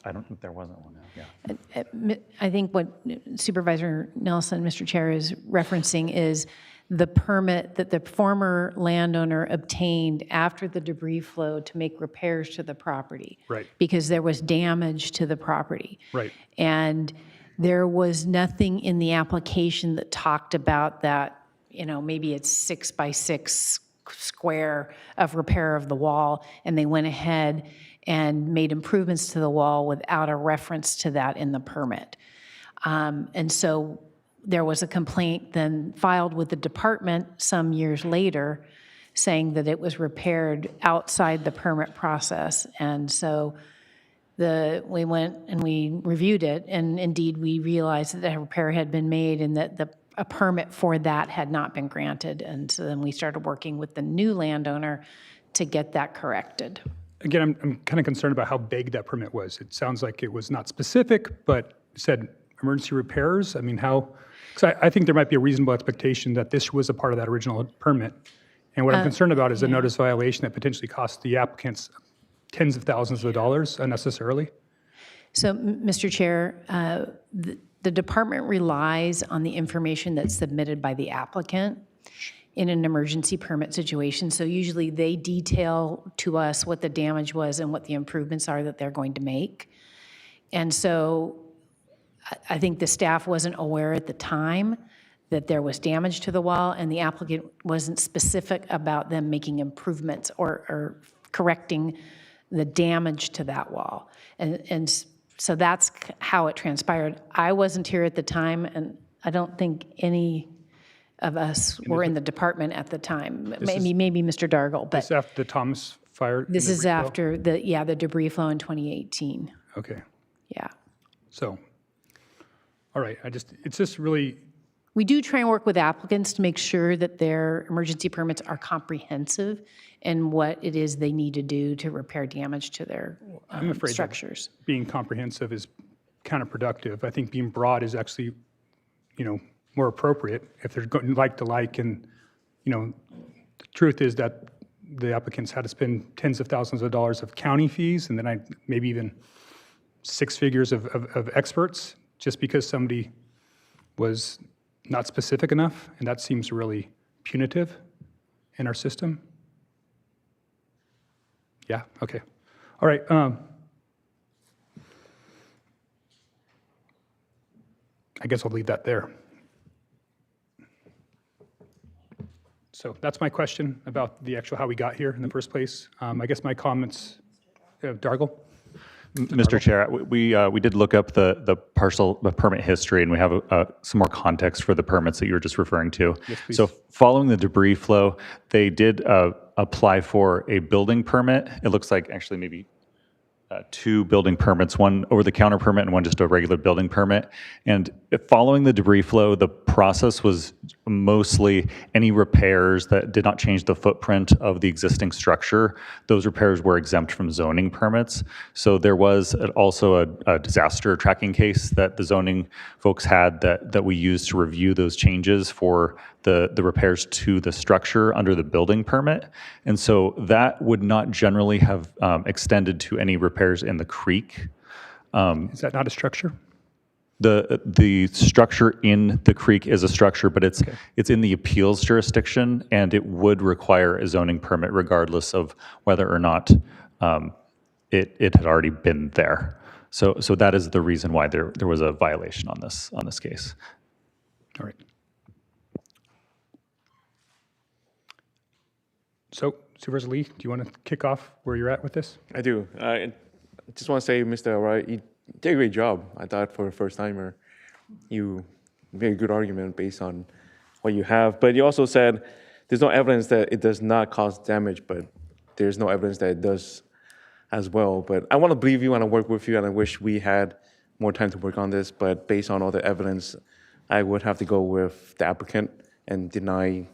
I don't think there wasn't one. Yeah. I think what Supervisor Nelson, Mr. Chair, is referencing is the permit that the former landowner obtained after the debris flow to make repairs to the property. Right. Because there was damage to the property. Right. And there was nothing in the application that talked about that, maybe it's 6 by 6 square of repair of the wall, and they went ahead and made improvements to the wall without a reference to that in the permit. And so there was a complaint then filed with the department some years later saying that it was repaired outside the permit process. And so we went and we reviewed it, and indeed we realized that a repair had been made and that a permit for that had not been granted. And so then we started working with the new landowner to get that corrected. Again, I'm kind of concerned about how vague that permit was. It sounds like it was not specific, but said emergency repairs. I mean, because I think there might be a reasonable expectation that this was a part of that original permit. And what I'm concerned about is a notice violation that potentially costs the applicants tens of thousands of dollars unnecessarily. So, Mr. Chair, the department relies on the information that's submitted by the applicant in an emergency permit situation. So usually they detail to us what the damage was and what the improvements are that they're going to make. And so I think the staff wasn't aware at the time that there was damage to the wall, and the applicant wasn't specific about them making improvements or correcting the damage to that wall. And so that's how it transpired. I wasn't here at the time, and I don't think any of us were in the department at the time. Maybe Mr. Dargle, but this after the Thomas fire? This is after the debris flow in 2018. Okay. Yeah. So, all right, it's just really. We do try and work with applicants to make sure that their emergency permits are comprehensive in what it is they need to do to repair damage to their I'm afraid structures. That being comprehensive is counterproductive. I think being broad is actually, more appropriate if they're going like to like. And, the truth is that the applicants had to spend tens of thousands of dollars of county fees, and then maybe even 6 figures of experts just because somebody was not specific enough, and that seems really punitive in our system. Yeah, okay. All right. I guess I'll leave that there. So that's my question about the actual how we got here in the first place. I guess my comments, Dargle? Mr. Chair, we did look up the permit history, and we have some more context for the permits that you were just referring to. Yes, please. So following the debris flow, they did apply for a building permit. It looks like actually maybe two building permits, one over-the-counter permit and one just a regular building permit. And following the debris flow, the process was mostly any repairs that did not change the footprint of the existing structure. Those repairs were exempt from zoning permits. So there was also a disaster tracking case that the zoning folks had that we used to review those changes for the repairs to the structure under the building permit. And so that would not generally have extended to any repairs in the creek. Is that not a structure? The structure in the creek is a structure, but it's in the appeals jurisdiction, and it would require a zoning permit regardless of whether or not it had already been there. So that is the reason why there was a violation on this case. All right. So, Supervisor Lee, do you want to kick off where you're at with this? I do. I just want to say, Mr. Elroy, you did a great job. I thought for a first-timer, you made a good argument based on what you have. But you also said there's no evidence that it does not cause damage, but there's no evidence that it does as well. But I want to believe you and I work with you, and I wish we had more time to work on this. But based on all the evidence, I would have to go with the applicant and deny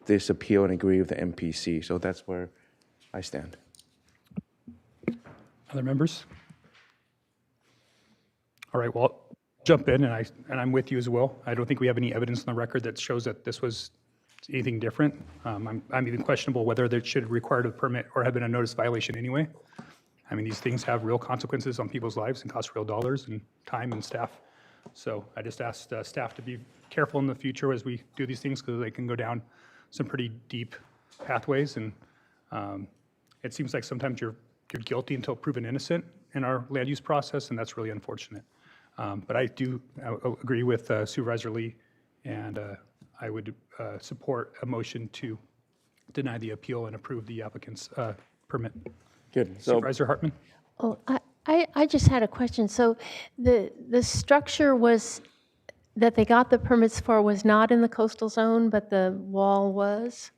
this appeal and agree with the MPC. So that's where I stand. Other members? All right, well, I'll jump in, and I'm with you as well. I don't think we have any evidence on the record that shows that this was anything different. I'm even questionable whether there should require a permit or have been a notice violation anyway. I mean, these things have real consequences on people's lives and cost real dollars and time and staff. So I just asked staff to be careful in the future as we do these things, because they can go down some pretty deep pathways, and it seems like sometimes you're guilty until proven innocent in our land use process, and that's really unfortunate. But I do agree with Supervisor Lee, and I would support a motion to deny the appeal and approve the applicant's permit. Good. Supervisor Hartman? Oh, I just had a question. So the structure was that they got the permits for was not in the coastal zone, but the wall was?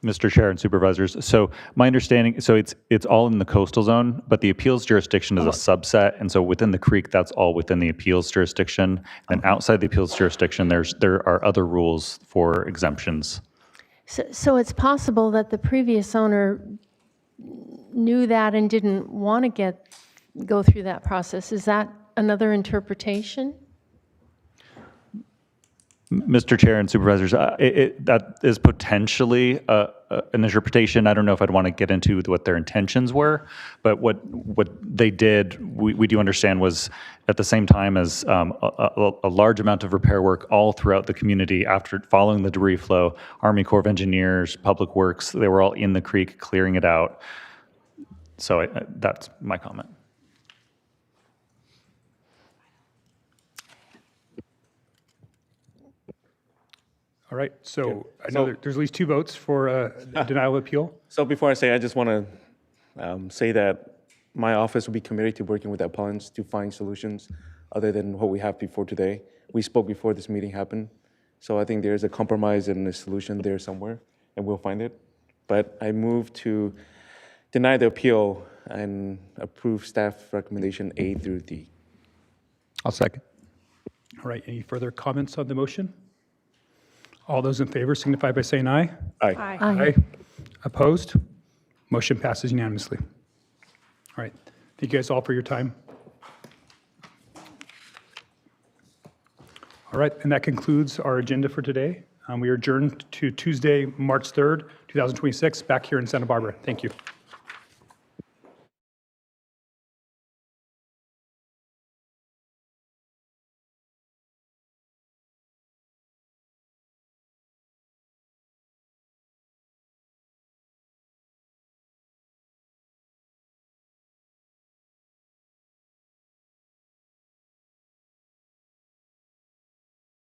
Mr. Chair and Supervisors, so my understanding, so it's all in the coastal zone, but the appeals jurisdiction is a subset, and so within the creek, that's all within the appeals jurisdiction. And outside the appeals jurisdiction, there are other rules for exemptions. So it's possible that the previous owner knew that and didn't want to go through that process. Is that another interpretation? Mr. Chair and Supervisors, that is potentially an interpretation. I don't know if I'd want to get into what their intentions were, but what they did, we do understand, was at the same time as a large amount of repair work all throughout the community after following the debris flow. Army Corps of Engineers, Public Works, they were all in the creek clearing it out. So that's my comment. All right, so I know there's at least 2 votes for denial of appeal. So before I say, I just want to say that my office will be committed to working with the appellants to find solutions other than what we have before today. We spoke before this meeting happened, so I think there's a compromise and a solution there somewhere, and we'll find it. But I move to deny the appeal and approve staff recommendation A through D. I'll second. All right, any further comments on the motion? All those in favor signify by saying aye. Aye. Aye. Aye. Opposed? Motion passes unanimously. All right, thank you guys all for your time. All right, and that concludes our agenda for today. We are adjourned to Tuesday, March 3rd, 2026, back here in Santa Barbara. Thank you.